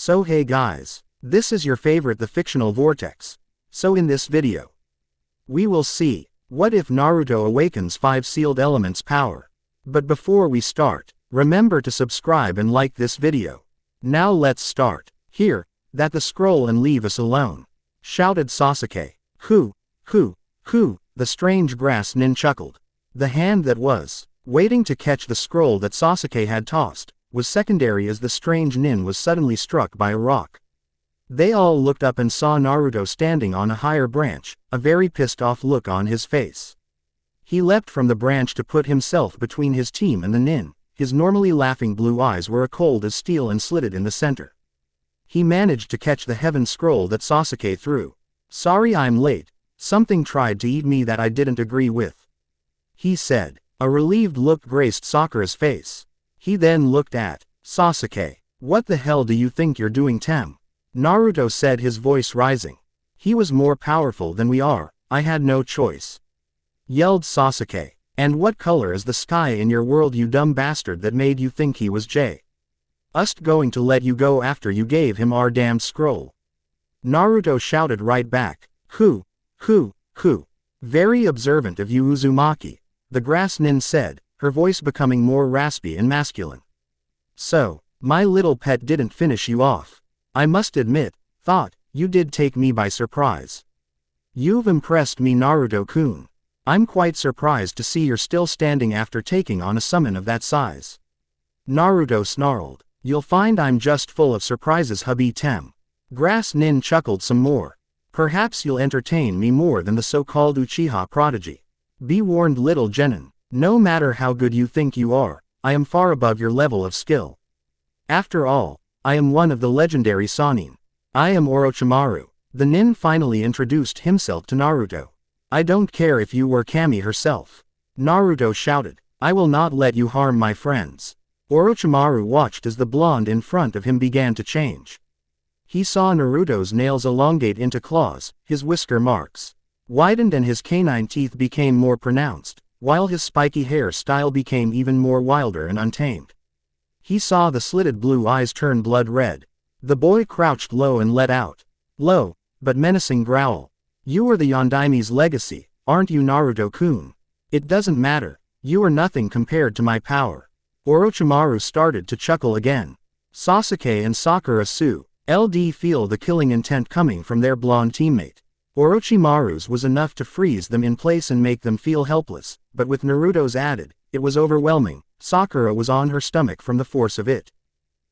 So hey guys, this is your favorite the fictional vortex. So in this video, we will see, what if Naruto awakens 5 sealed elements power. But before we start, remember to subscribe and like this video. Now let's start. Here, that the scroll and leave us alone, shouted Sasuke. Who, the strange grass nin chuckled. The hand that was waiting to catch the scroll that Sasuke had tossed was secondary as the strange nin was suddenly struck by a rock. They all looked up and saw Naruto standing on a higher branch, a very pissed off look on his face. He leapt from the branch to put himself between his team and the nin. His normally laughing blue eyes were cold as steel and slitted in the center. He managed to catch the heaven scroll that Sasuke threw. Sorry I'm late, something tried to eat me that I didn't agree with, he said. A relieved look graced Sakura's face. He then looked at Sasuke. What the hell do you think you're doing, Tem? Naruto said, his voice rising. He was more powerful than we are, I had no choice, yelled Sasuke. And what color is the sky in your world, you dumb bastard, that made you think he was us going to let you go after you gave him our damned scroll? Naruto shouted right back. Who? Very observant of you, Uzumaki, the grass nin said, her voice becoming more raspy and masculine. So, my little pet didn't finish you off. I must admit, thought, you did take me by surprise. You've impressed me, Naruto-kun. I'm quite surprised to see you're still standing after taking on a summon of that size. Naruto snarled. You'll find I'm just full of surprises, hubby Tem. Grass nin chuckled some more. Perhaps you'll entertain me more than the so-called Uchiha prodigy. Be warned, little genin. No matter how good you think you are, I am far above your level of skill. After all, I am one of the legendary Sannin. I am Orochimaru. The nin finally introduced himself to Naruto. I don't care if you were Kami herself, Naruto shouted. I will not let you harm my friends. Orochimaru watched as the blonde in front of him began to change. He saw Naruto's nails elongate into claws, his whisker marks widened and his canine teeth became more pronounced, while his spiky hair style became even more wilder and untamed. He saw the slitted blue eyes turn blood red. The boy crouched low and let out low, but menacing growl. You are the Yondaime's legacy, aren't you, Naruto-kun? It doesn't matter, you are nothing compared to my power. Orochimaru started to chuckle again. Sasuke and Sakura feel the killing intent coming from their blonde teammate. Orochimaru's was enough to freeze them in place and make them feel helpless, but with Naruto's added, it was overwhelming. Sakura was on her stomach from the force of it.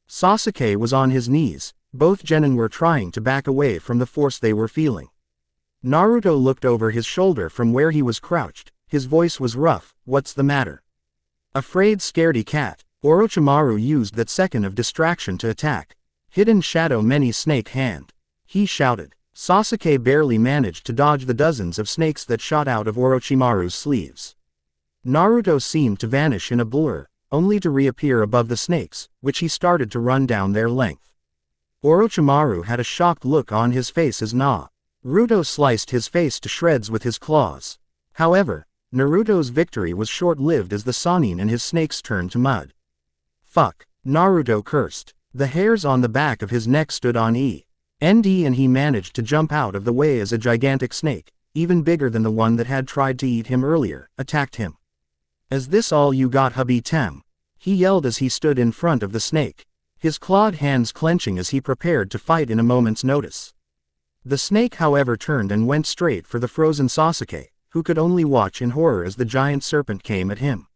Sasuke was on his knees. Both genin were trying to back away from the force they were feeling. Naruto looked over his shoulder from where he was crouched. His voice was rough. What's the matter? Afraid, scaredy cat? Orochimaru used that second of distraction to attack. Hidden shadow many snake hand, he shouted. Sasuke barely managed to dodge the dozens of snakes that shot out of Orochimaru's sleeves. Naruto seemed to vanish in a blur, only to reappear above the snakes, which he started to run down their length. Orochimaru had a shocked look on his face as Naruto sliced his face to shreds with his claws. However, Naruto's victory was short-lived as the Sannin and his snakes turned to mud. Fuck, Naruto cursed. The hairs on the back of his neck stood on end, and he managed to jump out of the way as a gigantic snake, even bigger than the one that had tried to eat him earlier, attacked him. Is this all you got, hubby Tem? He yelled as he stood in front of the snake, his clawed hands clenching as he prepared to fight in a moment's notice. The snake, however, turned and went straight for the frozen Sasuke, who could only watch in horror as the giant serpent came at him,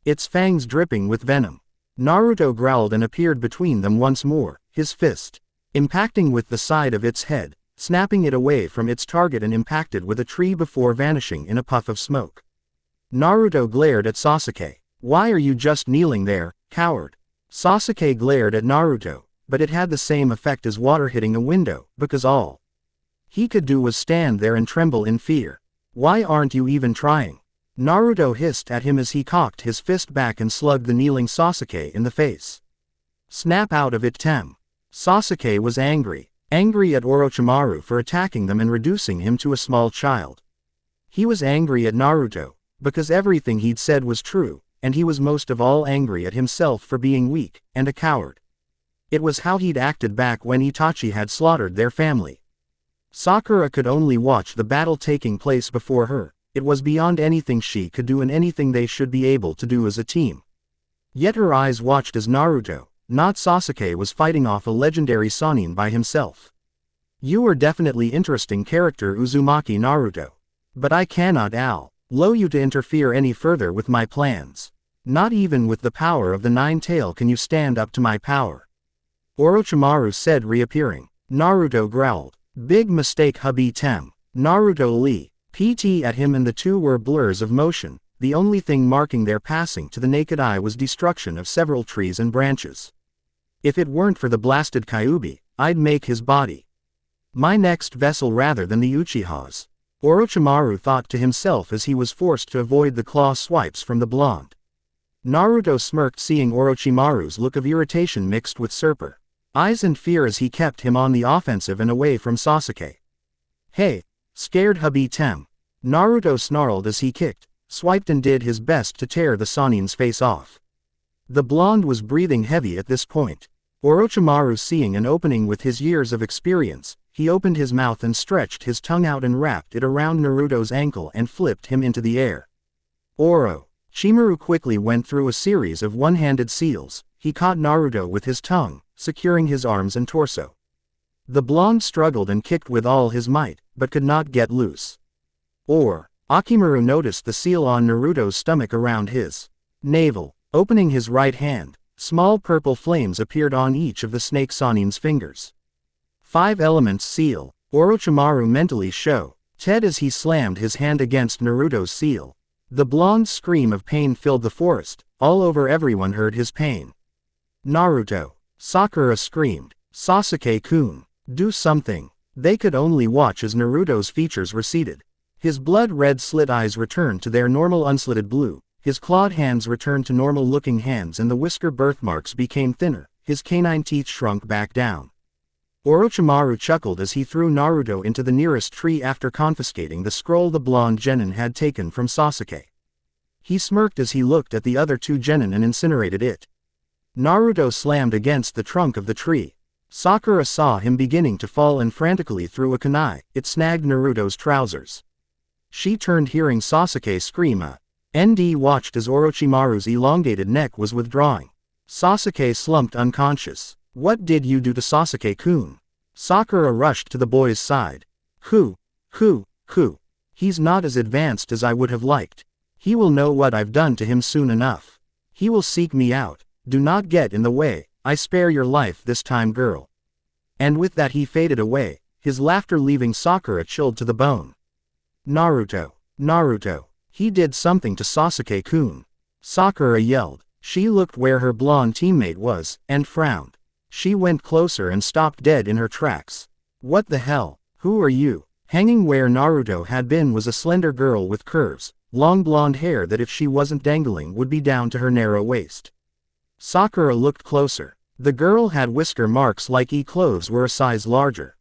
its fangs dripping with venom. Naruto growled and appeared between them once more, his fist impacting with the side of its head, snapping it away from its target and impacted with a tree before vanishing in a puff of smoke. Naruto glared at Sasuke. Why are you just kneeling there, coward? Sasuke glared at Naruto, but it had the same effect as water hitting a window, because all he could do was stand there and tremble in fear. Why aren't you even trying? Naruto hissed at him as he cocked his fist back and slugged the kneeling Sasuke in the face. Snap out of it, Tem. Sasuke was angry at Orochimaru for attacking them and reducing him to a small child. He was angry at Naruto, because everything he'd said was true, and he was most of all angry at himself for being weak, and a coward. It was how he'd acted back when Itachi had slaughtered their family. Sakura could only watch the battle taking place before her. It was beyond anything she could do and anything they should be able to do as a team. Yet her eyes watched as Naruto, not Sasuke, was fighting off a legendary Sannin by himself. You are definitely interesting character Uzumaki Naruto. But I cannot allow you to interfere any further with my plans. Not even with the power of the Nine-Tail can you stand up to my power. Orochimaru said, reappearing. Naruto growled. Big mistake hubby Tem. Naruto Lee. PT at him and the two were blurs of motion. The only thing marking their passing to the naked eye was destruction of several trees and branches. If it weren't for the blasted Kyuubi, I'd make his body my next vessel rather than the Uchihas. Orochimaru thought to himself as he was forced to avoid the claw swipes from the blonde. Naruto smirked, seeing Orochimaru's look of irritation mixed with surper eyes and fear as he kept him on the offensive and away from Sasuke. Hey, scared hubby Tem. Naruto snarled as he kicked, swiped and did his best to tear the Sannin's face off. The blonde was breathing heavy at this point. Orochimaru, seeing an opening with his years of experience, he opened his mouth and stretched his tongue out and wrapped it around Naruto's ankle and flipped him into the air. Orochimaru quickly went through a series of one-handed seals. He caught Naruto with his tongue, securing his arms and torso. The blonde struggled and kicked with all his might, but could not get loose. Orochimaru noticed the seal on Naruto's stomach around his navel. Opening his right hand, small purple flames appeared on each of the snake Sannin's fingers. 5 elements seal. Orochimaru mentally showed Ted as he slammed his hand against Naruto's seal. The blonde's scream of pain filled the forest. All over, everyone heard his pain. Naruto. Sakura screamed. Sasuke-kun, do something. They could only watch as Naruto's features receded. His blood-red slit eyes returned to their normal unslitted blue. His clawed hands returned to normal-looking hands and the whisker birthmarks became thinner. His canine teeth shrunk back down. Orochimaru chuckled as he threw Naruto into the nearest tree after confiscating the scroll the blonde genin had taken from Sasuke. He smirked as he looked at the other 2 genin and incinerated it. Naruto slammed against the trunk of the tree. Sakura saw him beginning to fall and frantically threw a kunai. It snagged Naruto's trousers. She turned, hearing Sasuke scream. ND watched as Orochimaru's elongated neck was withdrawing. Sasuke slumped unconscious. What did you do to Sasuke-kun? Sakura rushed to the boy's side. He's not as advanced as I would have liked. He will know what I've done to him soon enough. He will seek me out. Do not get in the way. I spare your life this time, girl. And with that he faded away, his laughter leaving Sakura chilled to the bone. Naruto. He did something to Sasuke-kun. Sakura yelled. She looked where her blonde teammate was, and frowned. She went closer and stopped dead in her tracks. What the hell? Who are you? Hanging where Naruto had been was a slender girl with curves, long blonde hair that if she wasn't dangling would be down to her narrow waist. Sakura looked closer. The girl had whisker marks like clothes were a size larger.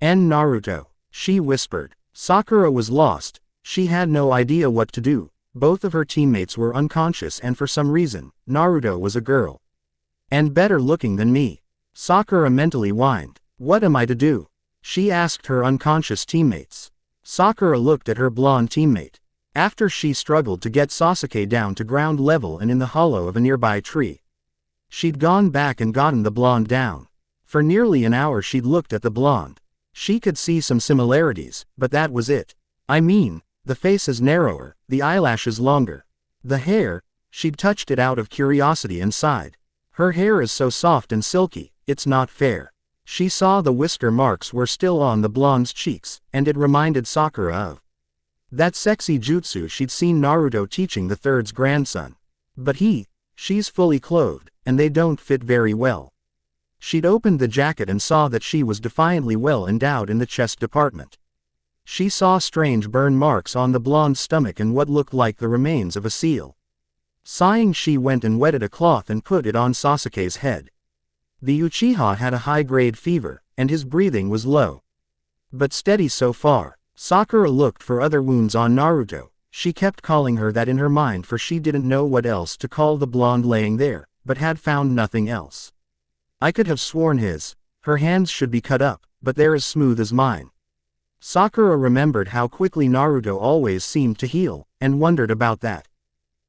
And Naruto, she whispered. Sakura was lost. She had no idea what to do. Both of her teammates were unconscious and for some reason, Naruto was a girl. And better looking than me. Sakura mentally whined. What am I to do? She asked her unconscious teammates. Sakura looked at her blonde teammate. After she struggled to get Sasuke down to ground level and in the hollow of a nearby tree, she'd gone back and gotten the blonde down. For nearly an hour she'd looked at the blonde. She could see some similarities, but that was it. I mean, the face is narrower, the eyelashes longer. The hair, she'd touched it out of curiosity and sighed. Her hair is so soft and silky, it's not fair. She saw the whisker marks were still on the blonde's cheeks, and it reminded Sakura of that sexy jutsu she'd seen Naruto teaching the third's grandson. But she's fully clothed, and they don't fit very well. She'd opened the jacket and saw that she was defiantly well endowed in the chest department. She saw strange burn marks on the blonde's stomach and what looked like the remains of a seal. Sighing, she went and wetted a cloth and put it on Sasuke's head. The Uchiha had a high-grade fever, and his breathing was low, but steady so far. Sakura looked for other wounds on Naruto. She kept calling her that in her mind, for she didn't know what else to call the blonde laying there, but had found nothing else. I could have sworn her hands should be cut up, but they're as smooth as mine. Sakura remembered how quickly Naruto always seemed to heal, and wondered about that.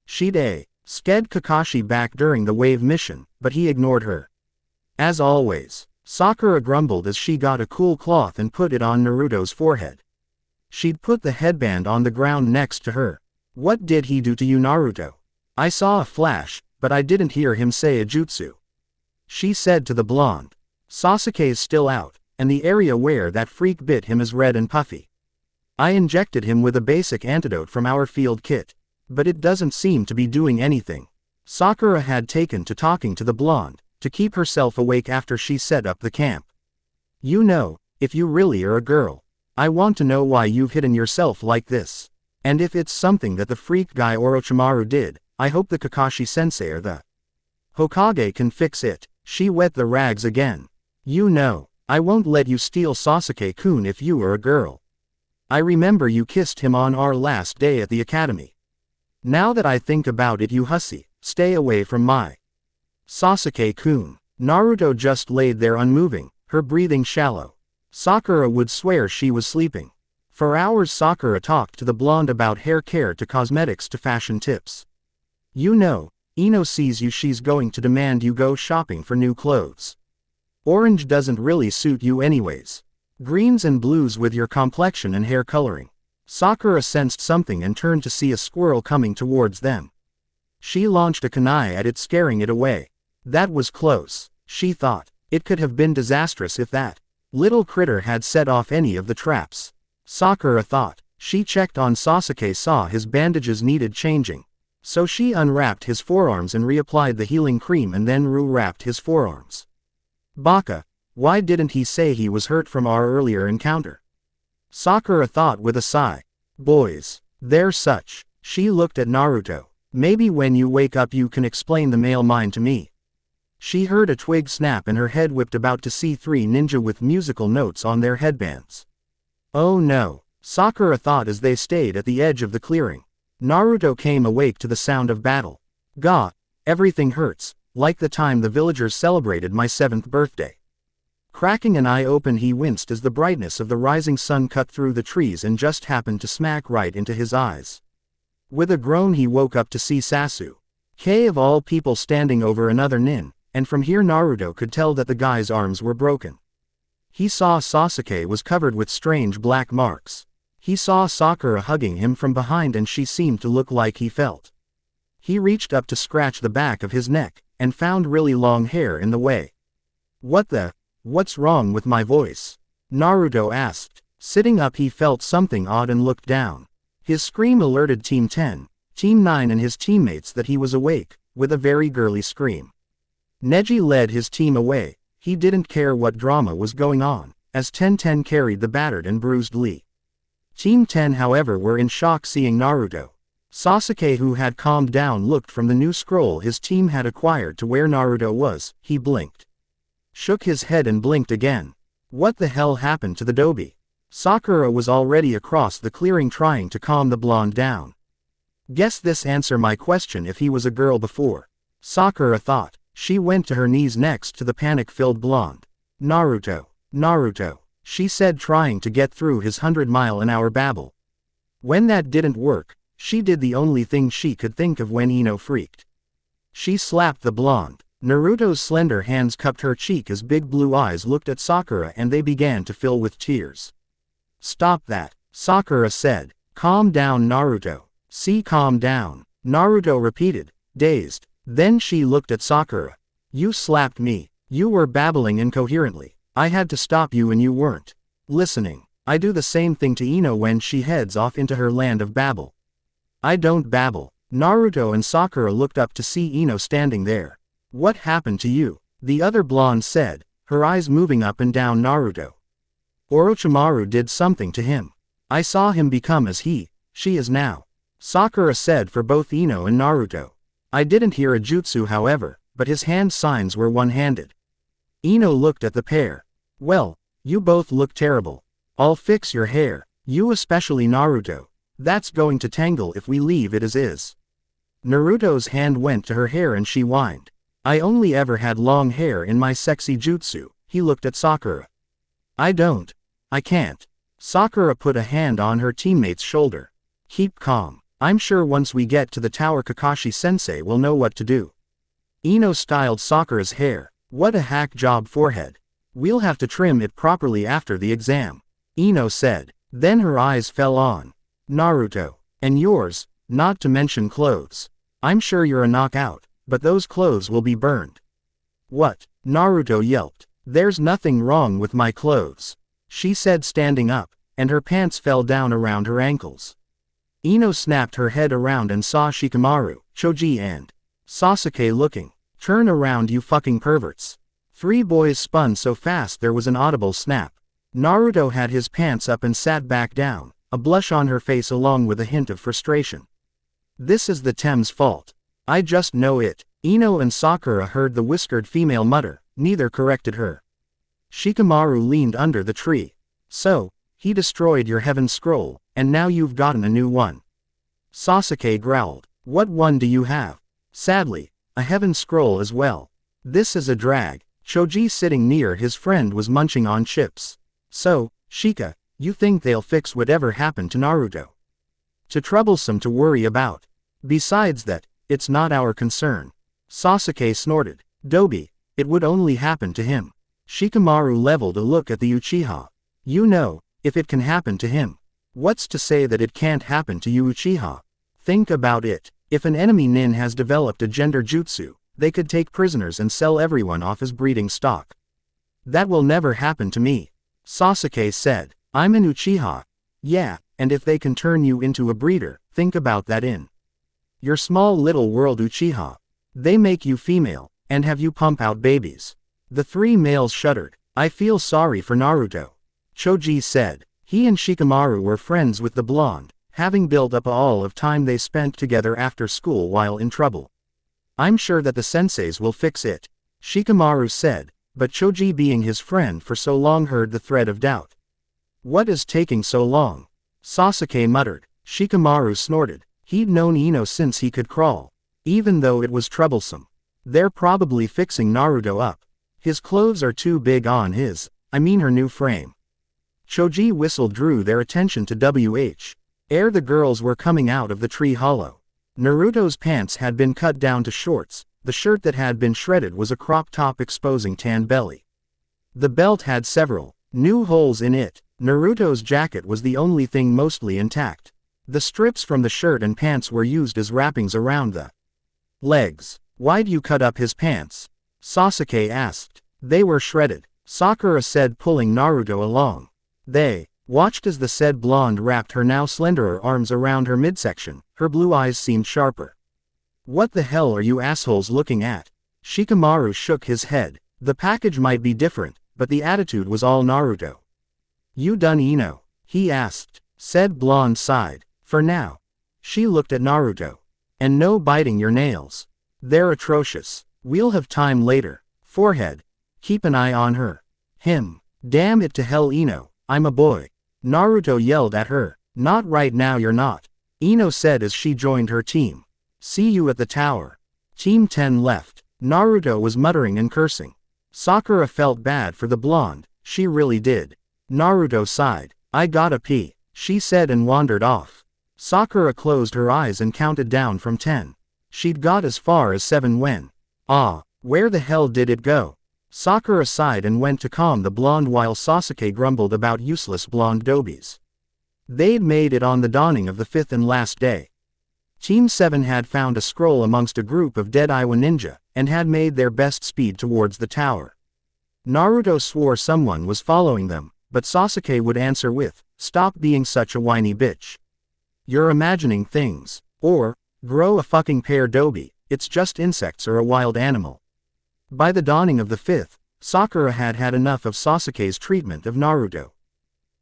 She'd sked Kakashi back during the wave mission, but he ignored her. As always, Sakura grumbled as she got a cool cloth and put it on Naruto's forehead. She'd put the headband on the ground next to her. What did he do to you, Naruto? I saw a flash, but I didn't hear him say a jutsu. She said to the blonde. Sasuke's still out, and the area where that freak bit him is red and puffy. I injected him with a basic antidote from our field kit, but it doesn't seem to be doing anything. Sakura had taken to talking to the blonde, to keep herself awake after she set up the camp. You know, if you really are a girl, I want to know why you've hidden yourself like this. And if it's something that the freak guy Orochimaru did, I hope the Kakashi-sensei or the Hokage can fix it. She wet the rags again. You know, I won't let you steal Sasuke-kun if you were a girl. I remember you kissed him on our last day at the academy. Now that I think about it, you hussy, stay away from my Sasuke-kun. Naruto just laid there unmoving, her breathing shallow. Sakura would swear she was sleeping. For hours Sakura talked to the blonde about hair care to cosmetics to fashion tips. You know, Ino sees you, she's going to demand you go shopping for new clothes. Orange doesn't really suit you anyways. Greens and blues with your complexion and hair coloring. Sakura sensed something and turned to see a squirrel coming towards them. She launched a kunai at it, scaring it away. That was close, she thought. It could have been disastrous if that little critter had set off any of the traps. Sakura thought. She checked on Sasuke, saw his bandages needed changing. So she unwrapped his forearms and reapplied the healing cream and then wrapped his forearms. Baka, why didn't he say he was hurt from our earlier encounter? Sakura thought with a sigh. Boys, they're such. She looked at Naruto. Maybe when you wake up you can explain the male mind to me. She heard a twig snap and her head whipped about to see three ninja with musical notes on their headbands. Oh no, Sakura thought as they stayed at the edge of the clearing. Naruto came awake to the sound of battle. Gah, everything hurts, like the time the villagers celebrated my 7th birthday. Cracking an eye open, he winced as the brightness of the rising sun cut through the trees and just happened to smack right into his eyes. With a groan he woke up to see Sasuke of all people standing over another nin, and from here Naruto could tell that the guy's arms were broken. He saw Sasuke was covered with strange black marks. He saw Sakura hugging him from behind and she seemed to look like he felt. He reached up to scratch the back of his neck, and found really long hair in the way. What's wrong with my voice? Naruto asked. Sitting up he felt something odd and looked down. His scream alerted Team 10, Team 9 and his teammates that he was awake, with a very girly scream. Neji led his team away. He didn't care what drama was going on, as 10-10 carried the battered and bruised Lee. Team 10 however were in shock seeing Naruto. Sasuke, who had calmed down, looked from the new scroll his team had acquired to where Naruto was. He blinked. Shook his head and blinked again. What the hell happened to the dobi? Sakura was already across the clearing trying to calm the blonde down. Guess this answer my question if he was a girl before. Sakura thought. She went to her knees next to the panic-filled blonde. Naruto, Naruto, she said, trying to get through his 100-mile-an-hour babble. When that didn't work, she did the only thing she could think of when Ino freaked. She slapped the blonde. Naruto's slender hands cupped her cheek as big blue eyes looked at Sakura and they began to fill with tears. Stop that, Sakura said. Calm down, Naruto. See, calm down. Naruto repeated, dazed. Then she looked at Sakura. You slapped me. You were babbling incoherently. I had to stop you and you weren't listening. I do the same thing to Ino when she heads off into her land of babble. I don't babble. Naruto and Sakura looked up to see Ino standing there. What happened to you? The other blonde said, her eyes moving up and down Naruto. Orochimaru did something to him. I saw him become as she is now. Sakura said for both Ino and Naruto. I didn't hear a jutsu however, but his hand signs were one-handed. Ino looked at the pair. Well, you both look terrible. I'll fix your hair, you especially Naruto. That's going to tangle if we leave it as is. Naruto's hand went to her hair and she whined. I only ever had long hair in my sexy jutsu. He looked at Sakura. I can't. Sakura put a hand on her teammate's shoulder. Keep calm. I'm sure once we get to the tower Kakashi-sensei will know what to do. Ino styled Sakura's hair. What a hack job forehead. We'll have to trim it properly after the exam. Ino said. Then her eyes fell on Naruto. And yours, not to mention clothes. I'm sure you're a knockout, but those clothes will be burned. What? Naruto yelped. There's nothing wrong with my clothes, she said standing up, and her pants fell down around her ankles. Ino snapped her head around and saw Shikamaru, Choji and Sasuke looking. Turn around you fucking perverts. Three boys spun so fast there was an audible snap. Naruto had his pants up and sat back down, a blush on her face along with a hint of frustration. This is the Tem's fault. I just know it. Ino and Sakura heard the whiskered female mutter, neither corrected her. Shikamaru leaned under the tree. So, he destroyed your heaven scroll, and now you've gotten a new one. Sasuke growled. What one do you have? Sadly, a heaven scroll as well. This is a drag. Choji sitting near his friend was munching on chips. So, Shika, you think they'll fix whatever happened to Naruto? Too troublesome to worry about. Besides that, it's not our concern. Sasuke snorted. Dobi, it would only happen to him. Shikamaru leveled a look at the Uchiha. You know, if it can happen to him, what's to say that it can't happen to you Uchiha? Think about it. If an enemy nin has developed a gender jutsu, they could take prisoners and sell everyone off as breeding stock. That will never happen to me. Sasuke said. I'm an Uchiha. Yeah, and if they can turn you into a breeder, think about that in your small little world Uchiha. They make you female, and have you pump out babies. The three males shuddered. I feel sorry for Naruto. Choji said. He and Shikamaru were friends with the blonde, having built up all of time they spent together after school while in trouble. I'm sure that the senseis will fix it, Shikamaru said, but Choji being his friend for so long heard the thread of doubt. What is taking so long? Sasuke muttered. Shikamaru snorted. He'd known Ino since he could crawl. Even though it was troublesome. They're probably fixing Naruto up. His clothes are too big on her new frame. Choji whistle drew their attention to ere the girls were coming out of the tree hollow. Naruto's pants had been cut down to shorts, the shirt that had been shredded was a crop top exposing tan belly. The belt had several new holes in it. Naruto's jacket was the only thing mostly intact. The strips from the shirt and pants were used as wrappings around the legs. Why'd you cut up his pants? Sasuke asked. They were shredded, Sakura said pulling Naruto along. They watched as the said blonde wrapped her now slenderer arms around her midsection, her blue eyes seemed sharper. What the hell are you assholes looking at? Shikamaru shook his head. The package might be different, but the attitude was all Naruto. You done Ino? He asked. Said blonde sighed. For now. She looked at Naruto. And no biting your nails. They're atrocious. We'll have time later. Forehead. Keep an eye on her. Him. Damn it to hell Ino, I'm a boy. Naruto yelled at her. Not right now you're not. Ino said as she joined her team. See you at the tower. Team 10 left. Naruto was muttering and cursing. Sakura felt bad for the blonde, she really did. Naruto sighed. I gotta pee, she said and wandered off. Sakura closed her eyes and counted down from 10. She'd got as far as 7 when. Where the hell did it go? Sakura sighed and went to calm the blonde while Sasuke grumbled about useless blonde dobies. They'd made it on the dawning of the 5th and last day. Team 7 had found a scroll amongst a group of dead Iwa ninja, and had made their best speed towards the tower. Naruto swore someone was following them, but Sasuke would answer with, stop being such a whiny bitch. You're imagining things. Or, grow a fucking pair dobi, it's just insects or a wild animal. By the dawning of the 5th, Sakura had had enough of Sasuke's treatment of Naruto.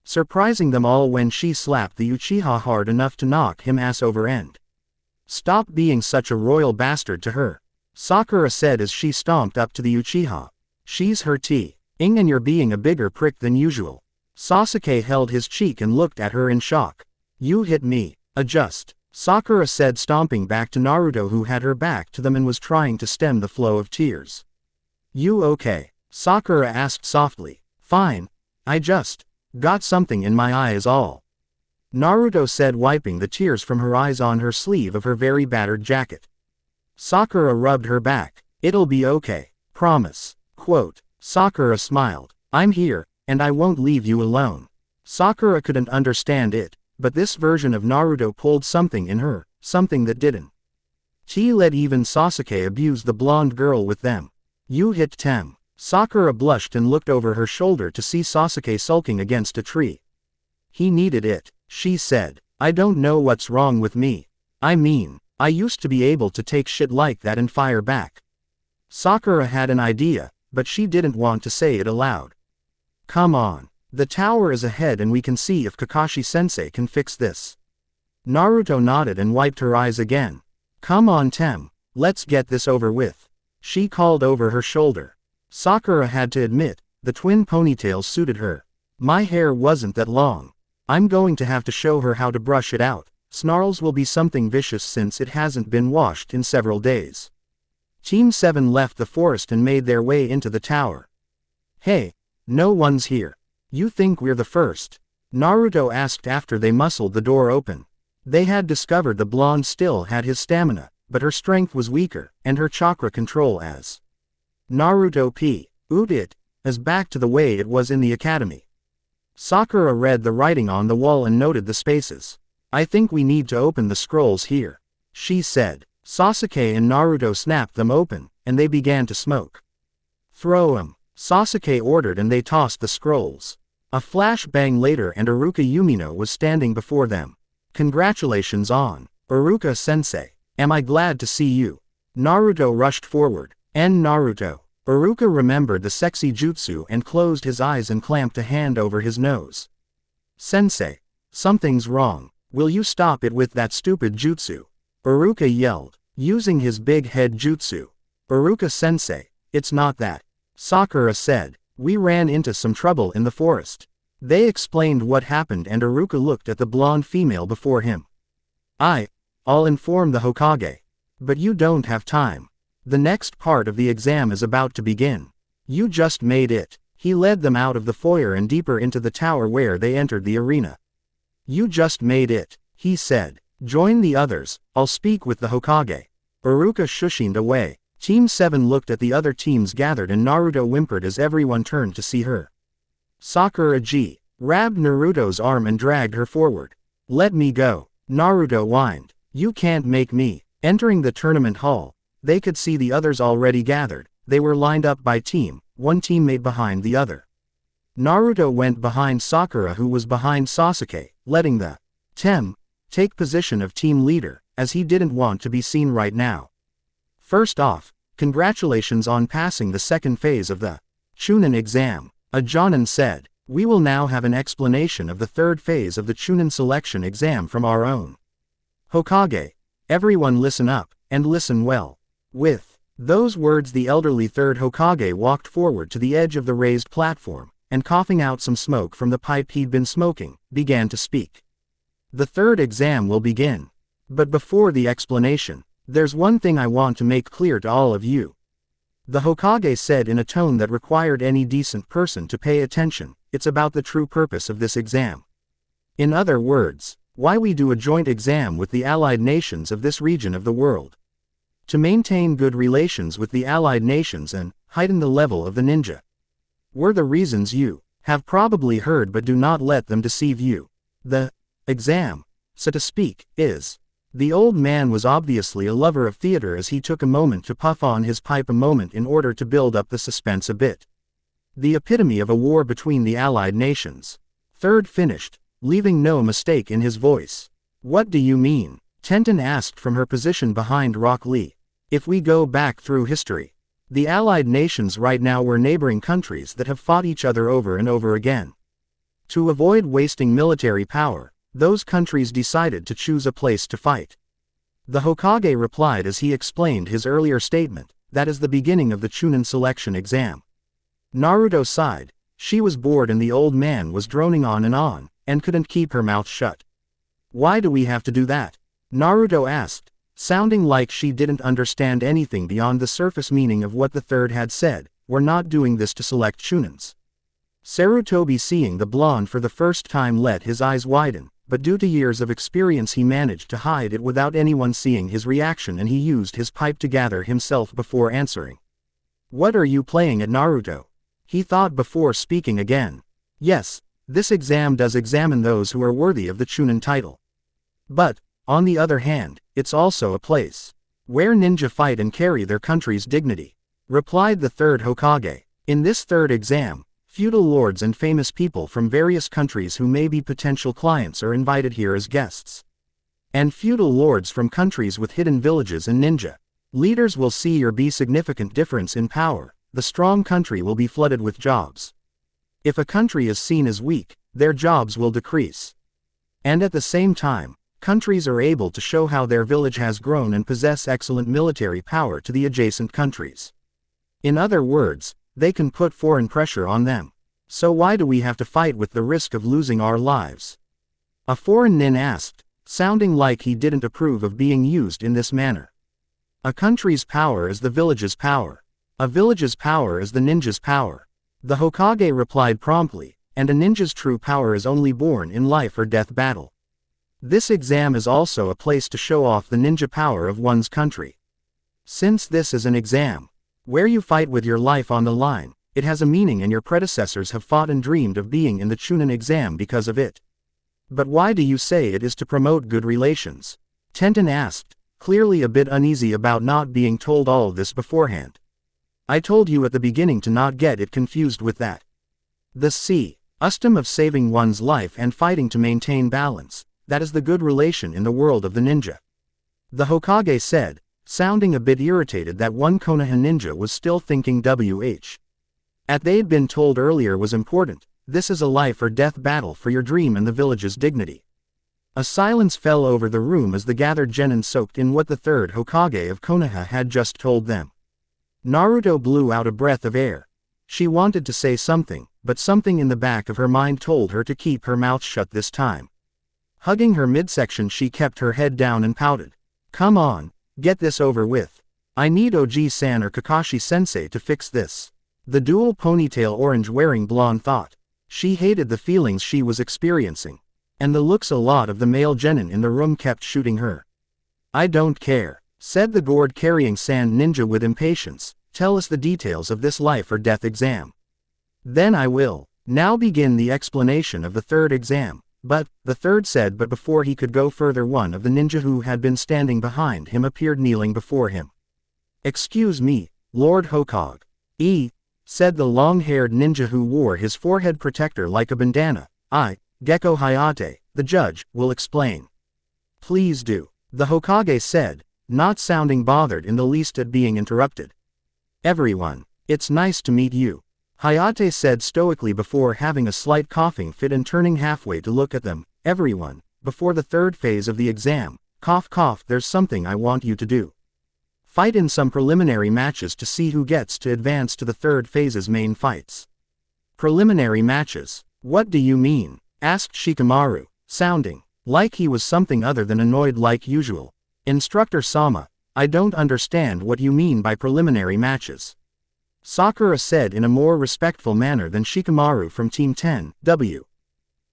Surprising them all when she slapped the Uchiha hard enough to knock him ass over end. Stop being such a royal bastard to her, Sakura said as she stomped up to the Uchiha. She's her tea. And you're being a bigger prick than usual. Sasuke held his cheek and looked at her in shock. You hit me. Adjust. Sakura said, stomping back to Naruto, who had her back to them and was trying to stem the flow of tears. You okay? Sakura asked softly. Fine. I just got something in my eye is all. Naruto said, wiping the tears from her eyes on her sleeve of her very battered jacket. Sakura rubbed her back. It'll be okay. Promise. Quote. Sakura smiled. I'm here, and I won't leave you alone. Sakura couldn't understand it, but this version of Naruto pulled something in her, something that didn't. She let even Sasuke abuse the blonde girl with them. You hit Tem. Sakura blushed and looked over her shoulder to see Sasuke sulking against a tree. He needed it, she said. I don't know what's wrong with me. I mean, I used to be able to take shit like that and fire back. Sakura had an idea, but she didn't want to say it aloud. Come on. The tower is ahead and we can see if Kakashi-sensei can fix this. Naruto nodded and wiped her eyes again. Come on Tem, let's get this over with. She called over her shoulder. Sakura had to admit, the twin ponytails suited her. My hair wasn't that long. I'm going to have to show her how to brush it out. Snarls will be something vicious since it hasn't been washed in several days. Team 7 left the forest and made their way into the tower. Hey, no one's here. You think we're the first? Naruto asked after they muscled the door open. They had discovered the blonde still had his stamina, but her strength was weaker, and her chakra control as Naruto P.'d it, as back to the way it was in the academy. Sakura read the writing on the wall and noted the spaces. I think we need to open the scrolls here, she said. Sasuke and Naruto snapped them open, and they began to smoke. Throw 'em, Sasuke ordered, and they tossed the scrolls. A flash bang later and Iruka Yumino was standing before them. Congratulations on Iruka-sensei. Am I glad to see you. Naruto rushed forward. And Naruto. Iruka remembered the sexy jutsu and closed his eyes and clamped a hand over his nose. Sensei. Something's wrong. Will you stop it with that stupid jutsu? Iruka yelled, using his big head jutsu. Iruka-sensei, it's not that. Sakura said, we ran into some trouble in the forest. They explained what happened and Iruka looked at the blonde female before him. I'll inform the Hokage. But you don't have time. The next part of the exam is about to begin. You just made it. He led them out of the foyer and deeper into the tower where they entered the arena. You just made it, he said. Join the others, I'll speak with the Hokage. Iruka shushined away. Team 7 looked at the other teams gathered and Naruto whimpered as everyone turned to see her. Sakura grabbed Naruto's arm and dragged her forward. Let me go. Naruto whined. You can't make me. Entering the tournament hall, they could see the others already gathered. They were lined up by team, one teammate behind the other. Naruto went behind Sakura, who was behind Sasuke, letting the Tem take position of team leader, as he didn't want to be seen right now. First off, congratulations on passing the second phase of the Chunin exam, a Jonin said. We will now have an explanation of the third phase of the Chunin selection exam from our own Hokage. Everyone listen up, and listen well. With those words, the elderly third Hokage walked forward to the edge of the raised platform, and coughing out some smoke from the pipe he'd been smoking, began to speak. The third exam will begin. But before the explanation, there's one thing I want to make clear to all of you. The Hokage said in a tone that required any decent person to pay attention. It's about the true purpose of this exam. In other words, why we do a joint exam with the allied nations of this region of the world. To maintain good relations with the allied nations and heighten the level of the ninja. Were the reasons you have probably heard, but do not let them deceive you. The exam, so to speak, is. The old man was obviously a lover of theater as he took a moment to puff on his pipe, a moment in order to build up the suspense a bit. The epitome of a war between the allied nations. Third finished, leaving no mistake in his voice. What do you mean? Tenten asked from her position behind Rock Lee. If we go back through history, the allied nations right now were neighboring countries that have fought each other over and over again. To avoid wasting military power, those countries decided to choose a place to fight. The Hokage replied as he explained his earlier statement, that is the beginning of the Chunin selection exam. Naruto sighed. She was bored and the old man was droning on, and couldn't keep her mouth shut. Why do we have to do that? Naruto asked, sounding like she didn't understand anything beyond the surface meaning of what the third had said. We're not doing this to select shunins. Sarutobi, seeing the blonde for the first time, let his eyes widen, but due to years of experience he managed to hide it without anyone seeing his reaction, and he used his pipe to gather himself before answering. What are you playing at, Naruto? He thought before speaking again. Yes, this exam does examine those who are worthy of the Chunin title. But, on the other hand, it's also a place where ninja fight and carry their country's dignity, replied the third Hokage. In this third exam, feudal lords and famous people from various countries who may be potential clients are invited here as guests. And feudal lords from countries with hidden villages and ninja leaders will see or be significant difference in power. The strong country will be flooded with jobs. If a country is seen as weak, their jobs will decrease. And at the same time, countries are able to show how their village has grown and possess excellent military power to the adjacent countries. In other words, they can put foreign pressure on them. So why do we have to fight with the risk of losing our lives? A foreign nin asked, sounding like he didn't approve of being used in this manner. A country's power is the village's power. A village's power is the ninja's power. The Hokage replied promptly, and a ninja's true power is only born in life or death battle. This exam is also a place to show off the ninja power of one's country. Since this is an exam where you fight with your life on the line, it has a meaning, and your predecessors have fought and dreamed of being in the Chunin exam because of it. But why do you say it is to promote good relations? Tenten asked, clearly a bit uneasy about not being told all this beforehand. I told you at the beginning to not get it confused with that. The custom of saving one's life and fighting to maintain balance, that is the good relation in the world of the ninja. The Hokage said, sounding a bit irritated that one Konoha ninja was still thinking at they'd been told earlier was important. This is a life or death battle for your dream and the village's dignity. A silence fell over the room as the gathered genin soaked in what the third Hokage of Konoha had just told them. Naruto blew out a breath of air. She wanted to say something, but something in the back of her mind told her to keep her mouth shut this time. Hugging her midsection, she kept her head down and pouted. Come on, get this over with. I need Oji-san or Kakashi-sensei to fix this. The dual ponytail orange-wearing blonde thought. She hated the feelings she was experiencing. And the looks a lot of the male genin in the room kept shooting her. I don't care, said the gourd-carrying sand ninja with impatience. Tell us the details of this life or death exam. Then I will now begin the explanation of the third exam. But, the third said, but before he could go further, one of the ninja who had been standing behind him appeared kneeling before him. Excuse me, Lord Hokage. Said the long-haired ninja who wore his forehead protector like a bandana. I, Gecko Hayate, the judge, will explain. Please do, the Hokage said, not sounding bothered in the least at being interrupted. Everyone, it's nice to meet you, Hayate said stoically before having a slight coughing fit and turning halfway to look at them. Everyone, before the third phase of the exam, cough cough, there's something I want you to do. Fight in some preliminary matches to see who gets to advance to the third phase's main fights. Preliminary matches? What do you mean? Asked Shikamaru, sounding like he was something other than annoyed like usual. Instructor Sama, I don't understand what you mean by preliminary matches. Sakura said in a more respectful manner than Shikamaru from Team 10W.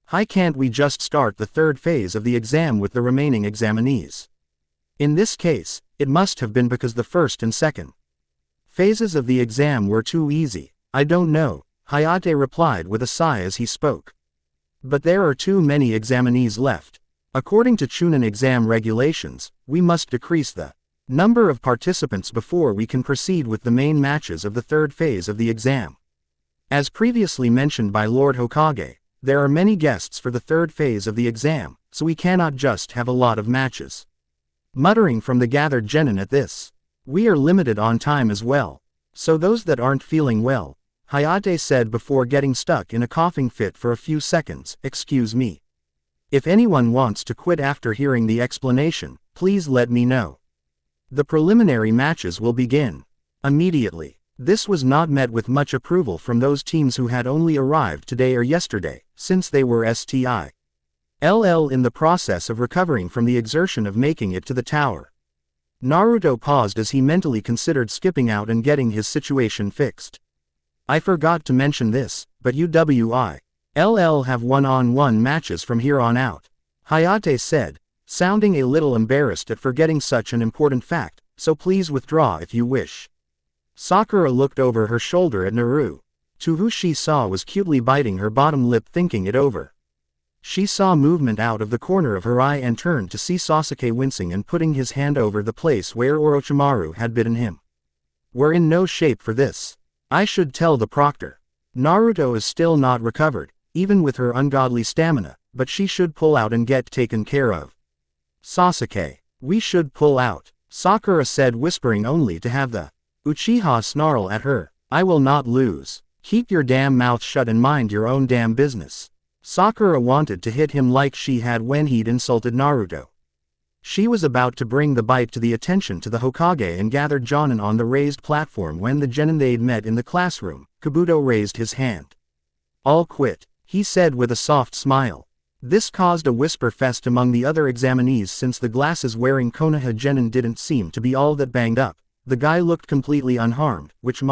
Why can't we just start the third phase of the exam with the remaining examinees? In this case, it must have been because the first and second phases of the exam were too easy. I don't know, Hayate replied with a sigh as he spoke. But there are too many examinees left. According to Chunin exam regulations, we must decrease the number of participants before we can proceed with the main matches of the third phase of the exam. As previously mentioned by Lord Hokage, there are many guests for the third phase of the exam, so we cannot just have a lot of matches. Muttering from the gathered genin at this. We are limited on time as well. So those that aren't feeling well, Hayate said before getting stuck in a coughing fit for a few seconds, excuse me. If anyone wants to quit after hearing the explanation, please let me know. The preliminary matches will begin immediately. This was not met with much approval from those teams who had only arrived today or yesterday, since they were STI. in the process of recovering from the exertion of making it to the tower. Naruto paused as he mentally considered skipping out and getting his situation fixed. I forgot to mention this, but UWILL have one-on-one matches from here on out, Hayate said, sounding a little embarrassed at forgetting such an important fact, so please withdraw if you wish. Sakura looked over her shoulder at Naru, who she saw was cutely biting her bottom lip thinking it over. She saw movement out of the corner of her eye and turned to see Sasuke wincing and putting his hand over the place where Orochimaru had bitten him. We're in no shape for this. I should tell the proctor. Naruto is still not recovered, even with her ungodly stamina, but she should pull out and get taken care of. Sasuke, we should pull out, Sakura said, whispering only to have the Uchiha snarl at her. I will not lose. Keep your damn mouth shut and mind your own damn business. Sakura wanted to hit him like she had when he'd insulted Naruto. She was about to bring the bite to the attention to the Hokage and gathered Jonin on the raised platform when the genin they'd met in the classroom. Kabuto raised his hand. All quit, he said with a soft smile. This caused a whisper fest among the other examinees since the glasses-wearing Konoha genin didn't seem to be all that banged up. The guy looked completely unharmed, which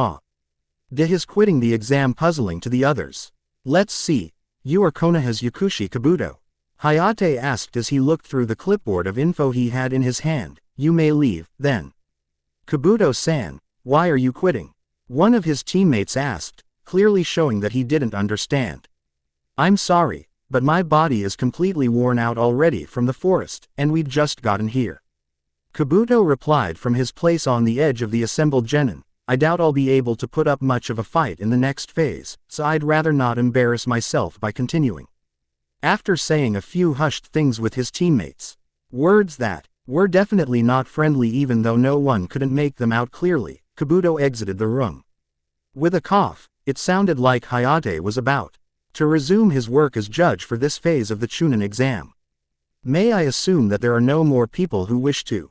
did his quitting the exam puzzling to the others. Let's see. You are Konoha's Yakushi Kabuto? Hayate asked as he looked through the clipboard of info he had in his hand. You may leave, then. Kabuto-san, why are you quitting? One of his teammates asked, clearly showing that he didn't understand. I'm sorry, but my body is completely worn out already from the forest, and we'd just gotten here. Kabuto replied from his place on the edge of the assembled genin. I doubt I'll be able to put up much of a fight in the next phase, so I'd rather not embarrass myself by continuing. After saying a few hushed things with his teammates, words that were definitely not friendly even though no one couldn't make them out clearly, Kabuto exited the room. With a cough, it sounded like Hayate was about to resume his work as judge for this phase of the Chunin exam. May I assume that there are no more people who wish to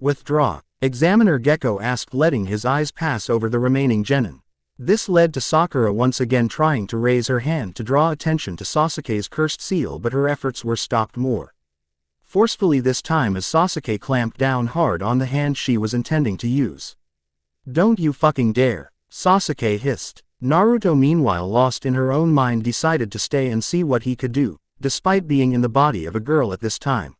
withdraw? Examiner Gecko asked, letting his eyes pass over the remaining genin. This led to Sakura once again trying to raise her hand to draw attention to Sasuke's cursed seal, but her efforts were stopped more forcefully this time as Sasuke clamped down hard on the hand she was intending to use. Don't you fucking dare, Sasuke hissed. Naruto, meanwhile lost in her own mind, decided to stay and see what he could do, despite being in the body of a girl at this time.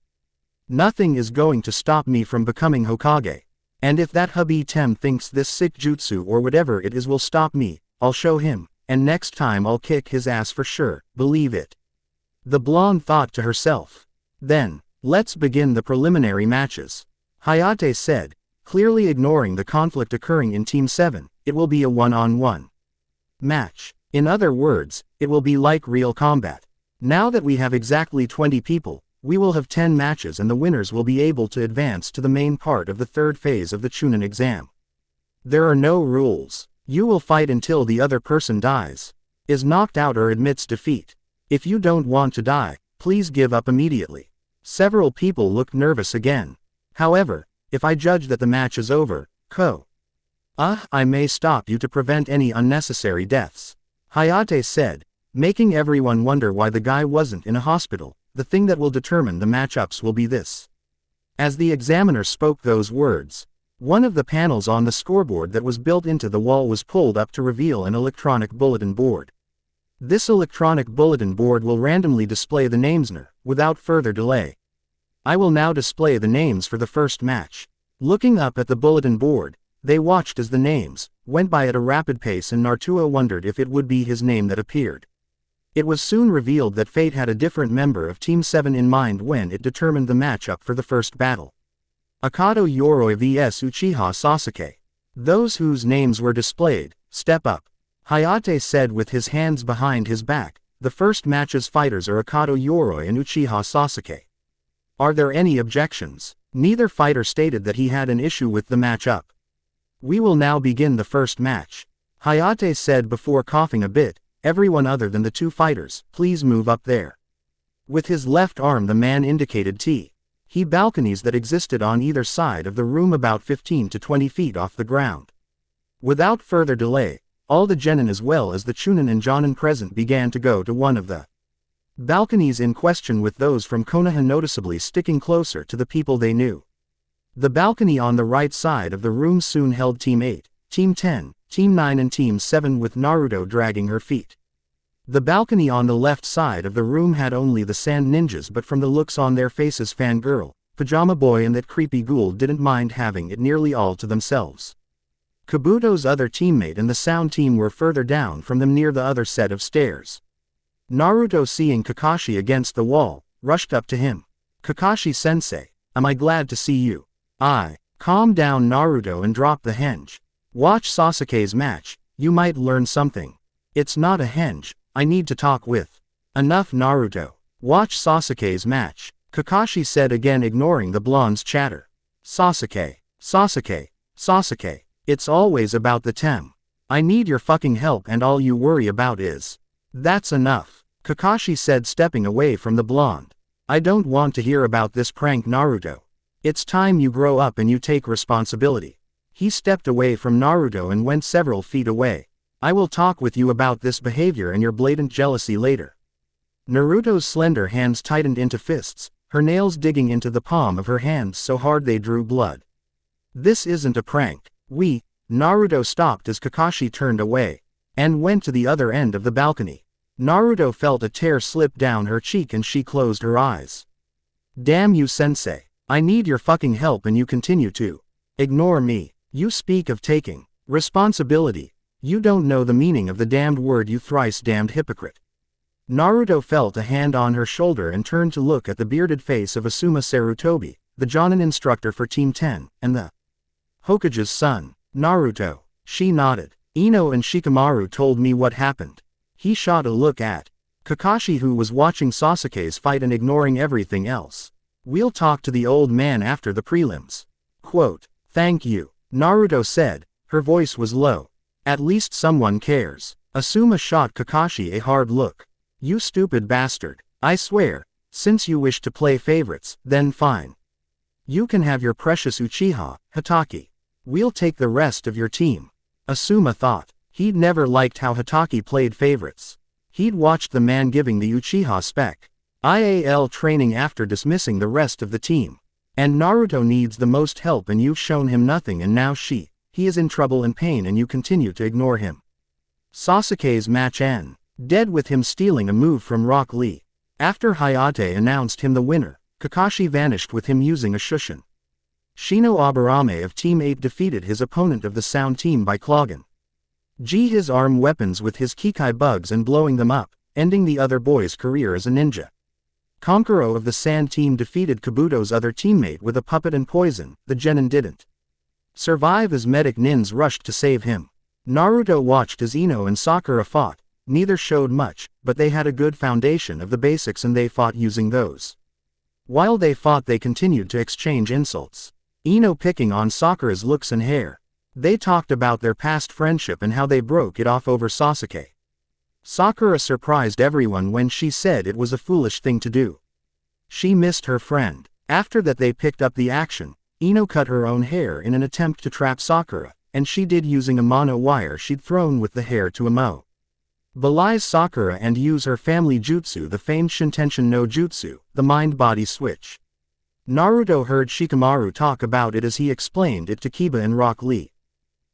Nothing is going to stop me from becoming Hokage. And if that hubby Tem thinks this sick jutsu or whatever it is will stop me, I'll show him, and next time I'll kick his ass for sure, believe it. The blonde thought to herself. Then, let's begin the preliminary matches. Hayate said, clearly ignoring the conflict occurring in Team 7, it will be a one-on-one match. In other words, it will be like real combat. Now that we have exactly 20 people, we will have 10 matches and the winners will be able to advance to the main part of the third phase of the Chunin exam. There are no rules. You will fight until the other person dies, is knocked out or admits defeat. If you don't want to die, please give up immediately. Several people looked nervous again. However, if I judge that the match is over, I may stop you to prevent any unnecessary deaths, Hayate said, making everyone wonder why the guy wasn't in a hospital. The thing that will determine the matchups will be this. As the examiner spoke those words, one of the panels on the scoreboard that was built into the wall was pulled up to reveal an electronic bulletin board. This electronic bulletin board will randomly display the names. Without further delay, I will now display the names for the first match. Looking up at the bulletin board, they watched as the names went by at a rapid pace and Naruto wondered if it would be his name that appeared. It was soon revealed that fate had a different member of Team 7 in mind when it determined the matchup for the first battle. Akado Yoroi vs Uchiha Sasuke. Those whose names were displayed, step up, Hayate said with his hands behind his back. The first match's fighters are Akado Yoroi and Uchiha Sasuke. Are there any objections? Neither fighter stated that he had an issue with the matchup. We will now begin the first match, Hayate said before coughing a bit. Everyone other than the two fighters, please move up there. With his left arm the man indicated he balconies that existed on either side of the room about 15 to 20 feet off the ground. Without further delay, all the genin as well as the chunin and jonin present began to go to one of the Balconies in question with those from Konoha noticeably sticking closer to the people they knew. The balcony on the right side of the room soon held Team 8, Team 10, Team 9 and Team 7 with Naruto dragging her feet. The balcony on the left side of the room had only the sand ninjas, but from the looks on their faces Fangirl, Pajama Boy and that creepy ghoul didn't mind having it nearly all to themselves. Kabuto's other teammate and the sound team were further down from them near the other set of stairs. Naruto, seeing Kakashi against the wall, rushed up to him. "Kakashi-sensei, am I glad to see you?" Calm down Naruto and drop the henge. Watch Sasuke's match, you might learn something. It's not a henge, I need to talk with. Enough Naruto. Watch Sasuke's match, Kakashi said again, ignoring the blonde's chatter. Sasuke, it's always about the tem. I need your fucking help and all you worry about is. That's enough, Kakashi said, stepping away from the blonde. I don't want to hear about this prank Naruto. It's time you grow up and you take responsibility. He stepped away from Naruto and went several feet away. I will talk with you about this behavior and your blatant jealousy later. Naruto's slender hands tightened into fists, her nails digging into the palm of her hands so hard they drew blood. This isn't a prank. Naruto stopped as Kakashi turned away and went to the other end of the balcony. Naruto felt a tear slip down her cheek and she closed her eyes. Damn you, sensei. I need your fucking help and you continue to ignore me. You speak of taking responsibility. You don't know the meaning of the damned word, you thrice damned hypocrite. Naruto felt a hand on her shoulder and turned to look at the bearded face of Asuma Sarutobi, the Jonin instructor for Team 10, and the Hokage's son. Naruto. She nodded. Ino and Shikamaru told me what happened. He shot a look at Kakashi, who was watching Sasuke's fight and ignoring everything else. We'll talk to the old man after the prelims. Quote, thank you, Naruto said, her voice was low. At least someone cares. Asuma shot Kakashi a hard look. You stupid bastard. I swear, since you wish to play favorites, then fine. You can have your precious Uchiha, Hatake. We'll take the rest of your team. Asuma thought. He'd never liked how Hatake played favorites. He'd watched the man giving the Uchiha spec IAL training after dismissing the rest of the team. And Naruto needs the most help and you've shown him nothing, and now he is in trouble and pain and you continue to ignore him. Sasuke's match dead with him stealing a move from Rock Lee. After Hayate announced him the winner, Kakashi vanished with him using a Shushin. Shino Aburame of Team 8 defeated his opponent of the Sound Team by clogging his arm weapons with his Kikai bugs and blowing them up, ending the other boy's career as a ninja. Kankuro of the Sand Team defeated Kabuto's other teammate with a puppet and poison. The genin didn't survive as medic nins rushed to save him. Naruto watched as Ino and Sakura fought. Neither showed much, but they had a good foundation of the basics and they fought using those. While they fought they continued to exchange insults. Ino picking on Sakura's looks and hair. They talked about their past friendship and how they broke it off over Sasuke. Sakura surprised everyone when she said it was a foolish thing to do. She missed her friend. After that they picked up the action. Ino cut her own hair in an attempt to trap Sakura, and she did using a mono wire she'd thrown with the hair to immobilize Sakura and use her family jutsu, the famed Shintenshin no Jutsu, the mind-body switch. Naruto heard Shikamaru talk about it as he explained it to Kiba and Rock Lee.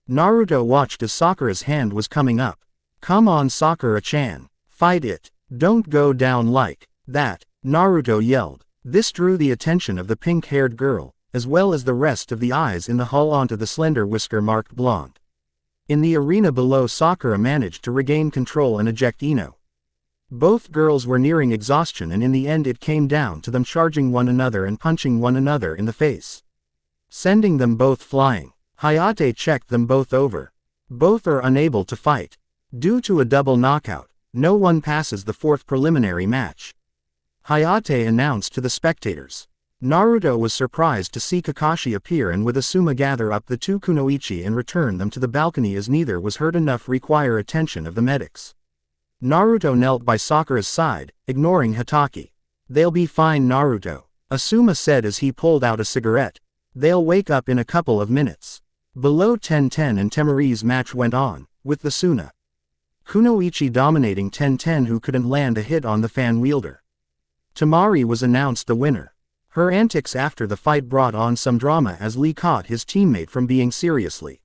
Naruto watched as Sakura's hand was coming up. Come on Sakura-chan. Fight it. Don't go down like that, Naruto yelled. This drew the attention of the pink-haired girl, as well as the rest of the eyes in the hall onto the slender whisker-marked blonde. In the arena below, Sakura managed to regain control and eject Ino. Both girls were nearing exhaustion and in the end it came down to them charging one another and punching one another in the face, sending them both flying. Hayate checked them both over. Both are unable to fight. Due to a double knockout, no one passes the fourth preliminary match, Hayate announced to the spectators. Naruto was surprised to see Kakashi appear and with Asuma gather up the two kunoichi and return them to the balcony as neither was hurt enough require attention of the medics. Naruto knelt by Sakura's side, ignoring Hatake. They'll be fine Naruto, Asuma said as he pulled out a cigarette. They'll wake up in a couple of minutes. Below 10-10 and Temari's match went on, with the Suna Kunoichi dominating 10-10 who couldn't land a hit on the fan wielder. Tamari was announced the winner. Her antics after the fight brought on some drama as Lee caught his teammate from being seriously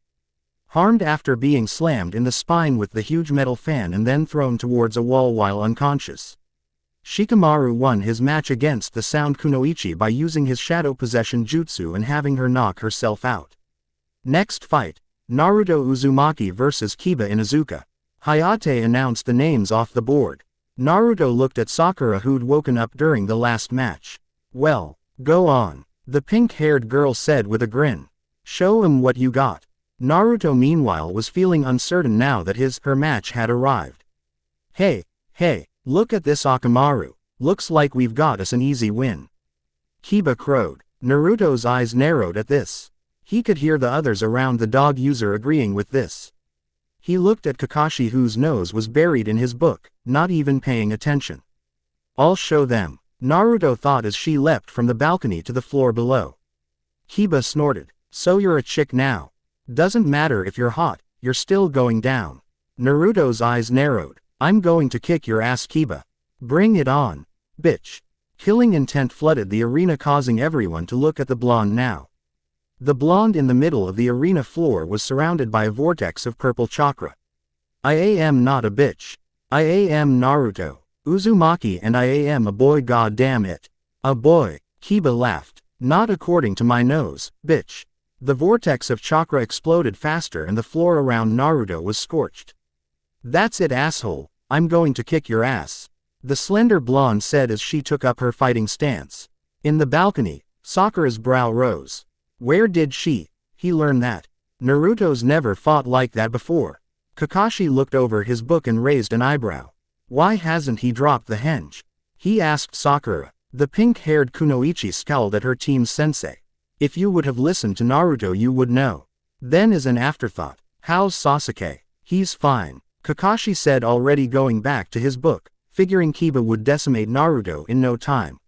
harmed after being slammed in the spine with the huge metal fan and then thrown towards a wall while unconscious. Shikamaru won his match against the sound Kunoichi by using his shadow possession jutsu and having her knock herself out. Next fight, Naruto Uzumaki vs Kiba Inuzuka. Hayate announced the names off the board. Naruto looked at Sakura who'd woken up during the last match. "Well, go on," the pink-haired girl said with a grin. "Show him what you got." Naruto meanwhile was feeling uncertain now that her match had arrived. Hey, look at this Orochimaru, looks like we've got us an easy win." Kiba crowed. Naruto's eyes narrowed at this. He could hear the others around the dog user agreeing with this. He looked at Kakashi whose nose was buried in his book, not even paying attention. "I'll show them," Naruto thought as she leapt from the balcony to the floor below. Kiba snorted. "So you're a chick now. Doesn't matter if you're hot, you're still going down." Naruto's eyes narrowed. "I'm going to kick your ass, Kiba. Bring it on, bitch." Killing intent flooded the arena causing everyone to look at the blonde now. The blonde in the middle of the arena floor was surrounded by a vortex of purple chakra. "I am not a bitch. I am Naruto Uzumaki and I am a boy, goddamn it. A boy." Kiba laughed. "Not according to my nose, bitch." The vortex of chakra exploded faster and the floor around Naruto was scorched. "That's it, asshole, I'm going to kick your ass," the slender blonde said as she took up her fighting stance. In the balcony, Sakura's brow rose. Where did he learn that? Naruto's never fought like that before. Kakashi looked over his book and raised an eyebrow. Why hasn't he dropped the henge? He asked Sakura. The pink-haired Kunoichi scowled at her team's sensei. "If you would have listened to Naruto you would know." Then as an afterthought, "How's Sasuke?" "He's fine," Kakashi said, already going back to his book, figuring Kiba would decimate Naruto in no time.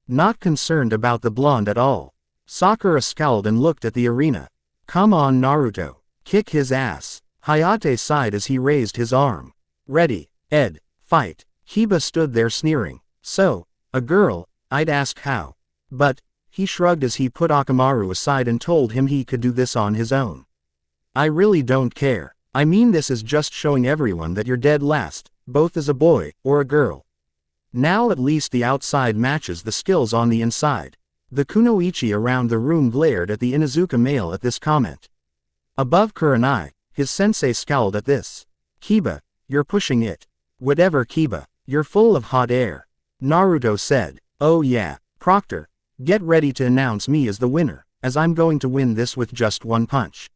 Not concerned about the blonde at all. Sakura scowled and looked at the arena. "Come on Naruto, kick his ass." Hayate sighed as he raised his arm. "Ready, Ed, fight." Kiba stood there sneering. "So, a girl, I'd ask how. But," he shrugged as he put Orochimaru aside and told him he could do this on his own. "I really don't care. I mean, this is just showing everyone that you're dead last, both as a boy or a girl. Now at least the outside matches the skills on the inside." The Kunoichi around the room glared at the Inuzuka male at this comment. Above Kurenai, his sensei scowled at this. "Kiba, you're pushing it." "Whatever Kiba, you're full of hot air," Naruto said. "Oh yeah, Proctor, get ready to announce me as the winner, as I'm going to win this with just one punch."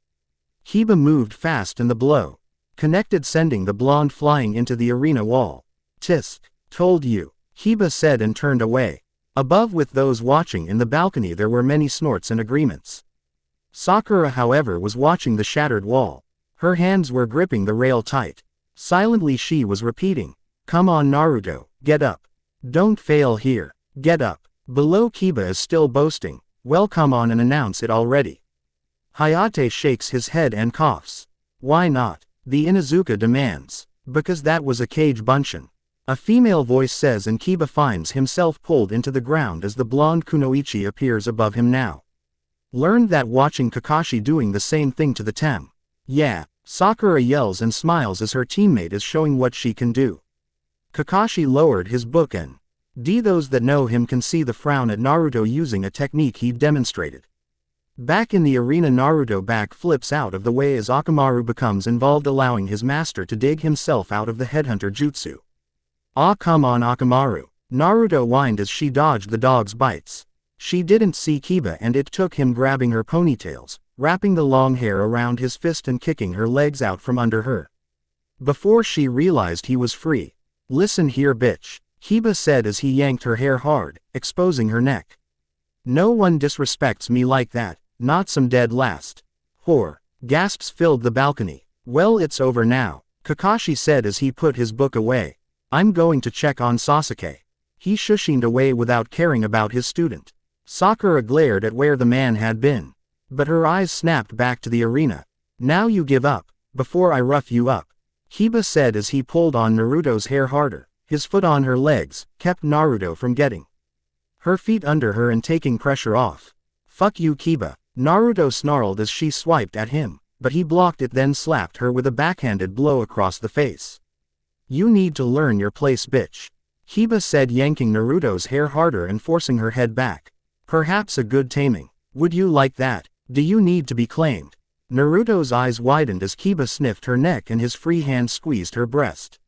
Kiba moved fast and the blow connected, sending the blonde flying into the arena wall. "Tisk, told you," Kiba said and turned away. Above, with those watching in the balcony, there were many snorts and agreements. Sakura, however, was watching the shattered wall. Her hands were gripping the rail tight. Silently she was repeating, "Come on Naruto, get up. Don't fail here, get up." Below, Kiba is still boasting, "Well, come on and announce it already." Hayate shakes his head and coughs. "Why not?" the Inuzuka demands. "Because that was a cage bunshin," a female voice says, and Kiba finds himself pulled into the ground as the blonde Kunoichi appears above him now. Learned that watching Kakashi doing the same thing to the Tem. "Yeah," Sakura yells and smiles as her teammate is showing what she can do. Kakashi lowered his book and those that know him can see the frown at Naruto using a technique he demonstrated. Back in the arena, Naruto back flips out of the way as Orochimaru becomes involved, allowing his master to dig himself out of the headhunter jutsu. "Ah, come on Orochimaru," Naruto whined as she dodged the dog's bites. She didn't see Kiba and it took him grabbing her ponytails, wrapping the long hair around his fist and kicking her legs out from under her. Before she realized he was free. "Listen here bitch," Kiba said as he yanked her hair hard, exposing her neck. "No one disrespects me like that, not some dead last whore." Gasps filled the balcony. "Well, it's over now," Kakashi said as he put his book away. "I'm going to check on Sasuke." He shushined away without caring about his student. Sakura glared at where the man had been. But her eyes snapped back to the arena. "Now you give up, before I rough you up." Kiba said as he pulled on Naruto's hair harder. His foot on her legs kept Naruto from getting her feet under her and taking pressure off. "Fuck you, Kiba," Naruto snarled as she swiped at him, but he blocked it, then slapped her with a backhanded blow across the face. "You need to learn your place, bitch," Kiba said, yanking Naruto's hair harder and forcing her head back. "Perhaps a good taming. Would you like that? Do you need to be claimed?" Naruto's eyes widened as Kiba sniffed her neck and his free hand squeezed her breast.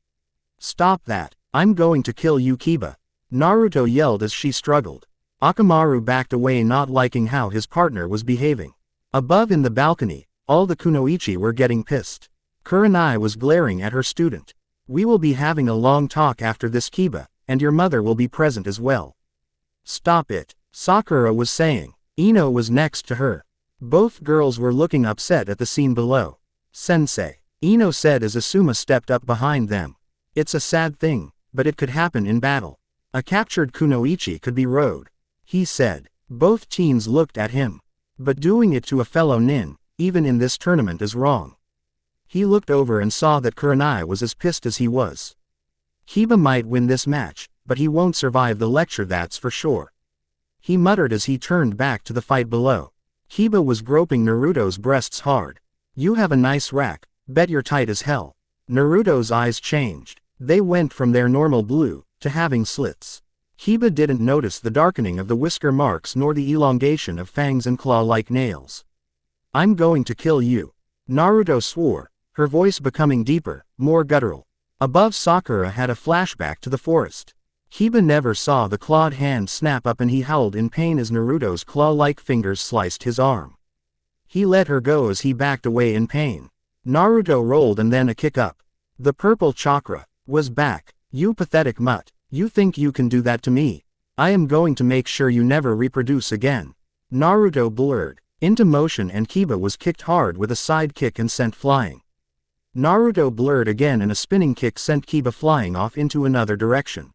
"Stop that. I'm going to kill you, Kiba," Naruto yelled as she struggled. Akamaru backed away, not liking how his partner was behaving. Above in the balcony, all the kunoichi were getting pissed. Kurenai was glaring at her student. "We will be having a long talk after this, Kiba, and your mother will be present as well." "Stop it," Sakura was saying. Ino was next to her. Both girls were looking upset at the scene below. "Sensei," Ino said as Asuma stepped up behind them. "It's a sad thing, but it could happen in battle. A captured kunoichi could be rode," he said. Both teens looked at him. "But doing it to a fellow nin, even in this tournament, is wrong." He looked over and saw that Kurenai was as pissed as he was. "Kiba might win this match, but he won't survive the lecture, that's for sure," he muttered as he turned back to the fight below. Kiba was groping Naruto's breasts hard. "You have a nice rack, bet you're tight as hell." Naruto's eyes changed. They went from their normal blue to having slits. Kiba didn't notice the darkening of the whisker marks nor the elongation of fangs and claw-like nails. "I'm going to kill you," Naruto swore, her voice becoming deeper, more guttural. Above, Sakura had a flashback to the forest. Kiba never saw the clawed hand snap up and he howled in pain as Naruto's claw-like fingers sliced his arm. He let her go as he backed away in pain. Naruto rolled and then a kick up. The purple chakra was back. "You pathetic mutt. You think you can do that to me? I am going to make sure you never reproduce again." Naruto blurred into motion and Kiba was kicked hard with a side kick and sent flying. Naruto blurred again and a spinning kick sent Kiba flying off into another direction.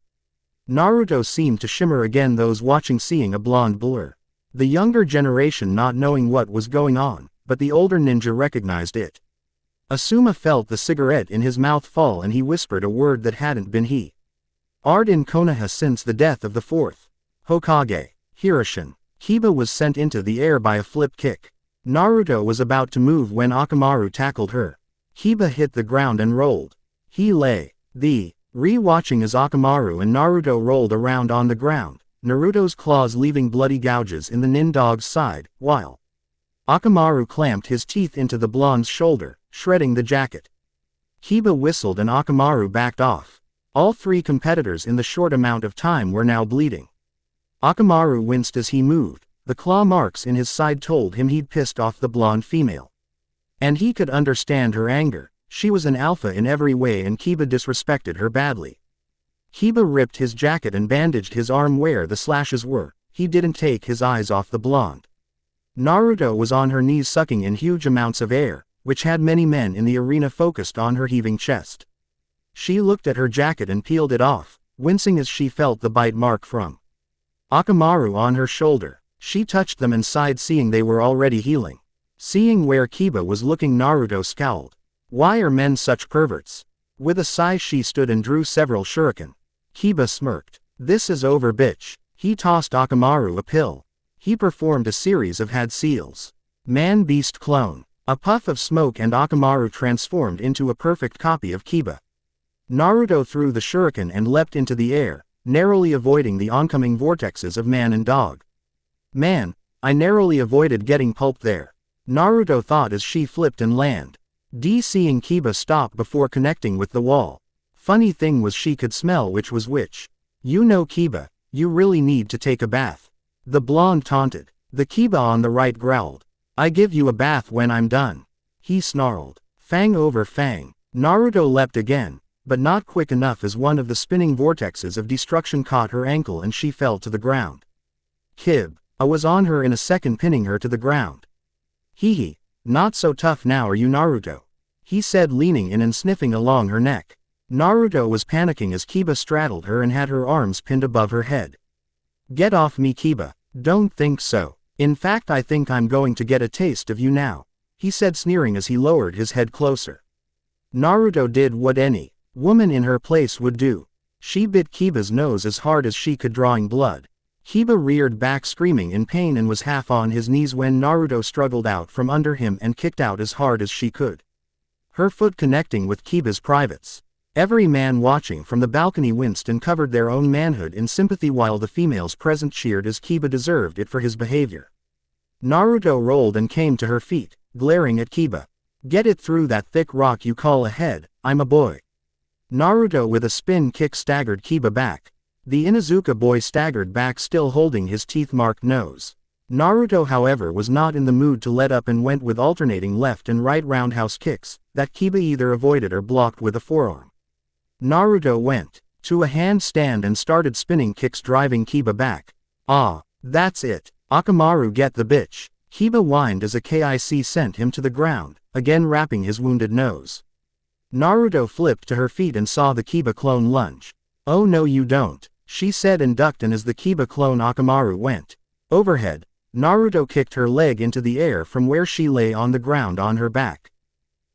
Naruto seemed to shimmer again, those watching seeing a blonde blur. The younger generation not knowing what was going on, but the older ninja recognized it. Asuma felt the cigarette in his mouth fall and he whispered a word that hadn't been he. "Art in Konoha since the death of the fourth Hokage, Hiroshige." Kiba was sent into the air by a flip kick. Naruto was about to move when Akamaru tackled her. Kiba hit the ground and rolled. He lay re-watching as Akamaru and Naruto rolled around on the ground, Naruto's claws leaving bloody gouges in the nin dog's side, while Akamaru clamped his teeth into the blonde's shoulder, shredding the jacket. Kiba whistled and Akamaru backed off. All three competitors in the short amount of time were now bleeding. Akamaru winced as he moved. The claw marks in his side told him he'd pissed off the blonde female. And he could understand her anger. She was an alpha in every way and Kiba disrespected her badly. Kiba ripped his jacket and bandaged his arm where the slashes were. He didn't take his eyes off the blonde. Naruto was on her knees sucking in huge amounts of air, which had many men in the arena focused on her heaving chest. She looked at her jacket and peeled it off, wincing as she felt the bite mark from Akamaru on her shoulder. She touched them and sighed, seeing they were already healing. Seeing where Kiba was looking, Naruto scowled. "Why are men such perverts?" With a sigh she stood and drew several shuriken. Kiba smirked. "This is over, bitch." He tossed Akamaru a pill. He performed a series of had seals. Man-beast clone. A puff of smoke and Akamaru transformed into a perfect copy of Kiba. Naruto threw the shuriken and leapt into the air, narrowly avoiding the oncoming vortexes of man and dog. "Man, I narrowly avoided getting pulped there," Naruto thought as she flipped and landed. Seeing Kiba stop before connecting with the wall. Funny thing was she could smell which was which. "You know, Kiba, you really need to take a bath," the blonde taunted. The Kiba on the right growled. "I give you a bath when I'm done," he snarled. Fang over fang. Naruto leapt again, but not quick enough as one of the spinning vortexes of destruction caught her ankle and she fell to the ground. Kiba was on her in a second, pinning her to the ground. "Hee, not so tough now, are you, Naruto?" he said, leaning in and sniffing along her neck. Naruto was panicking as Kiba straddled her and had her arms pinned above her head. "Get off me, Kiba." "Don't think so. In fact, I think I'm going to get a taste of you now," he said, sneering as he lowered his head closer. Naruto did what any woman in her place would do. She bit Kiba's nose as hard as she could, drawing blood. Kiba reared back screaming in pain and was half on his knees when Naruto struggled out from under him and kicked out as hard as she could, her foot connecting with Kiba's privates. Every man watching from the balcony winced and covered their own manhood in sympathy while the females present cheered as Kiba deserved it for his behavior. Naruto rolled and came to her feet, glaring at Kiba. "Get it through that thick rock you call a head, I'm a boy." Naruto with a spin kick staggered Kiba back. The Inuzuka boy staggered back, still holding his teeth-marked nose. Naruto, however, was not in the mood to let up and went with alternating left and right roundhouse kicks that Kiba either avoided or blocked with a forearm. Naruto went to a handstand and started spinning kicks, driving Kiba back. "Ah, that's it. Akamaru, get the bitch." Kiba whined as a kick sent him to the ground, again wrapping his wounded nose. Naruto flipped to her feet and saw the Kiba clone lunge. "Oh no you don't," she said and ducked, and as the Kiba clone Akamaru went overhead, Naruto kicked her leg into the air from where she lay on the ground on her back.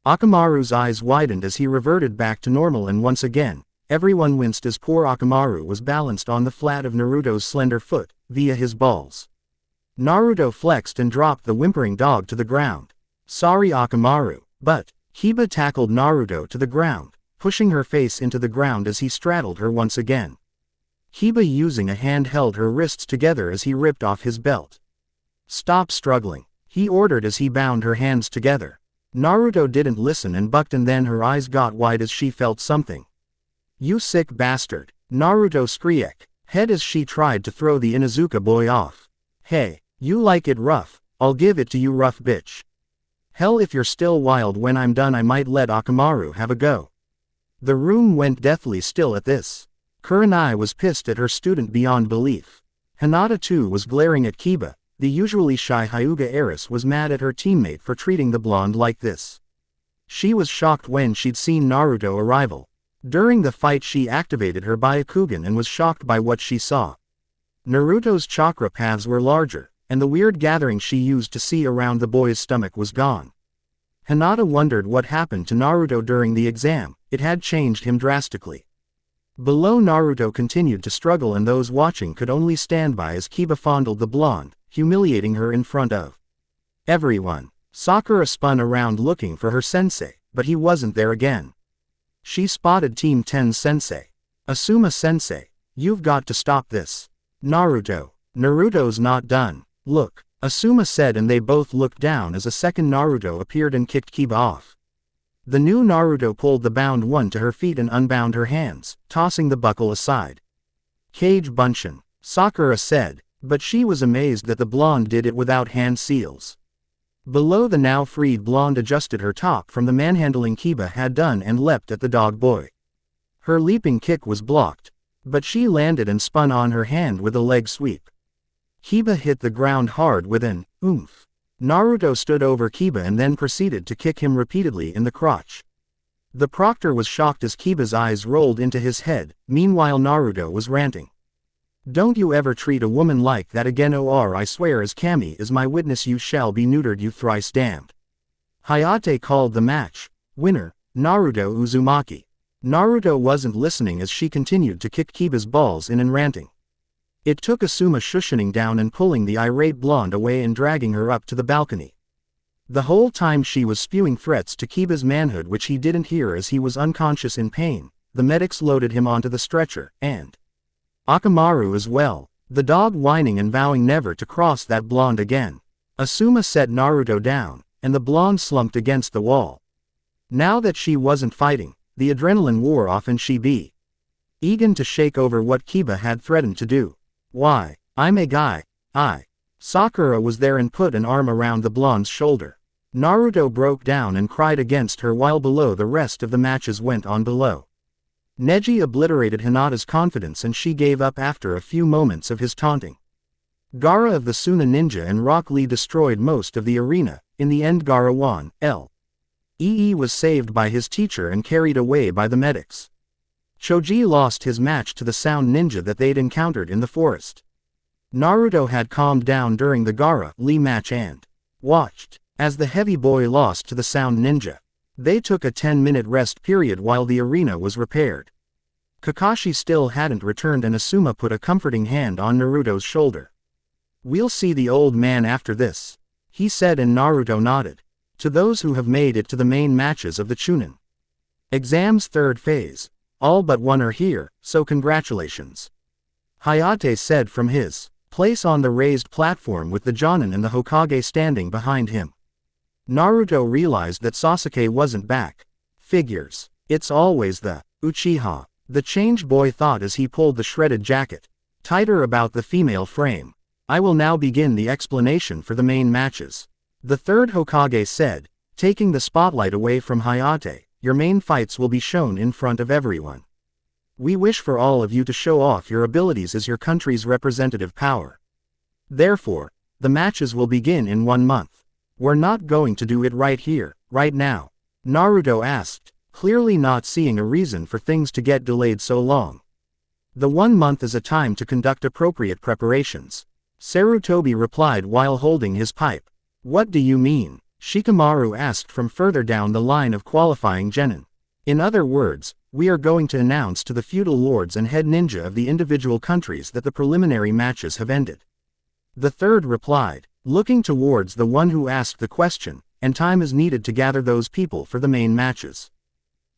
Akamaru's eyes widened as he reverted back to normal, and once again, everyone winced as poor Akamaru was balanced on the flat of Naruto's slender foot, via his balls. Naruto flexed and dropped the whimpering dog to the ground. "Sorry Akamaru, but..." Kiba tackled Naruto to the ground, pushing her face into the ground as he straddled her once again. Kiba using a hand held her wrists together as he ripped off his belt. "Stop struggling," he ordered as he bound her hands together. Naruto didn't listen and bucked, and then her eyes got wide as she felt something. "You sick bastard," Naruto screeched, head as she tried to throw the Inuzuka boy off. "Hey, you like it rough? I'll give it to you rough, bitch. Hell, if you're still wild when I'm done, I might let Akamaru have a go." The room went deathly still at this. Kurenai was pissed at her student beyond belief. Hinata too was glaring at Kiba. The usually shy Hyuga heiress was mad at her teammate for treating the blonde like this. She was shocked when she'd seen Naruto arrival. During the fight she activated her Byakugan and was shocked by what she saw. Naruto's chakra paths were larger, and the weird gathering she used to see around the boy's stomach was gone. Hinata wondered what happened to Naruto during the exam. It had changed him drastically. Below, Naruto continued to struggle, and those watching could only stand by as Kiba fondled the blonde, humiliating her in front of everyone. Sakura spun around looking for her sensei, but he wasn't there again. She spotted Team 10's sensei. "Asuma sensei, you've got to stop this." Naruto's not done. "Look," Asuma said, and they both looked down as a second Naruto appeared and kicked Kiba off. The new Naruto pulled the bound one to her feet and unbound her hands, tossing the buckle aside. "Cage Bunshin," Sakura said, but she was amazed that the blonde did it without hand seals. Below, the now freed blonde adjusted her top from the manhandling Kiba had done and leapt at the dog boy. Her leaping kick was blocked, but she landed and spun on her hand with a leg sweep. Kiba hit the ground hard with an oomph. Naruto stood over Kiba and then proceeded to kick him repeatedly in the crotch. The proctor was shocked as Kiba's eyes rolled into his head. Meanwhile, Naruto was ranting. "Don't you ever treat a woman like that again, or I swear as Kami is my witness you shall be neutered, you thrice damned." Hayate called the match winner, Naruto Uzumaki. Naruto wasn't listening as she continued to kick Kiba's balls in and ranting. It took Asuma shushing down and pulling the irate blonde away and dragging her up to the balcony. The whole time she was spewing threats to Kiba's manhood, which he didn't hear as he was unconscious in pain. The medics loaded him onto the stretcher, and Akamaru as well, the dog whining and vowing never to cross that blonde again. Asuma set Naruto down, and the blonde slumped against the wall. Now that she wasn't fighting, the adrenaline wore off and she be eager to shake over what Kiba had threatened to do. "Why, I'm a guy, Sakura was there and put an arm around the blonde's shoulder. Naruto broke down and cried against her while below the rest of the matches went on below. Neji obliterated Hinata's confidence and she gave up after a few moments of his taunting. Gaara of the Suna Ninja and Rock Lee destroyed most of the arena. In the end, Gaara won. Lee was saved by his teacher and carried away by the medics. Choji lost his match to the Sound Ninja that they'd encountered in the forest. Naruto had calmed down during the Gaara Lee match and watched as the heavy boy lost to the Sound Ninja. They took a 10-minute rest period while the arena was repaired. Kakashi still hadn't returned and Asuma put a comforting hand on Naruto's shoulder. "We'll see the old man after this," he said, and Naruto nodded. "To those who have made it to the main matches of the Chunin exams third phase, all but one are here, so congratulations," Hayate said from his place on the raised platform with the Jonin and the Hokage standing behind him. Naruto realized that Sasuke wasn't back. Figures. It's always the Uchiha. The changed boy thought as he pulled the shredded jacket tighter about the female frame. "I will now begin the explanation for the main matches," the third Hokage said, taking the spotlight away from Hayate. "Your main fights will be shown in front of everyone. We wish for all of you to show off your abilities as your country's representative power. Therefore, the matches will begin in 1 month. We're not going to do it right here, right now?" Naruto asked, clearly not seeing a reason for things to get delayed so long. "The 1 month is a time to conduct appropriate preparations," Sarutobi replied while holding his pipe. "What do you mean?" Shikamaru asked from further down the line of qualifying genin. "In other words, we are going to announce to the feudal lords and head ninja of the individual countries that the preliminary matches have ended," the third replied, looking towards the one who asked the question, "and time is needed to gather those people for the main matches.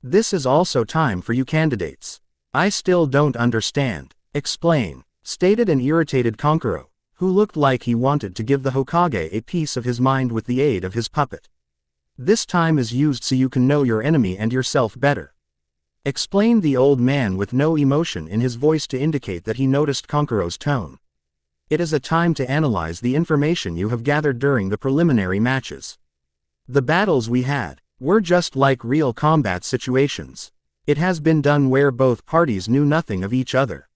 This is also time for you candidates." "I still don't understand. Explain," stated an irritated Kankuro, who looked like he wanted to give the Hokage a piece of his mind with the aid of his puppet. "This time is used so you can know your enemy and yourself better," explained the old man with no emotion in his voice to indicate that he noticed Kankuro's tone. "It is a time to analyze the information you have gathered during the preliminary matches. The battles we had were just like real combat situations. It has been done where both parties knew nothing of each other.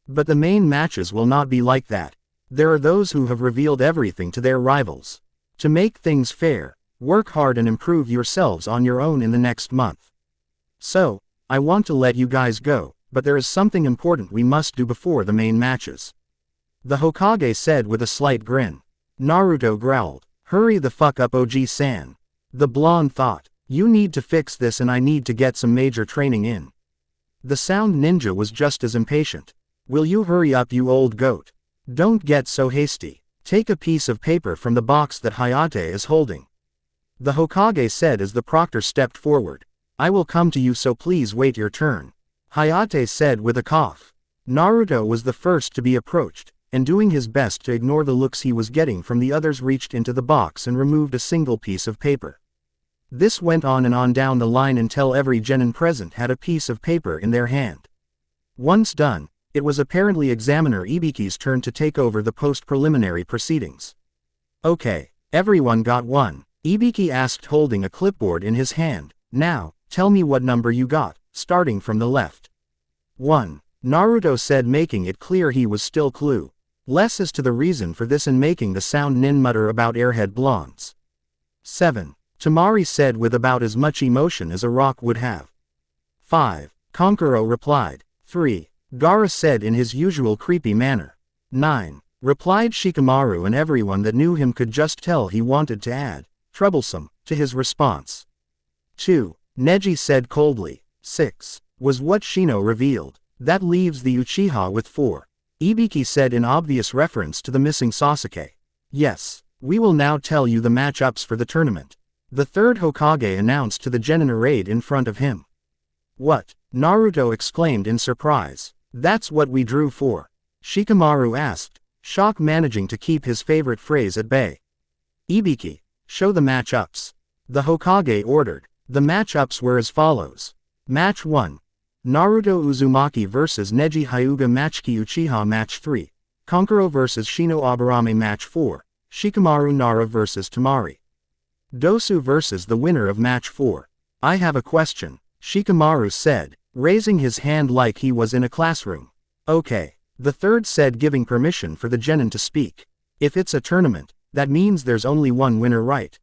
But the main matches will not be like that. There are those who have revealed everything to their rivals. To make things fair, work hard and improve yourselves on your own in the next month. So, I want to let you guys go, but there is something important we must do before the main matches," the Hokage said with a slight grin. Naruto growled, "Hurry the fuck up, OG-san." The blonde thought, "You need to fix this and I need to get some major training in." The sound ninja was just as impatient. "Will you hurry up, you old goat? Don't get so hasty. Take a piece of paper from the box that Hayate is holding," the Hokage said as the proctor stepped forward. "I will come to you, so please wait your turn," Hayate said with a cough. Naruto was the first to be approached, and doing his best to ignore the looks he was getting from the others reached into the box and removed a single piece of paper. This went on and on down the line until every genin present had a piece of paper in their hand. Once done, it was apparently Examiner Ibiki's turn to take over the post-preliminary proceedings. "Okay, everyone got one?" Ibiki asked, holding a clipboard in his hand. "Now, tell me what number you got, starting from the left." "1. Naruto said, making it clear he was still clueless as to the reason for this and making the sound nin mutter about airhead blondes. 7. Tamari said with about as much emotion as a rock would have. 5. Kankuro replied. 3. Gaara said in his usual creepy manner. 9. Replied Shikamaru, and everyone that knew him could just tell he wanted to add, troublesome, to his response. 2. Neji said coldly. 6. Was what Shino revealed. That leaves the Uchiha with 4. Ibiki said in obvious reference to the missing Sasuke. Yes, we will now tell you the matchups for the tournament. The third Hokage announced to the genin arrayed in front of him. What? Naruto exclaimed in surprise. That's what we drew for? Shikamaru asked, shock managing to keep his favorite phrase at bay. Ibiki, show the matchups. The Hokage ordered. The matchups were as follows. Match 1. Naruto Uzumaki vs Neji Hyuga. Match Ki Uchiha. Match 3. Kankuro vs Shino Aburame. Match 4. Shikamaru Nara vs Tamari. Dosu vs the winner of Match 4. I have a question, Shikamaru said, raising his hand like he was in a classroom. Okay, the third said, giving permission for the genin to speak. If it's a tournament, that means there's only one winner, right?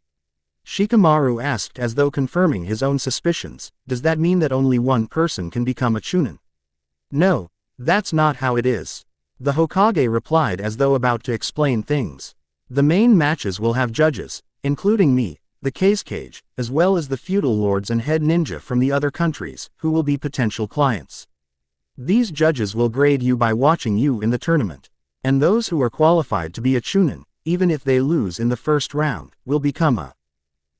Shikamaru asked as though confirming his own suspicions. Does that mean that only one person can become a chunin? No, that's not how it is. The Hokage replied as though about to explain things. The main matches will have judges, including me, the cage, as well as the feudal lords and head ninja from the other countries, who will be potential clients. These judges will grade you by watching you in the tournament. And those who are qualified to be a chunin, even if they lose in the first round, will become a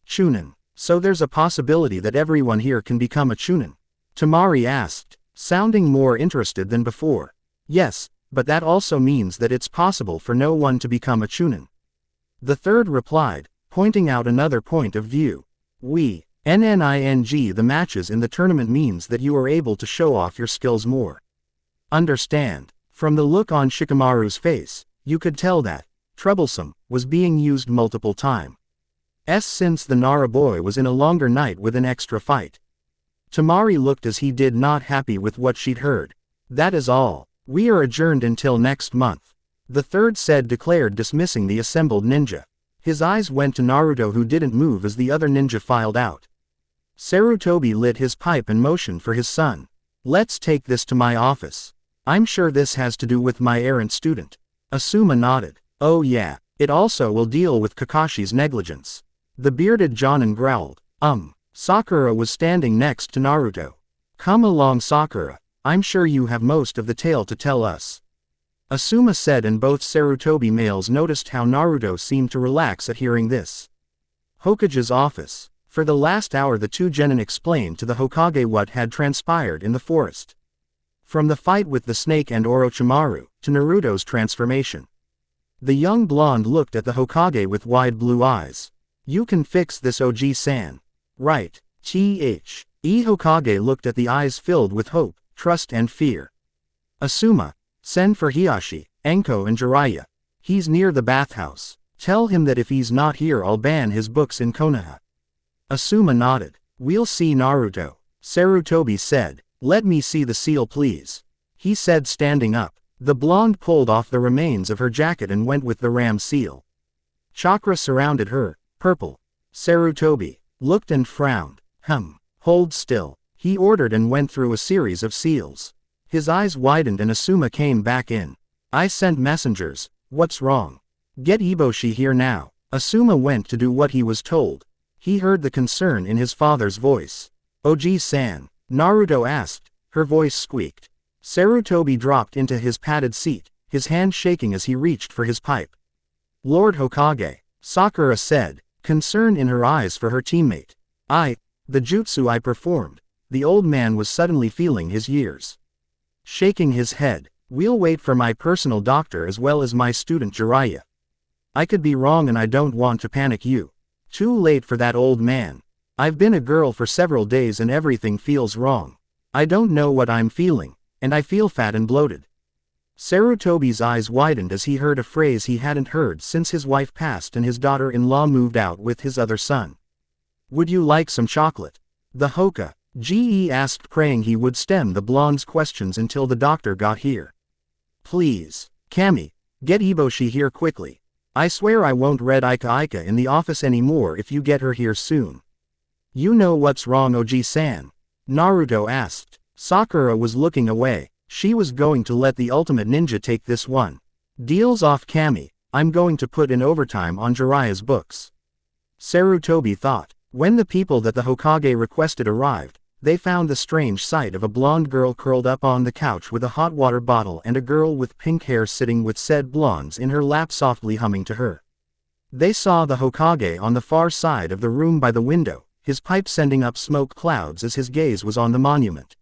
chunin. So there's a possibility that everyone here can become a chunin? Temari asked, sounding more interested than before. Yes, but that also means that it's possible for no one to become a chunin. The third replied, pointing out another point of view. The matches in the tournament means that you are able to show off your skills more. Understand? From the look on Shikamaru's face, you could tell that troublesome was being used multiple times. Since the Nara boy was in a longer night with an extra fight. Temari looked as he did not happy with what she'd heard. That is all. We are adjourned until next month. The third said, declared, dismissing the assembled ninja. His eyes went to Naruto, who didn't move as the other ninja filed out. Sarutobi lit his pipe and motioned for his son. Let's take this to my office. I'm sure this has to do with my errant student. Asuma nodded. Oh yeah, it also will deal with Kakashi's negligence. The bearded Jonin growled. Sakura was standing next to Naruto. Come along, Sakura. I'm sure you have most of the tale to tell us. Asuma said, and both Sarutobi males noticed how Naruto seemed to relax at hearing this. Hokage's office. For the last hour the two genin explained to the Hokage what had transpired in the forest. From the fight with the snake and Orochimaru, to Naruto's transformation. The young blonde looked at the Hokage with wide blue eyes. You can fix this, Oji-san. Right. Hokage looked at the eyes filled with hope, trust and fear. Asuma, send for Hiashi, Enko and Jiraiya. He's near the bathhouse. Tell him that if he's not here I'll ban his books in Konoha. Asuma nodded. We'll see, Naruto. Sarutobi said. Let me see the seal, please. He said, standing up. The blonde pulled off the remains of her jacket and went with the ram seal. Chakra surrounded her, purple. Sarutobi looked and frowned. Hold still. He ordered and went through a series of seals. His eyes widened and Asuma came back in. I sent messengers. What's wrong? Get Eboshi here now. Asuma went to do what he was told. He heard the concern in his father's voice. Oji-san, Naruto asked. Her voice squeaked. Sarutobi dropped into his padded seat, his hand shaking as he reached for his pipe. Lord Hokage, Sakura said, concern in her eyes for her teammate. The jutsu I performed. The old man was suddenly feeling his years. Shaking his head. We'll wait for my personal doctor as well as my student Jiraiya. I could be wrong and I don't want to panic you. Too late for that, old man. I've been a girl for several days and everything feels wrong. I don't know what I'm feeling, and I feel fat and bloated. Sarutobi's eyes widened as he heard a phrase he hadn't heard since his wife passed and his daughter-in-law moved out with his other son. Would you like some chocolate? The Hokage asked, praying he would stem the blonde's questions until the doctor got here. Please, Kami, get Eboshi here quickly. I swear I won't read Ika in the office anymore if you get her here soon. You know what's wrong, Oji-san? Naruto asked. Sakura was looking away. She was going to let the ultimate ninja take this one. Deals off, Kami. I'm going to put in overtime on Jiraiya's books. Sarutobi thought. When the people that the Hokage requested arrived, they found the strange sight of a blonde girl curled up on the couch with a hot water bottle and a girl with pink hair sitting with said blondes in her lap softly humming to her. They saw the Hokage on the far side of the room by the window, his pipe sending up smoke clouds as his gaze was on the monument.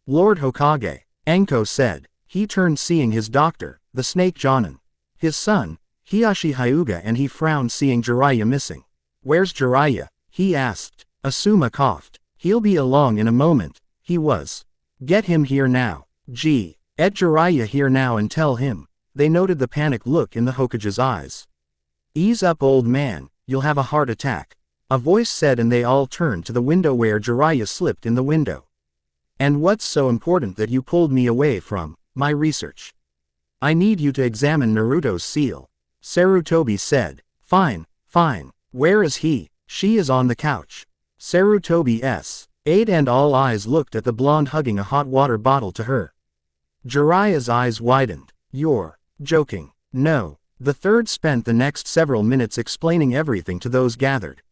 Lord Hokage, Enko said. He turned, seeing his doctor, the snake Jonin. His son, Hiashi Hyuga, and he frowned seeing Jiraiya missing. Where's Jiraiya? He asked. Asuma coughed. He'll be along in a moment. He was. Get him here now. Get Jiraiya here now and tell him. They noted the panic look in the Hokage's eyes. Ease up, old man, you'll have a heart attack. A voice said, and they all turned to the window where Jiraiya slipped in the window. And what's so important that you pulled me away from my research? I need you to examine Naruto's seal. Sarutobi said. Fine. Where is he? She is on the couch. Sarutobi's aide and all eyes looked at the blonde hugging a hot water bottle to her. Jiraiya's eyes widened. You're joking. No. The third spent the next several minutes explaining everything to those gathered.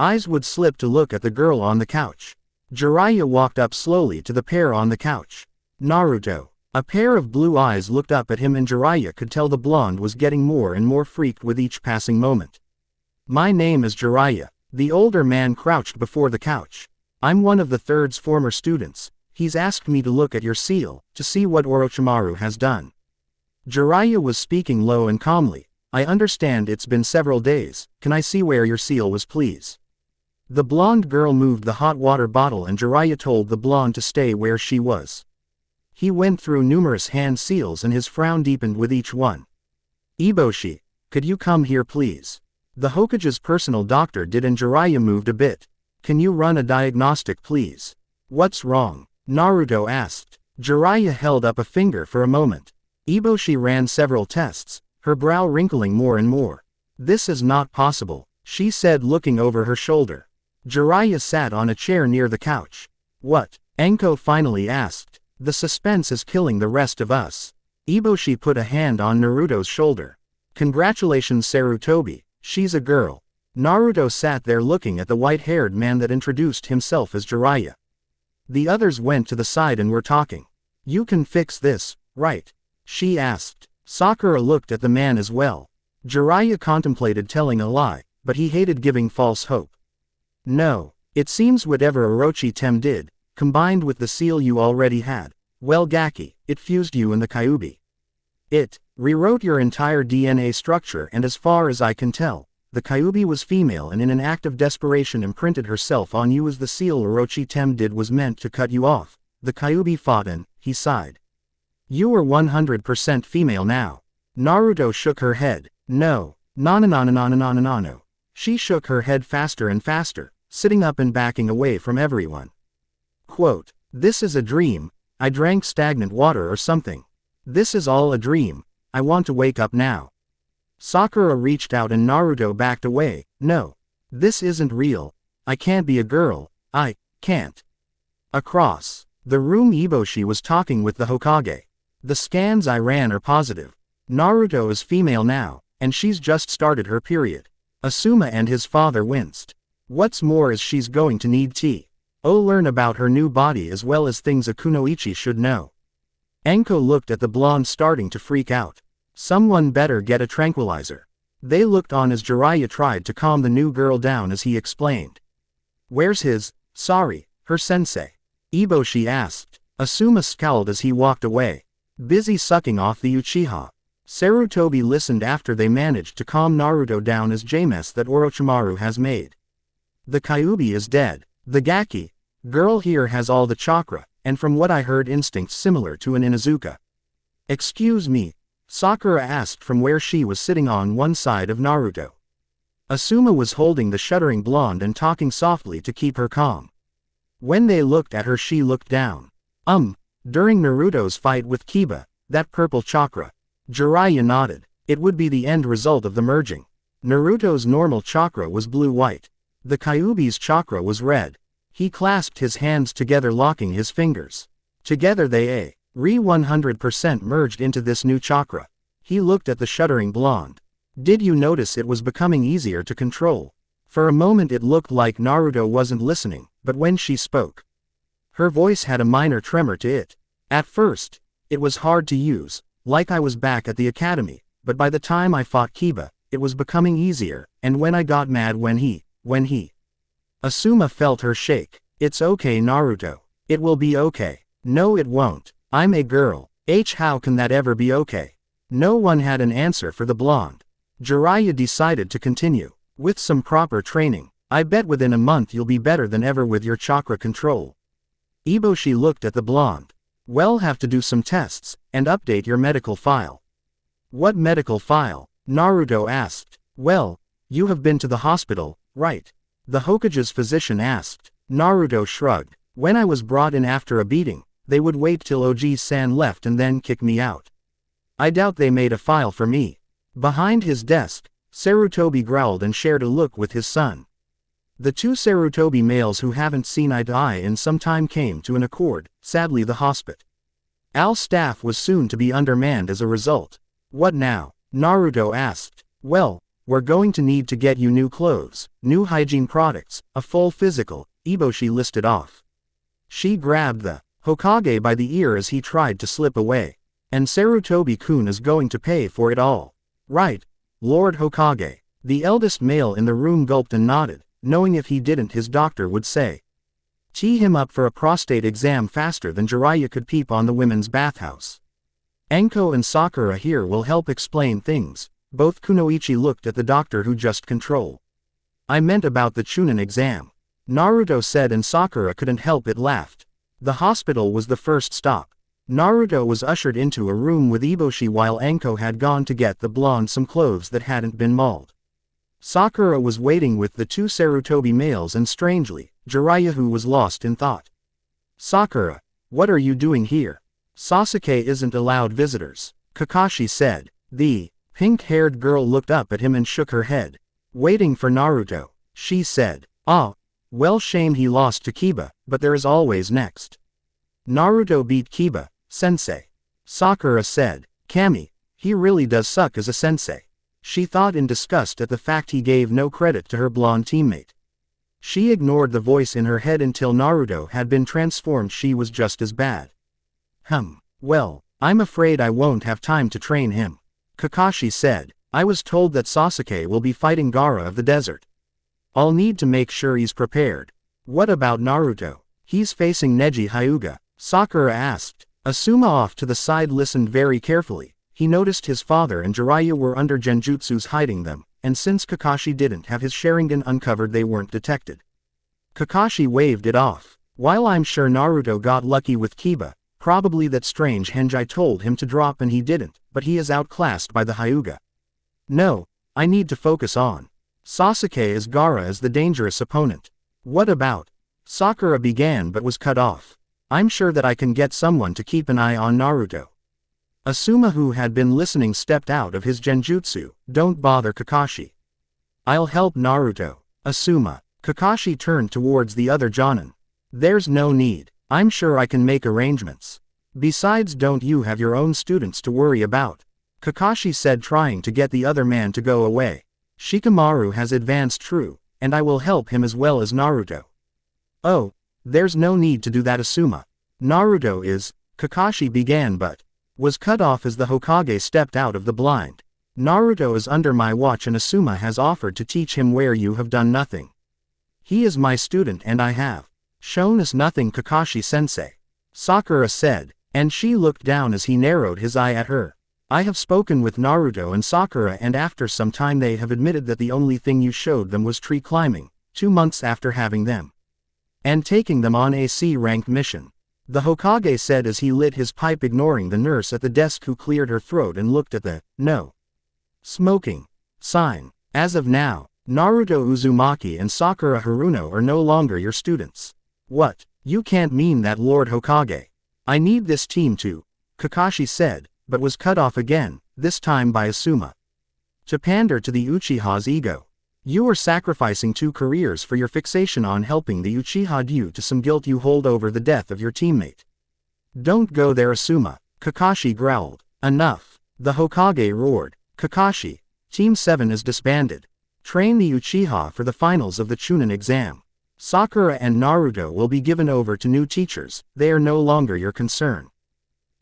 Eyes would slip to look at the girl on the couch. Jiraiya walked up slowly to the pair on the couch. Naruto. A pair of blue eyes looked up at him and Jiraiya could tell the blonde was getting more and more freaked with each passing moment. My name is Jiraiya. The older man crouched before the couch. I'm one of the third's former students. He's asked me to look at your seal, to see what Orochimaru has done. Jiraiya was speaking low and calmly. I understand it's been several days. Can I see where your seal was, please? The blonde girl moved the hot water bottle and Jiraiya told the blonde to stay where she was. He went through numerous hand seals and his frown deepened with each one. Eboshi, could you come here please? The Hokage's personal doctor did and Jiraiya moved a bit. Can you run a diagnostic please? What's wrong? Naruto asked. Jiraiya held up a finger for a moment. Eboshi ran several tests, her brow wrinkling more and more. This is not possible, she said looking over her shoulder. Jiraiya sat on a chair near the couch. What? Enko finally asked. The suspense is killing the rest of us. Eboshi put a hand on Naruto's shoulder. Congratulations Sarutobi, she's a girl. Naruto sat there looking at the white-haired man that introduced himself as Jiraiya. The others went to the side and were talking. You can fix this, right? She asked. Sakura looked at the man as well. Jiraiya contemplated telling a lie, but he hated giving false hope. No, it seems whatever Orochimaru did, combined with the seal you already had, well Gaki, it fused you and the Kyuubi. It rewrote your entire DNA structure and as far as I can tell, the Kyuubi was female and in an act of desperation imprinted herself on you as the seal Orochimaru did was meant to cut you off. The Kyuubi fought and, he sighed. You are 100% female now. Naruto shook her head. No. No. She shook her head faster and faster, sitting up and backing away from everyone. Quote, this is a dream, I drank stagnant water or something. This is all a dream, I want to wake up now. Sakura reached out and Naruto backed away. No. This isn't real. I can't be a girl, I can't. Across the room Eboshi was talking with the Hokage. The scans I ran are positive. Naruto is female now, and she's just started her period. Asuma and his father winced. What's more is she's going to need tea. Learn about her new body as well as things a kunoichi should know. Enko looked at the blonde starting to freak out. Someone better get a tranquilizer. They looked on as Jiraiya tried to calm the new girl down as he explained. Where's her sensei? Eboshi asked. Asuma scowled as he walked away. Busy sucking off the Uchiha. Sarutobi listened after they managed to calm Naruto down as J-mess that Orochimaru has made. The Kyuubi is dead. The Gaki girl here has all the chakra, and from what I heard instincts similar to an Inuzuka. Excuse me? Sakura asked from where she was sitting on one side of Naruto. Asuma was holding the shuddering blonde and talking softly to keep her calm. When they looked at her she looked down. During Naruto's fight with Kiba, that purple chakra. Jiraiya nodded. It would be the end result of the merging. Naruto's normal chakra was blue-white. The Kyuubi's chakra was red. He clasped his hands together locking his fingers. Together they 100% merged into this new chakra. He looked at the shuddering blonde. Did you notice it was becoming easier to control? For a moment it looked like Naruto wasn't listening, but when she spoke, her voice had a minor tremor to it. At first, it was hard to use, like I was back at the academy, but by the time I fought Kiba, it was becoming easier, and when I got mad when he. Asuma felt her shake. It's okay Naruto. It will be okay. No it won't. I'm a girl. How can that ever be okay? No one had an answer for the blonde. Jiraiya decided to continue. With some proper training, I bet within a month you'll be better than ever with your chakra control. Eboshi looked at the blonde. We'll have to do some tests, and update your medical file. What medical file? Naruto asked. Well, you have been to the hospital, right? The Hokage's physician asked. Naruto shrugged. When I was brought in after a beating, they would wait till Oji-san left and then kick me out. I doubt they made a file for me. Behind his desk, Sarutobi growled and shared a look with his son. The two Sarutobi males who haven't seen eye to eye in some time came to an accord. Sadly the hospital's staff was soon to be undermanned as a result. What now? Naruto asked. Well, We're going to need to get you new clothes, new hygiene products, a full physical, Eboshi listed off. She grabbed the Hokage by the ear as he tried to slip away. And Sarutobi-kun is going to pay for it all. Right, Lord Hokage. The eldest male in the room gulped and nodded, knowing if he didn't his doctor would say. Tee him up for a prostate exam faster than Jiraiya could peep on the women's bathhouse. Anko and Sakura here will help explain things. Both Kunoichi looked at the doctor who just controlled. I meant about the Chunin exam. Naruto said and Sakura couldn't help it laughed. The hospital was the first stop. Naruto was ushered into a room with Eboshi while Anko had gone to get the blonde some clothes that hadn't been mauled. Sakura was waiting with the two Sarutobi males and strangely, Jiraiya who was lost in thought. Sakura, what are you doing here? Sasuke isn't allowed visitors, Kakashi said. The pink-haired girl looked up at him and shook her head. Waiting for Naruto, she said. Ah, well shame he lost to Kiba, but there is always next. Naruto beat Kiba, sensei. Sakura said. Kami, he really does suck as a sensei. She thought in disgust at the fact he gave no credit to her blonde teammate. She ignored the voice in her head until Naruto had been transformed. She was just as bad. Well, I'm afraid I won't have time to train him. Kakashi said. I was told that Sasuke will be fighting Gaara of the desert. I'll need to make sure he's prepared. What about Naruto? He's facing Neji Hyuga, Sakura asked. Asuma off to the side listened very carefully. He noticed his father and Jiraiya were under genjutsus hiding them, and since Kakashi didn't have his Sharingan uncovered they weren't detected. Kakashi waved it off. While I'm sure Naruto got lucky with Kiba, probably that strange hentai told him to drop and he didn't, but he is outclassed by the Hyuga. No, I need to focus on Sasuke as Gaara as the dangerous opponent. What about? Sakura began but was cut off. I'm sure that I can get someone to keep an eye on Naruto. Asuma who had been listening stepped out of his genjutsu. Don't bother Kakashi. I'll help Naruto. Asuma. Kakashi turned towards the other Jonin. There's no need. I'm sure I can make arrangements. Besides, don't you have your own students to worry about? Kakashi said, trying to get the other man to go away. Shikamaru has advanced true, and I will help him as well as Naruto. Oh, there's no need to do that, Asuma. Naruto is, Kakashi began but was cut off as the Hokage stepped out of the blind. Naruto is under my watch and Asuma has offered to teach him where you have done nothing. He is my student and I have shown us nothing, Kakashi-sensei. Sakura said, and she looked down as he narrowed his eye at her. I have spoken with Naruto and Sakura and after some time they have admitted that the only thing you showed them was tree climbing, 2 months after having them and taking them on a C-ranked mission. The Hokage said as he lit his pipe, ignoring the nurse at the desk who cleared her throat and looked at the no smoking sign. As of now, Naruto Uzumaki and Sakura Haruno are no longer your students. What? You can't mean that, Lord Hokage. I need this team to, Kakashi said, but was cut off again, this time by Asuma. To pander to the Uchiha's ego. You are sacrificing 2 careers for your fixation on helping the Uchiha due to some guilt you hold over the death of your teammate. Don't go there, Asuma, Kakashi growled. Enough. The Hokage roared. Kakashi, Team 7 is disbanded. Train the Uchiha for the finals of the Chunin exam. Sakura and Naruto will be given over to new teachers, they are no longer your concern.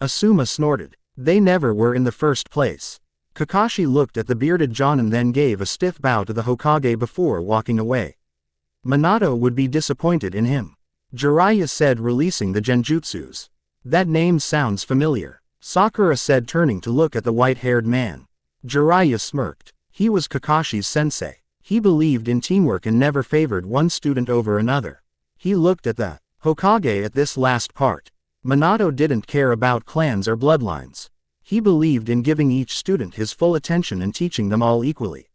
Asuma snorted. They never were in the first place. Kakashi looked at the bearded Jonin then gave a stiff bow to the Hokage before walking away. Minato would be disappointed in him. Jiraiya said, releasing the genjutsus. That name sounds familiar. Sakura said, turning to look at the white-haired man. Jiraiya smirked. He was Kakashi's sensei. He believed in teamwork and never favored one student over another. He looked at the Hokage at this last part. Minato didn't care about clans or bloodlines. He believed in giving each student his full attention and teaching them all equally.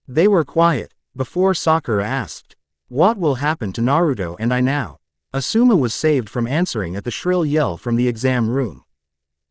They were quiet, before Sakura asked, what will happen to Naruto and I now? Asuma was saved from answering at the shrill yell from the exam room.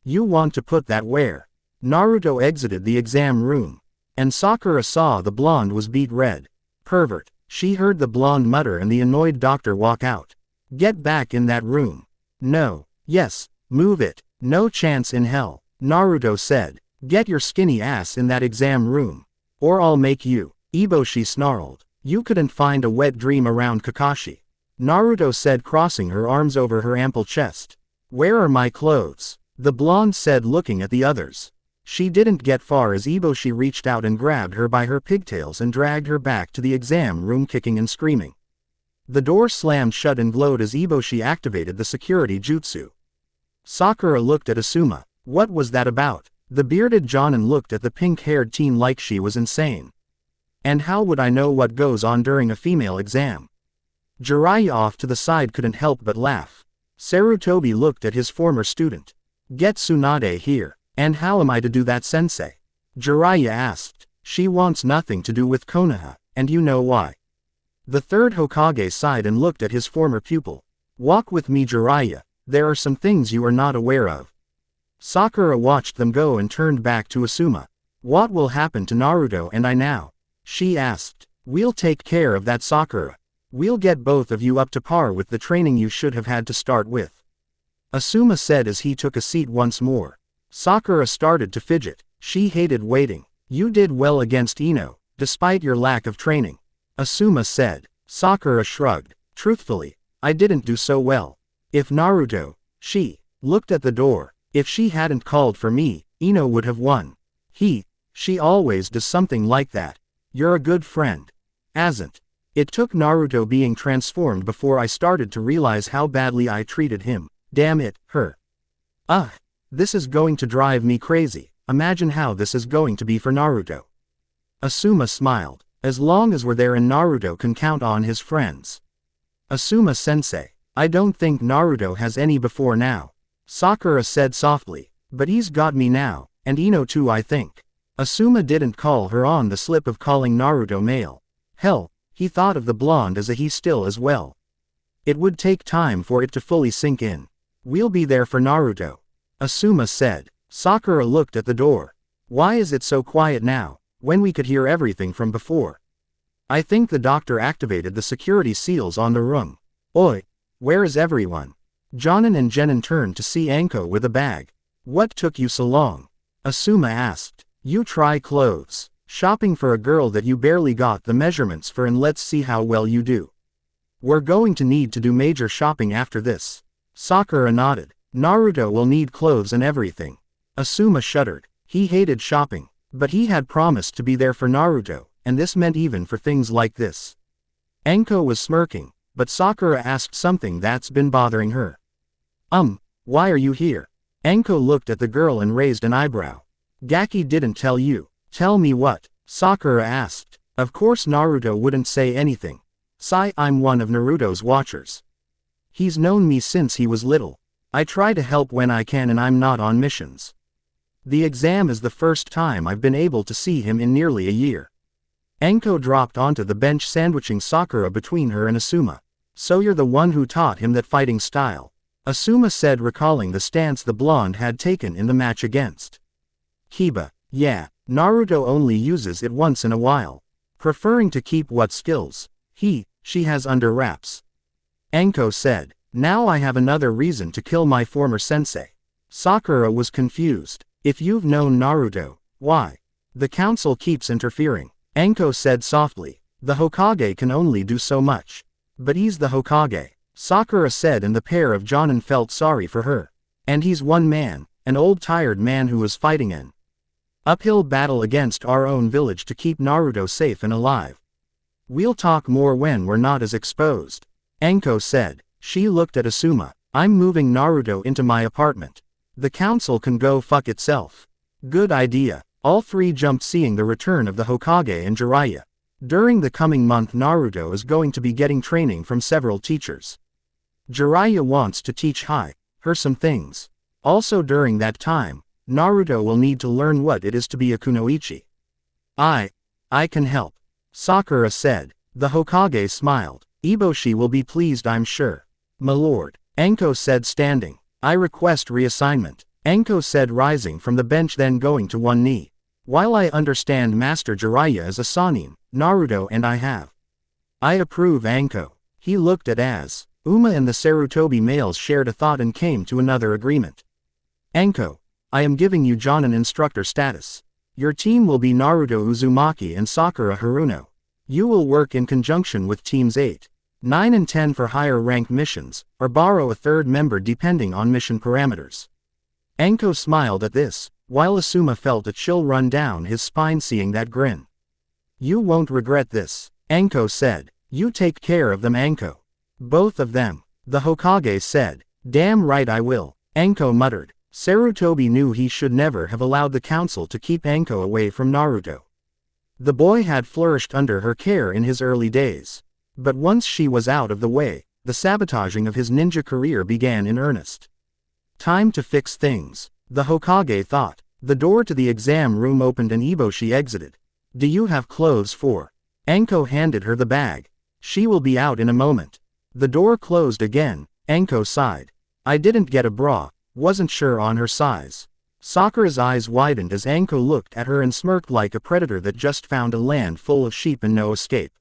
You want to put that where? Naruto exited the exam room. And Sakura saw the blonde was beet red. Pervert. She heard the blonde mutter and the annoyed doctor walk out. Get back in that room. No. Yes. Move it. No chance in hell. Naruto said. Get your skinny ass in that exam room. Or I'll make you. Eboshi snarled. You couldn't find a wet dream around Kakashi. Naruto said, crossing her arms over her ample chest. Where are my clothes? The blonde said, looking at the others. She didn't get far as Eboshi reached out and grabbed her by her pigtails and dragged her back to the exam room, kicking and screaming. The door slammed shut and glowed as Eboshi activated the security jutsu. Sakura looked at Asuma. What was that about? The bearded Jonin looked at the pink-haired teen like she was insane. And how would I know what goes on during a female exam? Jiraiya off to the side couldn't help but laugh. Sarutobi looked at his former student. Get Tsunade here. And how am I to do that, sensei? Jiraiya asked. She wants nothing to do with Konoha, and you know why. The third Hokage sighed and looked at his former pupil. Walk with me, Jiraiya. There are some things you are not aware of. Sakura watched them go and turned back to Asuma. What will happen to Naruto and I now? She asked. We'll take care of that, Sakura. We'll get both of you up to par with the training you should have had to start with. Asuma said as he took a seat once more. Sakura started to fidget. She hated waiting. You did well against Ino, despite your lack of training. Asuma said. Sakura shrugged. Truthfully, I didn't do so well. If Naruto, she looked at the door. If she hadn't called for me, Ino would have won. She always does something like that. You're a good friend. Asn't. It took Naruto being transformed before I started to realize how badly I treated him. Damn it, her. This is going to drive me crazy. Imagine how this is going to be for Naruto. Asuma smiled. As long as we're there and Naruto can count on his friends. Asuma-sensei, I don't think Naruto has any before now. Sakura said softly. But he's got me now, and Ino too, I think. Asuma didn't call her on the slip of calling Naruto male. Hell, he thought of the blonde as a he still as well. It would take time for it to fully sink in. We'll be there for Naruto. Asuma said. Sakura looked at the door. Why is it so quiet now, when we could hear everything from before? I think the doctor activated the security seals on the room. Oi, where is everyone? Jonin and Genin turned to see Anko with a bag. What took you so long? Asuma asked. You try clothes. Shopping for a girl that you barely got the measurements for, and let's see how well you do. We're going to need to do major shopping after this. Sakura nodded. Naruto will need clothes and everything. Asuma shuddered. He hated shopping, but he had promised to be there for Naruto, and this meant even for things like this. Anko was smirking, but Sakura asked something that's been bothering her. Why are you here? Anko looked at the girl and raised an eyebrow. Gaki didn't tell you. Tell me what? Sakura asked. Of course Naruto wouldn't say anything. I'm one of Naruto's watchers. He's known me since he was little. I try to help when I can and I'm not on missions. The exam is the first time I've been able to see him in nearly a year. Anko dropped onto the bench, sandwiching Sakura between her and Asuma. So you're the one who taught him that fighting style? Asuma said, recalling the stance the blonde had taken in the match against Kiba. Yeah, Naruto only uses it once in a while, preferring to keep what skills she has under wraps. Anko said. Now I have another reason to kill my former sensei. Sakura was confused. If you've known Naruto, why? The council keeps interfering. Anko said softly. The Hokage can only do so much. But he's the Hokage. Sakura said, and the pair of Jonin felt sorry for her. And he's one man, an old tired man who was fighting an uphill battle against our own village to keep Naruto safe and alive. We'll talk more when we're not as exposed. Anko said. She looked at Asuma. I'm moving Naruto into my apartment. The council can go fuck itself. Good idea. All three jumped, seeing the return of the Hokage and Jiraiya. During the coming month Naruto is going to be getting training from several teachers. Jiraiya wants to teach her some things. Also during that time, Naruto will need to learn what it is to be a kunoichi. I can help. Sakura said. The Hokage smiled. Eboshi will be pleased, I'm sure. My lord, Anko said, standing. I request reassignment. Anko said, rising from the bench, then going to one knee. While I understand Master Jiraiya is a Sannin, Naruto and I approve. Anko. He looked at Uma and the Sarutobi males shared a thought and came to another agreement. Anko, I am giving you Jonin instructor status. Your team will be Naruto Uzumaki and Sakura Haruno. You will work in conjunction with Teams 8, 9 and 10 for higher rank missions, or borrow a third member depending on mission parameters. Anko smiled at this, while Asuma felt a chill run down his spine seeing that grin. You won't regret this, Anko said. You take care of them, Anko. Both of them, the Hokage said. Damn right I will, Anko muttered. Sarutobi knew he should never have allowed the council to keep Anko away from Naruto. The boy had flourished under her care in his early days. But once she was out of the way, the sabotaging of his ninja career began in earnest. Time to fix things, the Hokage thought. The door to the exam room opened and Eboshi exited. Do you have clothes for? Anko handed her the bag. She will be out in a moment. The door closed again. Anko sighed. I didn't get a bra, wasn't sure on her size. Sakura's eyes widened as Anko looked at her and smirked like a predator that just found a land full of sheep and no escape.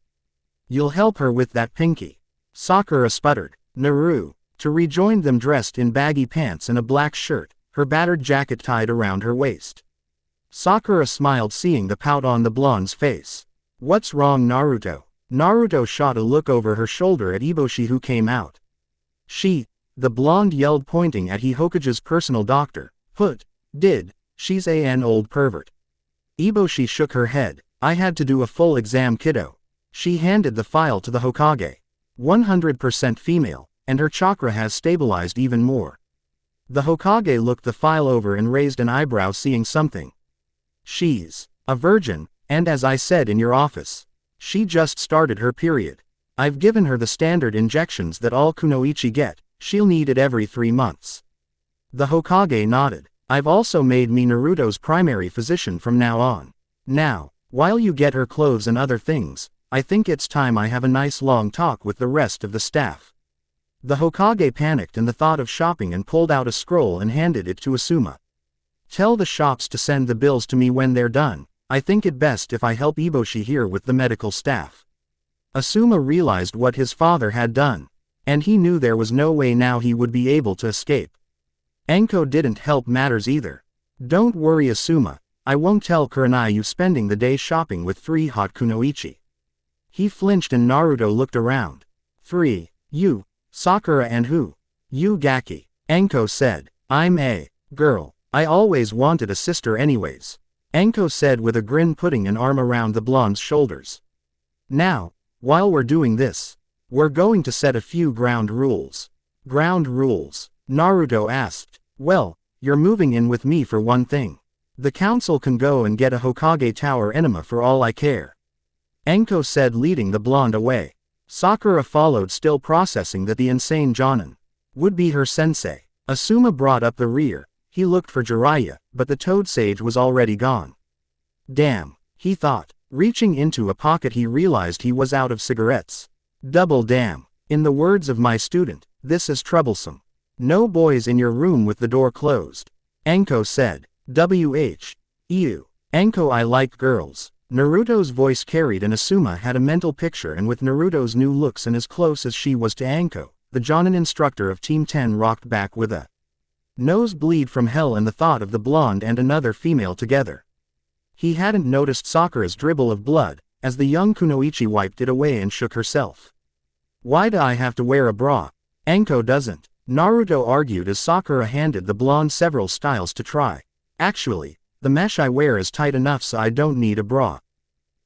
You'll help her with that pinky. Sakura sputtered. Naru, to rejoin them dressed in baggy pants and a black shirt, her battered jacket tied around her waist. Sakura smiled seeing the pout on the blonde's face. What's wrong, Naruto? Naruto shot a look over her shoulder at Eboshi who came out. The blonde yelled pointing at Hokage's personal doctor. She's an old pervert. Eboshi shook her head. I had to do a full exam, kiddo. She handed the file to the Hokage. 100% female, and her chakra has stabilized even more. The Hokage looked the file over and raised an eyebrow seeing something. She's a virgin, and as I said in your office, she just started her period. I've given her the standard injections that all kunoichi get. She'll need it every 3 months. The Hokage nodded. I've also made me Naruto's primary physician from now on. Now, while you get her clothes and other things, I think it's time I have a nice long talk with the rest of the staff. The Hokage panicked in the thought of shopping and pulled out a scroll and handed it to Asuma. Tell the shops to send the bills to me when they're done. I think it best if I help Eboshi here with the medical staff. Asuma realized what his father had done, and he knew there was no way now he would be able to escape. Anko didn't help matters either. Don't worry, Asuma, I won't tell Kurenai you spending the day shopping with 3 hot kunoichi. He flinched and Naruto looked around. 3, you, Sakura and who? You Gaki, Anko said. I'm a girl. I always wanted a sister anyways, Anko said with a grin putting an arm around the blonde's shoulders. Now, while we're doing this, we're going to set a few ground rules. Ground rules? Naruto asked. Well, you're moving in with me for one thing. The council can go and get a Hokage Tower enema for all I care, Anko said leading the blonde away. Sakura followed still processing that the insane Jonin would be her sensei. Asuma brought up the rear. He looked for Jiraiya, but the toad sage was already gone. Damn, he thought. Reaching into a pocket he realized he was out of cigarettes. Double damn. In the words of my student, this is troublesome. No boys in your room with the door closed, Anko said. Ew. Anko, I like girls. Naruto's voice carried and Asuma had a mental picture, and with Naruto's new looks and as close as she was to Anko, the Jonin instructor of Team 10 rocked back with a nosebleed from hell and the thought of the blonde and another female together. He hadn't noticed Sakura's dribble of blood, as the young kunoichi wiped it away and shook herself. Why do I have to wear a bra? Anko doesn't, Naruto argued as Sakura handed the blonde several styles to try. Actually, the mesh I wear is tight enough so I don't need a bra,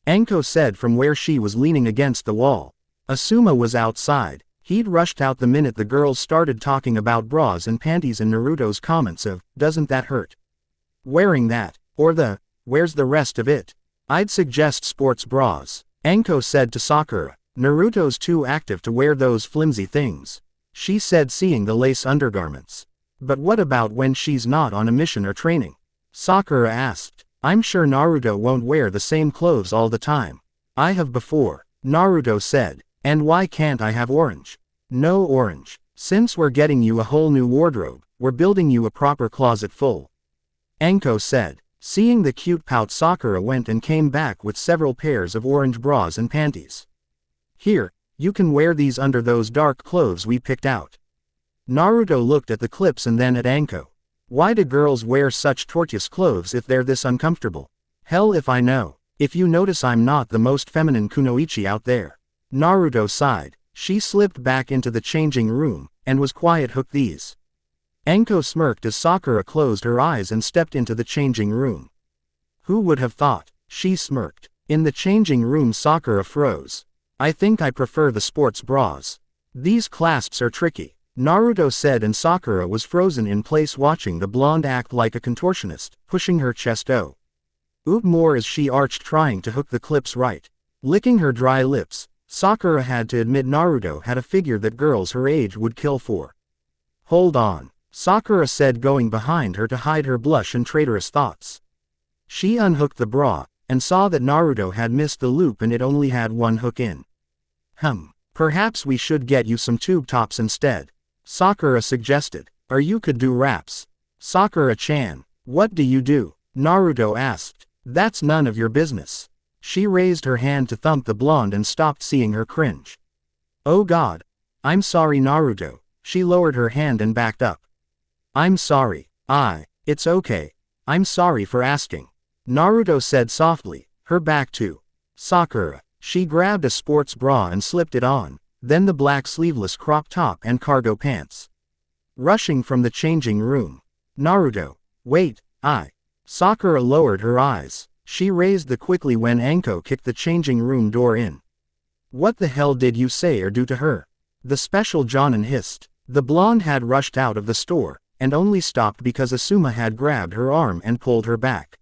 Anko said from where she was leaning against the wall. Asuma was outside. He'd rushed out the minute the girls started talking about bras and panties and Naruto's comments of, doesn't that hurt? Wearing that, or where's the rest of it? I'd suggest sports bras, Anko said to Sakura. Naruto's too active to wear those flimsy things, she said seeing the lace undergarments. But what about when she's not on a mission or training? Sakura asked. I'm sure Naruto won't wear the same clothes all the time. I have before, Naruto said. And why can't I have orange? No orange. Since we're getting you a whole new wardrobe, we're building you a proper closet full, Anko said. Seeing the cute pout, Sakura went and came back with several pairs of orange bras and panties. Here, you can wear these under those dark clothes we picked out. Naruto looked at the clips and then at Anko. Why do girls wear such tortuous clothes if they're this uncomfortable? Hell if I know. If you notice I'm not the most feminine kunoichi out there. Naruto sighed. She slipped back into the changing room, and was quiet. Hook these. Anko smirked as Sakura closed her eyes and stepped into the changing room. Who would have thought? She smirked. In the changing room Sakura froze. I think I prefer the sports bras. These clasps are tricky, Naruto said, and Sakura was frozen in place watching the blonde act like a contortionist, pushing her chest more as she arched trying to hook the clips right. Licking her dry lips, Sakura had to admit Naruto had a figure that girls her age would kill for. Hold on, Sakura said, going behind her to hide her blush and traitorous thoughts. She unhooked the bra, and saw that Naruto had missed the loop and it only had one hook in. Perhaps we should get you some tube tops instead, Sakura suggested. Or you could do wraps. Sakura-chan, what do you do? Naruto asked. That's none of your business. She raised her hand to thump the blonde and stopped, seeing her cringe. Oh god. I'm sorry, Naruto. She lowered her hand and backed up. I'm sorry. It's okay. I'm sorry for asking, Naruto said softly, her back to Sakura. She grabbed a sports bra and slipped it on, then the black sleeveless crop top and cargo pants. Rushing from the changing room. Naruto. Wait, Sakura lowered her eyes. She raised them quickly when Anko kicked the changing room door in. What the hell did you say or do to her? The special Jonin hissed. The blonde had rushed out of the store, and only stopped because Asuma had grabbed her arm and pulled her back.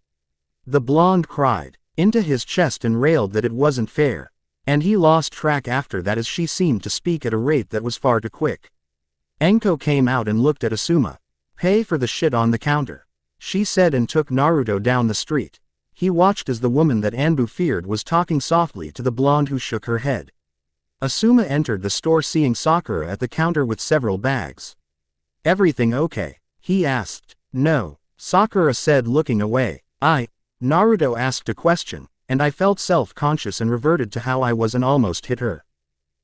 The blonde cried into his chest and railed that it wasn't fair, and he lost track after that as she seemed to speak at a rate that was far too quick. Anko came out and looked at Asuma. Pay for the shit on the counter, she said, and took Naruto down the street. He watched as the woman that Anbu feared was talking softly to the blonde, who shook her head. Asuma entered the store, seeing Sakura at the counter with several bags. Everything okay? He asked. No, Sakura said, looking away. Naruto asked a question, and I felt self-conscious and reverted to how I was and almost hit her.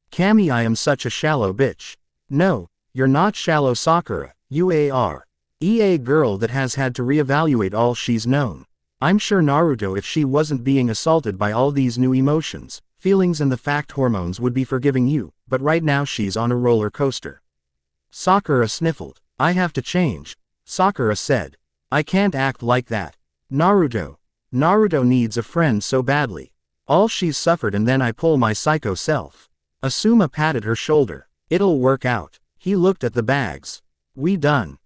Kami, I am such a shallow bitch. No, you're not shallow, Sakura, you are a girl that has had to reevaluate all she's known. I'm sure Naruto, if she wasn't being assaulted by all these new emotions, feelings and the fact hormones, would be forgiving you, but right now she's on a roller coaster. Sakura sniffled. I have to change, Sakura said. I can't act like that. Naruto needs a friend so badly. All she's suffered, and then I pull my psycho self. Asuma patted her shoulder. It'll work out. He looked at the bags. We done.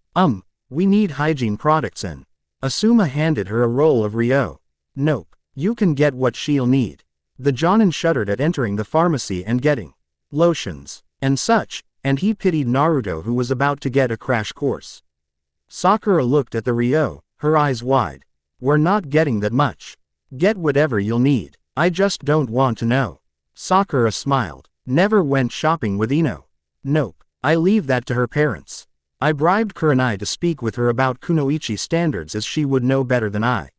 We need hygiene products and Asuma handed her a roll of Ryo. Nope. You can get what she'll need. The Jonin shuddered at entering the pharmacy and getting lotions and such, and he pitied Naruto, who was about to get a crash course. Sakura looked at the Ryo, her eyes wide. We're not getting that much. Get whatever you'll need. I just don't want to know. Sakura smiled. Never went shopping with Ino. Nope. I leave that to her parents. I bribed Kurenai to speak with her about kunoichi standards, as she would know better than I.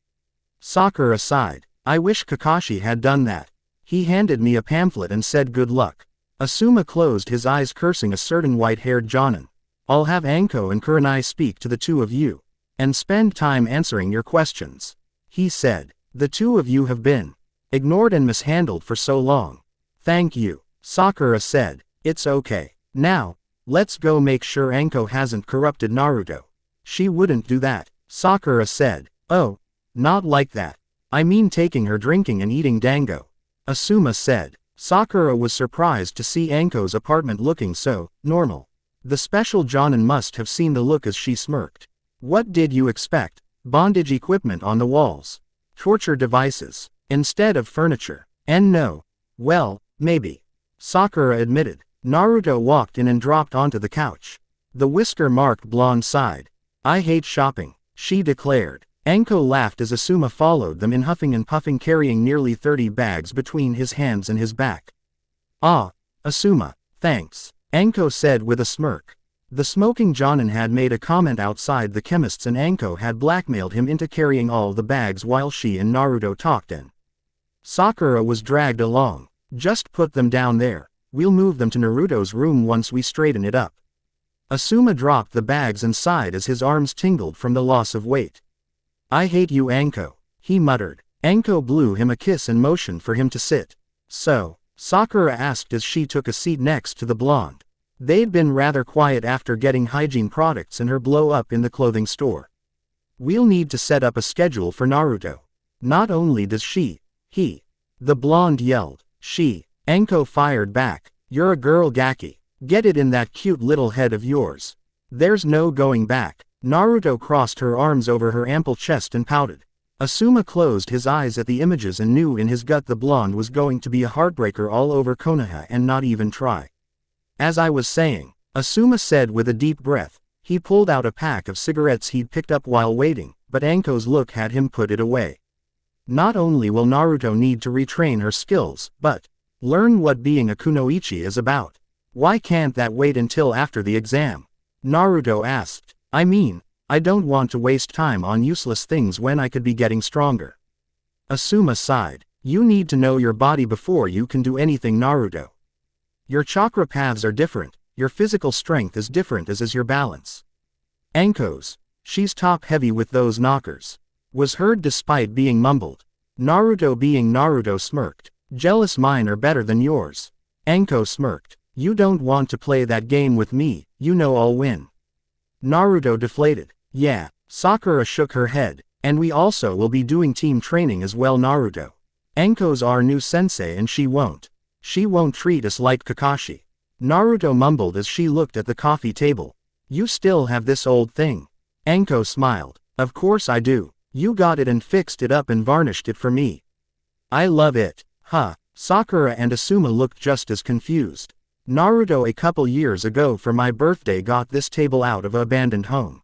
Sakura sighed. I wish Kakashi had done that. He handed me a pamphlet and said good luck. Asuma closed his eyes, cursing a certain white-haired Jonin. I'll have Anko and Kurenai speak to the two of you and spend time answering your questions, he said. The two of you have been ignored and mishandled for so long. Thank you, Sakura said. It's okay. Now, let's go make sure Anko hasn't corrupted Naruto. She wouldn't do that, Sakura said. Oh, not like that. I mean taking her drinking and eating dango, Asuma said. Sakura was surprised to see Anko's apartment looking so normal. The special Jonin must have seen the look as she smirked. What did you expect? Bondage equipment on the walls. Torture devices. Instead of furniture. And no. Well, maybe. Sakura admitted. Naruto walked in and dropped onto the couch. The whisker-marked blonde sighed. I hate shopping, she declared. Anko laughed as Asuma followed them in, huffing and puffing, carrying nearly 30 bags between his hands and his back. Asuma, thanks, Anko said with a smirk. The smoking Jonin had made a comment outside the chemist's, and Anko had blackmailed him into carrying all the bags while she and Naruto talked, and Sakura was dragged along. Just put them down there. We'll move them to Naruto's room once we straighten it up. Asuma dropped the bags and sighed as his arms tingled from the loss of weight. I hate you, Anko, he muttered. Anko blew him a kiss and motioned for him to sit. So, Sakura asked as she took a seat next to the blonde. They'd been rather quiet after getting hygiene products and her blow up in the clothing store. We'll need to set up a schedule for Naruto. Not only does he. The blonde yelled. She. Anko fired back. You're a girl, Gaki. Get it in that cute little head of yours. There's no going back. Naruto crossed her arms over her ample chest and pouted. Asuma closed his eyes at the images and knew in his gut the blonde was going to be a heartbreaker all over Konoha and not even try. As I was saying, Asuma said with a deep breath. He pulled out a pack of cigarettes he'd picked up while waiting, but Anko's look had him put it away. Not only will Naruto need to retrain her skills, but learn what being a kunoichi is about. Why can't that wait until after the exam? Naruto asked. I mean, I don't want to waste time on useless things when I could be getting stronger. Asuma sighed. You need to know your body before you can do anything, Naruto. Your chakra paths are different, your physical strength is different as is your balance. Anko's, she's top heavy with those knockers, was heard despite being mumbled. Naruto being Naruto smirked. Jealous mine are better than yours. Anko smirked. You don't want to play that game with me, you know I'll win. Naruto deflated. Yeah, Sakura shook her head, and we also will be doing team training as well, Naruto. Anko's our new sensei and she won't treat us like Kakashi. Naruto mumbled as she looked at the coffee table. You still have this old thing? Anko smiled. Of course I do. You got it and fixed it up and varnished it for me. I love it. Huh. Sakura and Asuma looked just as confused. Naruto a couple years ago for my birthday got this table out of an abandoned home.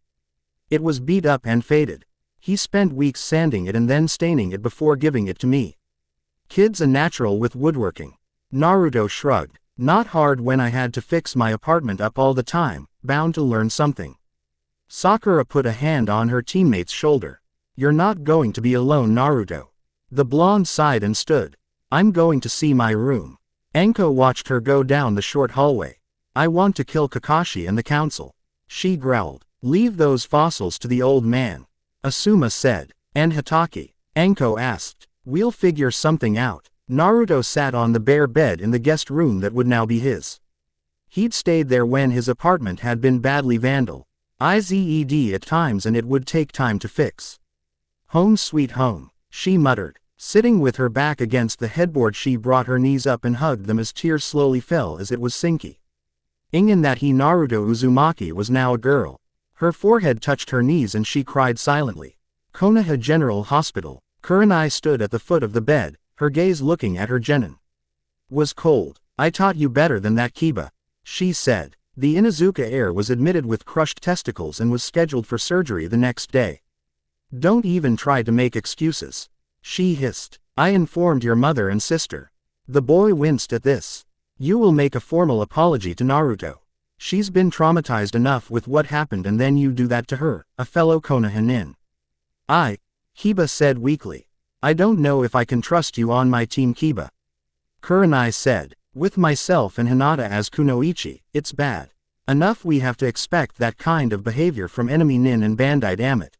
It was beat up and faded. He spent weeks sanding it and then staining it before giving it to me. Kid's a natural with woodworking. Naruto shrugged. Not hard when I had to fix my apartment up all the time, bound to learn something. Sakura put a hand on her teammate's shoulder. You're not going to be alone, Naruto. The blonde sighed and stood. I'm going to see my room. Anko watched her go down the short hallway. I want to kill Kakashi and the council. She growled. Leave those fossils to the old man. Asuma said. And Hatake? Anko asked. We'll figure something out. Naruto sat on the bare bed in the guest room that would now be his. He'd stayed there when his apartment had been badly vandalized at times and it would take time to fix. Home sweet home, she muttered. Sitting with her back against the headboard she brought her knees up and hugged them as tears slowly fell as it was sinky. In that Naruto Uzumaki was now a girl. Her forehead touched her knees and she cried silently. Konoha General Hospital. Kurenai stood at the foot of the bed, her gaze looking at her genin. Was cold. I taught you better than that, Kiba. She said. The Inuzuka heir was admitted with crushed testicles and was scheduled for surgery the next day. Don't even try to make excuses. She hissed. I informed your mother and sister. The boy winced at this. You will make a formal apology to Naruto. She's been traumatized enough with what happened and then you do that to her, a fellow Konoha nin. Kiba said weakly. I don't know if I can trust you on my team, Kiba. Kurenai said. With myself and Hinata as kunoichi, it's bad enough we have to expect that kind of behavior from enemy nin and Bandai, damn it.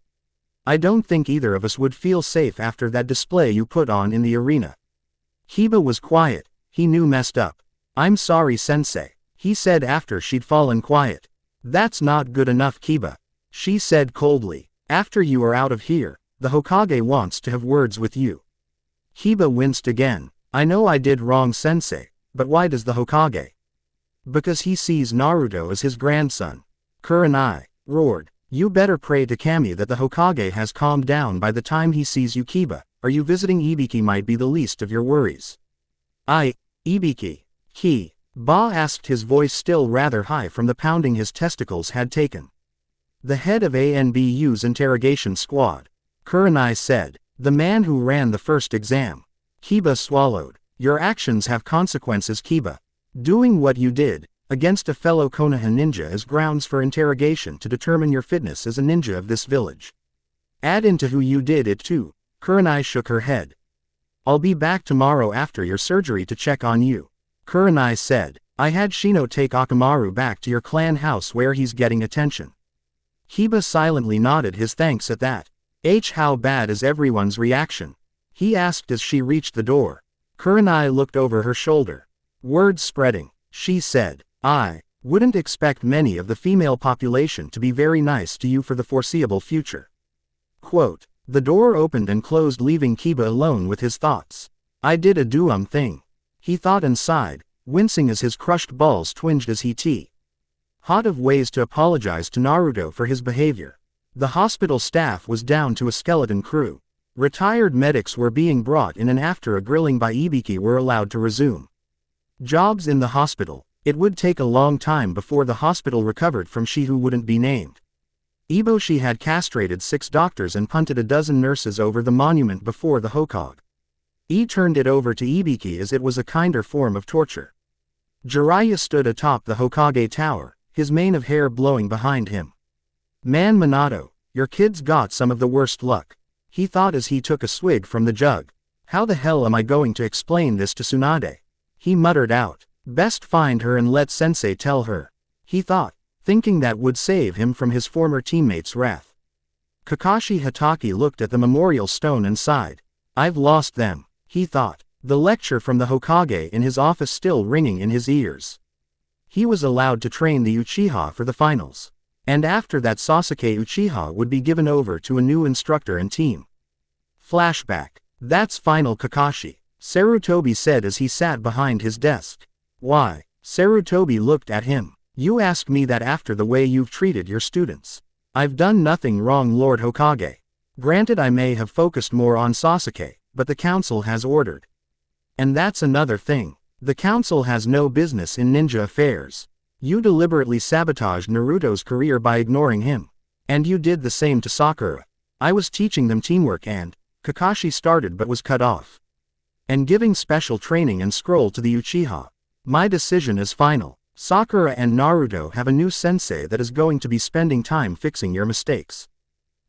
I don't think either of us would feel safe after that display you put on in the arena. Kiba was quiet. He knew messed up. I'm sorry, sensei, he said after she'd fallen quiet. That's not good enough, Kiba. She said coldly. After you are out of here, the Hokage wants to have words with you. Kiba winced again. I know I did wrong, sensei, but why does the Hokage? Because he sees Naruto as his grandson. Kurenai roared. You better pray to Kami that the Hokage has calmed down by the time he sees you, Kiba. Are you visiting Ibiki might be the least of your worries. Ibiki. Ba asked, his voice still rather high from the pounding his testicles had taken. The head of ANBU's interrogation squad. Kurenai said. The man who ran the first exam. Kiba swallowed. Your actions have consequences, Kiba. Doing what you did, against a fellow Konoha ninja is grounds for interrogation to determine your fitness as a ninja of this village. Add into who you did it to. Kurenai shook her head. I'll be back tomorrow after your surgery to check on you. Kurenai said. I had Shino take Akamaru back to your clan house where he's getting attention. Kiba silently nodded his thanks at that. How bad is everyone's reaction? he asked as she reached the door. Kurenai looked over her shoulder. Words spreading, she said, I wouldn't expect many of the female population to be very nice to you for the foreseeable future. Quote, the door opened and closed, leaving Kiba alone with his thoughts. I did a dumb thing, he thought and sighed, wincing as his crushed balls twinged as he thought of ways to apologize to Naruto for his behavior. The hospital staff was down to a skeleton crew. Retired medics were being brought in, and after a grilling by Ibiki were allowed to resume jobs in the hospital. It would take a long time before the hospital recovered from she who wouldn't be named. Eboshi had castrated 6 doctors and punted a dozen nurses over the monument before the Hokage. He turned it over to Ibiki as it was a kinder form of torture. Jiraiya stood atop the Hokage tower, his mane of hair blowing behind him. Man Minato, your kid's got some of the worst luck, he thought as he took a swig from the jug. How the hell am I going to explain this to Tsunade? He muttered out. Best find her and let Sensei tell her, he thought, thinking that would save him from his former teammates' wrath. Kakashi Hatake looked at the memorial stone and sighed. I've lost them, he thought, the lecture from the Hokage in his office still ringing in his ears. He was allowed to train the Uchiha for the finals. And after that Sasuke Uchiha would be given over to a new instructor and team. Flashback. That's final, Kakashi, Sarutobi said as he sat behind his desk. Why? Sarutobi looked at him. You ask me that after the way you've treated your students. I've done nothing wrong, Lord Hokage. Granted, I may have focused more on Sasuke, but the council has ordered. And that's another thing. The council has no business in ninja affairs. You deliberately sabotaged Naruto's career by ignoring him. And you did the same to Sakura. I was teaching them teamwork and, Kakashi started but was cut off. And giving special training and scroll to the Uchiha. My decision is final. Sakura and Naruto have a new sensei that is going to be spending time fixing your mistakes.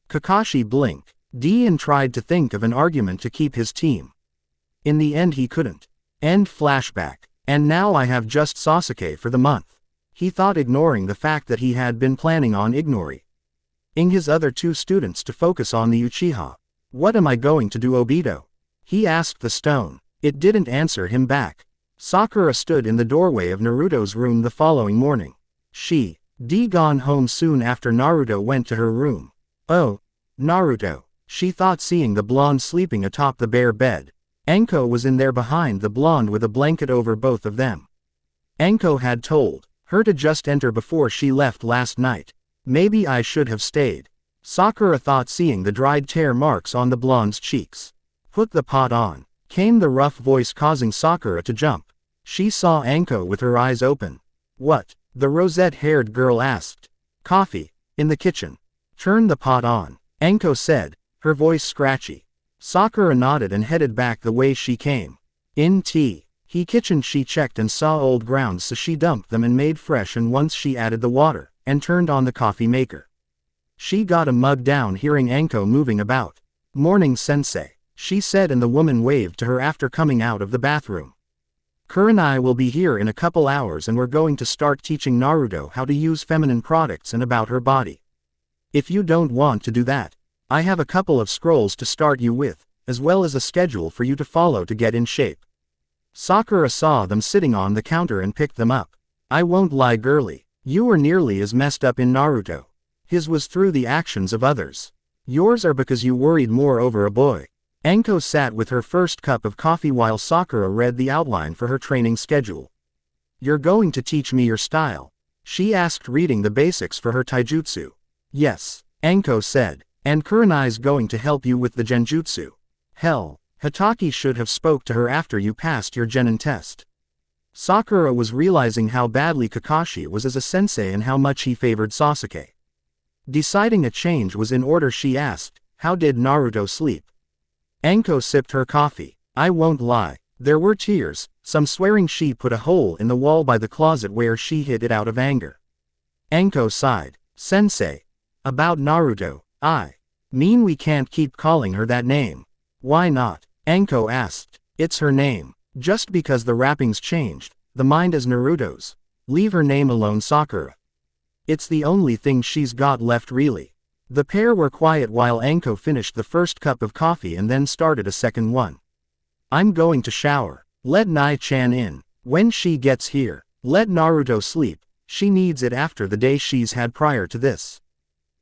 Kakashi blinked. And tried to think of an argument to keep his team. In the end he couldn't. End flashback. And now I have just Sasuke for the month. He thought, ignoring the fact that he had been planning on ignoring his other 2 students to focus on the Uchiha. What am I going to do, Obito? He asked the stone. It didn't answer him back. Sakura stood in the doorway of Naruto's room the following morning. She'd gone home soon after Naruto went to her room. Oh, Naruto, she thought, seeing the blonde sleeping atop the bare bed. Anko was in there behind the blonde with a blanket over both of them. Anko had told her to just enter before she left last night. Maybe I should have stayed, Sakura thought, seeing the dried tear marks on the blonde's cheeks. Put the pot on, came the rough voice, causing Sakura to jump. She saw Anko with her eyes open. What? The rosette-haired girl asked. Coffee, in the kitchen. Turn the pot on, Anko said, her voice scratchy. Sakura nodded and headed back the way she came. In tea. He kitchen she checked and saw old grounds, so she dumped them and made fresh, and once she added the water, and turned on the coffee maker. She got a mug down, hearing Anko moving about. Morning, sensei, she said, and the woman waved to her after coming out of the bathroom. Kurenai will be here in a couple hours, and we're going to start teaching Naruto how to use feminine products and about her body. If you don't want to do that, I have a couple of scrolls to start you with, as well as a schedule for you to follow to get in shape. Sakura saw them sitting on the counter and picked them up. I won't lie, girlie, you were nearly as messed up in Naruto. His was through the actions of others. Yours are because you worried more over a boy. Anko sat with her first cup of coffee while Sakura read the outline for her training schedule. You're going to teach me your style? She asked, reading the basics for her taijutsu. Yes, Anko said. And Kurenai's going to help you with the genjutsu. Hell, Hatake should have spoke to her after you passed your genin test. Sakura was realizing how badly Kakashi was as a sensei and how much he favored Sasuke. Deciding a change was in order, she asked, how did Naruto sleep? Anko sipped her coffee. I won't lie, there were tears, some swearing. She put a hole in the wall by the closet where she hid it out of anger. Anko sighed. Sensei. About Naruto, I mean we can't keep calling her that name. Why not? Anko asked. It's her name. Just because the wrappings changed, the mind is Naruto's. Leave her name alone, Sakura. It's the only thing she's got left, really. The pair were quiet while Anko finished the first cup of coffee and then started a second one. I'm going to shower. Let Nai-chan in. When she gets here, let Naruto sleep. She needs it after the day she's had prior to this.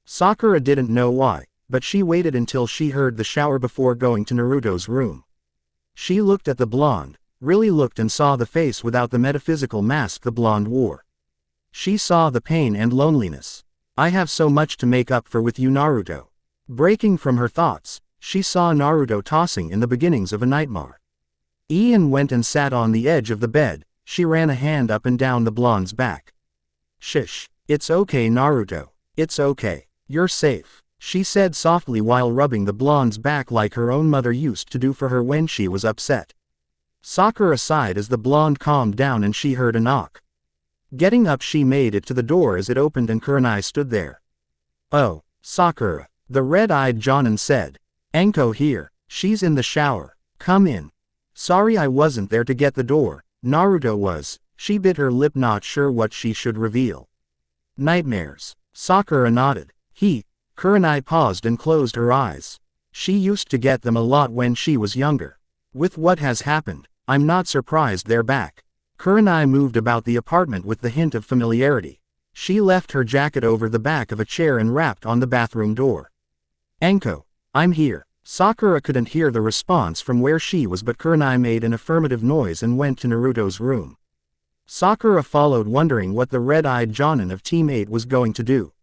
Sakura didn't know why, but she waited until she heard the shower before going to Naruto's room. She looked at the blonde, really looked and saw the face without the metaphysical mask the blonde wore. She saw the pain and loneliness. I have so much to make up for with you, Naruto. Breaking from her thoughts, she saw Naruto tossing in the beginnings of a nightmare. Ian went and sat on the edge of the bed. She ran a hand up and down the blonde's back. Shish. It's okay, Naruto. It's okay. You're safe, she said softly while rubbing the blonde's back like her own mother used to do for her when she was upset. Sakura sighed as the blonde calmed down and she heard a knock. Getting up, she made it to the door as it opened and Kurenai stood there. Oh, Sakura, the red-eyed Jonin said. Anko here, she's in the shower. Come in. Sorry I wasn't there to get the door. Naruto was. She bit her lip, not sure what she should reveal. Nightmares. Sakura nodded. Kurenai paused and closed her eyes. She used to get them a lot when she was younger. With what has happened, I'm not surprised they're back. Kurenai moved about the apartment with the hint of familiarity. She left her jacket over the back of a chair and rapped on the bathroom door. Anko, I'm here. Sakura couldn't hear the response from where she was, but Kurenai made an affirmative noise and went to Naruto's room. Sakura followed, wondering what the red-eyed Jonin of Team 8 was going to do.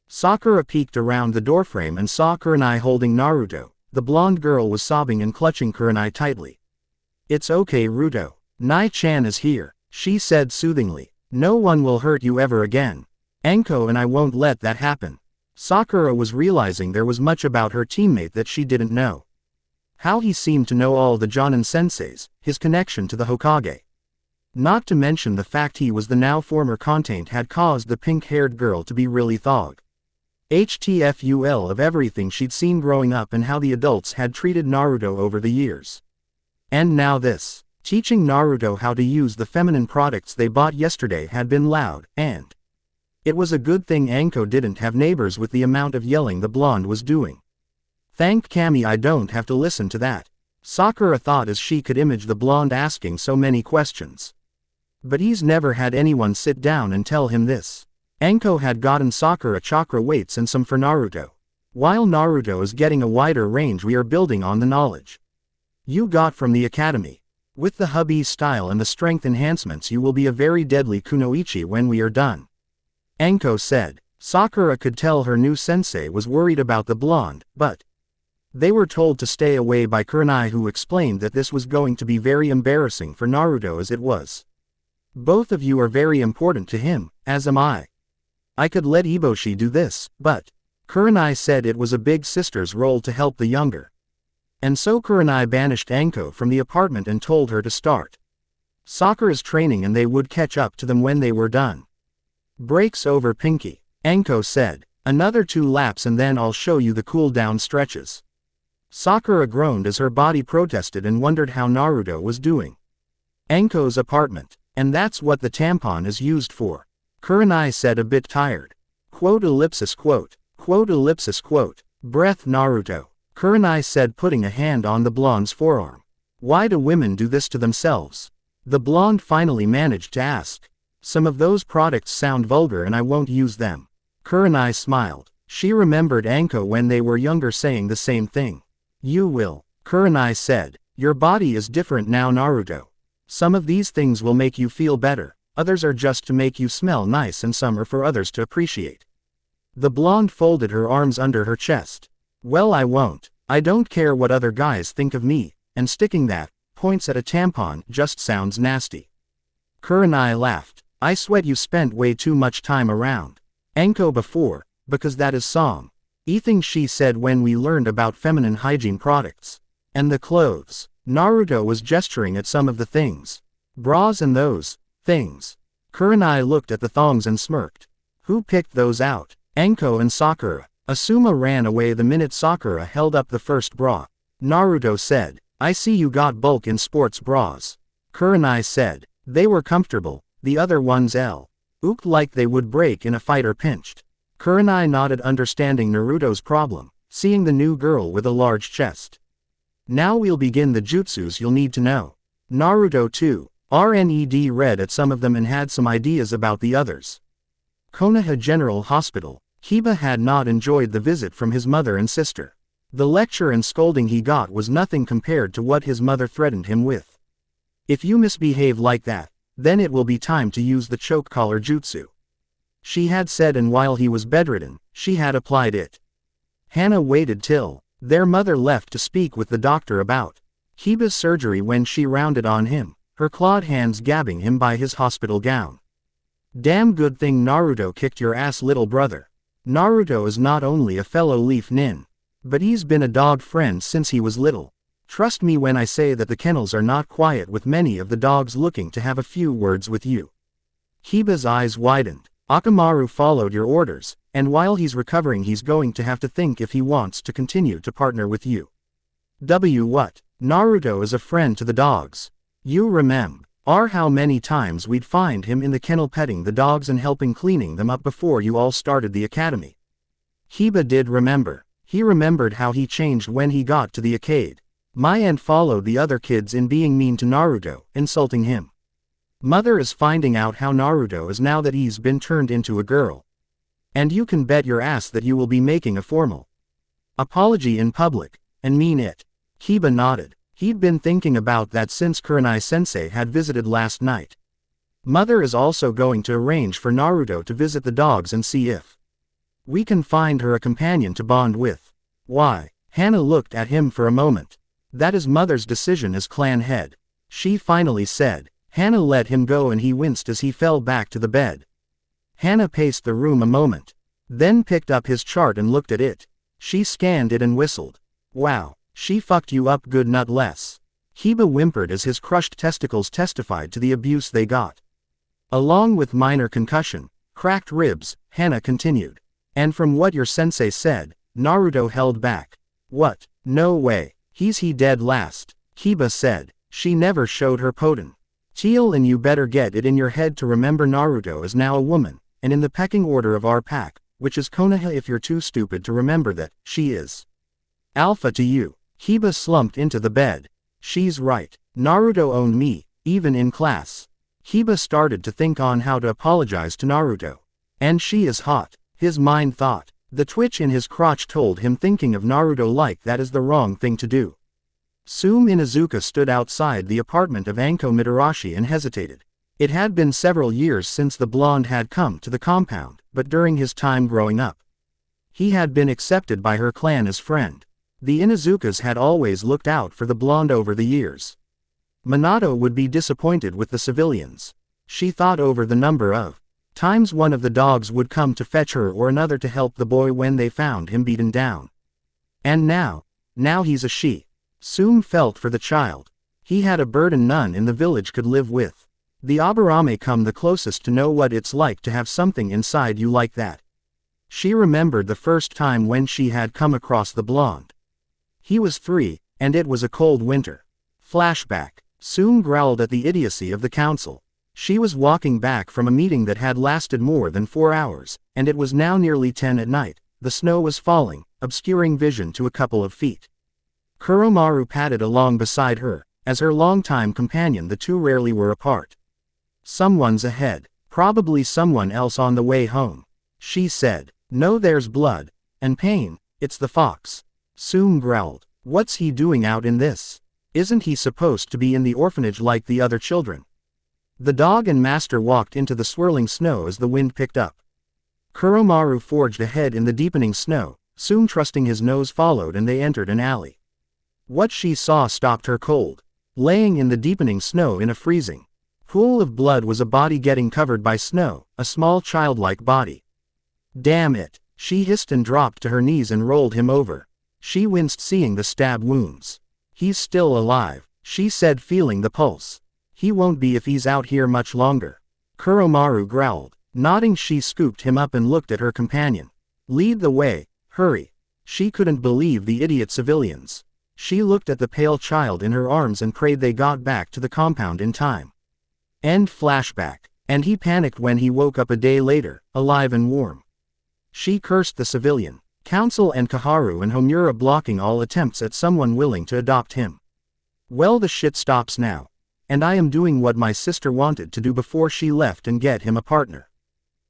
Sakura peeked around the doorframe and saw Kurenai holding Naruto. The blonde girl was sobbing and clutching Kurenai tightly. It's okay, Ruto. Nai-chan is here, she said soothingly. No one will hurt you ever again. Anko and I won't let that happen. Sakura was realizing there was much about her teammate that she didn't know. How he seemed to know all the Jonin senseis, his connection to the Hokage. Not to mention the fact he was the now former contained had caused the pink-haired girl to be really thawed. HTFUL of everything she'd seen growing up and how the adults had treated Naruto over the years. And now this. Teaching Naruto how to use the feminine products they bought yesterday had been loud, and it was a good thing Anko didn't have neighbors with the amount of yelling the blonde was doing. Thank Kami I don't have to listen to that. Sakura thought as she could image the blonde asking so many questions. But he's never had anyone sit down and tell him this. Anko had gotten Sakura chakra weights and some for Naruto. While Naruto is getting a wider range, we are building on the knowledge you got from the academy. With the hubby's style and the strength enhancements, you will be a very deadly kunoichi when we are done. Anko said. Sakura could tell her new sensei was worried about the blonde, but they were told to stay away by Kurenai, who explained that this was going to be very embarrassing for Naruto as it was. Both of you are very important to him, as am I. I could let Eboshi do this, but Kurenai said it was a big sister's role to help the younger. And so Kurenai banished Anko from the apartment and told her to start Sakura's training and they would catch up to them when they were done. Breaks over, Pinky. Anko said. Another 2 laps and then I'll show you the cool down stretches. Sakura groaned as her body protested and wondered how Naruto was doing. Anko's apartment. And that's what the tampon is used for. Kurenai said, a bit tired. Quote ellipsis quote. Quote ellipsis quote. Breath Naruto. Kurenai said, putting a hand on the blonde's forearm. Why do women do this to themselves? The blonde finally managed to ask. Some of those products sound vulgar and I won't use them. Kurenai smiled. She remembered Anko when they were younger saying the same thing. You will. Kurenai said. Your body is different now, Naruto. Some of these things will make you feel better, others are just to make you smell nice, and some are for others to appreciate. The blonde folded her arms under her chest. Well, I won't. I don't care what other guys think of me, and sticking that, points at a tampon, just sounds nasty. Kurenai laughed. I sweat you spent way too much time around Anko before, because that is song. Thing she said when we learned about feminine hygiene products. And the clothes. Naruto was gesturing at some of the things. Bras and those things. Kurenai looked at the thongs and smirked. Who picked those out? Anko and Sakura. Asuma ran away the minute Sakura held up the first bra. Naruto said. I see you got bulk in sports bras. Kurenai said. They were comfortable, the other ones looked like they would break in a fight or pinched. Kurenai nodded, understanding Naruto's problem, seeing the new girl with a large chest. Now we'll begin the jutsus you'll need to know. Naruto too. RNED read at some of them and had some ideas about the others. Konoha General Hospital. Kiba had not enjoyed the visit from his mother and sister. The lecture and scolding he got was nothing compared to what his mother threatened him with. If you misbehave like that, then it will be time to use the choke collar jutsu, she had said, and while he was bedridden, she had applied it. Hana waited till their mother left to speak with the doctor about Kiba's surgery when she rounded on him, her clawed hands grabbing him by his hospital gown. Damn good thing Naruto kicked your ass, little brother. Naruto is not only a fellow Leaf Nin, but he's been a dog friend since he was little. Trust me when I say that the kennels are not quiet, with many of the dogs looking to have a few words with you. Kiba's eyes widened. Akamaru followed your orders, and while he's recovering he's going to have to think if he wants to continue to partner with you. What? Naruto is a friend to the dogs. You remember how many times we'd find him in the kennel petting the dogs and helping cleaning them up before you all started the academy. Kiba did remember. He remembered how he changed when he got to the arcade. My aunt followed the other kids in being mean to Naruto, insulting him. Mother is finding out how Naruto is now that he's been turned into a girl. And you can bet your ass that you will be making a formal apology in public, and mean it. Kiba nodded. He'd been thinking about that since Kurenai-sensei had visited last night. Mother is also going to arrange for Naruto to visit the dogs and see if we can find her a companion to bond with. Why? Hana looked at him for a moment. That is Mother's decision as clan head, she finally said. Hana let him go and he winced as he fell back to the bed. Hana paced the room a moment, then picked up his chart and looked at it. She scanned it and whistled. Wow, she fucked you up good, not less. Kiba whimpered as his crushed testicles testified to the abuse they got. Along with minor concussion, cracked ribs, Hana continued. And from what your sensei said, Naruto held back. What? No way. He dead last, Kiba said. She never showed her poten. Teal, and you better get it in your head to remember Naruto is now a woman, and in the pecking order of our pack, which is Konoha, if you're too stupid to remember that, she is alpha to you. Kiba slumped into the bed. She's right. Naruto owned me, even in class. Kiba started to think on how to apologize to Naruto. And she is hot, his mind thought. The twitch in his crotch told him thinking of Naruto like that is the wrong thing to do. Sume Inuzuka stood outside the apartment of Anko Mitarashi and hesitated. It had been several years since the blonde had come to the compound, but during his time growing up, he had been accepted by her clan as friend. The Inuzukas had always looked out for the blonde over the years. Minato would be disappointed with the civilians. She thought over the number of times one of the dogs would come to fetch her or another to help the boy when they found him beaten down. And now he's a she. Sume felt for the child. He had a burden none in the village could live with. The Aburame come the closest to know what it's like to have something inside you like that. She remembered the first time when she had come across the blonde. He was 3, and it was a cold winter. Flashback. Sume growled at the idiocy of the council. She was walking back from a meeting that had lasted more than 4 hours, and it was now nearly 10 at night. The snow was falling, obscuring vision to a couple of feet. Kuromaru padded along beside her. As her longtime companion, the two rarely were apart. Someone's ahead. Probably someone else on the way home, she said. No, there's blood and pain. It's the fox. Sume growled. What's he doing out in this? Isn't he supposed to be in the orphanage like the other children? The dog and master walked into the swirling snow as the wind picked up. Kuromaru forged ahead in the deepening snow. Sume, trusting his nose, followed, and they entered an alley. What she saw stopped her cold. Laying in the deepening snow in a freezing pool of blood was a body getting covered by snow, a small childlike body. Damn it, she hissed and dropped to her knees and rolled him over. She winced seeing the stab wounds. He's still alive, she said, feeling the pulse. He won't be if he's out here much longer. Kuromaru growled. Nodding, she scooped him up and looked at her companion. Lead the way, hurry. She couldn't believe the idiot civilians. She looked at the pale child in her arms and prayed they got back to the compound in time. End flashback. And he panicked when he woke up a day later, alive and warm. She cursed the civilian council and Kaharu and Homura blocking all attempts at someone willing to adopt him. Well, the shit stops now. And I am doing what my sister wanted to do before she left and get him a partner.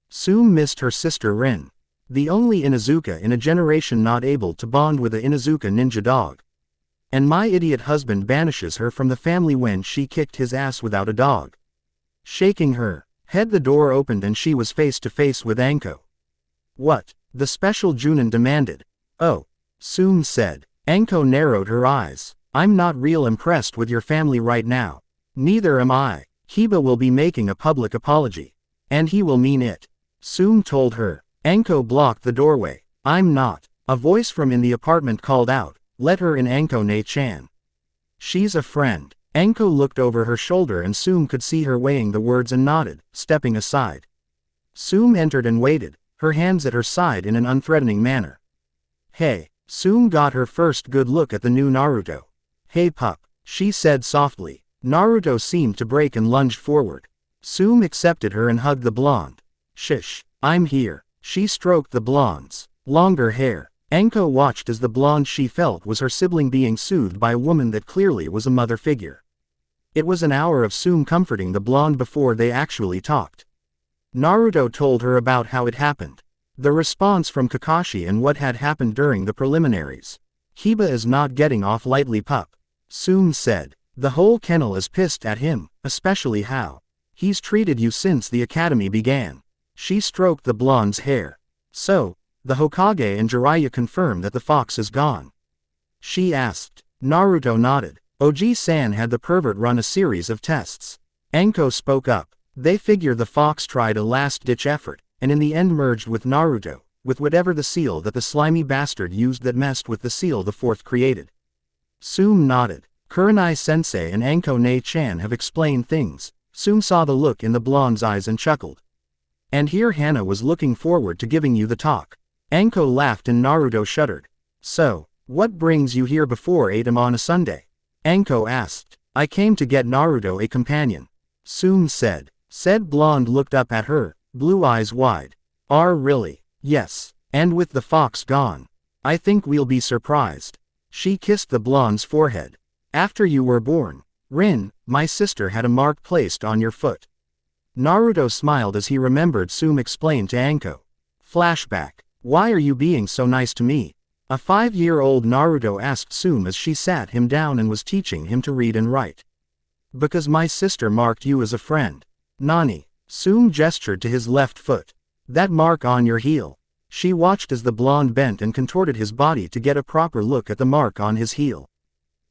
Sume missed her sister Rin. The only Inuzuka in a generation not able to bond with a Inuzuka ninja dog. And my idiot husband banishes her from the family when she kicked his ass without a dog. Shaking her head, the door opened and she was face to face with Anko. What? The special Junin demanded. Oh, Sume said. Anko narrowed her eyes. I'm not real impressed with your family right now. Neither am I. Kiba will be making a public apology. And he will mean it. Sume told her. Anko blocked the doorway. I'm not. A voice from in the apartment called out. Let her in, Anko Ne-chan. She's a friend. Anko looked over her shoulder and Sume could see her weighing the words and nodded, stepping aside. Sume entered and waited, her hands at her side in an unthreatening manner. Hey. Sume got her first good look at the new Naruto. Hey pup, she said softly. Naruto seemed to break and lunged forward. Sume accepted her and hugged the blonde. Shish, I'm here. She stroked the blonde's longer hair. Anko watched as the blonde she felt was her sibling being soothed by a woman that clearly was a mother figure. It was an hour of Sume comforting the blonde before they actually talked. Naruto told her about how it happened. The response from Kakashi and what had happened during the preliminaries. Kiba is not getting off lightly, pup. Sume said. The whole kennel is pissed at him, especially how he's treated you since the academy began. She stroked the blonde's hair. So, the Hokage and Jiraiya confirm that the fox is gone? She asked. Naruto nodded. Oji-san had the pervert run a series of tests. Anko spoke up. They figure the fox tried a last-ditch effort, and in the end merged with Naruto, with whatever the seal that the slimy bastard used that messed with the seal the fourth created. Sume nodded. Kurenai-sensei and Anko Ne-chan have explained things. Sume saw the look in the blonde's eyes and chuckled. And here Hana was looking forward to giving you the talk. Anko laughed and Naruto shuddered. So, what brings you here before 8 am on a Sunday? Anko asked. I came to get Naruto a companion. Sume said. Said blonde looked up at her, blue eyes wide. Really? Yes. And with the fox gone. I think we'll be surprised. She kissed the blonde's forehead. After you were born, Rin, my sister had a mark placed on your foot. Naruto smiled as he remembered Sume explained to Anko. Flashback. Why are you being so nice to me? A 5-year-old Naruto asked Sume as she sat him down and was teaching him to read and write. Because my sister marked you as a friend. Nani? Sume gestured to his left foot. That mark on your heel. She watched as the blonde bent and contorted his body to get a proper look at the mark on his heel.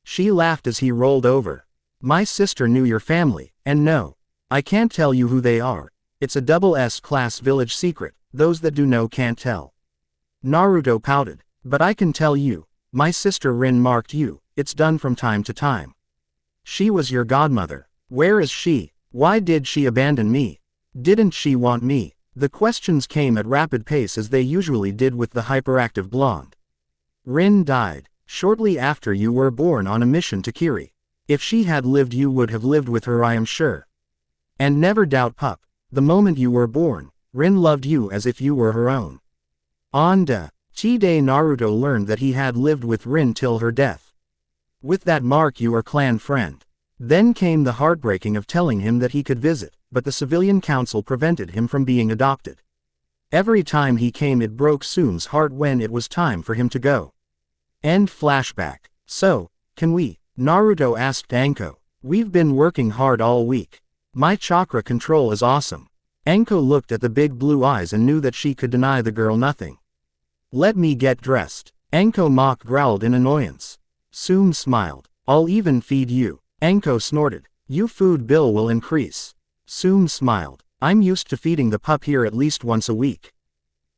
She laughed as he rolled over. My sister knew your family, and no. I can't tell you who they are. It's a double S-class village secret, those that do know can't tell. Naruto pouted. But I can tell you. My sister Rin marked you, it's done from time to time. She was your godmother. Where is she? Why did she abandon me? Didn't she want me? The questions came at rapid pace as they usually did with the hyperactive blonde. Rin died. Shortly after you were born on a mission to Kiri. If she had lived you would have lived with her, I am sure. And never doubt pup, the moment you were born, Rin loved you as if you were her own. On the T-Day Naruto learned that he had lived with Rin till her death. With that mark you are clan friend. Then came the heartbreaking of telling him that he could visit, but the civilian council prevented him from being adopted. Every time he came it broke Sume's heart when it was time for him to go. End flashback. So, can we? Naruto asked Anko. We've been working hard all week. My chakra control is awesome. Anko looked at the big blue eyes and knew that she could deny the girl nothing. Let me get dressed. Anko mock growled in annoyance. Sume smiled. I'll even feed you. Anko snorted. Your food bill will increase. Sume smiled. I'm used to feeding the pup here at least once a week.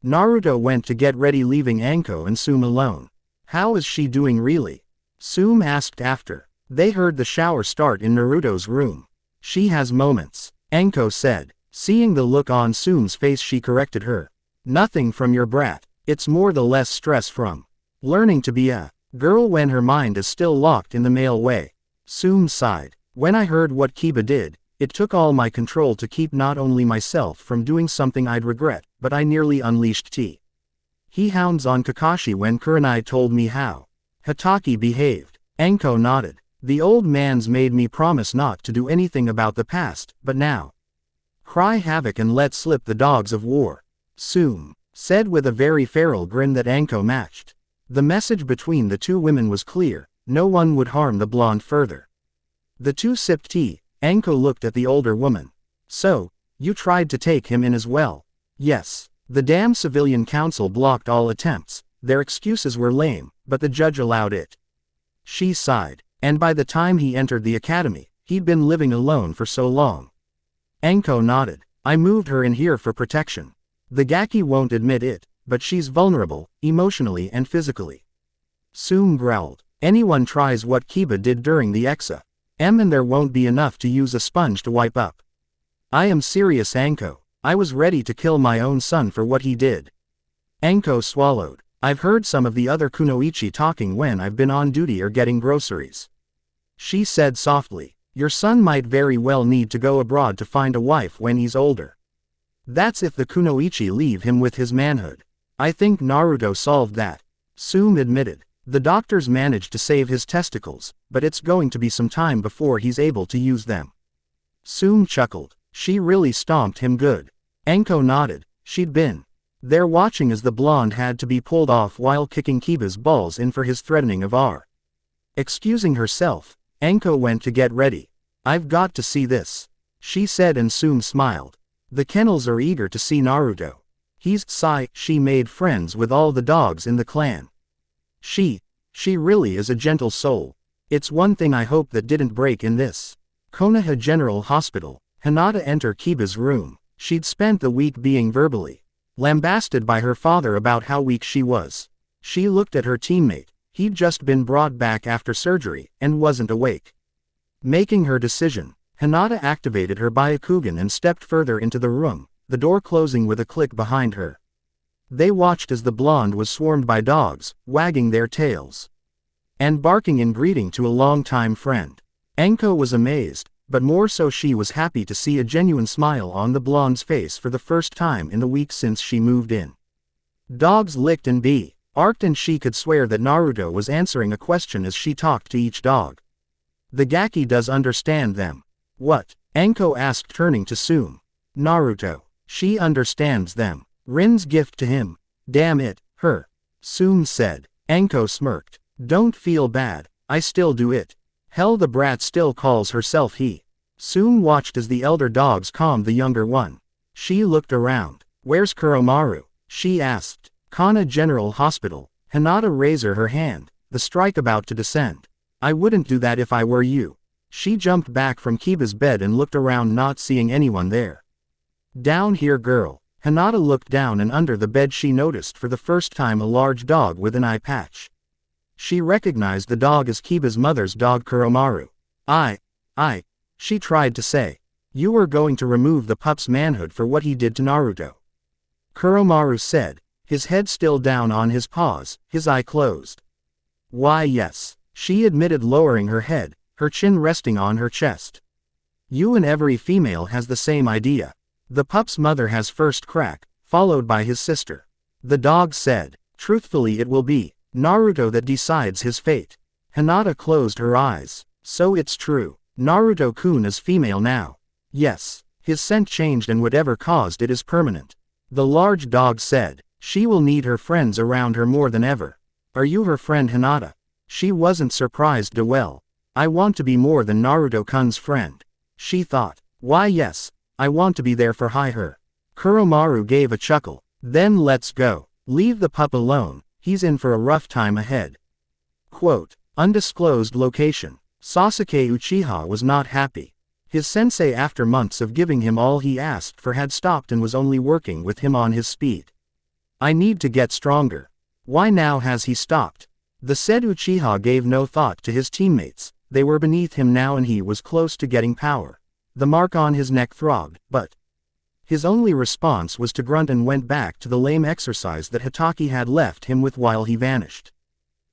Naruto went to get ready, leaving Anko and Sume alone. How is she doing really? Sume asked after. They heard the shower start in Naruto's room. She has moments, Anko said. Seeing the look on Sume's face she corrected her. Nothing from your brat. It's more the less stress from learning to be a girl when her mind is still locked in the male way. Sume sighed. When I heard what Kiba did, it took all my control to keep not only myself from doing something I'd regret, but I nearly unleashed T. He hounds on Kakashi when Kurenai told me how Hitaki behaved. Enko nodded. The old man's made me promise not to do anything about the past, but now. Cry havoc and let slip the dogs of war. Soom said with a very feral grin that Enko matched. The message between the two women was clear, no one would harm the blonde further. The two sipped tea. Enko looked at the older woman. So, you tried to take him in as well? Yes. The damn civilian council blocked all attempts. Their excuses were lame, but the judge allowed it. She sighed. And by the time he entered the academy, he'd been living alone for so long. Enko nodded. I moved her in here for protection. The Gaki won't admit it, but she's vulnerable, emotionally and physically. Soom growled. Anyone tries what Kiba did during the Exa. And there won't be enough to use a sponge to wipe up. I am serious, Enko. I was ready to kill my own son for what he did. Enko swallowed. I've heard some of the other kunoichi talking when I've been on duty or getting groceries. She said softly, your son might very well need to go abroad to find a wife when he's older. That's if the kunoichi leave him with his manhood. I think Naruto solved that. Soom admitted. The doctors managed to save his testicles, but it's going to be some time before he's able to use them. Soom chuckled. She really stomped him good. Enko nodded. She'd been there watching as the blonde had to be pulled off while kicking Kiba's balls in for his threatening of R. Excusing herself, Enko went to get ready. I've got to see this, she said, and Soom smiled. The kennels are eager to see Naruto. She made friends with all the dogs in the clan. She really is a gentle soul. It's one thing I hope that didn't break in this Konoha General Hospital. Hinata entered Kiba's room. She'd spent the week being verbally lambasted by her father about how weak she was. She looked at her teammate. He'd just been brought back after surgery, and wasn't awake. Making her decision, Hinata activated her Byakugan and stepped further into the room, the door closing with a click behind her. They watched as the blonde was swarmed by dogs, wagging their tails and barking in greeting to a longtime friend. Enko was amazed, but more so she was happy to see a genuine smile on the blonde's face for the first time in the week since she moved in. Dogs licked and barked, and she could swear that Naruto was answering a question as she talked to each dog. The Gaki does understand them. What? Enko asked, turning to Soom. Naruto. She understands them. Rin's gift to him. Damn it, her. Soom said. Enko smirked. Don't feel bad, I still do it. Hell, the brat still calls herself he. Soom watched as the elder dogs calmed the younger one. She looked around. Where's Kuromaru? She asked. Kana General Hospital. Hinata raised her hand, the strike about to descend. I wouldn't do that if I were you. She jumped back from Kiba's bed and looked around, not seeing anyone there. Down here, girl. Hinata looked down, and under the bed she noticed for the first time a large dog with an eye patch. She recognized the dog as Kiba's mother's dog Kuromaru. She tried to say. You were going to remove the pup's manhood for what he did to Naruto. Kuromaru said, his head still down on his paws, his eye closed. Why, yes, she admitted, lowering her head, her chin resting on her chest. You and every female has the same idea. The pup's mother has first crack, followed by his sister. The dog said, truthfully, it will be Naruto that decides his fate. Hinata closed her eyes. So it's true. Naruto-kun is female now. Yes. His scent changed, and whatever caused it is permanent. The large dog said. She will need her friends around her more than ever. Are you her friend, Hinata? She wasn't surprised. Well, I want to be more than Naruto-kun's friend. She thought. Why, yes. I want to be there for her. Kuromaru gave a chuckle. Then let's go. Leave the pup alone. He's in for a rough time ahead. Quote, undisclosed location. Sasuke Uchiha was not happy. His sensei, after months of giving him all he asked for, had stopped and was only working with him on his speed. I need to get stronger. Why now has he stopped? The said Uchiha gave no thought to his teammates. They were beneath him now, and he was close to getting power. The mark on his neck throbbed, but his only response was to grunt and went back to the lame exercise that Hitaki had left him with while he vanished.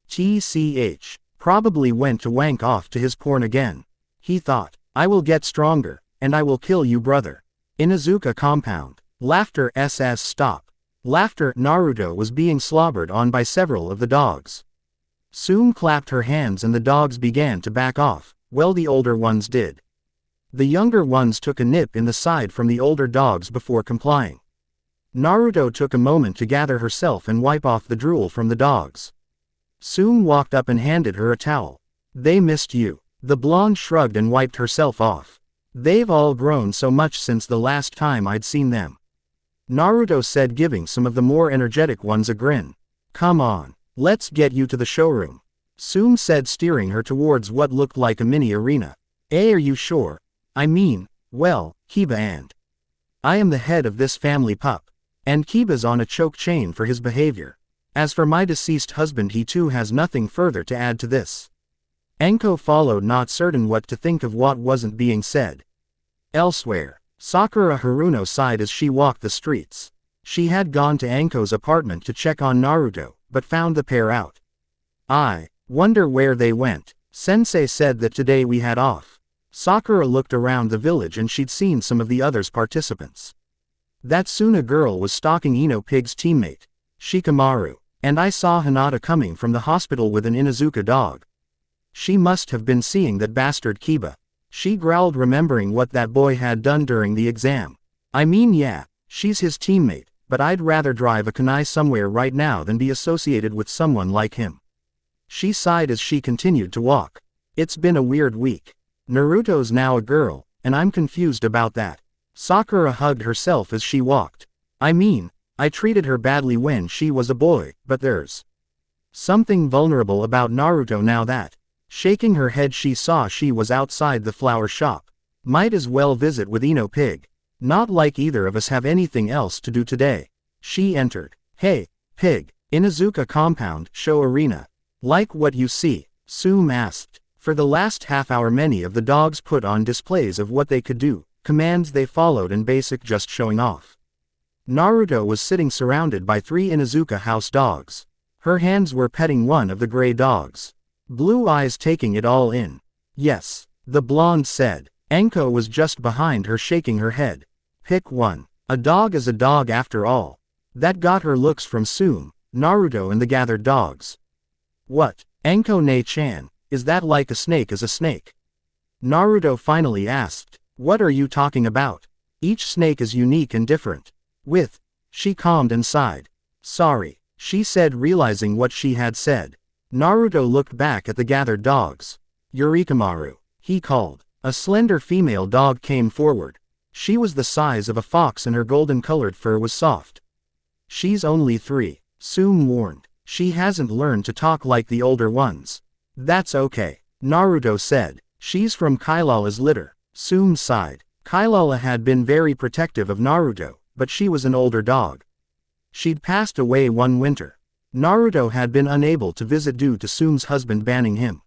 TCH. Probably went to wank off to his porn again. He thought, I will get stronger, and I will kill you, brother. Inuzuka compound. Laughter SS stop. Laughter. Naruto was being slobbered on by several of the dogs. Sume clapped her hands and the dogs began to back off. Well, the older ones did. The younger ones took a nip in the side from the older dogs before complying. Naruto took a moment to gather herself and wipe off the drool from the dogs. Sume walked up and handed her a towel. They missed you. The blonde shrugged and wiped herself off. They've all grown so much since the last time I'd seen them. Naruto said, giving some of the more energetic ones a grin. Come on, let's get you to the showroom. Sume said, steering her towards what looked like a mini arena. Are you sure? I mean, well, Kiba and I am the head of this family pup. And Kiba's on a choke chain for his behavior. As for my deceased husband, he too has nothing further to add to this. Enko followed, not certain what to think of what wasn't being said. Elsewhere, Sakura Haruno sighed as she walked the streets. She had gone to Enko's apartment to check on Naruto, but found the pair out. I wonder where they went. Sensei said that today we had off. Sakura looked around the village and she'd seen some of the others' participants. That Suna girl was stalking Ino Pig's teammate, Shikamaru, and I saw Hinata coming from the hospital with an Inuzuka dog. She must have been seeing that bastard Kiba. She growled, remembering what that boy had done during the exam. I mean, yeah, she's his teammate, but I'd rather drive a kunai somewhere right now than be associated with someone like him. She sighed as she continued to walk. It's been a weird week. Naruto's now a girl, and I'm confused about that. Sakura hugged herself as she walked. I mean, I treated her badly when she was a boy, but there's something vulnerable about Naruto now that. Shaking her head, she saw she was outside the flower shop. Might as well visit with Ino Pig. Not like either of us have anything else to do today. She entered. Hey, Pig, Inuzuka compound, show arena. Like what you see? Sume asked. For the last half hour many of the dogs put on displays of what they could do, commands they followed and basic just showing off. Naruto was sitting surrounded by 3 Inuzuka house dogs. Her hands were petting one of the gray dogs. Blue eyes taking it all in. Yes, the blonde said. Enko was just behind her shaking her head. Pick one. A dog is a dog after all. That got her looks from Sume, Naruto and the gathered dogs. What? Enko ne-chan, is that like a snake is a snake? Naruto finally asked. What are you talking about? Each snake is unique and different. She calmed and sighed. Sorry, she said, realizing what she had said. Naruto looked back at the gathered dogs. Orochimaru, he called. A slender female dog came forward. She was the size of a fox and her golden-colored fur was soft. She's only 3, Sume warned. She hasn't learned to talk like the older ones. That's okay, Naruto said. She's from Kailala's litter. Sume sighed. Kailala had been very protective of Naruto, but she was an older dog. She'd passed away one winter. Naruto had been unable to visit due to Sume's husband banning him.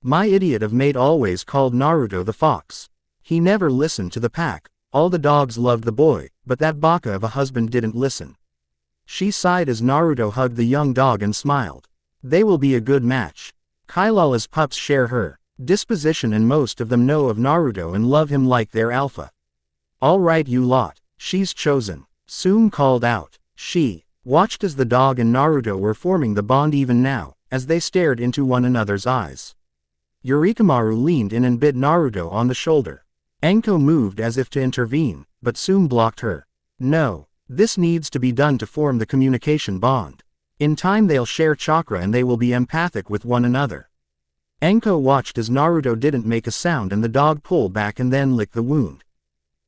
My idiot of mate always called Naruto the fox. He never listened to the pack. All the dogs loved the boy, but that baka of a husband didn't listen. She sighed as Naruto hugged the young dog and smiled. They will be a good match. Kailala's pups share her disposition and most of them know of Naruto and love him like their alpha. All right, you lot, she's chosen. Sume called out. She watched as the dog and Naruto were forming the bond even now, as they stared into one another's eyes. Orochimaru leaned in and bit Naruto on the shoulder. Enko moved as if to intervene, but Sume blocked her. No, this needs to be done to form the communication bond. In time they'll share chakra and they will be empathic with one another. Enko watched as Naruto didn't make a sound and the dog pulled back and then licked the wound.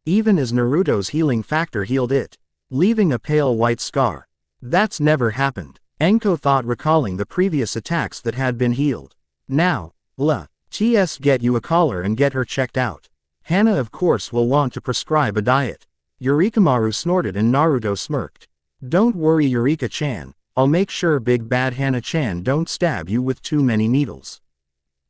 Even as Naruto's healing factor healed it, leaving a pale white scar. That's never happened, Enko thought, recalling the previous attacks that had been healed. Now, let's get you a collar and get her checked out. Hana of course will want to prescribe a diet. Orochimaru snorted and Naruto smirked. Don't worry Eureka-chan, I'll make sure Big Bad Hana-chan don't stab you with too many needles.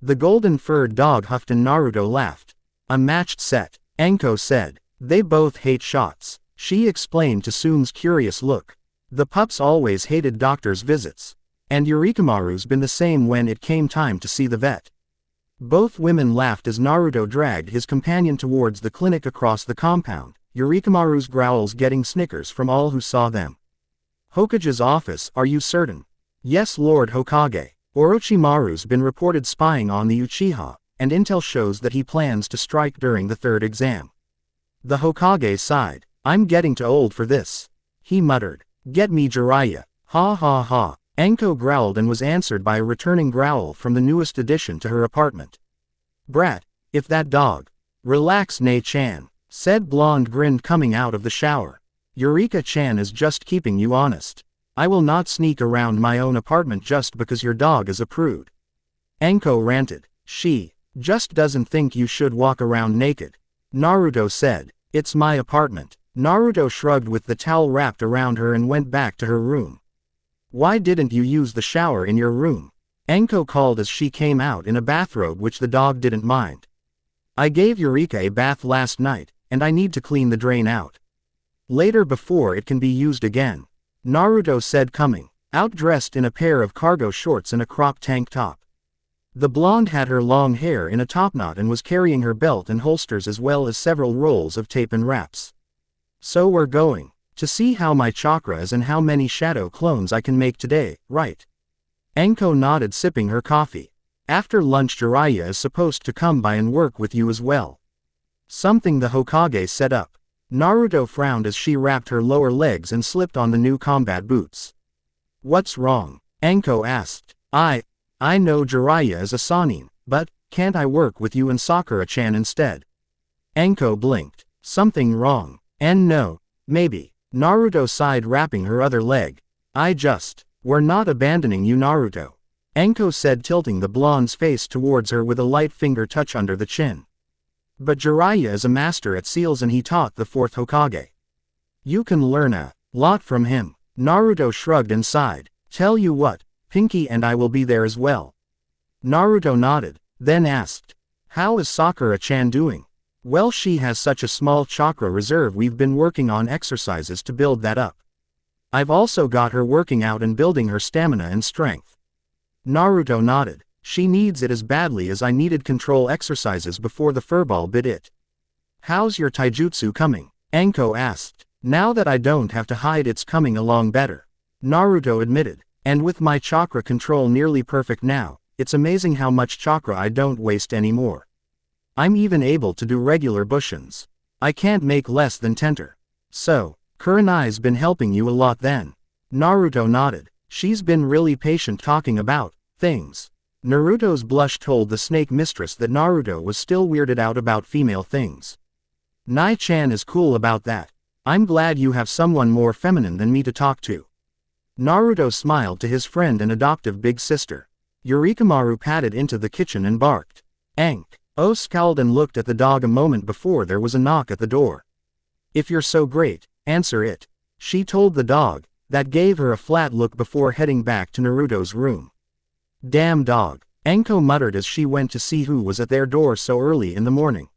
The golden-furred dog huffed and Naruto laughed. A matched set, Enko said. They both hate shots, she explained to Sume's curious look. The pups always hated doctor's visits. And Orochimaru's been the same when it came time to see the vet. Both women laughed as Naruto dragged his companion towards the clinic across the compound, Orochimaru's growls getting snickers from all who saw them. Hokage's office, are you certain? Yes, Lord Hokage. Orochimaru's been reported spying on the Uchiha, and intel shows that he plans to strike during the third exam. The Hokage sighed. I'm getting too old for this. He muttered. Get me Jiraiya. Ha ha ha. Anko growled and was answered by a returning growl from the newest addition to her apartment. Brat, if that dog. Relax, Nei-chan, said Blonde grinned coming out of the shower. Eureka-chan is just keeping you honest. I will not sneak around my own apartment just because your dog is a prude. Anko ranted. She just doesn't think you should walk around naked. Naruto said. It's my apartment. Naruto shrugged with the towel wrapped around her and went back to her room. Why didn't you use the shower in your room? Anko called as she came out in a bathrobe which the dog didn't mind. I gave Eureka a bath last night, and I need to clean the drain out later before it can be used again. Naruto said, coming out dressed in a pair of cargo shorts and a crop tank top. The blonde had her long hair in a topknot and was carrying her belt and holsters as well as several rolls of tape and wraps. So we're going to see how my chakra is and how many shadow clones I can make today, right? Anko nodded, sipping her coffee. After lunch Jiraiya is supposed to come by and work with you as well. Something the Hokage set up. Naruto frowned as she wrapped her lower legs and slipped on the new combat boots. What's wrong? Anko asked. I know Jiraiya is a Sannin, but can't I work with you and Sakura-chan instead? Anko blinked. Something wrong? And no, maybe. Naruto sighed, wrapping her other leg. We're not abandoning you, Naruto. Anko said, tilting the blonde's face towards her with a light finger touch under the chin. But Jiraiya is a master at seals and he taught the fourth Hokage. You can learn a lot from him. Naruto shrugged and sighed. Tell you what, Pinky and I will be there as well. Naruto nodded, then asked. How is Sakura-chan doing? Well, she has such a small chakra reserve. We've been working on exercises to build that up. I've also got her working out and building her stamina and strength. Naruto nodded. She needs it as badly as I needed control exercises before the furball bit it. How's your taijutsu coming? Anko asked. Now that I don't have to hide, it's coming along better. Naruto admitted. And with my chakra control nearly perfect now, it's amazing how much chakra I don't waste anymore. I'm even able to do regular bushins. I can't make less than tenter. So, Kurenai's been helping you a lot then. Naruto nodded. She's been really patient talking about things. Naruto's blush told the snake mistress that Naruto was still weirded out about female things. Nai-chan is cool about that. I'm glad you have someone more feminine than me to talk to. Naruto smiled to his friend and adoptive big sister. Urikamaru padded into the kitchen and barked. Ank. O scowled and looked at the dog a moment before there was a knock at the door. If you're so great, answer it. She told the dog. That gave her a flat look before heading back to Naruto's room. Damn dog. Anko muttered as she went to see who was at their door so early in the morning.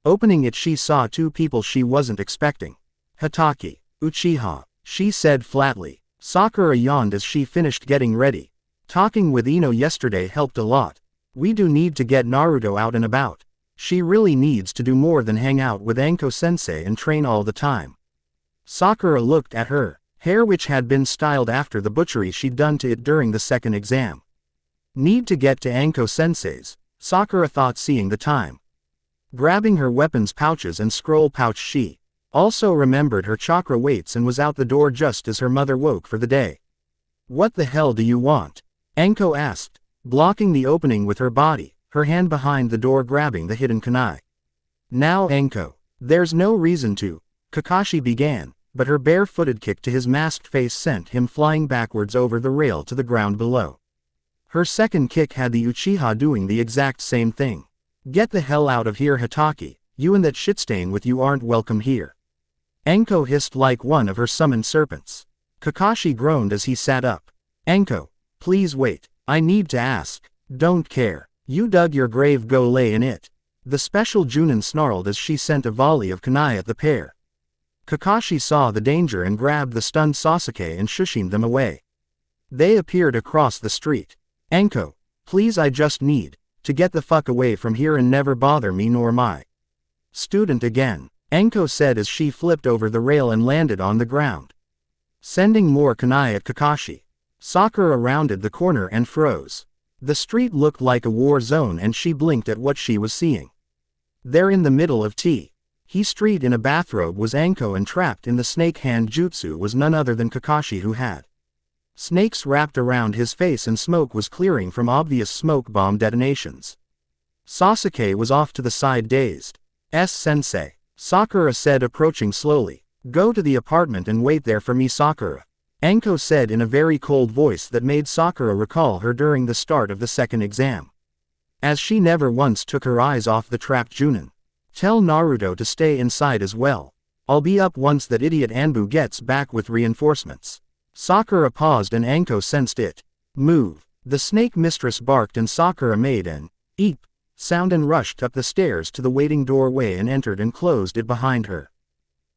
Opening it, she saw two people she wasn't expecting. Hatake. Uchiha. She said flatly. Sakura yawned as she finished getting ready. Talking with Ino yesterday helped a lot. We do need to get Naruto out and about. She really needs to do more than hang out with Anko-sensei and train all the time. Sakura looked at her hair, which had been styled after the butchery she'd done to it during the second exam. Need to get to Anko-sensei's, Sakura thought, seeing the time. Grabbing her weapons pouches and scroll pouch, she also remembered her chakra weights and was out the door just as her mother woke for the day. What the hell do you want? Anko asked, blocking the opening with her body, her hand behind the door grabbing the hidden kunai. Now Anko. There's no reason to. Kakashi began, but her bare-footed kick to his masked face sent him flying backwards over the rail to the ground below. Her second kick had the Uchiha doing the exact same thing. Get the hell out of here, Hatake. You and that shitstain with you aren't welcome here. Anko hissed like one of her summoned serpents. Kakashi groaned as he sat up. Anko, please wait. I need to ask. Don't care. You dug your grave, go lay in it. The special Junin snarled as she sent a volley of kunai at the pair. Kakashi saw the danger and grabbed the stunned Sasuke and shushimed them away. They appeared across the street. Anko, please, I just need to get the fuck away from here and never bother me nor my student again, Anko said as she flipped over the rail and landed on the ground. sending more kunai at Kakashi. Sakura rounded the corner and froze. The street looked like a war zone and she blinked at what she was seeing. There in the middle of T Street in a bathrobe was Anko, and trapped in the snake hand jutsu was none other than Kakashi, who had snakes wrapped around his face and smoke was clearing from obvious smoke bomb detonations. Sasuke was off to the side, dazed. Sensei, Sakura said, approaching slowly. Go to the apartment and wait there for me, Sakura. Anko said in a very cold voice that made Sakura recall her during the start of the second exam. As she never once took her eyes off the trapped Junin. Tell Naruto to stay inside as well. I'll be up once that idiot Anbu gets back with reinforcements. Sakura paused and Anko sensed it. Move. The snake mistress barked and Sakura made an eep sound and rushed up the stairs to the waiting doorway and entered and closed it behind her.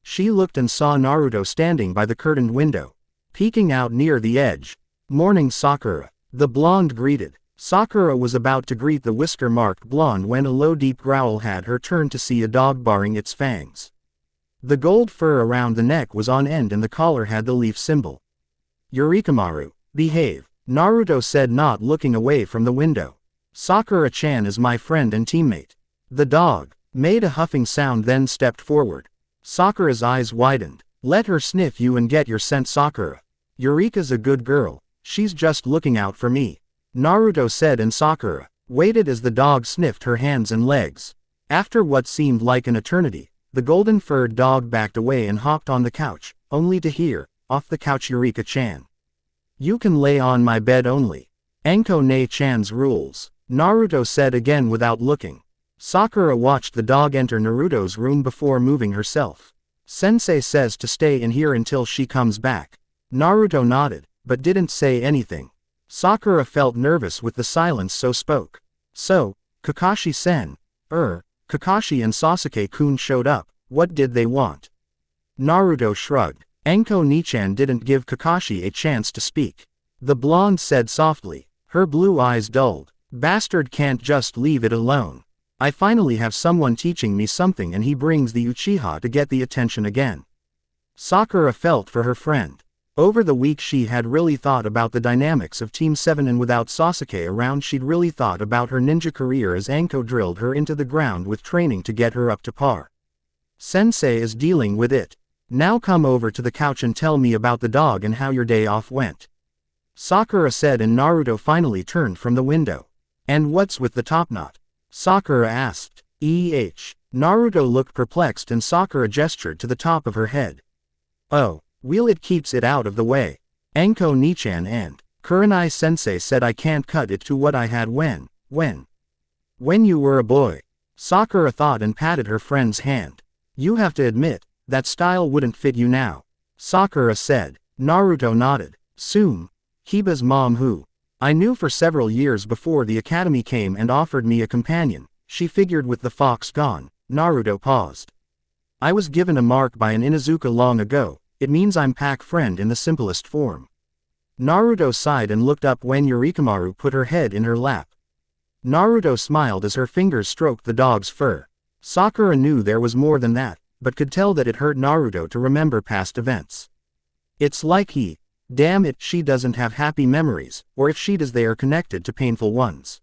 She looked and saw Naruto standing by the curtained window, peeking out near the edge. Morning, Sakura. The blonde greeted. Sakura was about to greet the whisker-marked blonde when a low deep growl had her turn to see a dog baring its fangs. The gold fur around the neck was on end and the collar had the leaf symbol. Orochimaru, behave, Naruto said, not looking away from the window. Sakura-chan is my friend and teammate. The dog made a huffing sound then stepped forward. Sakura's eyes widened. Let her sniff you and get your scent, Sakura. Eureka's a good girl, she's just looking out for me, Naruto said, and Sakura waited as the dog sniffed her hands and legs. After what seemed like an eternity, the golden-furred dog backed away and hopped on the couch, only to hear, off the couch, Eureka-chan. You can lay on my bed only. Anko ne-chan's rules, Naruto said again without looking. Sakura watched the dog enter Naruto's room before moving herself. Sensei says to stay in here until she comes back. Naruto nodded, but didn't say anything. Sakura felt nervous with the silence, so spoke. So, Kakashi-sen, Kakashi and Sasuke-kun showed up, what did they want? Naruto shrugged. Anko Nichan didn't give Kakashi a chance to speak. The blonde said softly, her blue eyes dulled. Bastard can't just leave it alone. I finally have someone teaching me something and he brings the Uchiha to get the attention again. Sakura felt for her friend. Over the week she had really thought about the dynamics of Team 7, and without Sasuke around she'd really thought about her ninja career as Anko drilled her into the ground with training to get her up to par. Sensei is dealing with it. Now come over to the couch and tell me about the dog and how your day off went. Sakura said, and Naruto finally turned from the window. And what's with the topknot? Sakura asked. Naruto looked perplexed and Sakura gestured to the top of her head. Oh, well, it keeps it out of the way. Anko Nichan and Kurenai sensei said I can't cut it to what I had when you were a boy. Sakura thought and patted her friend's hand. You have to admit, that style wouldn't fit you now. Sakura said. Naruto nodded. Soon, Kiba's mom, who I knew for several years before the academy, came and offered me a companion. She figured with the fox gone. Naruto paused. I was given a mark by an Inuzuka long ago. It means I'm pack friend in the simplest form. Naruto sighed and looked up when Orochimaru put her head in her lap. Naruto smiled as her fingers stroked the dog's fur. Sakura knew there was more than that, but could tell that it hurt Naruto to remember past events. It's like damn it, she doesn't have happy memories, or if she does they are connected to painful ones.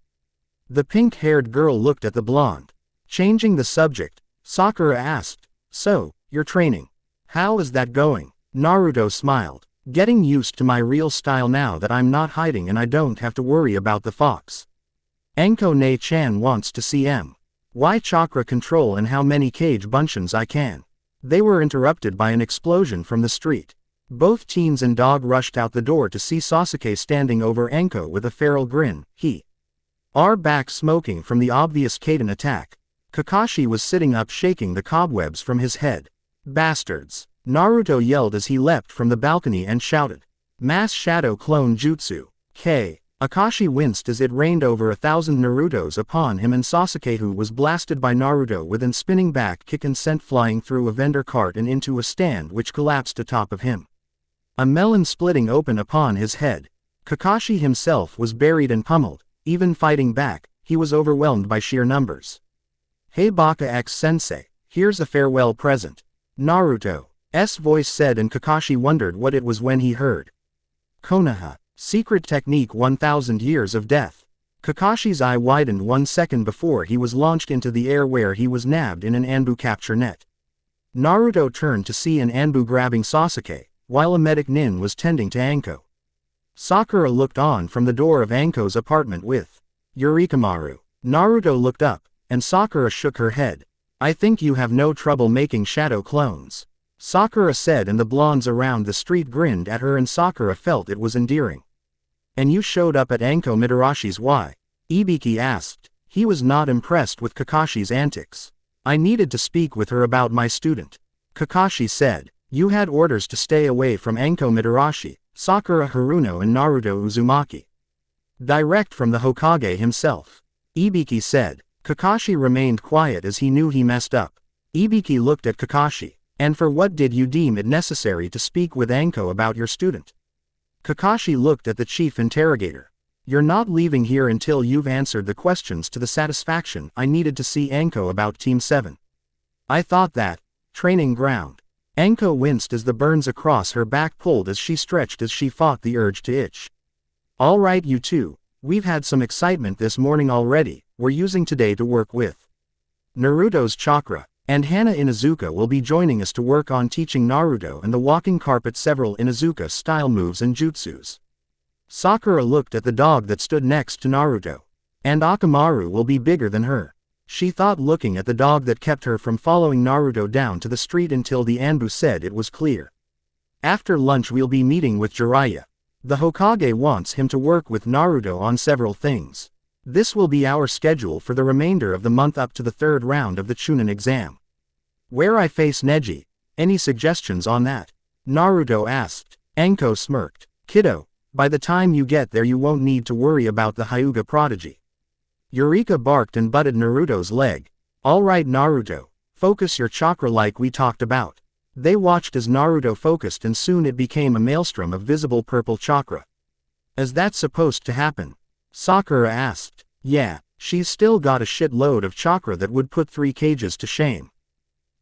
The pink-haired girl looked at the blonde. Changing the subject, Sakura asked, so, you're training. How is that going? Naruto smiled. Getting used to my real style now that I'm not hiding and I don't have to worry about the fox. Anko ne-chan wants to see my chakra control and how many kage bunshin I can. They were interrupted by an explosion from the street. Both teens and dog rushed out the door to see Sasuke standing over Anko with a feral grin. He are back smoking from the obvious Kaden attack. Kakashi was sitting up shaking the cobwebs from his head. Bastards! Naruto yelled as he leapt from the balcony and shouted. Mass Shadow Clone Jutsu. Akashi winced as it rained over 1,000 Narutos upon him, and Sasuke, who was blasted by Naruto with an spinning back kick and sent flying through a vendor cart and into a stand which collapsed atop of him. A melon splitting open upon his head. Kakashi himself was buried and pummeled. Even fighting back, he was overwhelmed by sheer numbers. Hey Baka X Sensei, here's a farewell present. Naruto voice said, and Kakashi wondered what it was when he heard. Konoha. Secret technique 1000 years of death. Kakashi's eye widened 1 second before he was launched into the air where he was nabbed in an Anbu capture net. Naruto turned to see an Anbu grabbing Sasuke, while a medic nin was tending to Anko. Sakura looked on from the door of Anko's apartment with Orochimaru. Naruto looked up, and Sakura shook her head. I think you have no trouble making shadow clones. Sakura said, and the blondes around the street grinned at her, and Sakura felt it was endearing. And you showed up at Anko Midarashi's why? Ibiki asked. He was not impressed with Kakashi's antics. I needed to speak with her about my student. Kakashi said. You had orders to stay away from Anko Midarashi, Sakura Haruno and Naruto Uzumaki. Direct from the Hokage himself. Ibiki said. Kakashi remained quiet as he knew he messed up. Ibiki looked at Kakashi. And for what did you deem it necessary to speak with Anko about your student? Kakashi looked at the chief interrogator. You're not leaving here until you've answered the questions to the satisfaction I needed to see Anko about Team 7. I thought that. Training ground. Anko winced as the burns across her back pulled as she stretched as she fought the urge to itch. All right, you two, we've had some excitement this morning already. We're using today to work with Naruto's chakra, and Hana Inuzuka will be joining us to work on teaching Naruto and the walking carpet several Inuzuka style moves and jutsus. Sakura looked at the dog that stood next to Naruto. And Akamaru will be bigger than her. She thought, looking at the dog that kept her from following Naruto down to the street until the Anbu said it was clear. After lunch we'll be meeting with Jiraiya. The Hokage wants him to work with Naruto on several things. This will be our schedule for the remainder of the month up to the 3rd round of the Chunin exam. Where I face Neji. Any suggestions on that? Naruto asked. Anko smirked. Kiddo, by the time you get there you won't need to worry about the Hyuga prodigy. Eureka barked and butted Naruto's leg. Alright Naruto, focus your chakra like we talked about. They watched as Naruto focused and soon it became a maelstrom of visible purple chakra. Is that supposed to happen? Sakura asked. Yeah, she's still got a shitload of chakra that would put 3 cages to shame.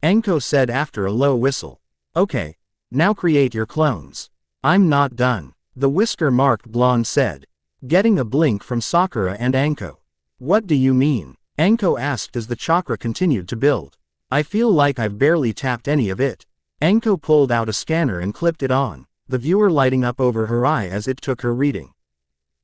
Anko said after a low whistle. Okay, now create your clones. I'm not done. The whisker-marked blonde said. Getting a blink from Sakura and Anko. What do you mean? Anko asked as the chakra continued to build. I feel like I've barely tapped any of it. Anko pulled out a scanner and clipped it on, the viewer lighting up over her eye as it took her reading.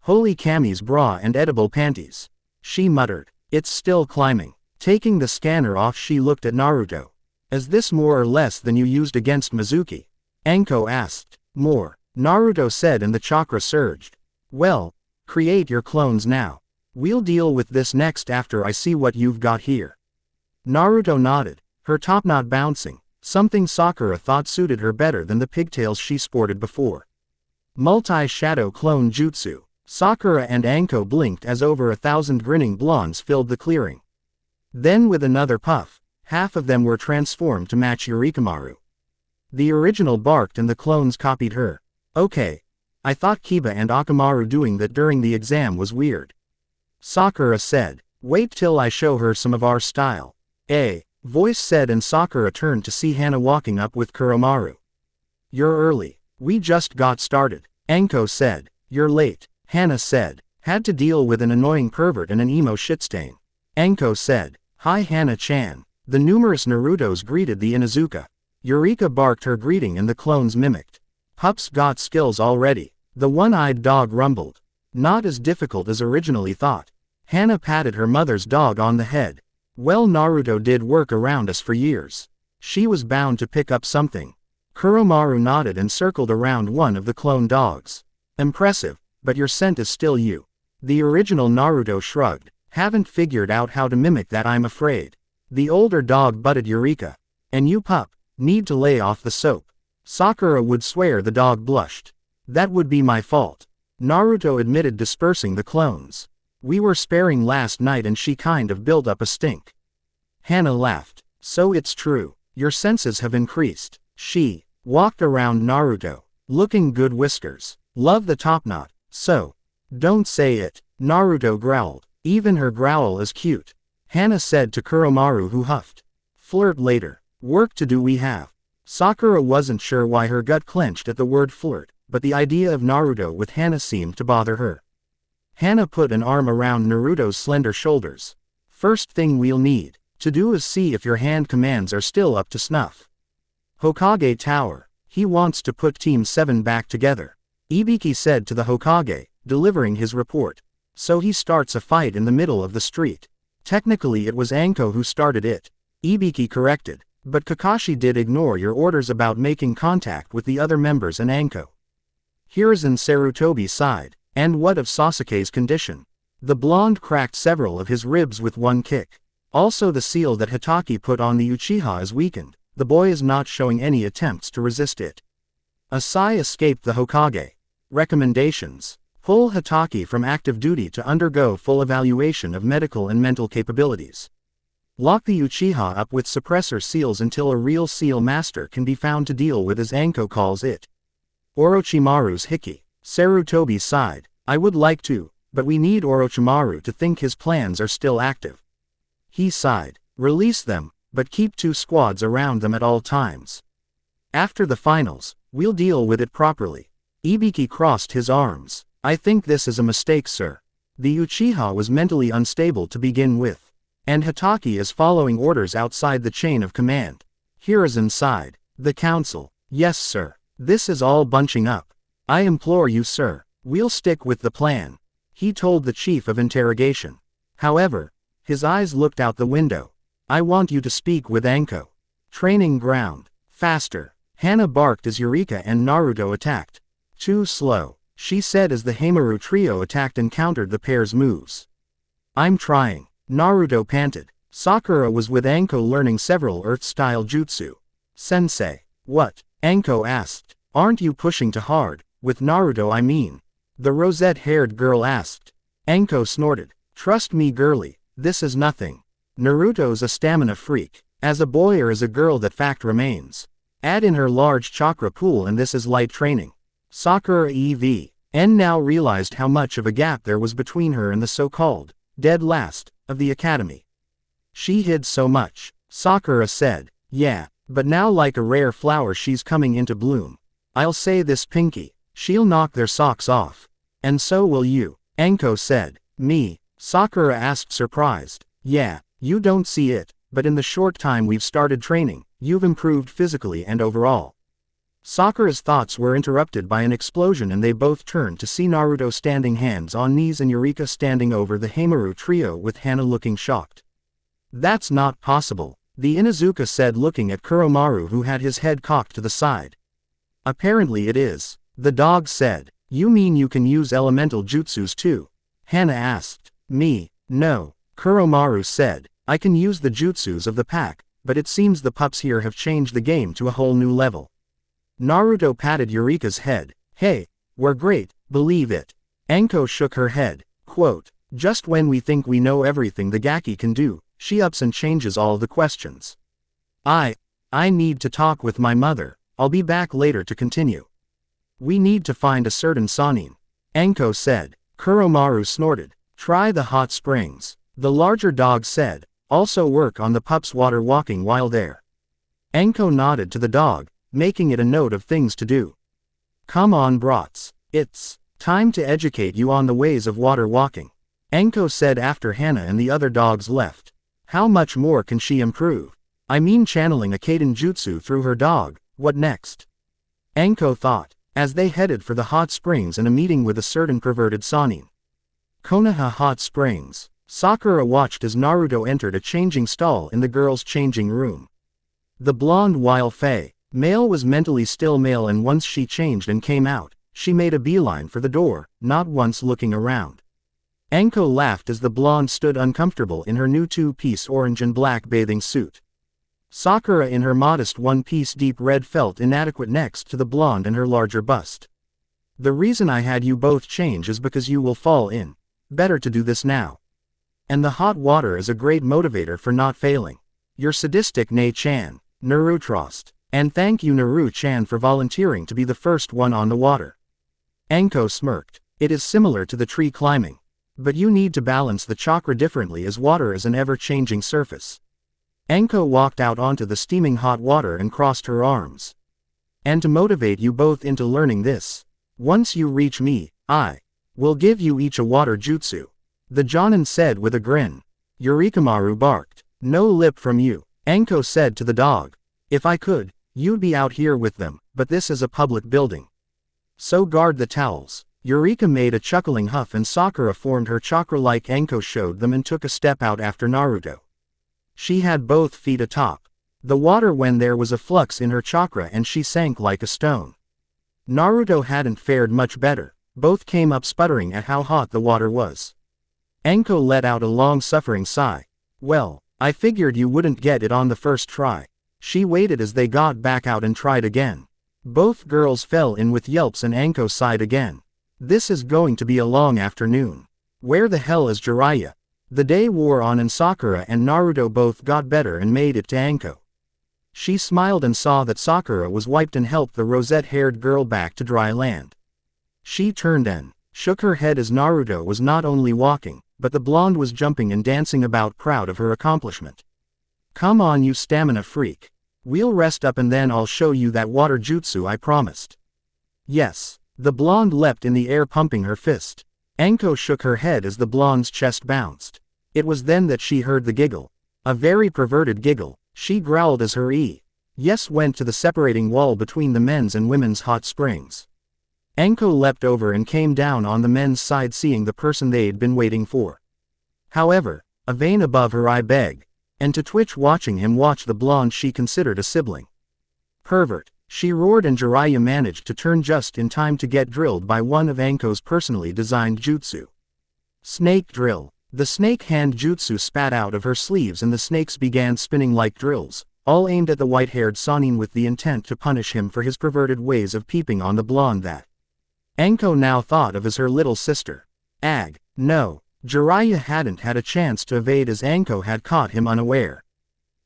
Holy Kami's bra and edible panties. She muttered. It's still climbing. Taking the scanner off she looked at Naruto. Is this more or less than you used against Mizuki? Anko asked. More. Naruto said and the chakra surged. Well, create your clones now. We'll deal with this next after I see what you've got here. Naruto nodded, her top knot bouncing, something Sakura thought suited her better than the pigtails she sported before. Multi-shadow clone jutsu. Sakura and Anko blinked as over 1,000 grinning blondes filled the clearing. Then with another puff, half of them were transformed to match Orochimaru. The original barked and the clones copied her. Okay. I thought Kiba and Akamaru doing that during the exam was weird. Sakura said. Wait till I show her some of our style. Voice said and Sakura turned to see Hana walking up with Kuromaru. You're early. We just got started. Anko said. You're late. Hana said. Had to deal with an annoying pervert and an emo shitstain. Anko said. Hi Hana-chan. The numerous Narutos greeted the Inuzuka. Eureka barked her greeting and the clones mimicked. Pups got skills already. The one-eyed dog rumbled. Not as difficult as originally thought. Hana patted her mother's dog on the head. Well, Naruto did work around us for years. She was bound to pick up something. Kuromaru nodded and circled around one of the clone dogs. Impressive, but your scent is still you. The original Naruto shrugged. Haven't figured out how to mimic that, I'm afraid. The older dog butted Eureka. And you pup, need to lay off the soap. Sakura would swear the dog blushed. That would be my fault. Naruto admitted, dispersing the clones. We were sparing last night and she kind of built up a stink. Hana laughed. So it's true. Your senses have increased. She walked around Naruto. Looking good, whiskers. Love the top knot. So. Don't say it. Naruto growled. Even her growl is cute. Hana said to Kuromaru, who huffed. Flirt later. Work to do we have. Sakura wasn't sure why her gut clenched at the word flirt, but the idea of Naruto with Hana seemed to bother her. Hana put an arm around Naruto's slender shoulders. First thing we'll need to do is see if your hand commands are still up to snuff. Hokage Tower. He wants to put Team 7 back together, Ibiki said to the Hokage, delivering his report. So he starts a fight in the middle of the street. Technically it was Anko who started it, Ibiki corrected, but Kakashi did ignore your orders about making contact with the other members and Anko. Hiruzen Sarutobi sighed. And what of Sasuke's condition? The blonde cracked several of his ribs with one kick. Also the seal that Hitaki put on the Uchiha is weakened. The boy is not showing any attempts to resist it. A sigh escaped the Hokage. Recommendations. Pull Hitaki from active duty to undergo full evaluation of medical and mental capabilities. Lock the Uchiha up with suppressor seals until a real seal master can be found to deal with, as Anko calls it. Orochimaru's Hiki. Sarutobi sighed. I would like to, but we need Orochimaru to think his plans are still active. He sighed. Release them, but keep 2 squads around them at all times. After the finals, we'll deal with it properly. Ibiki crossed his arms. I think this is a mistake, sir. The Uchiha was mentally unstable to begin with. And Hitaki is following orders outside the chain of command. Hiruzen sighed. The council. Yes, sir. This is all bunching up. I implore you, sir, we'll stick with the plan, he told the chief of interrogation. However, his eyes looked out the window. I want you to speak with Anko. Training ground. Faster. Hana barked as Eureka and Naruto attacked. Too slow, she said as the Heimaru trio attacked and countered the pair's moves. I'm trying. Naruto panted. Sakura was with Anko learning several Earth-style jutsu. Sensei. What? Anko asked. Aren't you pushing too hard? With Naruto I mean. The rosette-haired girl asked. Anko snorted. Trust me girlie, this is nothing. Naruto's a stamina freak. As a boy or as a girl that fact remains. Add in her large chakra pool and this is light training. Sakura EV.N now realized how much of a gap there was between her and the so-called dead last of the academy. She hid so much. Sakura said. Yeah, but now like a rare flower she's coming into bloom. I'll say this Pinky. She'll knock their socks off. And so will you, Anko said. Me? Sakura asked surprised. Yeah, you don't see it, but in the short time we've started training, you've improved physically and overall. Sakura's thoughts were interrupted by an explosion and they both turned to see Naruto standing hands on knees and Eureka standing over the Heimaru trio with Hana looking shocked. That's not possible, the Inuzuka said looking at Kuromaru who had his head cocked to the side. Apparently it is. The dog said. You mean you can use elemental jutsus too? Hana asked. Me? No. Kuromaru said. I can use the jutsus of the pack, but it seems the pups here have changed the game to a whole new level. Naruto patted Eureka's head. Hey, we're great, believe it. Anko shook her head. Quote, just when we think we know everything the Gaki can do, she ups and changes all the questions. I need to talk with my mother. I'll be back later to continue. We need to find a certain Sanin. Anko said. Kuromaru snorted. Try the hot springs. The larger dog said. Also work on the pup's water walking while there. Anko nodded to the dog, making it a note of things to do. Come on brats. It's time to educate you on the ways of water walking. Anko said after Hana and the other dogs left. How much more can she improve? I mean channeling a Kaiden jutsu through her dog, what next? Anko thought, as they headed for the hot springs and a meeting with a certain perverted Sanin. Konoha Hot Springs. Sakura watched as Naruto entered a changing stall in the girls' changing room. The blonde Weil Fei male was mentally still male and once she changed and came out, she made a beeline for the door, not once looking around. Anko laughed as the blonde stood uncomfortable in her new 2-piece orange and black bathing suit. Sakura in her modest 1-piece deep red felt inadequate next to the blonde and her larger bust. The reason I had you both change is because you will fall in. Better to do this now. And the hot water is a great motivator for not failing. You're sadistic Nei-chan, Narutrost. And thank you Naru-chan for volunteering to be the first one on the water. Anko smirked. It is similar to the tree climbing. But you need to balance the chakra differently as water is an ever-changing surface. Anko walked out onto the steaming hot water and crossed her arms. And to motivate you both into learning this, once you reach me, I will give you each a water jutsu. The Jonin said with a grin. Orochimaru barked. No lip from you. Anko said to the dog. If I could, you'd be out here with them, but this is a public building. So guard the towels. Eureka made a chuckling huff and Sakura formed her chakra like Anko showed them and took a step out after Naruto. She had both feet atop the water when there was a flux in her chakra and she sank like a stone. Naruto hadn't fared much better. Both came up sputtering at how hot the water was. Anko let out a long suffering sigh. Well, I figured you wouldn't get it on the first try. She waited as they got back out and tried again. Both girls fell in with yelps and Anko sighed again. This is going to be a long afternoon. Where the hell is Jiraiya? The day wore on and Sakura and Naruto both got better and made it to Anko. She smiled and saw that Sakura was wiped and helped the rosette-haired girl back to dry land. She turned and shook her head as Naruto was not only walking, but the blonde was jumping and dancing about proud of her accomplishment. Come on you stamina freak. We'll rest up and then I'll show you that water jutsu I promised. Yes. The blonde leapt in the air pumping her fist. Anko shook her head as the blonde's chest bounced. It was then that she heard the giggle. A very perverted giggle. She growled as her yes went to the separating wall between the men's and women's hot springs. Anko leapt over and came down on the men's side seeing the person they'd been waiting for. However, a vein above her eye begged, and to twitch watching him watch the blonde she considered a sibling. Pervert, she roared and Jiraiya managed to turn just in time to get drilled by one of Anko's personally designed jutsu. Snake drill. The snake hand jutsu spat out of her sleeves and the snakes began spinning like drills, all aimed at the white-haired Sannin with the intent to punish him for his perverted ways of peeping on the blonde that Anko now thought of as her little sister. Ag. No. Jiraiya hadn't had a chance to evade as Anko had caught him unaware.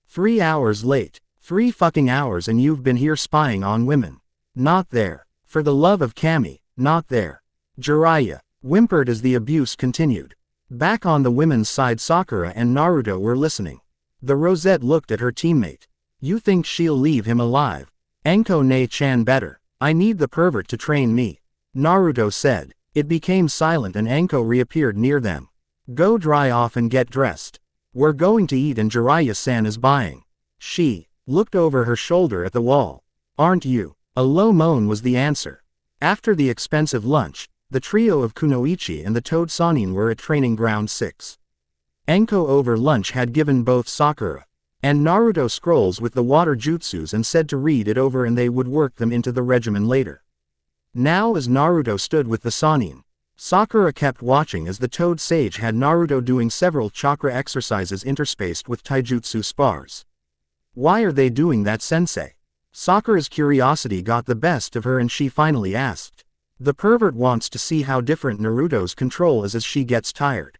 3 hours late. 3 fucking hours and you've been here spying on women. Not there. For the love of Kami, not there. Jiraiya whimpered as the abuse continued. Back on the women's side Sakura and Naruto were listening. The Rosette looked at her teammate. You think she'll leave him alive? Anko ne-chan better. I need the pervert to train me. Naruto said. It became silent and Anko reappeared near them. Go dry off and get dressed. We're going to eat and Jiraiya-san is buying. She looked over her shoulder at the wall. Aren't you? A low moan was the answer. After the expensive lunch, the trio of Kunoichi and the Toad Sannin were at Training Ground 6. Anko over lunch had given both Sakura and Naruto scrolls with the water jutsus and said to read it over and they would work them into the regimen later. Now as Naruto stood with the Sannin, Sakura kept watching as the Toad Sage had Naruto doing several chakra exercises interspaced with taijutsu spars. Why are they doing that, sensei? Sakura's curiosity got the best of her and she finally asked. The pervert wants to see how different Naruto's control is as she gets tired.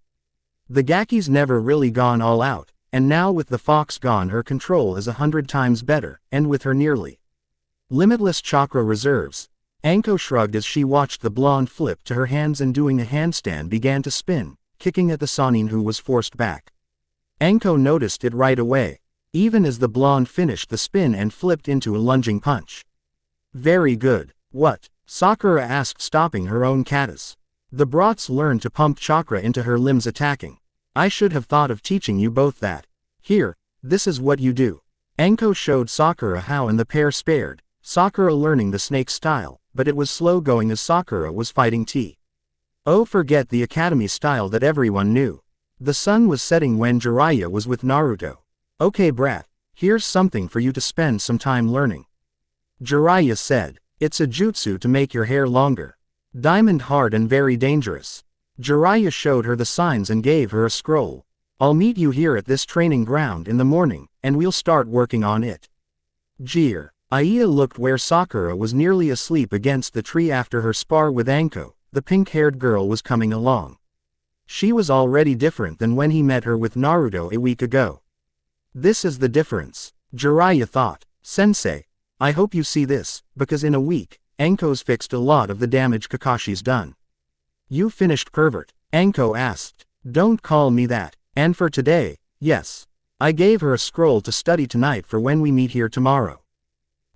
The Gaki's never really gone all out, and now with the fox gone her control is 100 times better, and with her nearly limitless chakra reserves. Anko shrugged as she watched the blonde flip to her hands and doing a handstand began to spin, kicking at the Sannin who was forced back. Anko noticed it right away, even as the blonde finished the spin and flipped into a lunging punch. Very good. What? Sakura asked stopping her own katas. The brats learned to pump chakra into her limbs attacking. I should have thought of teaching you both that. Here, this is what you do. Anko showed Sakura how and the pair spared, Sakura learning the snake style, but it was slow going as Sakura was fighting T. Oh, forget the academy style that everyone knew. The sun was setting when Jiraiya was with Naruto. Okay brat, here's something for you to spend some time learning. Jiraiya said. It's a jutsu to make your hair longer. Diamond hard and very dangerous. Jiraiya showed her the signs and gave her a scroll. I'll meet you here at this training ground in the morning, and we'll start working on it. Jeer. Aiya looked where Sakura was nearly asleep against the tree after her spar with Anko. The pink-haired girl was coming along. She was already different than when he met her with Naruto a week ago. This is the difference, Jiraiya thought. Sensei, I hope you see this, because in a week, Anko's fixed a lot of the damage Kakashi's done. You finished pervert? Anko asked. Don't call me that. And for today, yes. I gave her a scroll to study tonight for when we meet here tomorrow.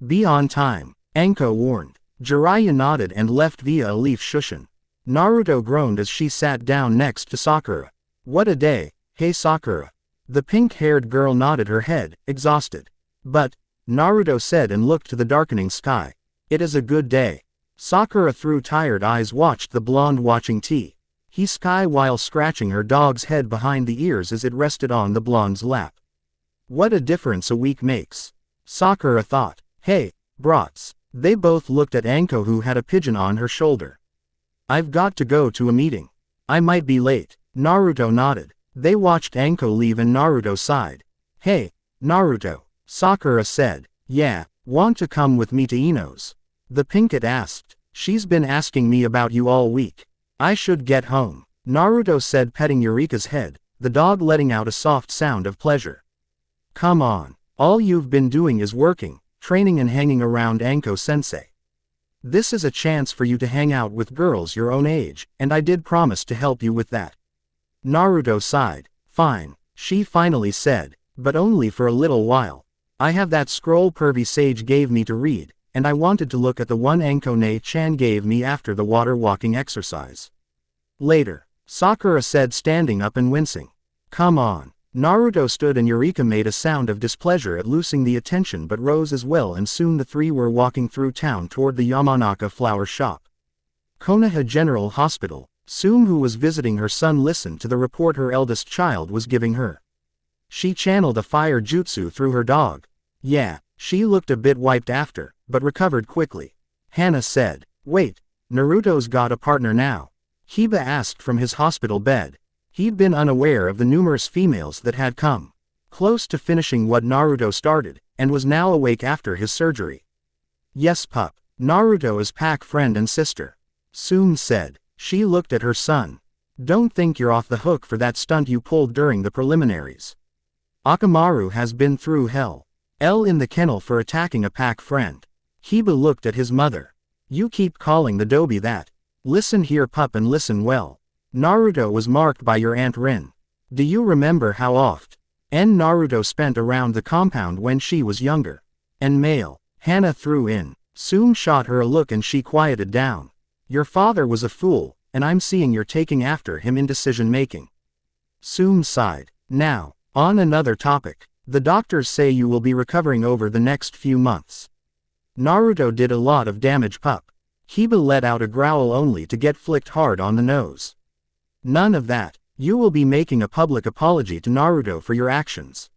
Be on time, Anko warned. Jiraiya nodded and left via a leaf shushin. Naruto groaned as she sat down next to Sakura. What a day, hey Sakura. The pink-haired girl nodded her head, exhausted. But, Naruto said and looked to the darkening sky. It is a good day. Sakura through tired eyes watched the blonde watching he sky while scratching her dog's head behind the ears as it rested on the blonde's lap. What a difference a week makes. Sakura thought. Hey, brats. They both looked at Anko who had a pigeon on her shoulder. I've got to go to a meeting. I might be late. Naruto nodded. They watched Anko leave and Naruto sighed. Hey, Naruto. Sakura said. Yeah, want to come with me to Ino's? The pinkette asked. She's been asking me about you all week. I should get home. Naruto said petting Eureka's head, the dog letting out a soft sound of pleasure. Come on. All you've been doing is working, training and hanging around Anko-sensei. This is a chance for you to hang out with girls your own age, and I did promise to help you with that. Naruto sighed. Fine, she finally said, but only for a little while. I have that scroll Pervy Sage gave me to read, and I wanted to look at the one Ankone-chan gave me after the water walking exercise. Later, Sakura said standing up and wincing. Come on. Naruto stood and Eureka made a sound of displeasure at losing the attention but rose as well and soon the three were walking through town toward the Yamanaka flower shop. Konoha General Hospital, Sume who was visiting her son listened to the report her eldest child was giving her. She channeled a fire jutsu through her dog. Yeah, she looked a bit wiped after, but recovered quickly. Hana said, wait, Naruto's got a partner now. Kiba asked from his hospital bed. He'd been unaware of the numerous females that had come close to finishing what Naruto started, and was now awake after his surgery. Yes pup, Naruto is pack friend and sister. Sume said. She looked at her son. Don't think you're off the hook for that stunt you pulled during the preliminaries. Akamaru has been through hell. In the kennel for attacking a pack friend. Kiba looked at his mother. You keep calling the Dobi that. Listen here pup and listen well. Naruto was marked by your Aunt Rin. Do you remember how oft Naruto spent around the compound when she was younger? And male. Hana threw in. Sume shot her a look and she quieted down. Your father was a fool, and I'm seeing you're taking after him in decision making. Sume sighed. Now, on another topic. The doctors say you will be recovering over the next few months. Naruto did a lot of damage pup. Kiba let out a growl only to get flicked hard on the nose. None of that. You will be making a public apology to Naruto for your actions.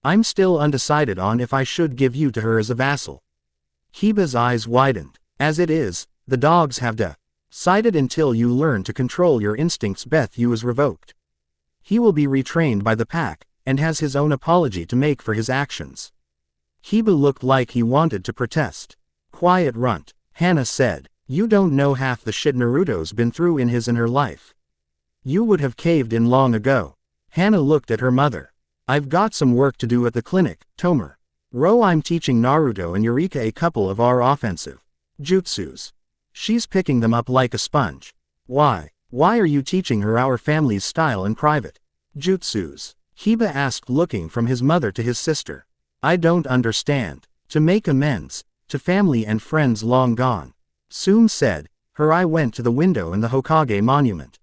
I'm still undecided on if I should give you to her as a vassal. Kiba's eyes widened. As it is, the dogs have decided until you learn to control your instincts Beth you is revoked. He will be retrained by the pack, and has his own apology to make for his actions. Kiba looked like he wanted to protest. Quiet runt. Hana said, you don't know half the shit Naruto's been through in his and her life. You would have caved in long ago. Hana looked at her mother. I've got some work to do at the clinic, Tomer. I'm teaching Naruto and Eureka a couple of our offensive jutsus. She's picking them up like a sponge. Why are you teaching her our family's style and private jutsus? Kiba asked looking from his mother to his sister. I don't understand. To make amends, to family and friends long gone. Sume said, her eye went to the window in the Hokage monument.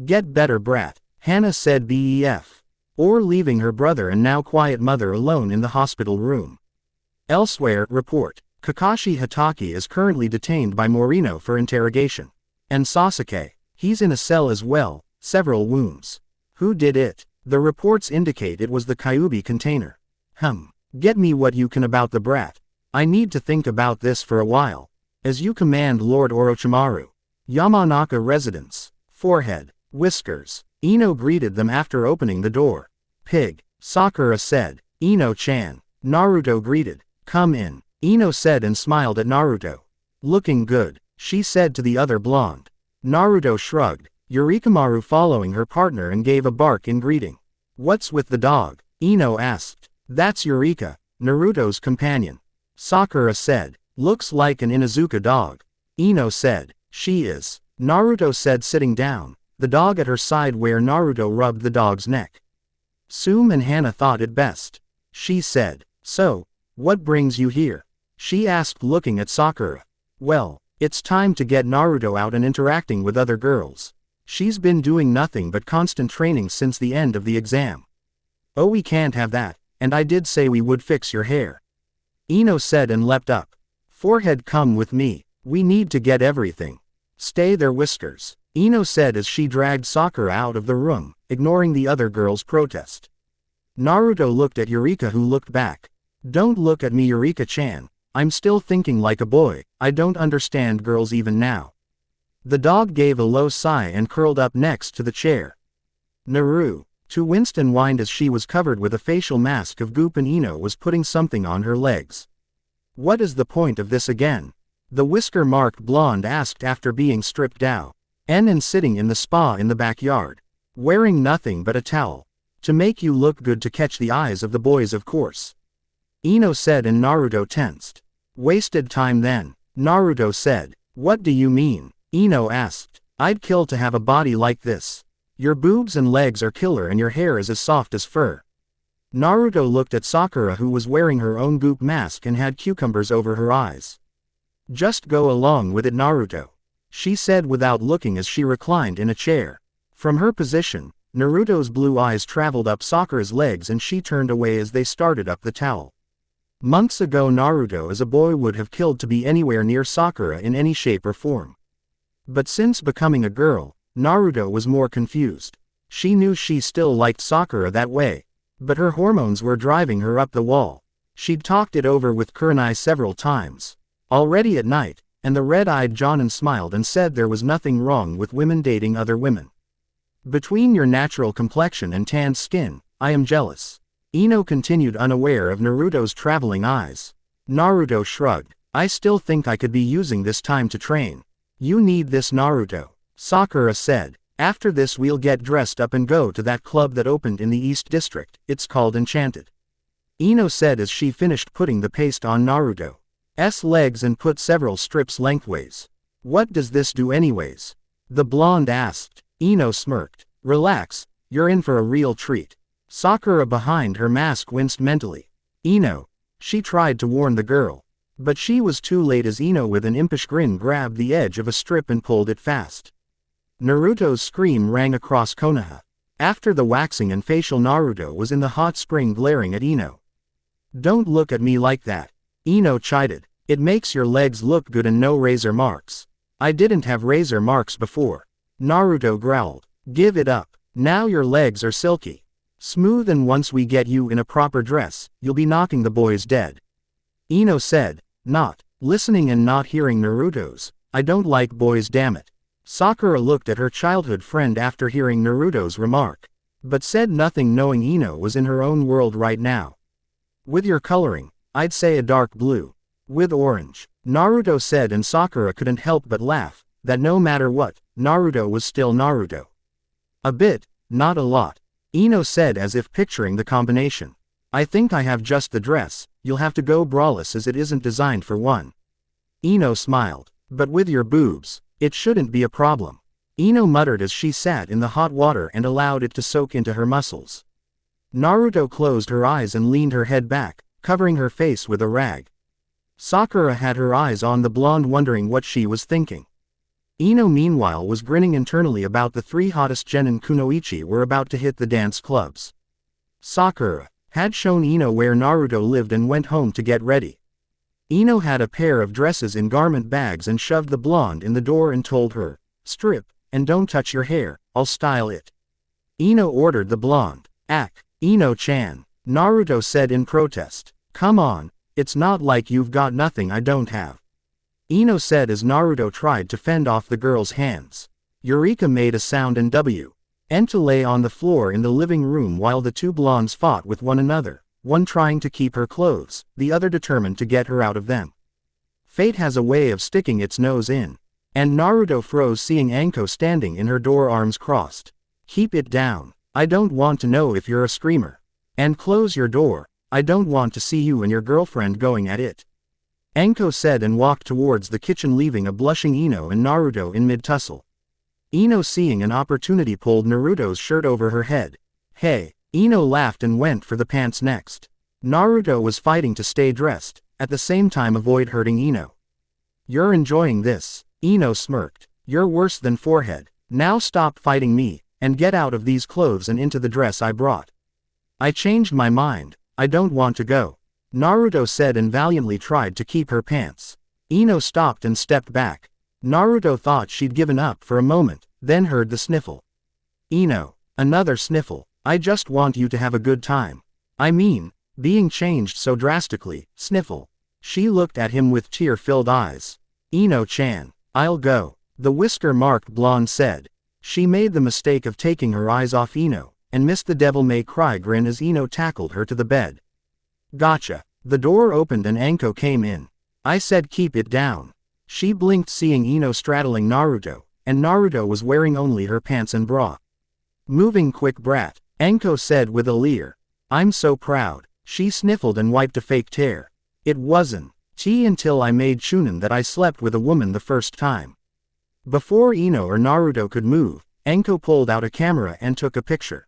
Get better brat, Hana said bef. Or leaving her brother and now quiet mother alone in the hospital room. Elsewhere, report, Kakashi Hatake is currently detained by Morino for interrogation. And Sasuke, he's in a cell as well, several wounds. Who did it? The reports indicate it was the Kyuubi container. Get me what you can about the brat. I need to think about this for a while. As you command Lord Orochimaru. Yamanaka residence. Forehead. Whiskers. Ino greeted them after opening the door. Pig. Sakura said. Ino-chan. Naruto greeted. Come in. Ino said and smiled at Naruto. Looking good, she said to the other blonde. Naruto shrugged. Urikamaru following her partner and gave a bark in greeting. What's with the dog? Ino asked. That's Eureka, Naruto's companion. Sakura said. Looks like an Inuzuka dog. Ino said. She is. Naruto said sitting down, the dog at her side where Naruto rubbed the dog's neck. Sume and Hana thought it best. She said, "So, what brings you here?" she asked, looking at Sakura. "Well, it's time to get Naruto out and interacting with other girls. She's been doing nothing but constant training since the end of the exam." "Oh, we can't have that, and I did say we would fix your hair," Ino said and leapt up. "Forehead, come with me. We need to get everything." "Stay there, Whiskers," Ino said as she dragged Sakura out of the room, ignoring the other girl's protest. Naruto looked at Eureka, who looked back. "Don't look at me, Eureka-chan. I'm still thinking like a boy. I don't understand girls even now." The dog gave a low sigh and curled up next to the chair. "Naru." To Winston whined as she was covered with a facial mask of goop and Ino was putting something on her legs. "What is the point of this again?" the whisker-marked blonde asked after being stripped down and sitting in the spa in the backyard, wearing nothing but a towel. "To make you look good, to catch the eyes of the boys, of course," Ino said, and Naruto tensed. "Wasted time then," Naruto said. "What do you mean?" Ino asked. "I'd kill to have a body like this. Your boobs and legs are killer and your hair is as soft as fur." Naruto looked at Sakura, who was wearing her own goop mask and had cucumbers over her eyes. "Just go along with it, Naruto," she said without looking as she reclined in a chair. From her position, Naruto's blue eyes traveled up Sakura's legs and she turned away as they started up the towel. Months ago, Naruto as a boy would have killed to be anywhere near Sakura in any shape or form. But since becoming a girl, Naruto was more confused. She knew she still liked Sakura that way, but her hormones were driving her up the wall. She'd talked it over with Kurenai several times already at night, and the red-eyed Jonin smiled and said there was nothing wrong with women dating other women. "Between your natural complexion and tanned skin, I am jealous," Ino continued, unaware of Naruto's traveling eyes. Naruto shrugged. "I still think I could be using this time to train." "You need this, Naruto," Sakura said. "After this we'll get dressed up and go to that club that opened in the East District. It's called Enchanted," Ino said as she finished putting the paste on Naruto's legs and put several strips lengthways. "What does this do anyways?" the blonde asked. Ino smirked. "Relax, you're in for a real treat." Sakura behind her mask winced mentally. "Ino," she tried to warn the girl. But she was too late as Ino with an impish grin grabbed the edge of a strip and pulled it fast. Naruto's scream rang across Konoha. After the waxing and facial, Naruto was in the hot spring glaring at Ino. "Don't look at me like that," Ino chided. "It makes your legs look good and no razor marks." "I didn't have razor marks before," Naruto growled. "Give it up. Now your legs are silky smooth, and once we get you in a proper dress, you'll be knocking the boys dead," Ino said, not listening and not hearing Naruto's "I don't like boys, damn it." Sakura looked at her childhood friend after hearing Naruto's remark, but said nothing, knowing Ino was in her own world right now. "With your coloring, I'd say a dark blue." "With orange," Naruto said, and Sakura couldn't help but laugh, that no matter what, Naruto was still Naruto. "A bit, not a lot," Ino said as if picturing the combination. "I think I have just the dress. You'll have to go braless as it isn't designed for one." Ino smiled. "But with your boobs, it shouldn't be a problem," Ino muttered as she sat in the hot water and allowed it to soak into her muscles. Naruto closed her eyes and leaned her head back, covering her face with a rag. Sakura had her eyes on the blonde, wondering what she was thinking. Ino meanwhile was grinning internally about the three hottest genin kunoichi were about to hit the dance clubs. Sakura had shown Ino where Naruto lived and went home to get ready. Ino had a pair of dresses in garment bags and shoved the blonde in the door and told her, "Strip, and don't touch your hair, I'll style it." Ino ordered the blonde. Ino-chan," Naruto said in protest. "Come on, it's not like you've got nothing I don't have," Ino said as Naruto tried to fend off the girl's hands. Eureka made a sound and to lay on the floor in the living room while the two blondes fought with one another, one trying to keep her clothes, the other determined to get her out of them. Fate has a way of sticking its nose in. And Naruto froze seeing Anko standing in her door, arms crossed. "Keep it down. I don't want to know if you're a screamer. And close your door. I don't want to see you and your girlfriend going at it," Anko said and walked towards the kitchen, leaving a blushing Ino and Naruto in mid-tussle. Ino, seeing an opportunity, pulled Naruto's shirt over her head. "Hey, Ino laughed and went for the pants next. Naruto was fighting to stay dressed, at the same time avoid hurting Ino. You're enjoying this. Ino smirked. You're worse than forehead. Now stop fighting me, and get out of these clothes and into the dress I brought. I changed my mind, I don't want to go. Naruto said and valiantly tried to keep her pants. Ino stopped and stepped back. Naruto thought she'd given up for a moment, then heard the sniffle. Ino. Another sniffle. I just want you to have a good time. I mean, being changed so drastically, sniffle. She looked at him with tear-filled eyes. Ino-chan. I'll go. The whisker-marked blonde said. She made the mistake of taking her eyes off Ino, and missed the devil-may-cry grin as Ino tackled her to the bed. Gotcha. The door opened and Anko came in. I said keep it down. She blinked seeing Ino straddling Naruto, and Naruto was wearing only her pants and bra. Moving quick brat, Anko said with a leer. I'm so proud. She sniffled and wiped a fake tear. It wasn't tea until I made Chunin that I slept with a woman the first time. Before Ino or Naruto could move, Anko pulled out a camera and took a picture.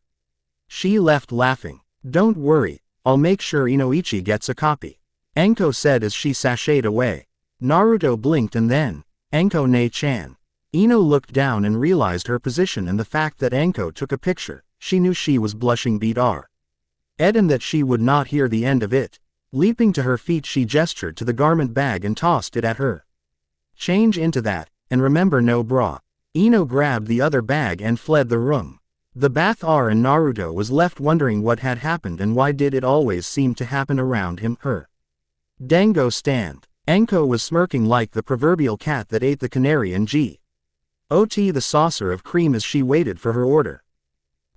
She left laughing. Don't worry, I'll make sure Inoichi gets a copy. Anko said as she sashayed away. Naruto blinked and then, Anko-ne-chan. Ino looked down and realized her position and the fact that Anko took a picture. She knew she was blushing br. Ed and that she would not hear the end of it. Leaping to her feet she gestured to the garment bag and tossed it at her. Change into that, and remember no bra. Ino grabbed the other bag and fled the room. The Bath R and Naruto was left wondering what had happened and why did it always seem to happen around him, her. Dango stand. Anko was smirking like the proverbial cat that ate the canary and Got the saucer of cream as she waited for her order.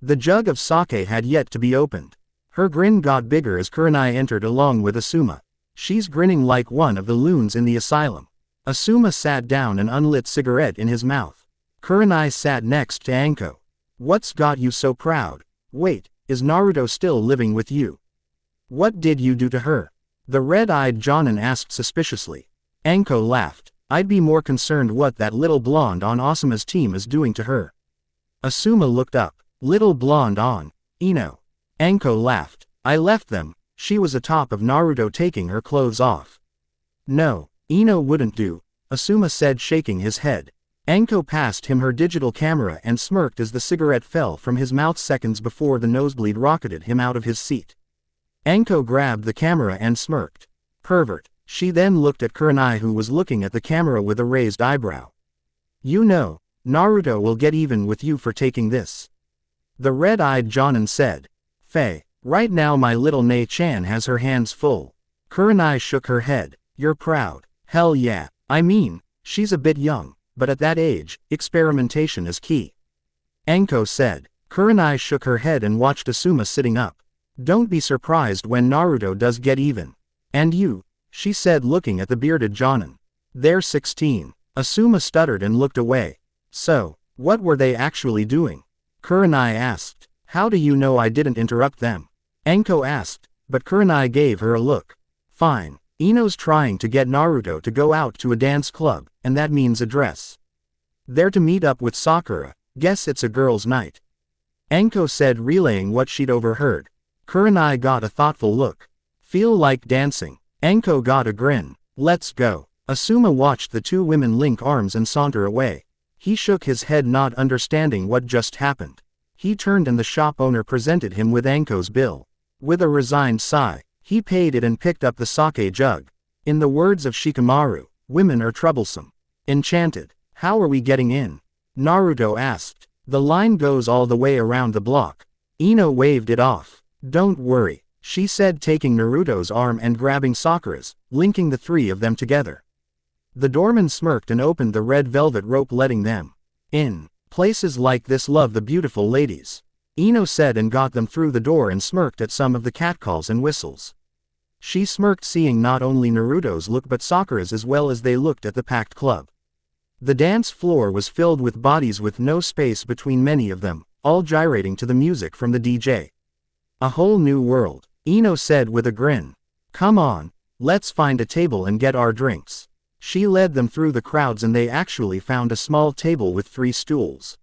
The jug of sake had yet to be opened. Her grin got bigger as Kurenai entered along with Asuma. She's grinning like one of the loons in the asylum. Asuma sat down and unlit cigarette in his mouth. Kurenai sat next to Anko. What's got you so proud? Wait, is Naruto still living with you? What did you do to her? The red-eyed Jonin asked suspiciously. Anko laughed. I'd be more concerned what that little blonde on Asuma's team is doing to her. Asuma looked up. Little blonde on Ino. Anko laughed. I left them. She was atop of Naruto taking her clothes off. No, Ino wouldn't do, Asuma said shaking his head. Anko passed him her digital camera and smirked as the cigarette fell from his mouth seconds before the nosebleed rocketed him out of his seat. Anko grabbed the camera and smirked. Pervert. She then looked at Kurenai who was looking at the camera with a raised eyebrow. You know, Naruto will get even with you for taking this. The red-eyed Jonin said. Faye, right now my little Ne-chan has her hands full. Kurenai shook her head. You're proud. Hell yeah. I mean, she's a bit young, but at that age, experimentation is key. Anko said. Kurenai shook her head and watched Asuma sitting up. Don't be surprised when Naruto does get even. And you, she said looking at the bearded Jonin. They're 16. Asuma stuttered and looked away. So, what were they actually doing? Kurenai asked. How do you know I didn't interrupt them? Anko asked, but Kurenai gave her a look. Fine. Ino's trying to get Naruto to go out to a dance club, and that means a dress. They're to meet up with Sakura. Guess it's a girls' night. Anko said relaying what she'd overheard. Kurenai got a thoughtful look. Feel like dancing. Anko got a grin. Let's go. Asuma watched the two women link arms and saunter away. He shook his head not understanding what just happened. He turned and the shop owner presented him with Anko's bill. With a resigned sigh, he paid it and picked up the sake jug. In the words of Shikamaru, women are troublesome. Enchanted. How are we getting in? Naruto asked. The line goes all the way around the block. Ino waved it off. Don't worry, she said taking Naruto's arm and grabbing Sakura's, linking the three of them together. The doorman smirked and opened the red velvet rope letting them in. Places like this love the beautiful ladies. Ino said and got them through the door and smirked at some of the catcalls and whistles. She smirked seeing not only Naruto's look but Sakura's as well as they looked at the packed club. The dance floor was filled with bodies with no space between many of them, all gyrating to the music from the DJ. A whole new world, Ino said with a grin. Come on, let's find a table and get our drinks. She led them through the crowds and they actually found a small table with 3 stools.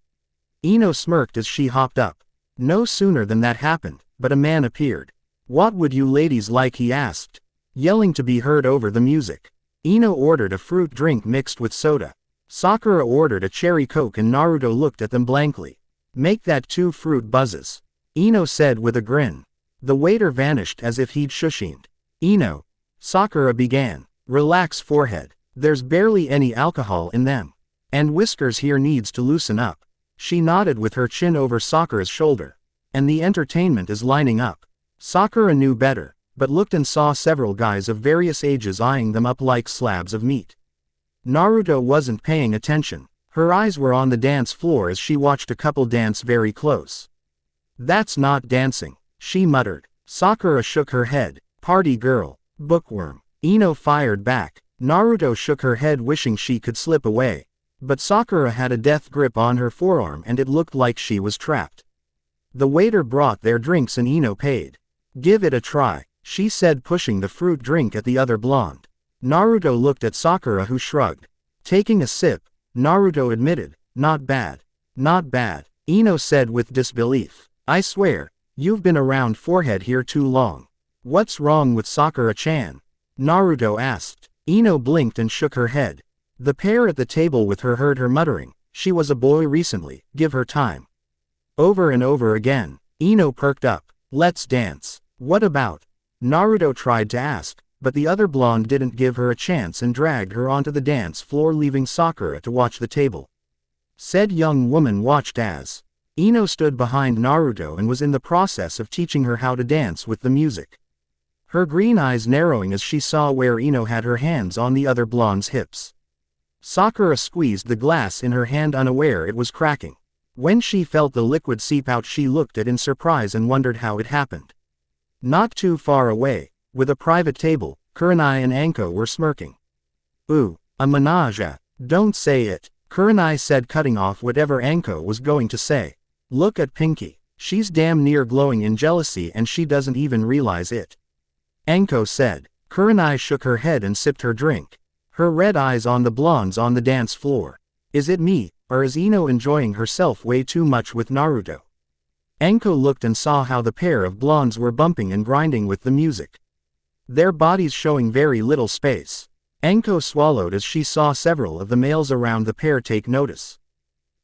Ino smirked as she hopped up. No sooner than that happened, but a man appeared. What would you ladies like, he asked, yelling to be heard over the music. Ino ordered a fruit drink mixed with soda. Sakura ordered a cherry coke and Naruto looked at them blankly. Make that 2 fruit buzzes, Ino said with a grin. The waiter vanished as if he'd shushined. Ino, Sakura began. Relax forehead. There's barely any alcohol in them. And Whiskers here needs to loosen up. She nodded with her chin over Sakura's shoulder. And the entertainment is lining up. Sakura knew better, but looked and saw several guys of various ages eyeing them up like slabs of meat. Naruto wasn't paying attention. Her eyes were on the dance floor as she watched a couple dance very close. That's not dancing, she muttered. Sakura shook her head. Party girl. Bookworm. Ino fired back. Naruto shook her head wishing she could slip away. But Sakura had a death grip on her forearm and it looked like she was trapped. The waiter brought their drinks and Ino paid. Give it a try, she said, pushing the fruit drink at the other blonde. Naruto looked at Sakura, who shrugged. Taking a sip, Naruto admitted, not bad. Not bad, Ino said with disbelief. I swear, you've been around forehead here too long. What's wrong with Sakura-chan? Naruto asked. Ino blinked and shook her head. The pair at the table with her heard her muttering, she was a boy recently, give her time. Over and over again. Ino perked up. Let's dance. What about? Naruto tried to ask, but the other blonde didn't give her a chance and dragged her onto the dance floor, leaving Sakura to watch the table. Said young woman watched as Ino stood behind Naruto and was in the process of teaching her how to dance with the music. Her green eyes narrowing as she saw where Ino had her hands on the other blonde's hips. Sakura squeezed the glass in her hand, unaware it was cracking. When she felt the liquid seep out, she looked at it in surprise and wondered how it happened. Not too far away, with a private table, Kurenai and Anko were smirking. Ooh, a menage. Don't say it, Kurenai said, cutting off whatever Anko was going to say. Look at Pinky. She's damn near glowing in jealousy and she doesn't even realize it. Anko said. Kurenai shook her head and sipped her drink. Her red eyes on the blondes on the dance floor. Is it me, or is Ino enjoying herself way too much with Naruto? Anko looked and saw how the pair of blondes were bumping and grinding with the music. Their bodies showing very little space. Anko swallowed as she saw several of the males around the pair take notice.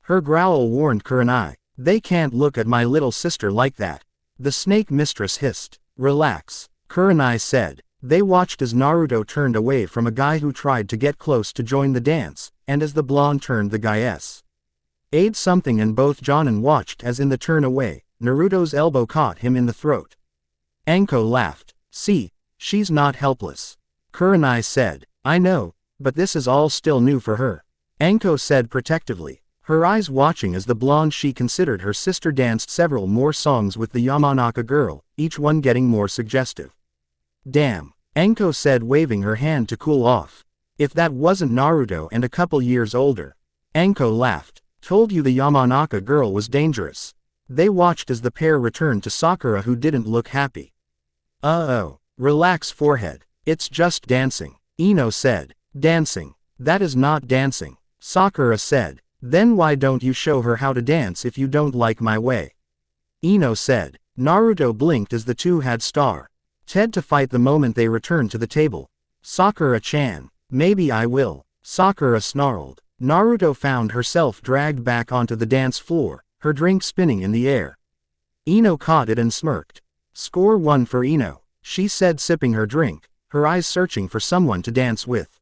Her growl warned Kurenai. They can't look at my little sister like that. The snake mistress hissed. Relax, Kurenai said. They watched as Naruto turned away from a guy who tried to get close to join the dance, and as the blonde turned the guy's aid something, and both Jonin watched as in the turn away, Naruto's elbow caught him in the throat. Anko laughed. See, she's not helpless. Kurenai said. I know, but this is all still new for her. Anko said protectively, her eyes watching as the blonde she considered her sister danced several more songs with the Yamanaka girl, each one getting more suggestive. Damn, Anko said, waving her hand to cool off. If that wasn't Naruto and a couple years older. Anko laughed. Told you the Yamanaka girl was dangerous. They watched as the pair returned to Sakura, who didn't look happy. Uh-oh, relax forehead. It's just dancing, Ino said. Dancing? That is not dancing, Sakura said. Then why don't you show her how to dance if you don't like my way? Ino said. Naruto blinked as the two had Ted to fight the moment they returned to the table. Sakura-chan, maybe I will, Sakura snarled. Naruto found herself dragged back onto the dance floor, her drink spinning in the air. Ino caught it and smirked. Score 1 for Ino, she said, sipping her drink, her eyes searching for someone to dance with.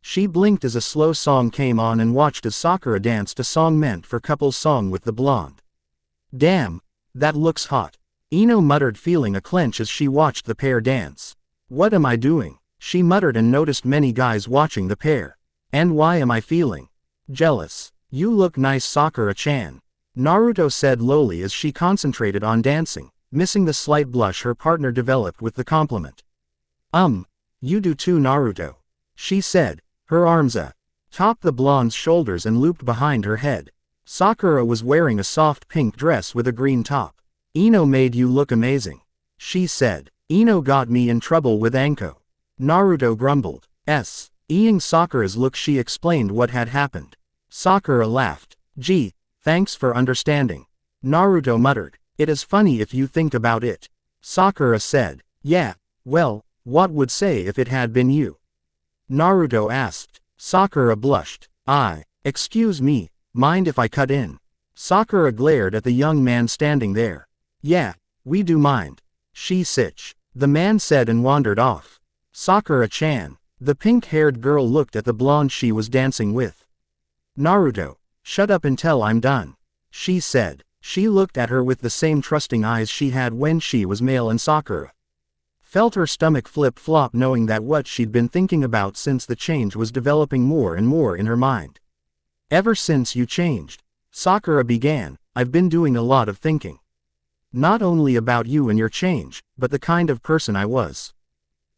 She blinked as a slow song came on and watched as Sakura danced a song meant for couples song with the blonde. Damn, that looks hot, Ino muttered, feeling a clench as she watched the pair dance. What am I doing? She muttered and noticed many guys watching the pair. And why am I feeling jealous? You look nice, Sakura-chan, Naruto said lowly as she concentrated on dancing, missing the slight blush her partner developed with the compliment. You do too, Naruto, she said, her arms atop the blonde's shoulders and looped behind her head. Sakura was wearing a soft pink dress with a green top. Ino made you look amazing, she said. Ino got me in trouble with Anko, Naruto grumbled. Eyeing Sakura's look, she explained what had happened. Sakura laughed. Gee, thanks for understanding, Naruto muttered. It is funny if you think about it. Sakura said. Yeah, well, what would say if it had been you? Naruto asked. Sakura blushed. Excuse me, mind if I cut in? Sakura glared at the young man standing there. Yeah, we do mind. She sitch. The man said and wandered off. Sakura-chan. The pink-haired girl looked at the blonde she was dancing with. Naruto, shut up until I'm done. She said. She looked at her with the same trusting eyes she had when she was male, and Sakura felt her stomach flip-flop, knowing that what she'd been thinking about since the change was developing more and more in her mind. Ever since you changed, Sakura began, I've been doing a lot of thinking. Not only about you and your change, but the kind of person I was.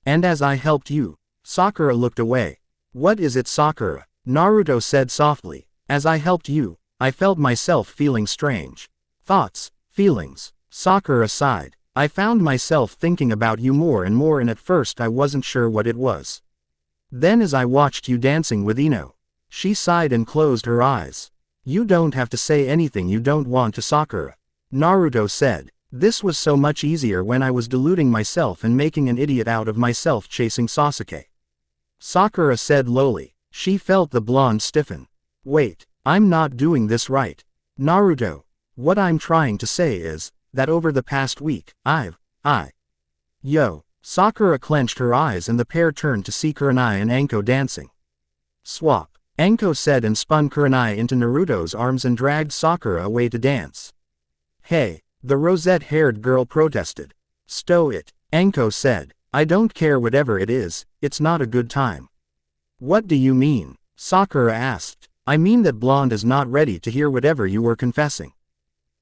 And as I helped you, Sakura looked away. What is it, Sakura? Naruto said softly. As I helped you, I felt myself feeling strange thoughts, feelings. Sakura sighed. I found myself thinking about you more and more, and at first I wasn't sure what it was. Then as I watched you dancing with Ino. She sighed and closed her eyes. You don't have to say anything you don't want to, Sakura. Naruto said. This was so much easier when I was deluding myself and making an idiot out of myself chasing Sasuke. Sakura said lowly. She felt the blonde stiffen. Wait, I'm not doing this right. Naruto, what I'm trying to say is, that over the past week, Sakura clenched her eyes and the pair turned to see Kurenai and Anko dancing. Swap, Anko said and spun Kurenai into Naruto's arms and dragged Sakura away to dance. Hey, the rosette-haired girl protested. Stow it, Anko said. I don't care whatever it is, it's not a good time. What do you mean? Sakura asked. I mean that blonde is not ready to hear whatever you were confessing.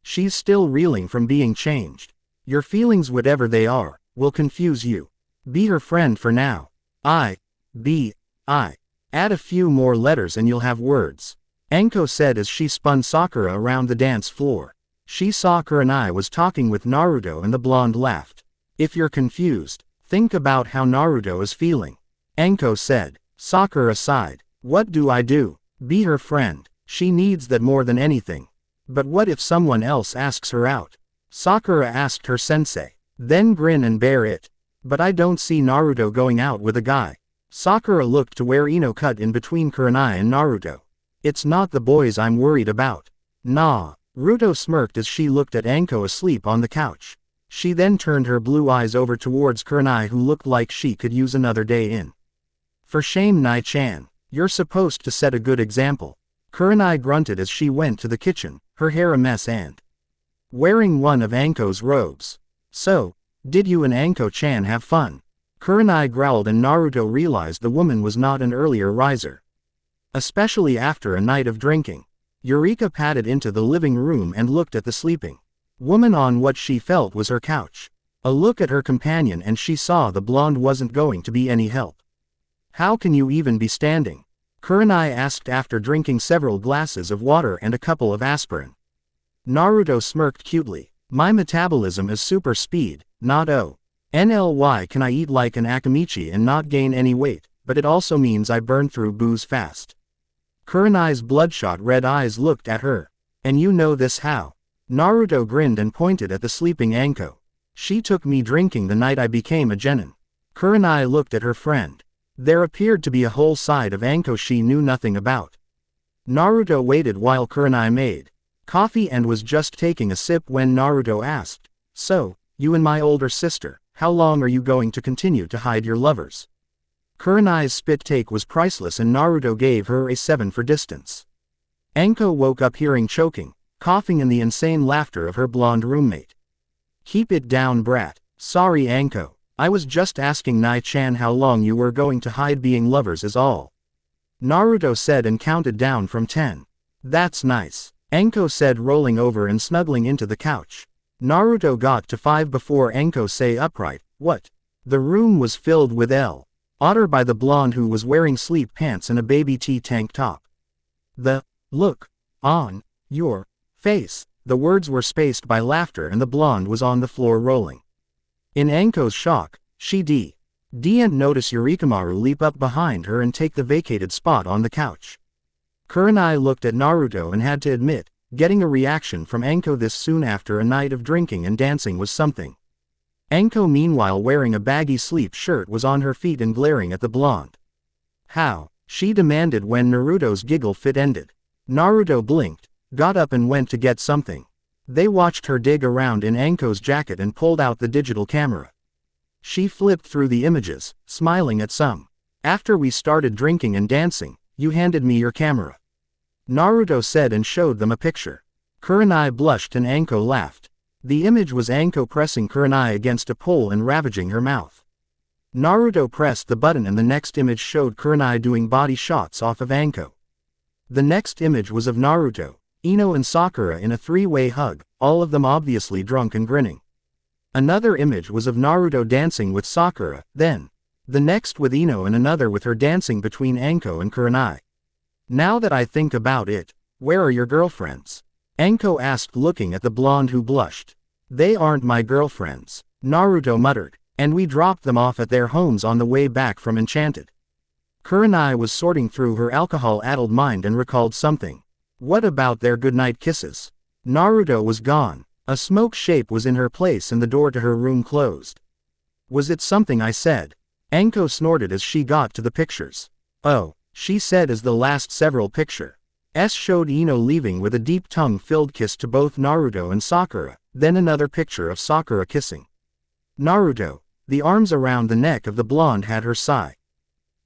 She's still reeling from being changed. Your feelings, whatever they are, will confuse you. Be her friend for now. Add a few more letters and you'll have words. Anko said as she spun Sakura around the dance floor. She saw Kurenai was talking with Naruto and the blonde laughed. If you're confused, think about how Naruto is feeling. Anko said. Sakura sighed. What do I do? Be her friend. She needs that more than anything. But what if someone else asks her out? Sakura asked her sensei. Then grin and bear it. But I don't see Naruto going out with a guy. Sakura looked to where Ino cut in between Kurenai and Naruto. It's not the boys I'm worried about. Nah. Naruto smirked as she looked at Anko asleep on the couch. She then turned her blue eyes over towards Kurenai, who looked like she could use another day in. For shame, Nai-chan. You're supposed to set a good example. Kurenai grunted as she went to the kitchen, her hair a mess and wearing one of Anko's robes. So, did you and Anko-chan have fun? Kurenai growled and Naruto realized the woman was not an earlier riser. Especially after a night of drinking. Eureka padded into the living room and looked at the sleeping woman on what she felt was her couch. A look at her companion and she saw the blonde wasn't going to be any help. How can you even be standing? Kurenai asked after drinking several glasses of water and a couple of aspirin. Naruto smirked cutely. My metabolism is super speed, not ONLY. Can I eat like an Akamichi and not gain any weight, but it also means I burn through booze fast. Kurenai's bloodshot red eyes looked at her. And you know this how? Naruto grinned and pointed at the sleeping Anko. She took me drinking the night I became a genin. Kurenai looked at her friend. There appeared to be a whole side of Anko she knew nothing about. Naruto waited while Kurenai made coffee and was just taking a sip when Naruto asked, So, you and my older sister, how long are you going to continue to hide your lovers? Kurenai's spit take was priceless and Naruto gave her a 7 for distance. Anko woke up hearing choking, coughing and the insane laughter of her blonde roommate. Keep it down, brat. Sorry, Anko. I was just asking Nai-chan how long you were going to hide being lovers is all. Naruto said and counted down from 10. That's nice. Anko said, rolling over and snuggling into the couch. Naruto got to 5 before Anko say upright, what? The room was filled with Otter by the blonde who was wearing sleep pants and a baby tee tank top. The look on your face. The words were spaced by laughter and the blonde was on the floor rolling. In Anko's shock, she didn't notice Orochimaru leap up behind her and take the vacated spot on the couch. Kurenai looked at Naruto and had to admit, Getting a reaction from Anko this soon after a night of drinking and dancing was something. Anko meanwhile wearing a baggy sleep shirt was on her feet and glaring at the blonde. How? She demanded when Naruto's giggle fit ended. Naruto blinked, got up and went to get something. They watched her dig around in Anko's jacket and pulled out the digital camera. She flipped through the images, smiling at some. After we started drinking and dancing, you handed me your camera. Naruto said and showed them a picture. Kurenai blushed and Anko laughed. The image was Anko pressing Kurenai against a pole and ravaging her mouth. Naruto pressed the button and the next image showed Kurenai doing body shots off of Anko. The next image was of Naruto, Ino and Sakura in a three-way hug, all of them obviously drunk and grinning. Another image was of Naruto dancing with Sakura, then the next with Ino and another with her dancing between Anko and Kurenai. Now that I think about it, where are your girlfriends? Anko asked looking at the blonde who blushed. They aren't my girlfriends, Naruto muttered, and we dropped them off at their homes on the way back from Enchanted. Kurenai was sorting through her alcohol-addled mind and recalled something. What about their goodnight kisses? Naruto was gone. A smoke shape was in her place and the door to her room closed. Was it something I said? Anko snorted as she got to the pictures. Oh, she said as the last several pictures showed Ino leaving with a deep tongue-filled kiss to both Naruto and Sakura, then another picture of Sakura kissing Naruto. The arms around the neck of the blonde had her sigh.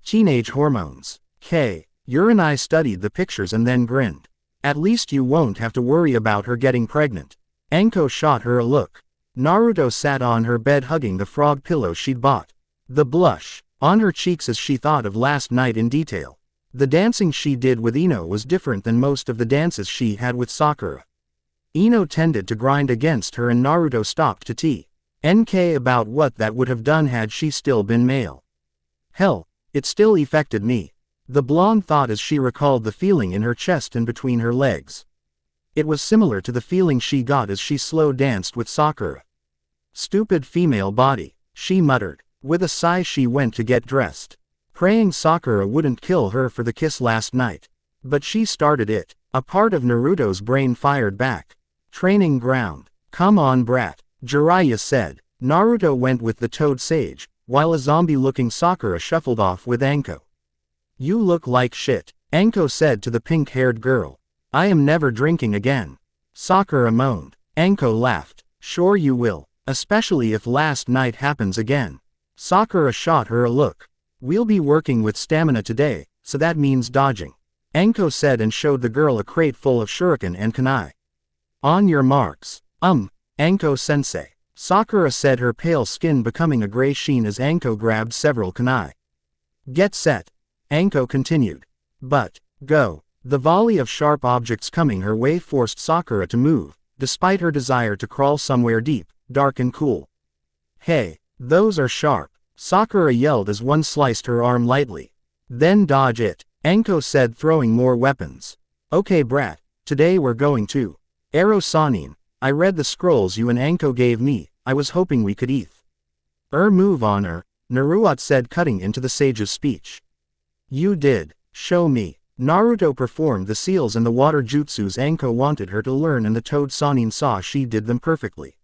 Teenage hormones. Uranai studied the pictures and then grinned. At least you won't have to worry about her getting pregnant. Anko shot her a look. Naruto sat on her bed hugging the frog pillow she'd bought. The blush on her cheeks as she thought of last night in detail. The dancing she did with Ino was different than most of the dances she had with Sakura. Ino tended to grind against her and Naruto stopped to TNK about what that would have done had she still been male. Hell, it still affected me. The blonde thought as she recalled the feeling in her chest and between her legs. It was similar to the feeling she got as she slow danced with Sakura. Stupid female body, she muttered. With a sigh she went to get dressed. Praying Sakura wouldn't kill her for the kiss last night. But she started it. A part of Naruto's brain fired back. Training ground. Come on brat, Jiraiya said. Naruto went with the toad sage, while a zombie-looking Sakura shuffled off with Anko. You look like shit, Anko said to the pink-haired girl. I am never drinking again. Sakura moaned. Anko laughed. Sure you will, especially if last night happens again. Sakura shot her a look. We'll be working with stamina today, so that means dodging. Anko said and showed the girl a crate full of shuriken and kunai. On your marks. Anko-sensei. Sakura said, her pale skin becoming a gray sheen as Anko grabbed several kunai. Get set. Anko continued. But, go. The volley of sharp objects coming her way forced Sakura to move, despite her desire to crawl somewhere deep, dark and cool. Hey, those are sharp. Sakura yelled as one sliced her arm lightly. Then dodge it, Anko said, throwing more weapons. Okay brat, today we're going to Ero Sanin. I read the scrolls you and Anko gave me, I was hoping we could eat. Move on her, Naruto said, cutting into the sage's speech. You did. Show me. Naruto performed the seals and the water jutsus Anko wanted her to learn and the toad Sanin saw she did them perfectly.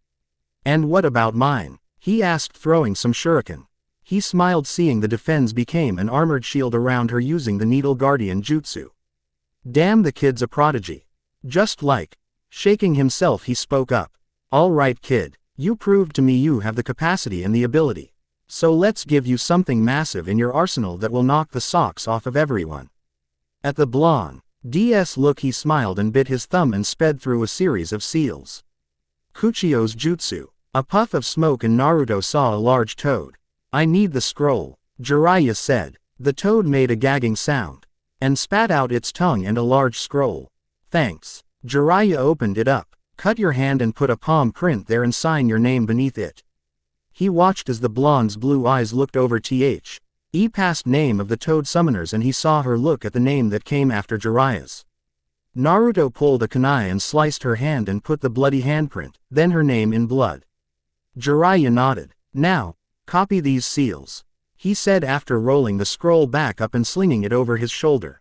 And what about mine? He asked, throwing some shuriken. He smiled seeing the defense became an armored shield around her using the Needle Guardian jutsu. Damn, the kid's a prodigy. Just like. Shaking himself he spoke up. All right kid, you proved to me you have the capacity and the ability. So let's give you something massive in your arsenal that will knock the socks off of everyone. At the blonde's look he smiled and bit his thumb and sped through a series of seals. Kuchio's jutsu. A puff of smoke and Naruto saw a large toad. I need the scroll, Jiraiya said. The toad made a gagging sound and spat out its tongue and a large scroll. Thanks. Jiraiya opened it up. Cut your hand and put a palm print there and sign your name beneath it. He watched as the blonde's blue eyes looked over past name of the toad summoners and he saw her look at the name that came after Jiraiya's. Naruto pulled a kunai and sliced her hand and put the bloody handprint, then her name in blood. Jiraiya nodded. Now, copy these seals, he said after rolling the scroll back up and slinging it over his shoulder.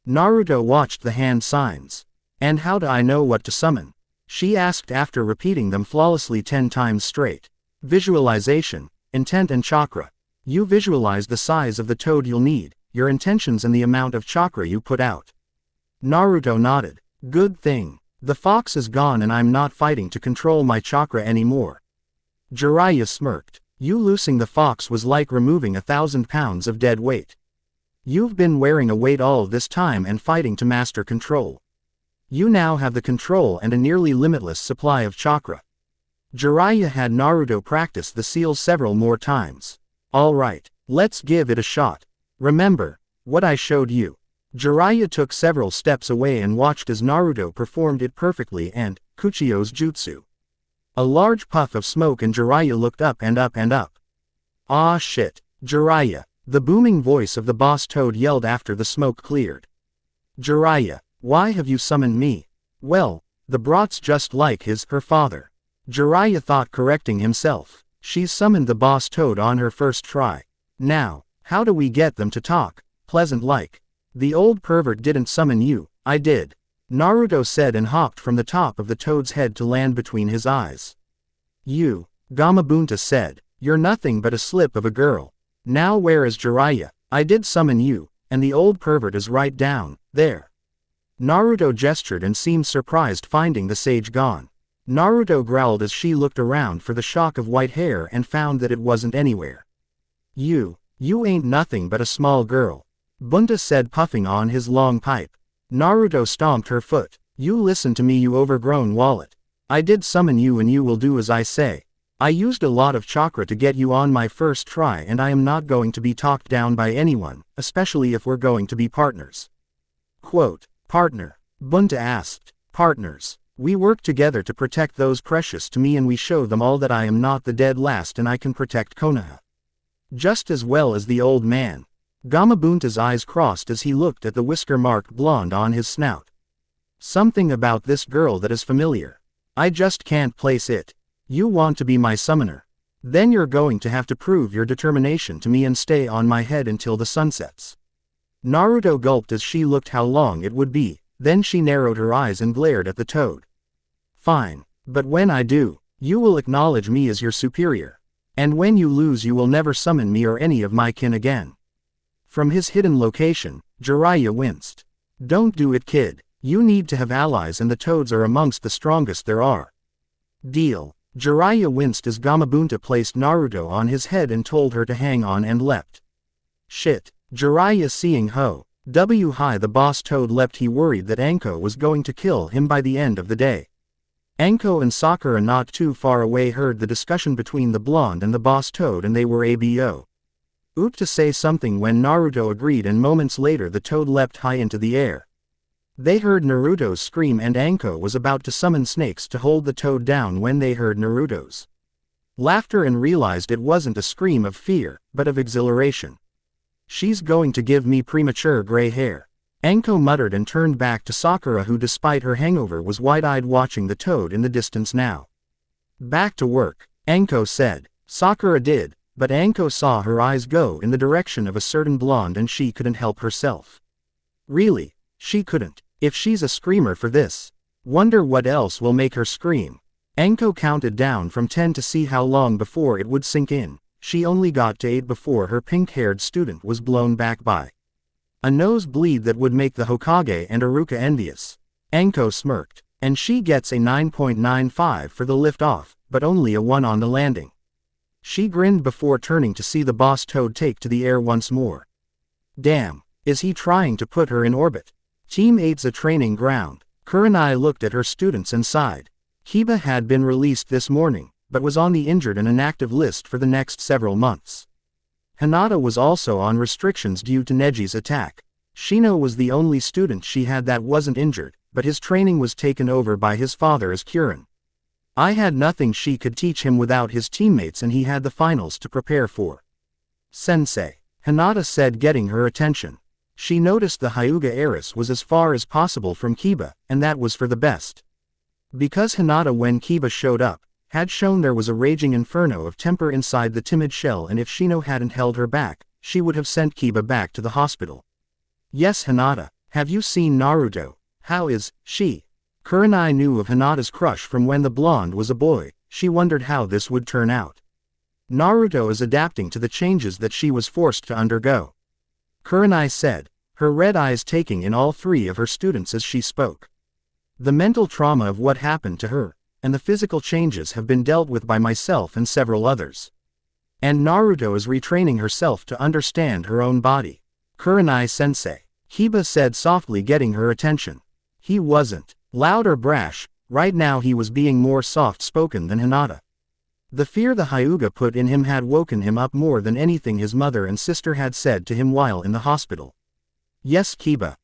Naruto watched the hand signs. And how do I know what to summon? She asked after repeating them flawlessly 10 times straight. Visualization, intent and chakra. You visualize the size of the toad you'll need, your intentions and the amount of chakra you put out. Naruto nodded. Good thing. The fox is gone and I'm not fighting to control my chakra anymore. Jiraiya smirked. You loosing the fox was like removing 1,000 pounds of dead weight. You've been wearing a weight all this time and fighting to master control. You now have the control and a nearly limitless supply of chakra. Jiraiya had Naruto practice the seals several more times. Alright, let's give it a shot. Remember what I showed you. Jiraiya took several steps away and watched as Naruto performed it perfectly and Kuchio's jutsu. A large puff of smoke and Jiraiya looked up and up and up. Ah shit, Jiraiya, the booming voice of the boss toad yelled after the smoke cleared. Jiraiya, why have you summoned me? Well, the brat's just like her father. Jiraiya thought, correcting himself. She's summoned the boss toad on her first try. Now, how do we get them to talk? Pleasant like. The old pervert didn't summon you, I did. Naruto said and hopped from the top of the toad's head to land between his eyes. You, Gamabunta said, you're nothing but a slip of a girl. Now where is Jiraiya? I did summon you, and the old pervert is right down there. Naruto gestured and seemed surprised finding the sage gone. Naruto growled as she looked around for the shock of white hair and found that it wasn't anywhere. You ain't nothing but a small girl. Bunta said, puffing on his long pipe. Naruto stomped her foot. You listen to me, you overgrown wallet. I did summon you and you will do as I say. I used a lot of chakra to get you on my first try and I am not going to be talked down by anyone, especially if we're going to be partners. Quote, partner? Bunta asked. Partners. We work together to protect those precious to me and we show them all that I am not the dead last and I can protect Konoha. Just as well as the old man. Gamabunta's eyes crossed as he looked at the whisker-marked blonde on his snout. Something about this girl that is familiar. I just can't place it. You want to be my summoner? Then you're going to have to prove your determination to me and stay on my head until the sun sets. Naruto gulped as she looked how long it would be, then she narrowed her eyes and glared at the toad. Fine, but when I do, you will acknowledge me as your superior. And when you lose you will never summon me or any of my kin again. From his hidden location, Jiraiya winced. Don't do it, kid. You need to have allies and the toads are amongst the strongest there are. Deal. Jiraiya winced as Gamabunta placed Naruto on his head and told her to hang on and leapt. Shit. Jiraiya seeing high the boss toad leapt, he worried that Anko was going to kill him by the end of the day. Anko and Sakura not too far away heard the discussion between the blonde and the boss toad and they were abo. Oop to say something when Naruto agreed and moments later the toad leapt high into the air. They heard Naruto's scream and Anko was about to summon snakes to hold the toad down when they heard Naruto's laughter and realized it wasn't a scream of fear, but of exhilaration. She's going to give me premature gray hair. Anko muttered and turned back to Sakura, who despite her hangover was wide-eyed watching the toad in the distance now. Back to work, Anko said. Sakura did, but Anko saw her eyes go in the direction of a certain blonde and she couldn't help herself. Really, she couldn't. If she's a screamer for this, wonder what else will make her scream. Anko counted down from 10 to see how long before it would sink in. She only got to 8 before her pink-haired student was blown back by a nosebleed that would make the Hokage and Iruka envious. Anko smirked. And she gets a 9.95 for the lift-off, but only a 1 on the landing. She grinned before turning to see the boss toad take to the air once more. Damn, is he trying to put her in orbit? Team 8's a training ground. Kurenai looked at her students and sighed. Kiba had been released this morning, but was on the injured and inactive list for the next several months. Hinata was also on restrictions due to Neji's attack. Shino was the only student she had that wasn't injured, but his training was taken over by his father as Kuren. I had nothing she could teach him without his teammates and he had the finals to prepare for. Sensei, Hinata said, getting her attention. She noticed the Hyuga heiress was as far as possible from Kiba, and that was for the best. Because Hinata, when Kiba showed up, had shown there was a raging inferno of temper inside the timid shell, and if Shino hadn't held her back, she would have sent Kiba back to the hospital. Yes, Hinata, have you seen Naruto? How is she? Kurenai knew of Hinata's crush from when the blonde was a boy. She wondered how this would turn out. Naruto is adapting to the changes that she was forced to undergo, Kurenai said, her red eyes taking in all three of her students as she spoke. The mental trauma of what happened to her, and the physical changes have been dealt with by myself and several others. And Naruto is retraining herself to understand her own body. Kurenai-sensei, Kiba said softly, getting her attention. He wasn't loud or brash, right now he was being more soft-spoken than Hinata. The fear the Hyuga put in him had woken him up more than anything his mother and sister had said to him while in the hospital. Yes, Kiba.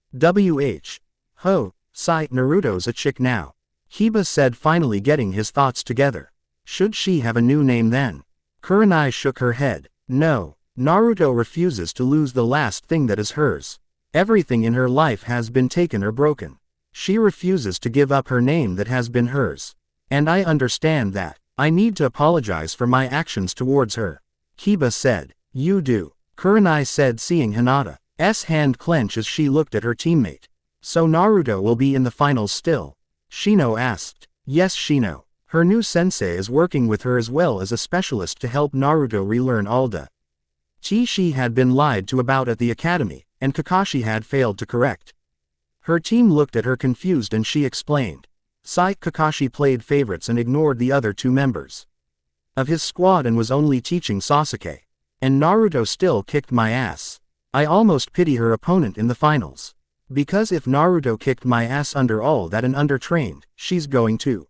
Ho, sigh, Naruto's a chick now. Kiba said, finally getting his thoughts together. Should she have a new name then? Kurenai shook her head. No, Naruto refuses to lose the last thing that is hers. Everything in her life has been taken or broken. She refuses to give up her name that has been hers. And I understand that. I need to apologize for my actions towards her. Kiba said. You do. Kurenai said, seeing Hinata's hand clench as she looked at her teammate. So Naruto will be in the finals still? Shino asked. Yes, Shino. Her new sensei is working with her as well as a specialist to help Naruto relearn all the she had been lied to about at the academy, and Kakashi had failed to correct. Her team looked at her confused and she explained. Kakashi played favorites and ignored the other two members of his squad and was only teaching Sasuke. And Naruto still kicked my ass. I almost pity her opponent in the finals. Because if Naruto kicked my ass under all that and undertrained, she's going to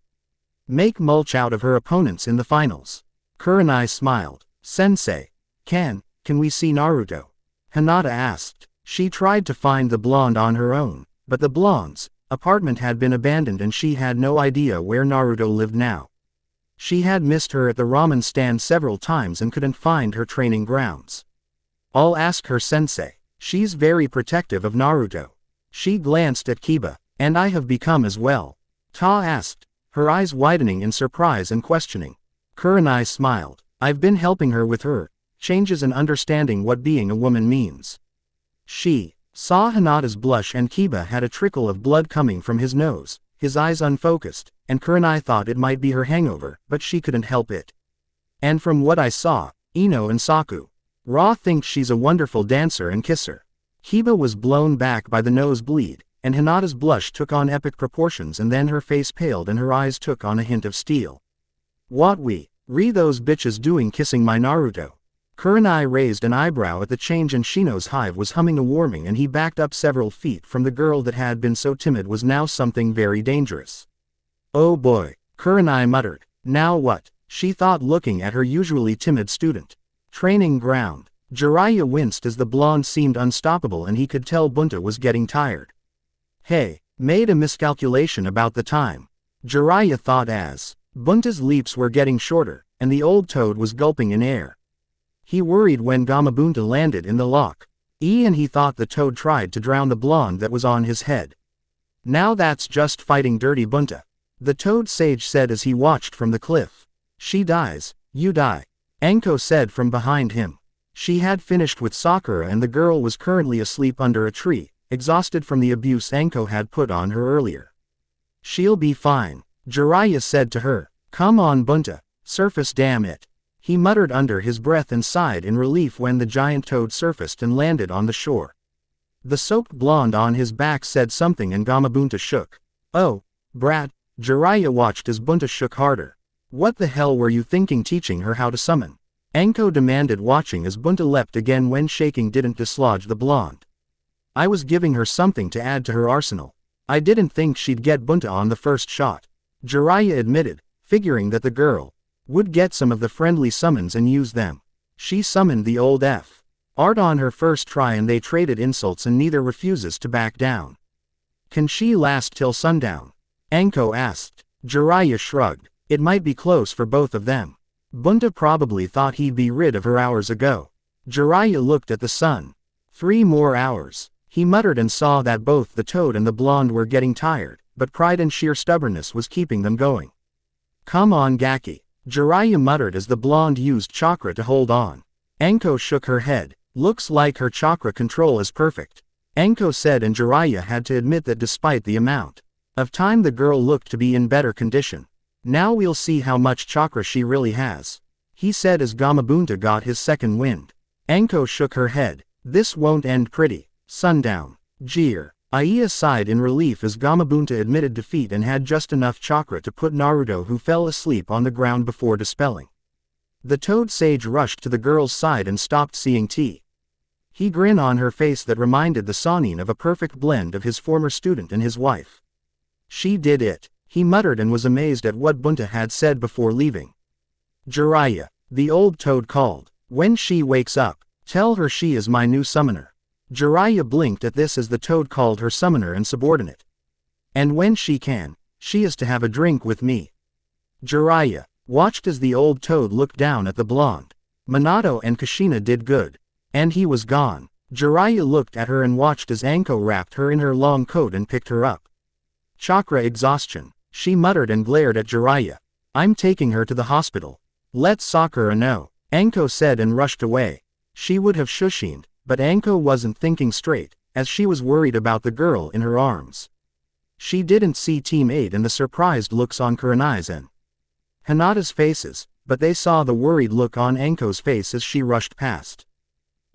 make mulch out of her opponents in the finals. Kurenai smiled. Sensei, can we see Naruto? Hinata asked. She tried to find the blonde on her own, but the blonde's apartment had been abandoned and she had no idea where Naruto lived now. She had missed her at the ramen stand several times and couldn't find her training grounds. I'll ask her, sensei. She's very protective of Naruto. She glanced at Kiba. And I have become as well? Ta asked, her eyes widening in surprise and questioning. Kurenai smiled. I've been helping her with her changes and understanding what being a woman means. She saw Hinata's blush and Kiba had a trickle of blood coming from his nose, his eyes unfocused, and Kurenai thought it might be her hangover, but she couldn't help it. And from what I saw, Ino and Sakura think she's a wonderful dancer and kisser. Kiba was blown back by the nosebleed, and Hinata's blush took on epic proportions and then her face paled and her eyes took on a hint of steel. What those bitches doing kissing my Naruto? Kurenai raised an eyebrow at the change and Shino's hive was humming a warning and he backed up several feet from the girl that had been so timid was now something very dangerous. Oh boy, Kurenai muttered. Now what? She thought looking at her usually timid student. Training ground. Jiraiya winced as the blonde seemed unstoppable and he could tell Bunta was getting tired. Hey, made a miscalculation about the time. Jiraiya thought as Bunta's leaps were getting shorter, and the old toad was gulping in air. He worried when Gamabunta landed in the lock. And he thought the toad tried to drown the blonde that was on his head. Now that's just fighting dirty Bunta. The toad sage said as he watched from the cliff. She dies, you die. Anko said from behind him. She had finished with Sakura and the girl was currently asleep under a tree, exhausted from the abuse Anko had put on her earlier. She'll be fine, Jiraiya said to her. Come on Bunta, surface damn it. He muttered under his breath and sighed in relief when the giant toad surfaced and landed on the shore. The soaked blonde on his back said something and Gamabunta shook. Oh, brat, Jiraiya watched as Bunta shook harder. What the hell were you thinking teaching her how to summon? Anko demanded watching as Bunta leapt again when shaking didn't dislodge the blonde. I was giving her something to add to her arsenal. I didn't think she'd get Bunta on the first shot. Jiraiya admitted, figuring that the girl would get some of the friendly summons and use them. She summoned the old Art on her first try and they traded insults and neither refuses to back down. Can she last till sundown? Anko asked. Jiraiya shrugged. It might be close for both of them. Bunta probably thought he'd be rid of her hours ago. Jiraiya looked at the sun. 3 more hours. He muttered and saw that both the toad and the blonde were getting tired, but pride and sheer stubbornness was keeping them going. Come on Gaki. Jiraiya muttered as the blonde used chakra to hold on. Anko shook her head. Looks like her chakra control is perfect. Anko said and Jiraiya had to admit that despite the amount Of time the girl looked to be in better condition. Now we'll see how much chakra she really has, he said as Gamabunta got his second wind. Anko shook her head. This won't end pretty. Sundown. Jeer. Aiya sighed in relief as Gamabunta admitted defeat and had just enough chakra to put Naruto, who fell asleep on the ground, before dispelling. The Toad Sage rushed to the girl's side and stopped seeing tea. He grinned on her face that reminded the Sannin of a perfect blend of his former student and his wife. She did it, he muttered, and was amazed at what Bunta had said before leaving. Jiraiya, the old toad called. When she wakes up, tell her she is my new summoner. Jiraiya blinked at this as the toad called her summoner and subordinate. And when she can, she is to have a drink with me. Jiraiya watched as the old toad looked down at the blonde. Minato and Kushina did good. And he was gone. Jiraiya looked at her and watched as Anko wrapped her in her long coat and picked her up. Chakra exhaustion, she muttered and glared at Jiraiya. I'm taking her to the hospital. Let Sakura know, Anko said and rushed away. She would have shushined, but Anko wasn't thinking straight, as she was worried about the girl in her arms. She didn't see Team 8 and the surprised looks on Kurenai's and Hinata's faces, but they saw the worried look on Anko's face as she rushed past.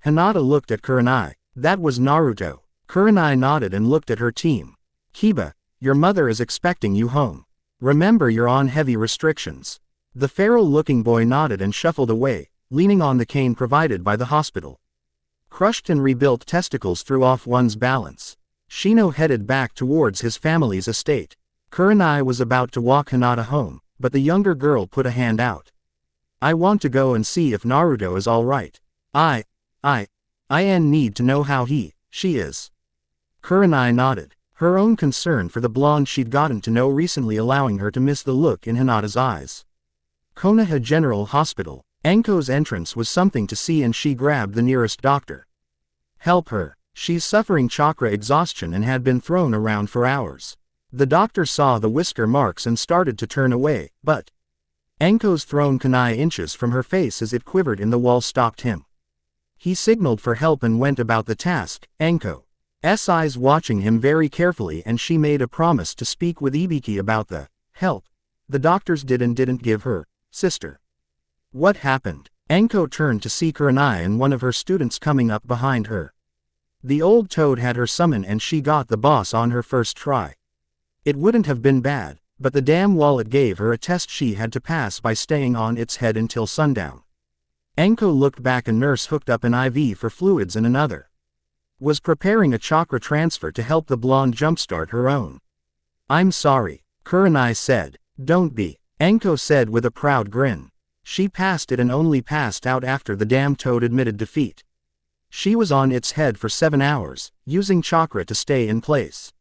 Hinata looked at Kurenai. That was Naruto. Kurenai nodded and looked at her team. Kiba, your mother is expecting you home. Remember you're on heavy restrictions. The feral-looking boy nodded and shuffled away, leaning on the cane provided by the hospital. Crushed and rebuilt testicles threw off one's balance. Shino headed back towards his family's estate. Kurenai was about to walk Hinata home, but the younger girl put a hand out. I want to go and see if Naruto is alright. I need to know how she is. Kurenai nodded, her own concern for the blonde she'd gotten to know recently allowing her to miss the look in Hinata's eyes. Konoha General Hospital. Anko's entrance was something to see and she grabbed the nearest doctor. Help her, she's suffering chakra exhaustion and had been thrown around for hours. The doctor saw the whisker marks and started to turn away, but Anko's thrown kunai inches from her face as it quivered in the wall stopped him. He signaled for help and went about the task, Anko's eyes watching him very carefully, and she made a promise to speak with Ibiki about the help the doctors did and didn't give her sister. What happened? Anko turned to see Kurenai and one of her students coming up behind her. The old toad had her summon and she got the boss on her first try. It wouldn't have been bad, but the damn wallet gave her a test she had to pass by staying on its head until sundown. Anko looked back. A nurse hooked up an IV for fluids and another was preparing a chakra transfer to help the blonde jumpstart her own. I'm sorry, Kurenai said. Don't be, Anko said with a proud grin. She passed it and only passed out after the damn toad admitted defeat. She was on its head for 7 hours, using chakra to stay in place.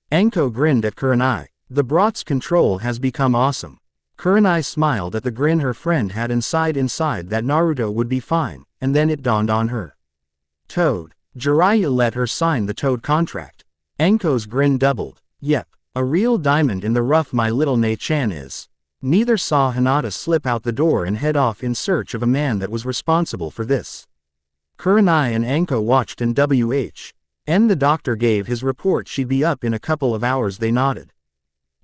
Anko grinned at Kurenai. The brat's control has become awesome. Kurenai smiled at the grin her friend had inside that Naruto would be fine, and then it dawned on her. Toad. Jiraiya let her sign the toad contract. Anko's grin doubled. Yep, a real diamond in the rough my little Ne-chan is. Neither saw Hinata slip out the door and head off in search of a man that was responsible for this. Kurenai and Anko watched and the doctor gave his report she'd be up in a couple of hours. They nodded.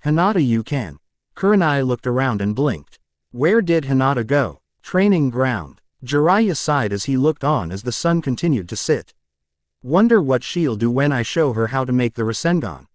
Hinata, you can. Kurenai looked around and blinked. Where did Hinata go? Training ground. Jiraiya sighed as he looked on as the sun continued to sit. Wonder what she'll do when I show her how to make the Rasengan.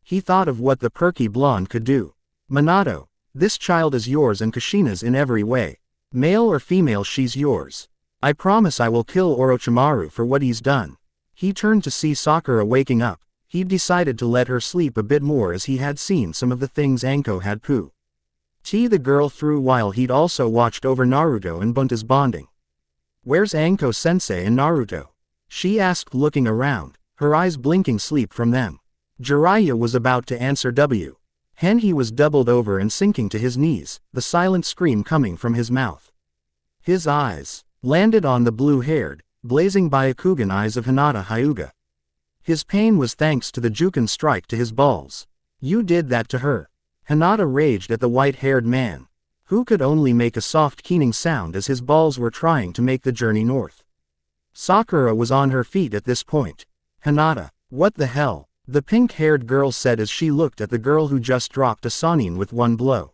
He thought of what the perky blonde could do. Minato, this child is yours and Kushina's in every way. Male or female, she's yours. I promise I will kill Orochimaru for what he's done. He turned to see Sakura waking up. He'd decided to let her sleep a bit more as he had seen some of the things Anko had put the girl through while he'd also watched over Naruto and Bunta's bonding. Where's Anko-sensei and Naruto? She asked, looking around, her eyes blinking sleep from them. Jiraiya was about to answer he was doubled over and sinking to his knees, the silent scream coming from his mouth. His eyes landed on the blue-haired, blazing Byakugan eyes of Hinata Hyuga. His pain was thanks to the Juken strike to his balls. You did that to her. Hinata raged at the white-haired man, who could only make a soft keening sound as his balls were trying to make the journey north. Sakura was on her feet at this point. Hinata, what the hell? the pink-haired girl said as she looked at the girl who just dropped a Sannin with one blow.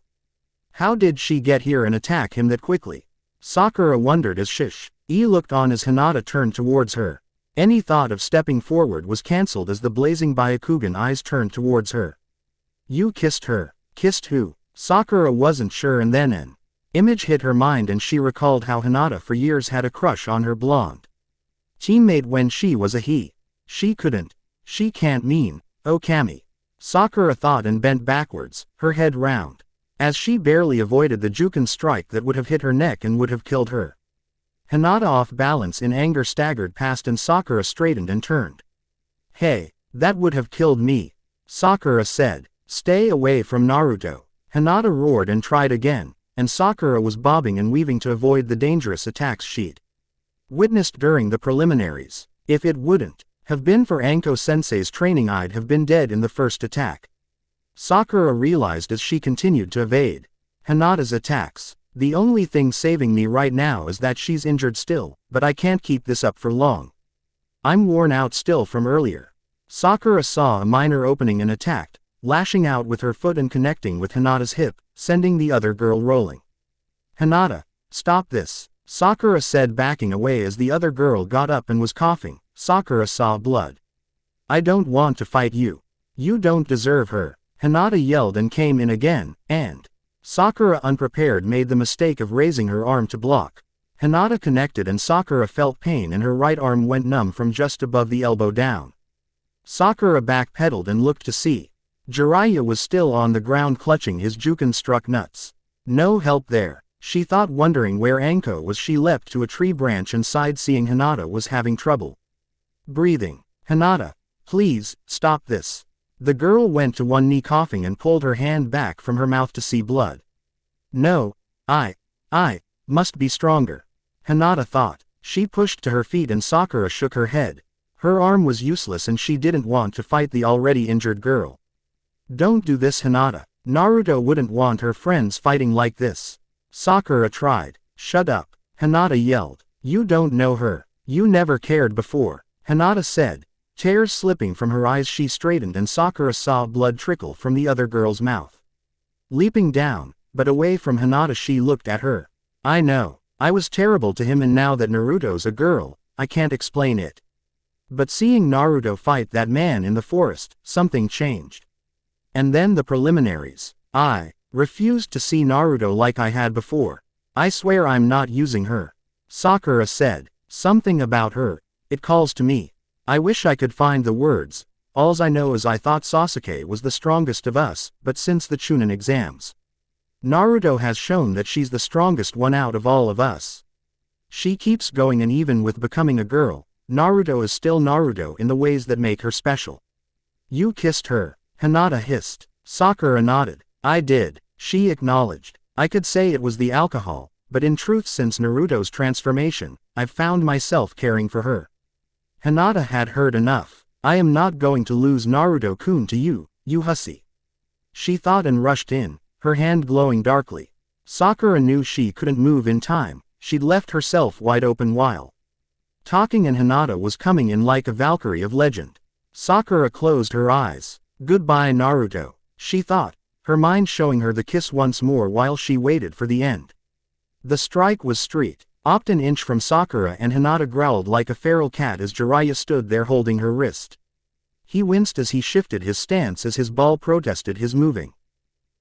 How did she get here and attack him that quickly? Sakura wondered as Shish-e looked on as Hinata turned towards her. Any thought of stepping forward was cancelled as the blazing Byakugan eyes turned towards her. You kissed her. Kissed who? Sakura wasn't sure, and then an image hit her mind and she recalled how Hinata for years had a crush on her blonde teammate when she was a he. She can't mean, oh Kami. Sakura thought and bent backwards, her head round, as she barely avoided the Juken strike that would have hit her neck and would have killed her. Hinata, off balance in anger, staggered past and Sakura straightened and turned. Hey, that would have killed me, Sakura said. Stay away from Naruto. Hinata roared and tried again, and Sakura was bobbing and weaving to avoid the dangerous attacks she'd witnessed during the preliminaries. If it wouldn't have been for Anko-sensei's training, I'd have been dead in the first attack, Sakura realized as she continued to evade Hinata's attacks. The only thing saving me right now is that she's injured still, but I can't keep this up for long. I'm worn out still from earlier. Sakura saw a minor opening and attacked, lashing out with her foot and connecting with Hinata's hip, sending the other girl rolling. Hinata, stop this, Sakura said, backing away as the other girl got up and was coughing. Sakura saw blood. I don't want to fight you. You don't deserve her, Hinata yelled and came in again, and Sakura, unprepared, made the mistake of raising her arm to block. Hinata connected and Sakura felt pain and her right arm went numb from just above the elbow down. Sakura backpedaled and looked to see Jiraiya was still on the ground clutching his Juken-struck nuts. No help there, she thought, wondering where Anko was. She leapt to a tree branch and sighed, seeing Hinata was having trouble breathing. Hinata, please, stop this. The girl went to one knee coughing and pulled her hand back from her mouth to see blood. No, I must be stronger, Hinata thought. She pushed to her feet and Sakura shook her head. Her arm was useless and she didn't want to fight the already injured girl. Don't do this, Hinata. Naruto wouldn't want her friends fighting like this. Sakura tried. Shut up, Hinata yelled. You don't know her. You never cared before, Hinata said. Tears slipping from her eyes, she straightened and Sakura saw blood trickle from the other girl's mouth. Leaping down, but away from Hinata, she looked at her. I know, I was terrible to him, and now that Naruto's a girl, I can't explain it. But seeing Naruto fight that man in the forest, something changed. And then the preliminaries. I refused to see Naruto like I had before. I swear I'm not using her, Sakura said. Something about her, it calls to me. I wish I could find the words. Alls I know is I thought Sasuke was the strongest of us, but since the Chunin exams, Naruto has shown that she's the strongest one out of all of us. She keeps going, and even with becoming a girl, Naruto is still Naruto in the ways that make her special. You kissed her, Hinata hissed. Sakura nodded. I did, she acknowledged. I could say it was the alcohol, but in truth, since Naruto's transformation, I've found myself caring for her. Hinata had heard enough. I am not going to lose Naruto-kun to you, you hussy, she thought and rushed in, her hand glowing darkly. Sakura knew she couldn't move in time. She'd left herself wide open while talking, and Hinata was coming in like a Valkyrie of legend. Sakura closed her eyes. Goodbye, Naruto, she thought, her mind showing her the kiss once more while she waited for the end. The strike was straight, opt an inch from Sakura, and Hinata growled like a feral cat as Jiraiya stood there holding her wrist. He winced as he shifted his stance as his ball protested his moving.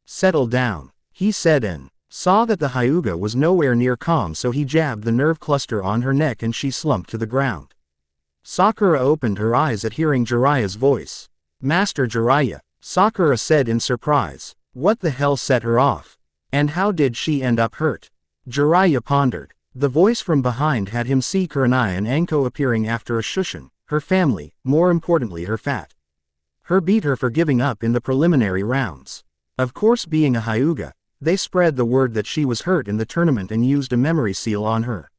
Settle down, he said, and saw that the Hyuga was nowhere near calm, so he jabbed the nerve cluster on her neck and she slumped to the ground. Sakura opened her eyes at hearing Jiraiya's voice. Master Jiraiya, Sakura said in surprise. What the hell set her off? And how did she end up hurt? Jiraiya pondered. The voice from behind had him see Kurenai and Anko appearing after a shushin, her family, more importantly her fat. Her beat her for giving up in the preliminary rounds. Of course, being a Hyuga, they spread the word that she was hurt in the tournament and used a memory seal on her.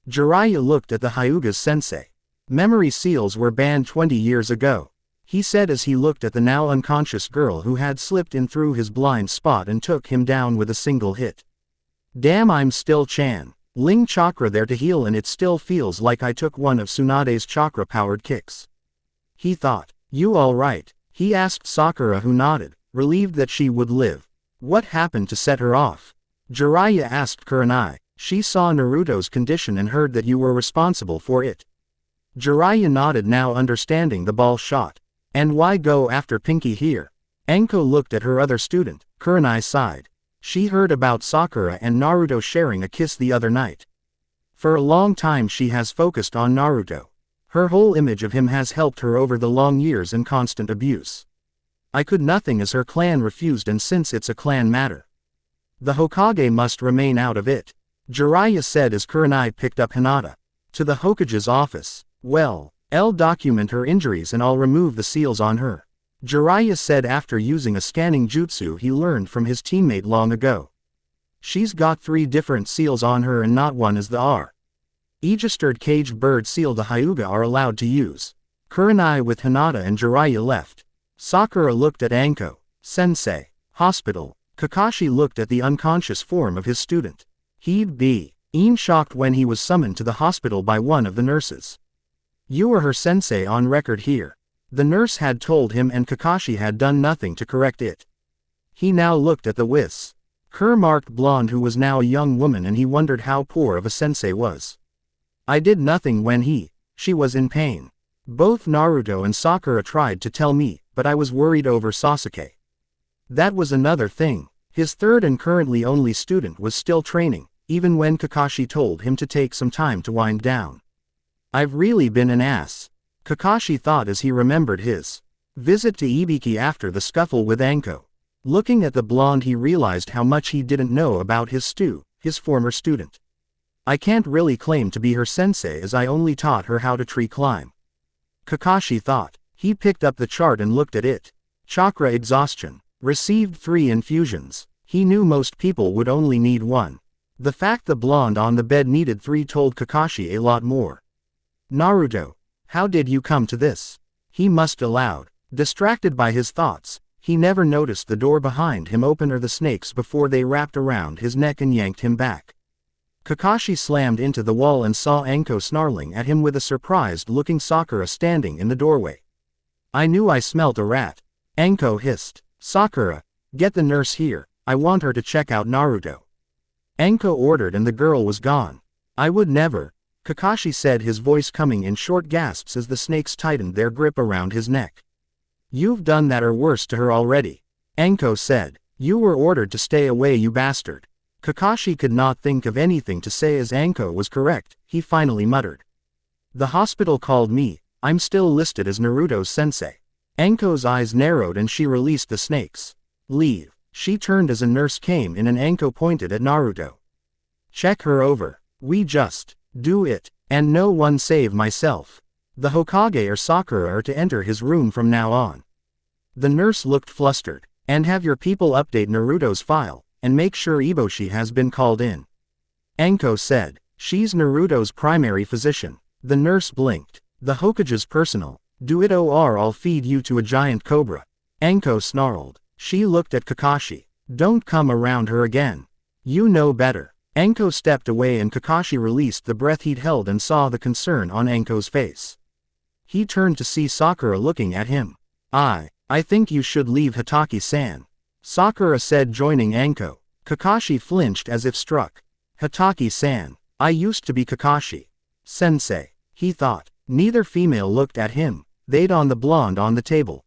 Jiraiya looked at the Hyuga's sensei. Memory seals were banned 20 years ago, he said as he looked at the now unconscious girl who had slipped in through his blind spot and took him down with a single hit. Damn, I'm still Chan Ling chakra there to heal, and it still feels like I took one of Tsunade's chakra-powered kicks, he thought. You alright? He asked Sakura, who nodded, relieved that she would live. What happened to set her off? Jiraiya asked Kurenai. She saw Naruto's condition and heard that you were responsible for it. Jiraiya nodded, now understanding the ball shot. And why go after Pinky here? Anko looked at her other student. Kurenai sighed. She heard about Sakura and Naruto sharing a kiss the other night. For a long time she has focused on Naruto. Her whole image of him has helped her over the long years and constant abuse. I could nothing as her clan refused, and since it's a clan matter, the Hokage must remain out of it, Jiraiya said as Kurenai picked up Hinata. To the Hokage's office. Well, I'll document her injuries and I'll remove the seals on her, Jiraiya said after using a scanning jutsu he learned from his teammate long ago. She's got 3 different seals on her and not one is the registered caged bird seal the Hyuga are allowed to use. Kurenai with Hinata and Jiraiya left. Sakura looked at Anko. Sensei. Hospital. Kakashi looked at the unconscious form of his student. He'd been shocked when he was summoned to the hospital by one of the nurses. You were her sensei on record here. The nurse had told him and Kakashi had done nothing to correct it. He now looked at the marked blonde who was now a young woman, and he wondered how poor of a sensei was. I did nothing when she was in pain. Both Naruto and Sakura tried to tell me, but I was worried over Sasuke. That was another thing. His third and currently only student was still training, even when Kakashi told him to take some time to wind down. I've really been an ass, Kakashi thought as he remembered his visit to Ibiki after the scuffle with Anko. Looking at the blonde he realized how much he didn't know about his former student. I can't really claim to be her sensei as I only taught her how to tree climb, Kakashi thought. He picked up the chart and looked at it. Chakra exhaustion. Received 3 infusions. He knew most people would only need 1. The fact the blonde on the bed needed 3 told Kakashi a lot more. Naruto, how did you come to this? He must aloud. Distracted by his thoughts, he never noticed the door behind him open or the snakes before they wrapped around his neck and yanked him back. Kakashi slammed into the wall and saw Anko snarling at him with a surprised-looking Sakura standing in the doorway. I knew I smelt a rat, Anko hissed. Sakura, get the nurse here, I want her to check out Naruto. Anko ordered and the girl was gone. I would never, Kakashi said, his voice coming in short gasps as the snakes tightened their grip around his neck. You've done that or worse to her already, Anko said. You were ordered to stay away, you bastard. Kakashi could not think of anything to say as Anko was correct, he finally muttered. The hospital called me, I'm still listed as Naruto's sensei. Anko's eyes narrowed and she released the snakes. Leave. She turned as a nurse came in and Anko pointed at Naruto. Check her over. We just do it, and no one save myself. The Hokage or Sakura are to enter his room from now on. The nurse looked flustered. And have your people update Naruto's file, and make sure Iboshi has been called in. Anko said. She's Naruto's primary physician. The nurse blinked. The Hokage's personal. Do it or I'll feed you to a giant cobra. Anko snarled. She looked at Kakashi. Don't come around her again. You know better. Anko stepped away and Kakashi released the breath he'd held and saw the concern on Anko's face. He turned to see Sakura looking at him. I think you should leave Hataki-san, Sakura said, joining Anko. Kakashi flinched as if struck. Hataki-san. I used to be Kakashi. Sensei. He thought. Neither female looked at him. They'd on the blonde on the table.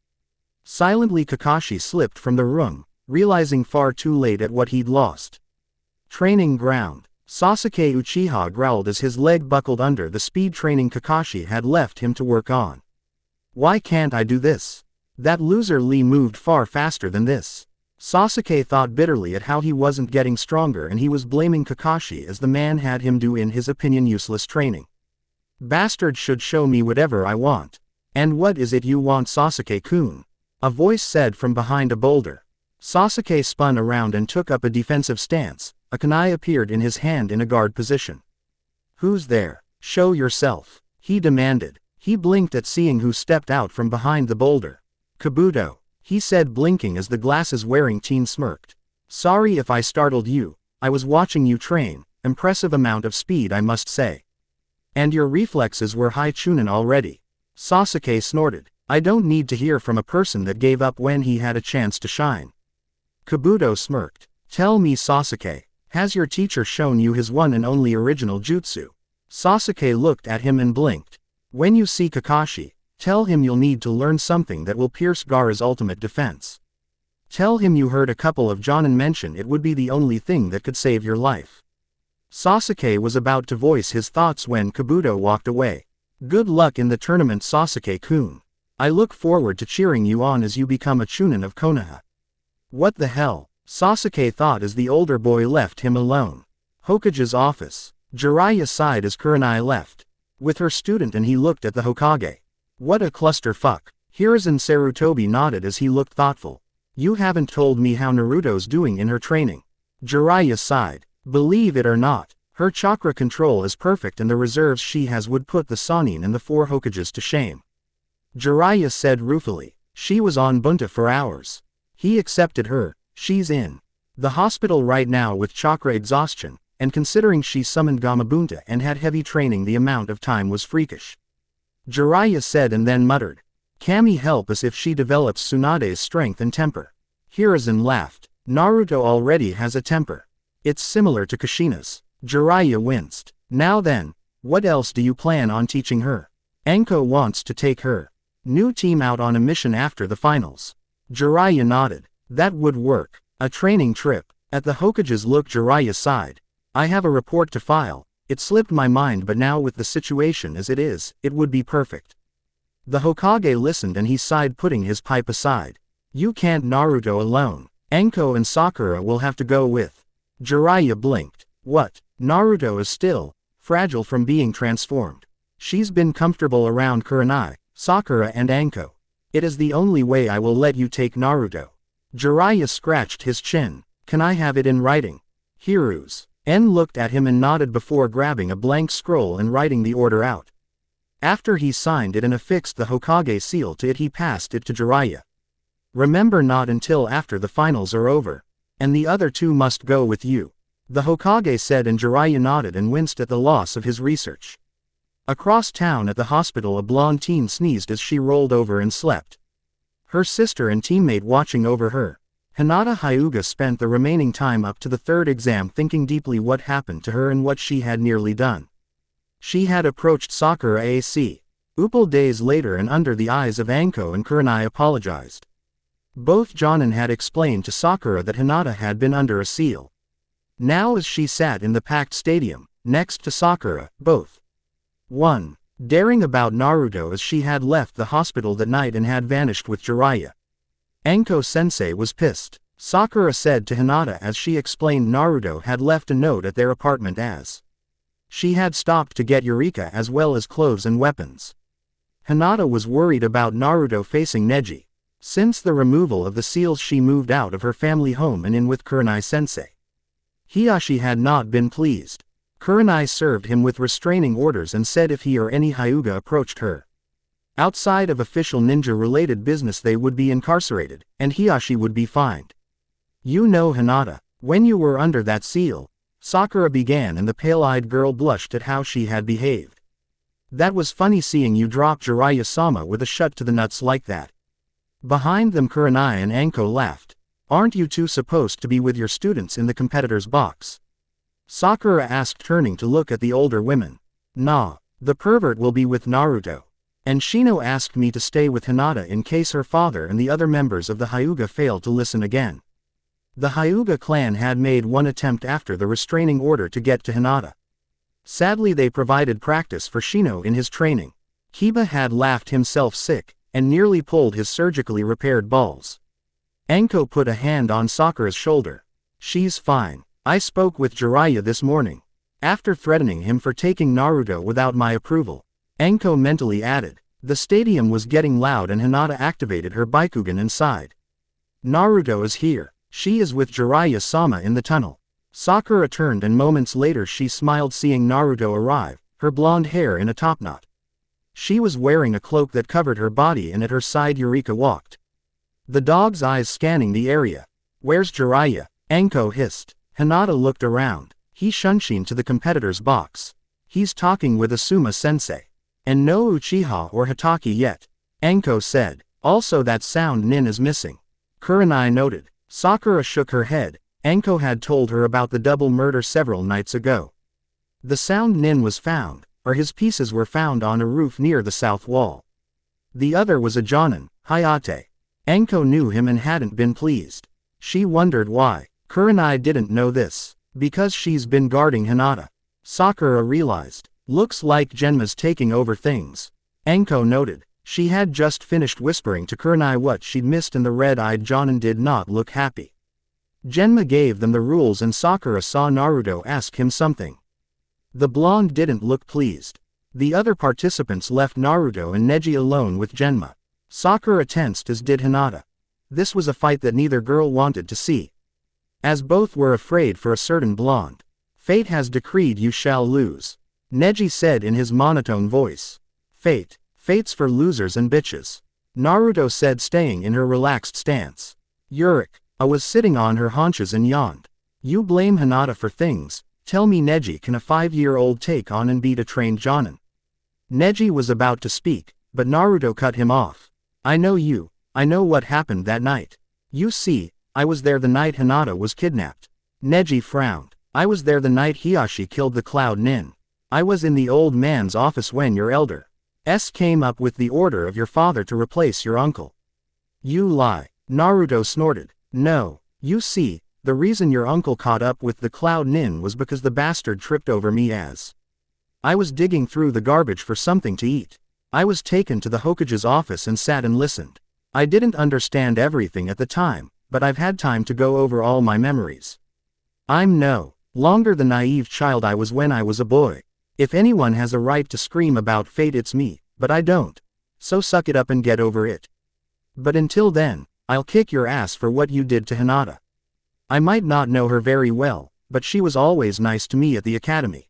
Silently Kakashi slipped from the room, realizing far too late at what he'd lost. Training ground. Sasuke Uchiha growled as his leg buckled under the speed training Kakashi had left him to work on. Why can't I do this? That loser Lee moved far faster than this. Sasuke thought bitterly at how he wasn't getting stronger and he was blaming Kakashi as the man had him do, in his opinion, useless training. Bastard should show me whatever I want. And what is it you want, Sasuke-kun? A voice said from behind a boulder. Sasuke spun around and took up a defensive stance. A kunai appeared in his hand in a guard position. Who's there? Show yourself, he demanded. He blinked at seeing who stepped out from behind the boulder. Kabuto, he said, blinking as the glasses-wearing teen smirked. Sorry if I startled you. I was watching you train. Impressive amount of speed, I must say. And your reflexes were high chunin already. Sasuke snorted. I don't need to hear from a person that gave up when he had a chance to shine. Kabuto smirked. Tell me, Sasuke, has your teacher shown you his one and only original jutsu? Sasuke looked at him and blinked. When you see Kakashi, tell him you'll need to learn something that will pierce Gaara's ultimate defense. Tell him you heard a couple of Jonin mention it would be the only thing that could save your life. Sasuke was about to voice his thoughts when Kabuto walked away. Good luck in the tournament, Sasuke-kun. I look forward to cheering you on as you become a Chunin of Konoha. What the hell? Sasuke thought as the older boy left him alone. Hokage's office. Jiraiya sighed as Kurenai left. With her student, and he looked at the Hokage. What a clusterfuck. Hiruzen Sarutobi nodded as he looked thoughtful. You haven't told me how Naruto's doing in her training. Jiraiya sighed. Believe it or not, her chakra control is perfect and the reserves she has would put the Sannin and the 4 Hokages to shame. Jiraiya said ruefully. She was on Bunta for hours. He accepted her. She's in the hospital right now with chakra exhaustion, and considering she summoned Gamabunta and had heavy training, the amount of time was freakish. Jiraiya said and then muttered. Kami help us if she develops Tsunade's strength and temper. Hiruzen laughed. Naruto already has a temper. It's similar to Kushina's. Jiraiya winced. Now then, what else do you plan on teaching her? Anko wants to take her new team out on a mission after the finals. Jiraiya nodded. That would work. A training trip. At the Hokage's look, Jiraiya sighed. I have a report to file. It slipped my mind, but now with the situation as it is, it would be perfect. The Hokage listened and he sighed, putting his pipe aside. You can't Naruto alone. Anko and Sakura will have to go with. Jiraiya blinked. What? Naruto is still fragile from being transformed. She's been comfortable around Kurenai, Sakura and Anko. It is the only way I will let you take Naruto. Jiraiya scratched his chin. Can I have it in writing? Hiruzen looked at him and nodded before grabbing a blank scroll and writing the order out. After he signed it and affixed the Hokage seal to it, he passed it to Jiraiya. Remember, not until after the finals are over. And the other 2 must go with you. The Hokage said, and Jiraiya nodded and winced at the loss of his research. Across town at the hospital, a blonde teen sneezed as she rolled over and slept. Her sister and teammate watching over her. Hinata Hyuga spent the remaining time up to the 3rd exam thinking deeply what happened to her and what she had nearly done. She had approached Sakura a.c. Upal days later, and under the eyes of Anko and Kurenai apologized. Both Jonin had explained to Sakura that Hinata had been under a seal. Now as she sat in the packed stadium, next to Sakura, both 1. Daring about Naruto as she had left the hospital that night and had vanished with Jiraiya. Anko-sensei was pissed. Sakura said to Hinata as she explained Naruto had left a note at their apartment as she had stopped to get Eureka as well as clothes and weapons. Hinata was worried about Naruto facing Neji. Since the removal of the seals, she moved out of her family home and in with Kurenai-sensei. Hiyashi had not been pleased. Kurenai served him with restraining orders and said if he or any Hyuga approached her outside of official ninja-related business, they would be incarcerated, and Hiyashi would be fined. You know, Hinata, when you were under that seal, Sakura began, and the pale-eyed girl blushed at how she had behaved. That was funny seeing you drop Jiraiya-sama with a shut to the nuts like that. Behind them, Kurenai and Anko laughed. Aren't you 2 supposed to be with your students in the competitor's box? Sakura asked, turning to look at the older women. Nah, the pervert will be with Naruto. And Shino asked me to stay with Hinata in case her father and the other members of the Hyuga failed to listen again. The Hyuga clan had made one attempt after the restraining order to get to Hinata. Sadly, they provided practice for Shino in his training. Kiba had laughed himself sick, and nearly pulled his surgically repaired balls. Anko put a hand on Sakura's shoulder. She's fine. I spoke with Jiraiya this morning. After threatening him for taking Naruto without my approval. Anko mentally added. The stadium was getting loud and Hinata activated her Byakugan and sighed. Naruto is here. She is with Jiraiya-sama in the tunnel. Sakura turned and moments later she smiled seeing Naruto arrive, her blonde hair in a topknot. She was wearing a cloak that covered her body and at her side Eureka walked. The dog's eyes scanning the area. Where's Jiraiya? Anko hissed. Hinata looked around. He shunshin to the competitor's box. He's talking with Asuma-sensei. And no Uchiha or Hitaki yet. Anko said. Also that sound nin is missing. Kurenai noted. Sakura shook her head. Anko had told her about the double murder several nights ago. The sound nin was found, or his pieces were found on a roof near the south wall. The other was a Jonin, Hayate. Anko knew him and hadn't been pleased. She wondered why. Kurenai didn't know this. Because she's been guarding Hinata. Sakura realized. Looks like Genma's taking over things. Anko noted. She had just finished whispering to Kurenai what she'd missed, and the red-eyed Jonin did not look happy. Genma gave them the rules and Sakura saw Naruto ask him something. The blonde didn't look pleased. The other participants left Naruto and Neji alone with Genma. Sakura tensed as did Hinata. This was a fight that neither girl wanted to see. As both were afraid for a certain blonde. Fate has decreed you shall lose. Neji said in his monotone voice. Fate's for losers and bitches. Naruto said, staying in her relaxed stance. Yurika was sitting on her haunches and yawned. You blame Hinata for things. Tell me, Neji, can a 5-year-old take on and beat a trained Jonin? Neji was about to speak, but Naruto cut him off. I know you. I know what happened that night. You see, I was there the night Hinata was kidnapped. Neji frowned. I was there the night Hiyashi killed the Cloud Nin. I was in the old man's office when your elder came up with the order of your father to replace your uncle. You lie. Naruto snorted. No. You see, the reason your uncle caught up with the Cloud Nin was because the bastard tripped over me as I was digging through the garbage for something to eat. I was taken to the Hokage's office and sat and listened. I didn't understand everything at the time, but I've had time to go over all my memories. I'm no longer the naive child I was when I was a boy. If anyone has a right to scream about fate, it's me, but I don't. So suck it up and get over it. But until then, I'll kick your ass for what you did to Hinata. I might not know her very well, but she was always nice to me at the academy.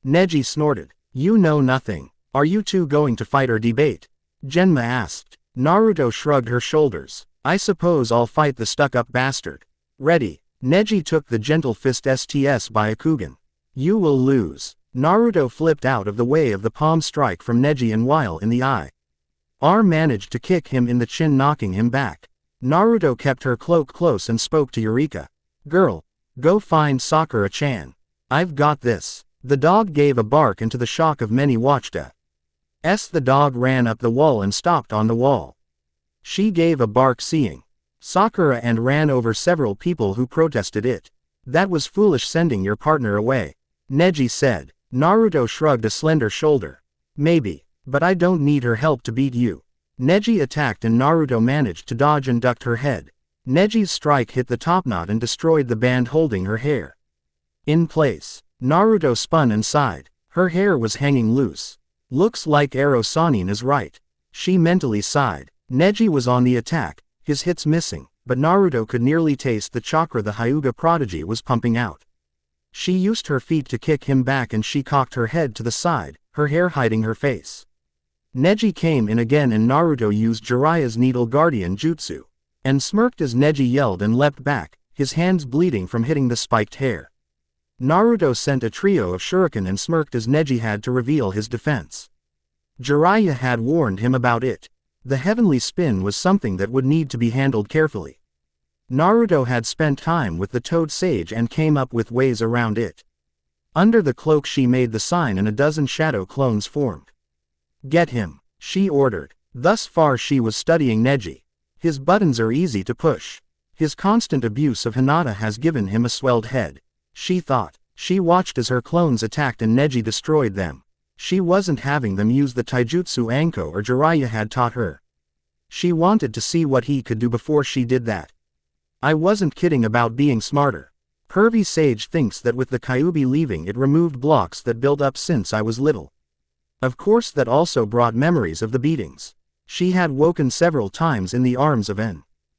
Neji snorted. You know nothing. Are you two going to fight or debate? Genma asked. Naruto shrugged her shoulders. I suppose I'll fight the stuck-up bastard. Ready. Neji took the gentle fist STS by Akugan. You will lose. Naruto flipped out of the way of the palm strike from Neji and while in the eye. R managed to kick him in the chin, knocking him back. Naruto kept her cloak close and spoke to Yurika. Girl, go find Sakura-chan. I've got this. The dog gave a bark, and to the shock of many watched the dog ran up the wall and stopped on the wall. She gave a bark seeing Sakura and ran over several people who protested it. That was foolish, sending your partner away. Neji said. Naruto shrugged a slender shoulder. Maybe, but I don't need her help to beat you. Neji attacked and Naruto managed to dodge and ducked her head. Neji's strike hit the topknot and destroyed the band holding her hair. In place, Naruto spun and sighed. Her hair was hanging loose. Looks like Ero Sanin is right. She mentally sighed. Neji was on the attack, his hits missing, but Naruto could nearly taste the chakra the Hyuga prodigy was pumping out. She used her feet to kick him back and she cocked her head to the side, her hair hiding her face. Neji came in again and Naruto used Jiraiya's Needle Guardian Jutsu, and smirked as Neji yelled and leapt back, his hands bleeding from hitting the spiked hair. Naruto sent a trio of shuriken and smirked as Neji had to reveal his defense. Jiraiya had warned him about it. The heavenly spin was something that would need to be handled carefully. Naruto had spent time with the Toad Sage and came up with ways around it. Under the cloak she made the sign and a dozen shadow clones formed. Get him, she ordered. Thus far she was studying Neji. His buttons are easy to push. His constant abuse of Hinata has given him a swelled head. She thought. She watched as her clones attacked and Neji destroyed them. She wasn't having them use the taijutsu Anko or Jiraiya had taught her. She wanted to see what he could do before she did that. I wasn't kidding about being smarter. Pervy Sage thinks that with the Kyuubi leaving it removed blocks that built up since I was little. Of course that also brought memories of the beatings. She had woken several times in the arms of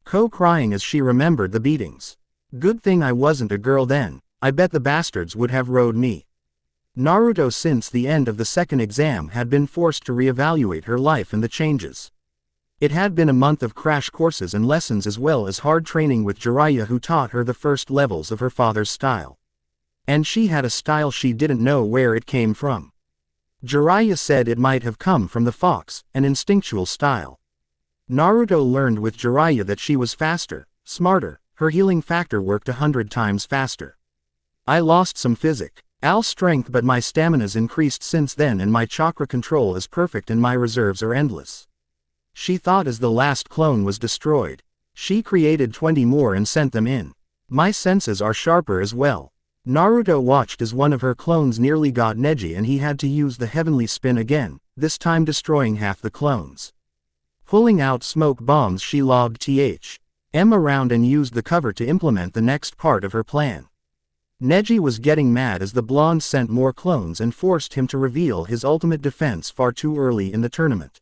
Ko crying as she remembered the beatings. Good thing I wasn't a girl then, I bet the bastards would have rode me. Naruto since the end of the second exam had been forced to reevaluate her life and the changes. It had been a month of crash courses and lessons as well as hard training with Jiraiya who taught her the first levels of her father's style. And she had a style she didn't know where it came from. Jiraiya said it might have come from the fox, an instinctual style. Naruto learned with Jiraiya that she was faster, smarter, her healing factor worked 100 times faster. I lost some physical strength but my stamina's increased since then and my chakra control is perfect and my reserves are endless. She thought as the last clone was destroyed. She created 20 more and sent them in. My senses are sharper as well. Naruto watched as one of her clones nearly got Neji and he had to use the heavenly spin again, this time destroying half the clones. Pulling out smoke bombs she lobbed TM around and used the cover to implement the next part of her plan. Neji was getting mad as the blonde sent more clones and forced him to reveal his ultimate defense far too early in the tournament.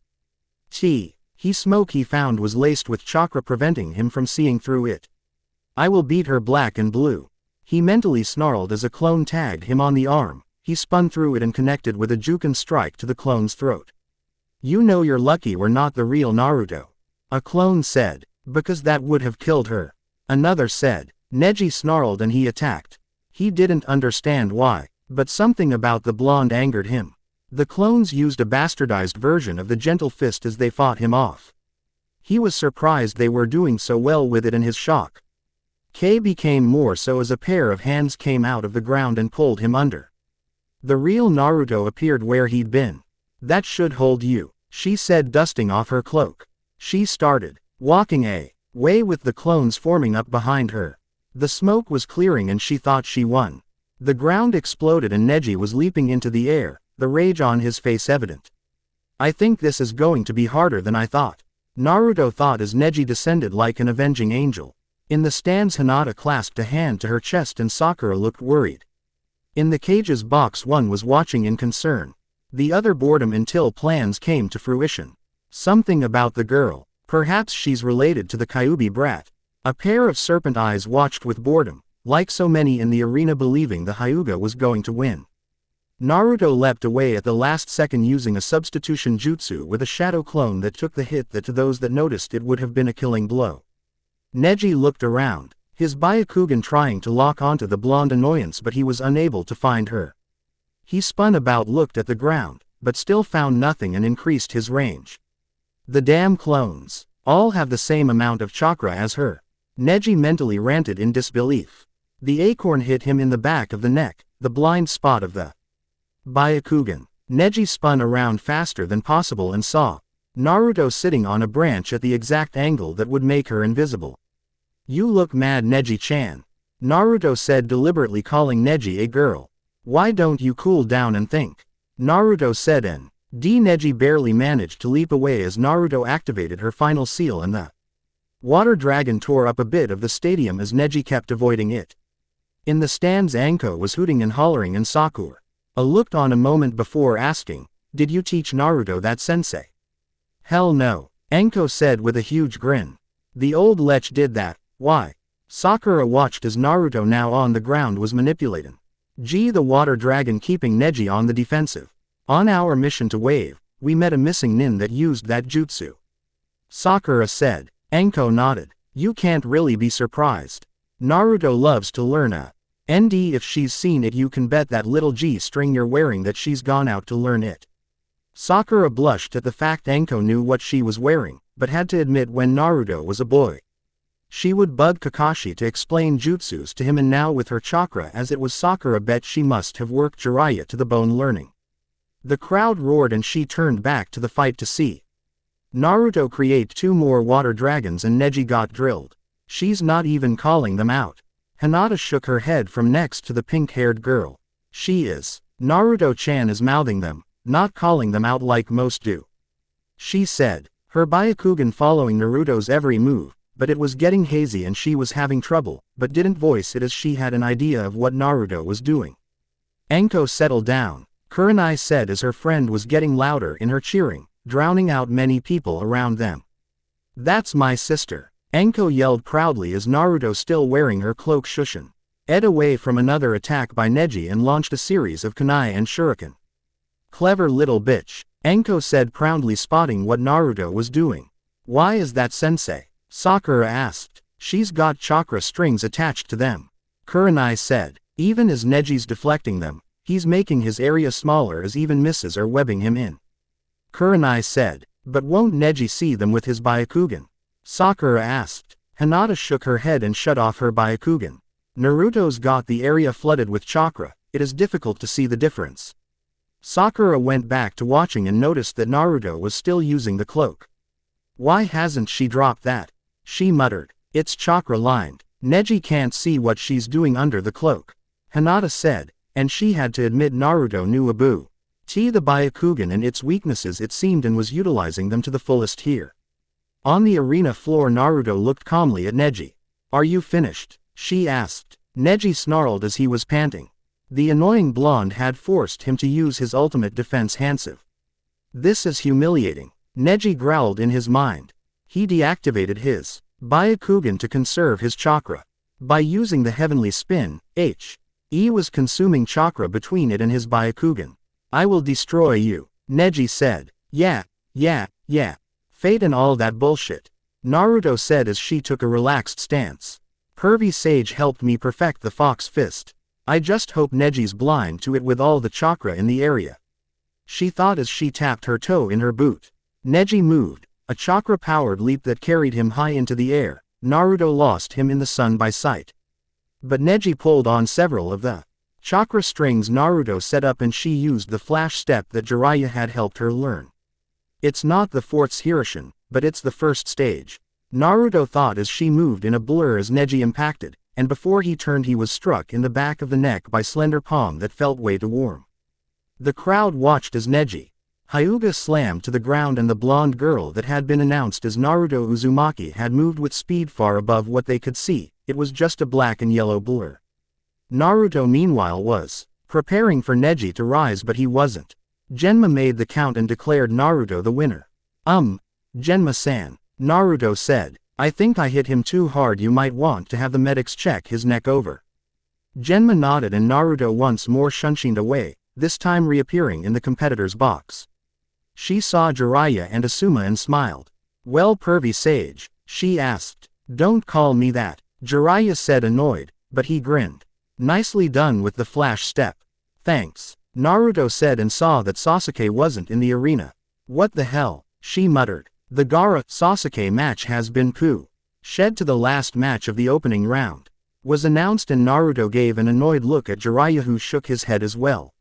Smoke he found was laced with chakra preventing him from seeing through it. I will beat her black and blue. He mentally snarled as a clone tagged him on the arm. He spun through it and connected with a Juken strike to the clone's throat. You know you're lucky we're not the real Naruto. A clone said, because that would have killed her. Another said. Neji snarled and he attacked. He didn't understand why, but something about the blonde angered him. The clones used a bastardized version of the gentle fist as they fought him off. He was surprised they were doing so well with it and his shock became more so as a pair of hands came out of the ground and pulled him under. The real Naruto appeared where he'd been. That should hold you, she said dusting off her cloak. She started walking away with the clones forming up behind her. The smoke was clearing and she thought she won. The ground exploded and Neji was leaping into the air, the rage on his face evident. I think this is going to be harder than I thought. Naruto thought as Neji descended like an avenging angel. In the stands Hinata clasped a hand to her chest and Sakura looked worried. In the cage's box one was watching in concern. The other boredom until plans came to fruition. Something about the girl. Perhaps she's related to the Kyuubi brat. A pair of serpent eyes watched with boredom, like so many in the arena believing the Hyuga was going to win. Naruto leapt away at the last second using a substitution jutsu with a shadow clone that took the hit that to those that noticed it would have been a killing blow. Neji looked around, his Byakugan trying to lock onto the blonde annoyance but he was unable to find her. He spun about looked at the ground, but still found nothing and increased his range. The damn clones, all have the same amount of chakra as her. Neji mentally ranted in disbelief. The acorn hit him in the back of the neck, the blind spot of the Byakugan. Neji spun around faster than possible and saw Naruto sitting on a branch at the exact angle that would make her invisible. You look mad Neji-chan. Naruto said deliberately calling Neji a girl. Why don't you cool down and think? Naruto said and Neji barely managed to leap away as Naruto activated her final seal and the water dragon tore up a bit of the stadium as Neji kept avoiding it. In the stands Anko was hooting and hollering and Sakura looked on a moment before asking, did you teach Naruto that sensei? Hell no, Anko said with a huge grin. The old lech did that, why? Sakura watched as Naruto now on the ground was manipulating the water dragon keeping Neji on the defensive. On our mission to Wave, we met a missing nin that used that jutsu. Sakura said. Anko nodded. You can't really be surprised. Naruto loves to learn a ND if she's seen it you can bet that little G-string you're wearing that she's gone out to learn it. Sakura blushed at the fact Anko knew what she was wearing, but had to admit when Naruto was a boy. She would bug Kakashi to explain jutsus to him and now with her chakra as it was Sakura bet she must have worked Jiraiya to the bone learning. The crowd roared and she turned back to the fight to see Naruto create 2 more water dragons and Neji got drilled. She's not even calling them out. Hinata shook her head from next to the pink-haired girl. She is. Naruto-chan is mouthing them, not calling them out like most do. She said, her Byakugan following Naruto's every move, but it was getting hazy and she was having trouble, but didn't voice it as she had an idea of what Naruto was doing. Anko settled down, Kurenai said as her friend was getting louder in her cheering, drowning out many people around them. That's my sister. Anko yelled proudly as Naruto still wearing her cloak shushin ed away from another attack by Neji and launched a series of kunai and shuriken. Clever little bitch, Anko said proudly spotting what Naruto was doing. Why is that sensei? Sakura asked. She's got chakra strings attached to them. Kurenai said. Even as Neji's deflecting them, he's making his area smaller as even misses are webbing him in. Kurenai said. But won't Neji see them with his Byakugan? Sakura asked. Hinata shook her head and shut off her Byakugan. Naruto's got the area flooded with chakra, it is difficult to see the difference. Sakura went back to watching and noticed that Naruto was still using the cloak. Why hasn't she dropped that? She muttered. It's chakra-lined. Neji can't see what she's doing under the cloak. Hinata said, and she had to admit Naruto knew the Byakugan and its weaknesses it seemed and was utilizing them to the fullest here. On the arena floor Naruto looked calmly at Neji. Are you finished? She asked. Neji snarled as he was panting. The annoying blonde had forced him to use his ultimate defense Hansive. This is humiliating. Neji growled in his mind. He deactivated his Byakugan to conserve his chakra. By using the heavenly spin, He was consuming chakra between it and his Byakugan. I will destroy you, Neji said. Yeah. Fate and all that bullshit, Naruto said as she took a relaxed stance. Pervy Sage helped me perfect the Fox Fist. I just hope Neji's blind to it with all the chakra in the area. She thought as she tapped her toe in her boot. Neji moved, a chakra-powered leap that carried him high into the air. Naruto lost him in the sun by sight. But Neji pulled on several of the chakra strings Naruto set up and she used the flash step that Jiraiya had helped her learn. It's not the fourth Hiroshin, but it's the first stage. Naruto thought as she moved in a blur as Neji impacted, and before he turned he was struck in the back of the neck by slender palm that felt way too warm. The crowd watched as Neji Hyuga slammed to the ground and the blonde girl that had been announced as Naruto Uzumaki had moved with speed far above what they could see. It was just a black and yellow blur. Naruto meanwhile was preparing for Neji to rise but he wasn't. Genma made the count and declared Naruto the winner. Genma-san, Naruto said, I think I hit him too hard, you might want to have the medics check his neck over. Genma nodded and Naruto once more shunshined away, this time reappearing in the competitor's box. She saw Jiraiya and Asuma and smiled. Well, Pervy Sage, she asked. Don't call me that, Jiraiya said annoyed, but he grinned. Nicely done with the flash step. Thanks, Naruto said and saw that Sasuke wasn't in the arena. What the hell, she muttered. The Gaara Sasuke match has been shed to the last match of the opening round. Was announced and Naruto gave an annoyed look at Jiraiya who shook his head as well.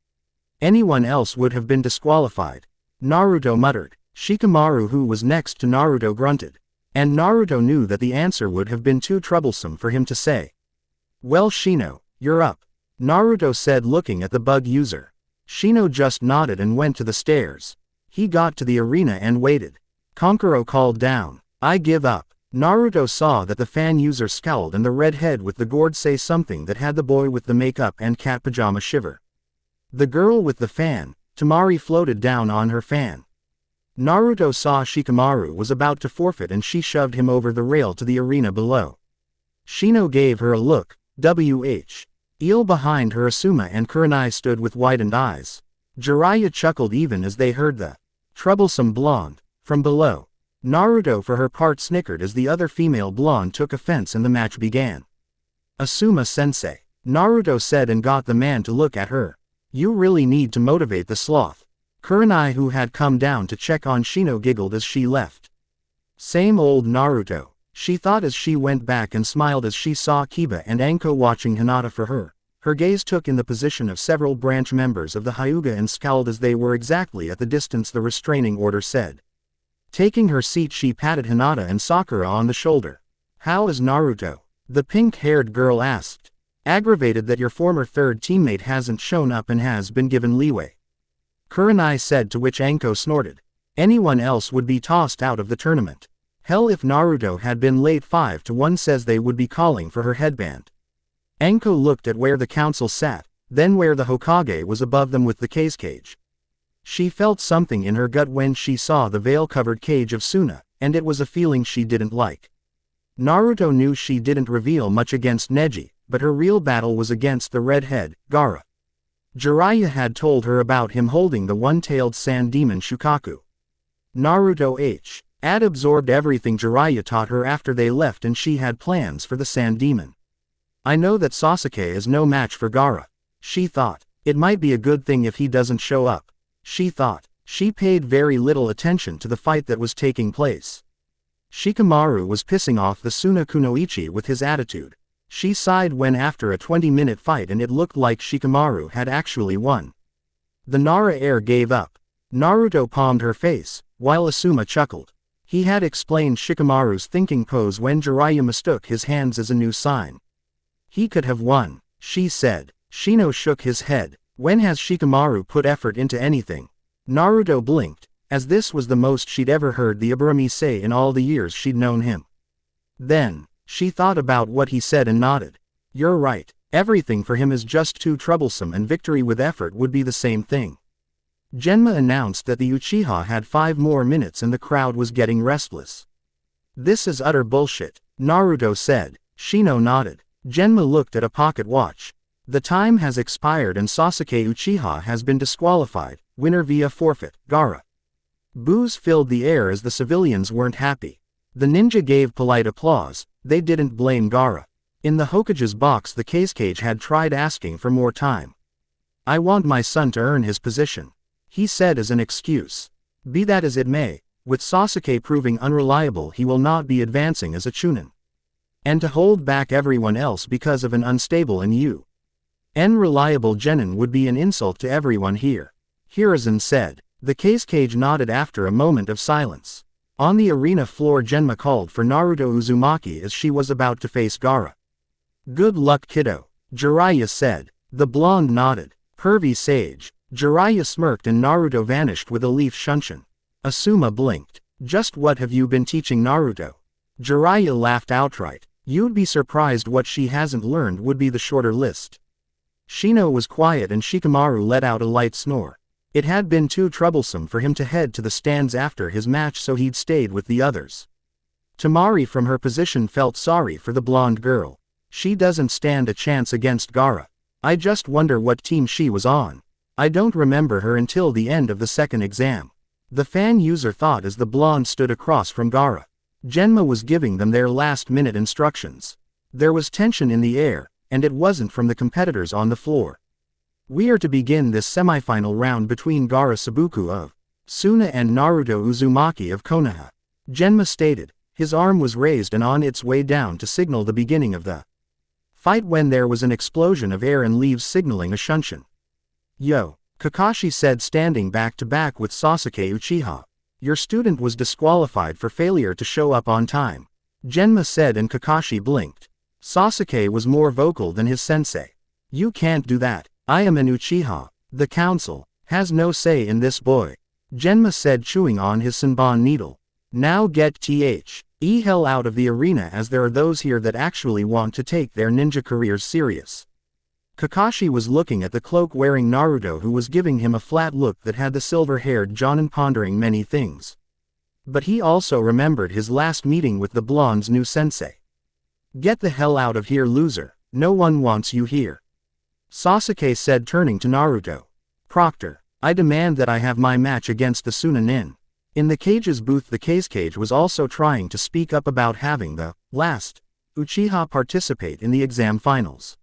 Anyone else would have been disqualified. Naruto muttered. Shikamaru who was next to Naruto grunted. And Naruto knew that the answer would have been too troublesome for him to say. Well Shino, you're up, Naruto said looking at the bug user. Shino just nodded and went to the stairs. He got to the arena and waited. Kankuro called down. I give up. Naruto saw that the fan user scowled and the redhead with the gourd say something that had the boy with the makeup and cat pajama shiver. The girl with the fan, Tamari, floated down on her fan. Naruto saw Shikamaru was about to forfeit and she shoved him over the rail to the arena below. Shino gave her a look, Eel behind her Asuma and Kurenai stood with widened eyes. Jiraiya chuckled even as they heard the troublesome blonde from below. Naruto for her part snickered as the other female blonde took offense and the match began. Asuma-sensei, Naruto said and got the man to look at her. You really need to motivate the sloth. Kurenai who had come down to check on Shino giggled as she left. Same old Naruto, she thought as she went back and smiled as she saw Kiba and Anko watching Hinata for her. Her gaze took in the position of several branch members of the Hyuga and scowled as they were exactly at the distance the restraining order said. Taking her seat she patted Hinata and Sakura on the shoulder. How is Naruto? The pink-haired girl asked. Aggravated that your former third teammate hasn't shown up and has been given leeway. Kurenai said, to which Anko snorted. Anyone else would be tossed out of the tournament. Hell, if Naruto had been late 5-1 says they would be calling for her headband. Anko looked at where the council sat, then where the Hokage was above them with the cage. She felt something in her gut when she saw the veil-covered cage of Suna, and it was a feeling she didn't like. Naruto knew she didn't reveal much against Neji, but her real battle was against the redhead, Gaara. Jiraiya had told her about him holding the one-tailed sand demon Shukaku. Naruto had absorbed everything Jiraiya taught her after they left and she had plans for the sand demon. I know that Sasuke is no match for Gaara, she thought. It might be a good thing if he doesn't show up, she thought. She paid very little attention to the fight that was taking place. Shikamaru was pissing off the Suna Kunoichi with his attitude. She sighed when after a 20-minute fight and it looked like Shikamaru had actually won. The Nara heir gave up. Naruto palmed her face, while Asuma chuckled. He had explained Shikamaru's thinking pose when Jiraiya mistook his hands as a new sign. He could have won, she said. Shino shook his head. When has Shikamaru put effort into anything? Naruto blinked, as this was the most she'd ever heard the Ibarami say in all the years she'd known him. Then, she thought about what he said and nodded. You're right, everything for him is just too troublesome and victory with effort would be the same thing. Genma announced that the Uchiha had 5 more minutes and the crowd was getting restless. This is utter bullshit, Naruto said. Shino nodded. Genma looked at a pocket watch. The time has expired and Sasuke Uchiha has been disqualified, winner via forfeit, Gaara. Boos filled the air as the civilians weren't happy. The ninja gave polite applause, they didn't blame Gaara. In the Hokage's box the Cage had tried asking for more time. I want my son to earn his position, he said as an excuse. Be that as it may, with Sasuke proving unreliable he will not be advancing as a Chunin. And to hold back everyone else because of an unstable and unreliable genin would be an insult to everyone here, Hiruzen said. The Cage nodded after a moment of silence. On the arena floor Genma called for Naruto Uzumaki as she was about to face Gaara. Good luck kiddo, Jiraiya said. The blonde nodded. Pervy sage. Jiraiya smirked and Naruto vanished with a leaf shunshin. Asuma blinked. Just what have you been teaching Naruto? Jiraiya laughed outright. You'd be surprised what she hasn't learned would be the shorter list. Shino was quiet and Shikamaru let out a light snore. It had been too troublesome for him to head to the stands after his match so he'd stayed with the others. Tamari from her position felt sorry for the blonde girl. She doesn't stand a chance against Gaara. I just wonder what team she was on. I don't remember her until the end of the second exam. The fan user thought as the blonde stood across from Gaara. Genma was giving them their last-minute instructions. There was tension in the air, and it wasn't from the competitors on the floor. We are to begin this semifinal round between Gaara Sabuku of Suna and Naruto Uzumaki of Konoha. Genma stated. His arm was raised and on its way down to signal the beginning of the fight when there was an explosion of air and leaves signaling a shunshin. Yo, Kakashi said standing back to back with Sasuke Uchiha. Your student was disqualified for failure to show up on time, Genma said and Kakashi blinked. Sasuke was more vocal than his sensei. You can't do that. I am an Uchiha. The council has no say in this boy, Genma said chewing on his Senbon needle. Now get hell out of the arena as there are those here that actually want to take their ninja careers serious. Kakashi was looking at the cloak-wearing Naruto who was giving him a flat look that had the silver-haired Jonin pondering many things. But he also remembered his last meeting with the blonde's new sensei. Get the hell out of here loser, no one wants you here, Sasuke said turning to Naruto. Proctor, I demand that I have my match against the Sunanin. In the Cage's booth the Cage was also trying to speak up about having the last Uchiha participate in the exam finals.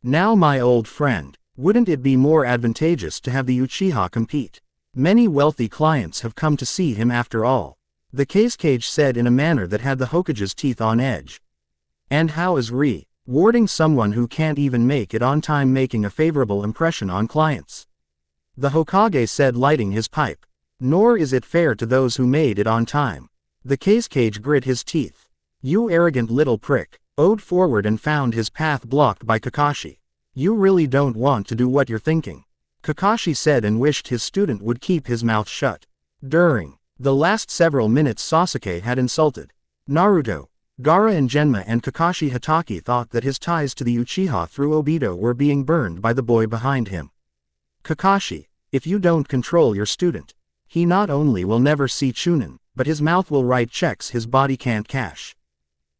Now my old friend, wouldn't it be more advantageous to have the Uchiha compete? Many wealthy clients have come to see him after all, the Cage said in a manner that had the Hokage's teeth on edge. And how is rewarding someone who can't even make it on time making a favorable impression on clients? The Hokage said lighting his pipe. Nor is it fair to those who made it on time. The Cage grit his teeth. You arrogant little prick, owed forward and found his path blocked by Kakashi. You really don't want to do what you're thinking, Kakashi said and wished his student would keep his mouth shut. During the last several minutes Sasuke had insulted Naruto, Gaara and Genma and Kakashi Hatake thought that his ties to the Uchiha through Obito were being burned by the boy behind him. Kakashi, if you don't control your student, he not only will never see Chunin, but his mouth will write checks his body can't cash.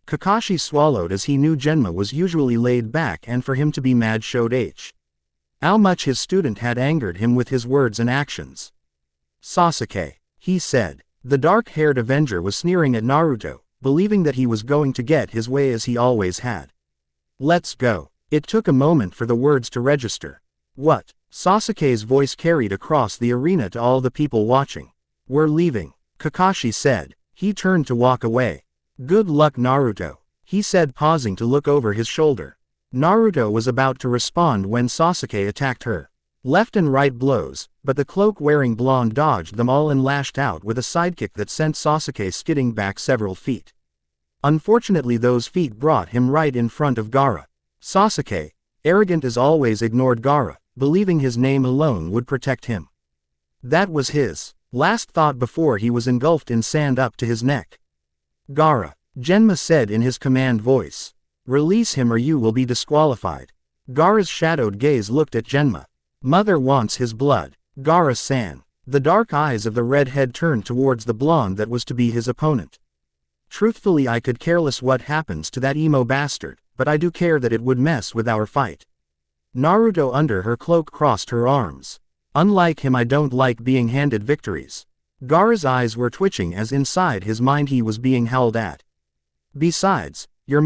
Kakashi swallowed as he knew Genma was usually laid back and for him to be mad showed how much his student had angered him with his words and actions. Sasuke, he said. The dark-haired Avenger was sneering at Naruto, believing that he was going to get his way as he always had. Let's go. It took a moment for the words to register. What? Sasuke's voice carried across the arena to all the people watching. We're leaving, Kakashi said. He turned to walk away. Good luck, Naruto, he said, pausing to look over his shoulder. Naruto was about to respond when Sasuke attacked her. Left and right blows, but the cloak-wearing blonde dodged them all and lashed out with a sidekick that sent Sasuke skidding back several feet. Unfortunately, those feet brought him right in front of Gaara. Sasuke, arrogant as always, ignored Gaara, believing his name alone would protect him. That was his last thought before he was engulfed in sand up to his neck. Gaara, Genma said in his command voice. Release him or you will be disqualified. Gaara's shadowed gaze looked at Genma. Mother wants his blood. Gaara-san. The dark eyes of the redhead turned towards the blonde that was to be his opponent. Truthfully, I could care less what happens to that emo bastard, but I do care that it would mess with our fight. Naruto under her cloak crossed her arms. Unlike him, I don't like being handed victories. Gaara's eyes were twitching as inside his mind he was being howled at. Besides, you're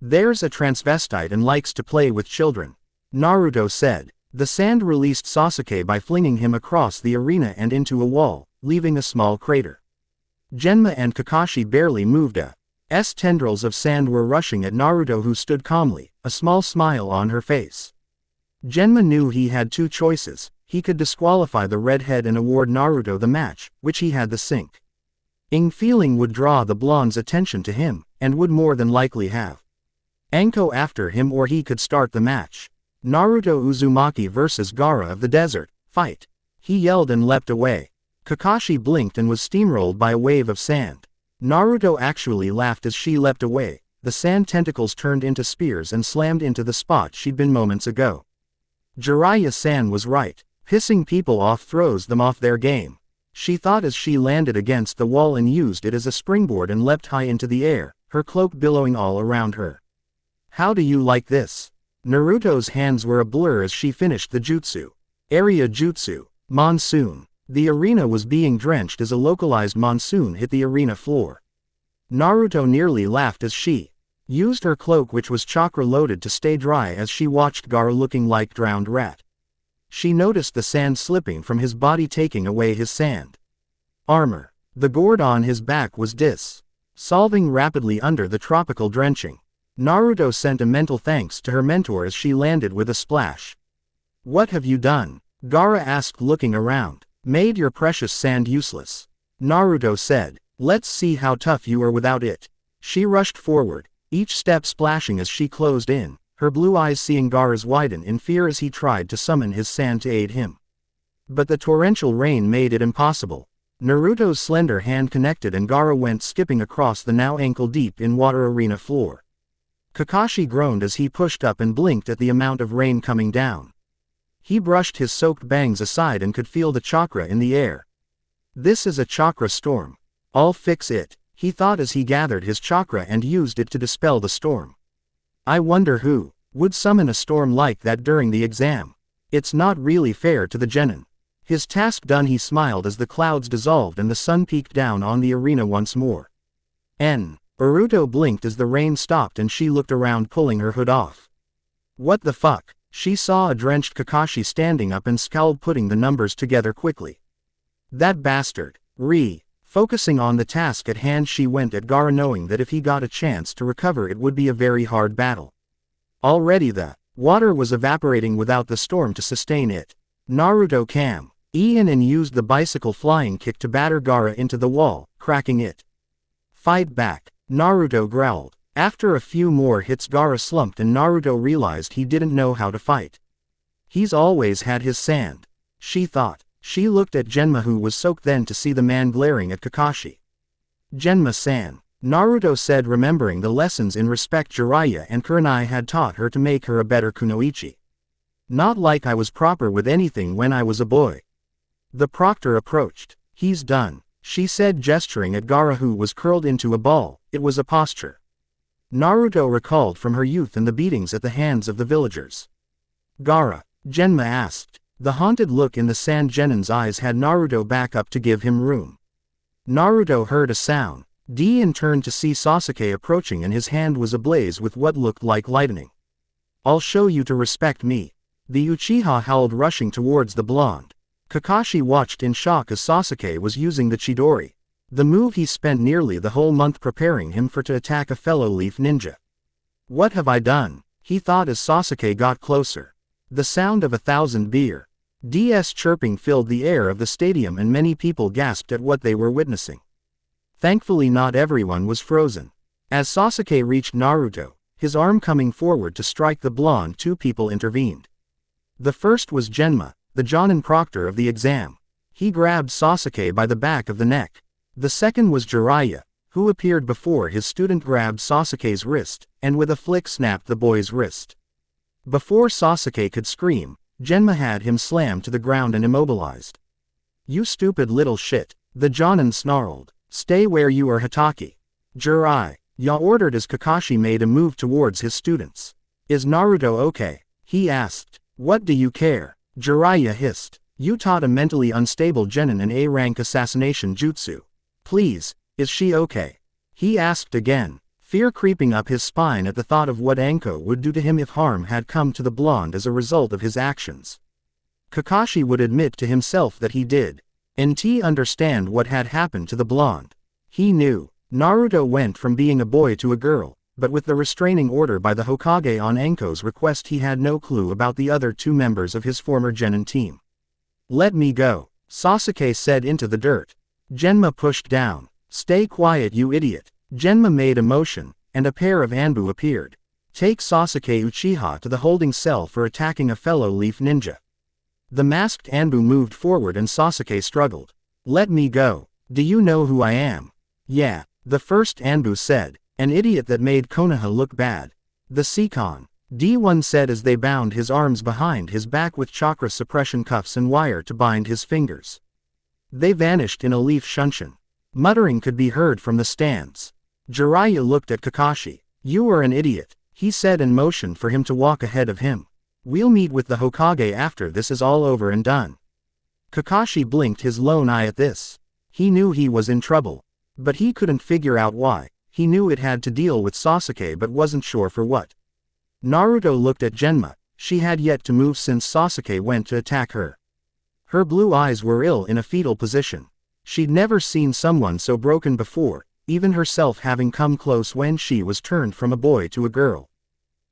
there's a transvestite and likes to play with children, Naruto said. The sand released Sasuke by flinging him across the arena and into a wall, leaving a small crater. Genma and Kakashi barely moved. Tendrils of sand were rushing at Naruto, who stood calmly, a small smile on her face. Genma knew he had two choices. He could disqualify the redhead and award Naruto the match, which he had the sinking feeling would draw the blonde's attention to him, and would more than likely have Anko after him, or he could start the match. Naruto Uzumaki vs. Gaara of the desert, fight. He yelled and leapt away. Kakashi blinked and was steamrolled by a wave of sand. Naruto actually laughed as she leapt away. The sand tentacles turned into spears and slammed into the spot she'd been moments ago. Jiraiya-san was right. Pissing people off throws them off their game, she thought as she landed against the wall and used it as a springboard and leapt high into the air, her cloak billowing all around her. How do you like this? Naruto's hands were a blur as she finished the jutsu. Area jutsu. Monsoon. The arena was being drenched as a localized monsoon hit the arena floor. Naruto nearly laughed as she used her cloak, which was chakra loaded, to stay dry as she watched Gaara looking like drowned rat. She noticed the sand slipping from his body, taking away his sand armor. The gourd on his back was dissolving rapidly under the tropical drenching. Naruto sent a mental thanks to her mentor as she landed with a splash. What have you done? Gaara asked, looking around. Made your precious sand useless, Naruto said. Let's see how tough you are without it. She rushed forward, each step splashing as she closed in, her blue eyes seeing Gaara's widen in fear as he tried to summon his sand to aid him. But the torrential rain made it impossible. Naruto's slender hand connected and Gaara went skipping across the now ankle-deep in water arena floor. Kakashi groaned as he pushed up and blinked at the amount of rain coming down. He brushed his soaked bangs aside and could feel the chakra in the air. This is a chakra storm. I'll fix it, he thought as he gathered his chakra and used it to dispel the storm. I wonder who would summon a storm like that during the exam. It's not really fair to the genin. His task done, he smiled as the clouds dissolved and the sun peeked down on the arena once more. Naruto blinked as the rain stopped and she looked around, pulling her hood off. What the fuck? She saw a drenched Kakashi standing up and scowled, putting the numbers together quickly. That bastard. Focusing on the task at hand, she went at Gaara, knowing that if he got a chance to recover it would be a very hard battle. Already the water was evaporating without the storm to sustain it. Naruto came in and used the bicycle flying kick to batter Gaara into the wall, cracking it. Fight back, Naruto growled. After a few more hits, Gaara slumped and Naruto realized he didn't know how to fight. He's always had his sand, she thought. She looked at Genma, who was soaked, then to see the man glaring at Kakashi. Genma-san, Naruto said, remembering the lessons in respect Jiraiya and Kurenai had taught her to make her a better kunoichi. Not like I was proper with anything when I was a boy. The proctor approached. He's done, she said, gesturing at Gaara, who was curled into a ball. It was a posture Naruto recalled from her youth and the beatings at the hands of the villagers. Gaara, Genma asked. The haunted look in the sand genin's eyes had Naruto back up to give him room. Naruto heard a sound. And turned to see Sasuke approaching, and his hand was ablaze with what looked like lightning. I'll show you to respect me. The Uchiha howled, rushing towards the blonde. Kakashi watched in shock as Sasuke was using the Chidori, the move he spent nearly the whole month preparing him for to attack a fellow leaf ninja. What have I done? He thought as Sasuke got closer. The sound of 1,000 birds chirping filled the air of the stadium and many people gasped at what they were witnessing. Thankfully not everyone was frozen. As Sasuke reached Naruto, his arm coming forward to strike the blonde, two people intervened. The first was Genma, the Jonin proctor of the exam. He grabbed Sasuke by the back of the neck. The second was Jiraiya, who appeared before his student, grabbed Sasuke's wrist, and with a flick snapped the boy's wrist. Before Sasuke could scream, Genma had him slammed to the ground and immobilized. "You stupid little shit," the Jonin snarled. "Stay where you are, Hatake." Jiraiya ordered as Kakashi made a move towards his students. "Is Naruto okay?" he asked. "What do you care?" Jiraiya hissed. "You taught a mentally unstable genin an A-rank assassination jutsu. Please, is she okay?" he asked again, fear creeping up his spine at the thought of what Anko would do to him if harm had come to the blonde as a result of his actions. Kakashi would admit to himself that he did. Nt understand what had happened to the blonde. He knew. Naruto went from being a boy to a girl, but with the restraining order by the Hokage on Anko's request he had no clue about the other two members of his former genin team. "Let me go," Sasuke said into the dirt. Genma pushed down. "Stay quiet, you idiot." Genma made a motion, and a pair of Anbu appeared. "Take Sasuke Uchiha to the holding cell for attacking a fellow leaf ninja." The masked Anbu moved forward and Sasuke struggled. "Let me go. Do you know who I am?" "Yeah," the first Anbu said, an idiot that made Konoha look bad. "The Seikon," D1 said as they bound his arms behind his back with chakra suppression cuffs and wire to bind his fingers. They vanished in a leaf shunshin. Muttering could be heard from the stands. Jiraiya looked at Kakashi. "You are an idiot," he said and motioned for him to walk ahead of him. "We'll meet with the Hokage after this is all over and done." Kakashi blinked his lone eye at this. He knew he was in trouble. But he couldn't figure out why. He knew it had to deal with Sasuke but wasn't sure for what. Naruto looked at Genma. She had yet to move since Sasuke went to attack her. Her blue eyes were ill in a fetal position. She'd never seen someone so broken before, even herself having come close when she was turned from a boy to a girl.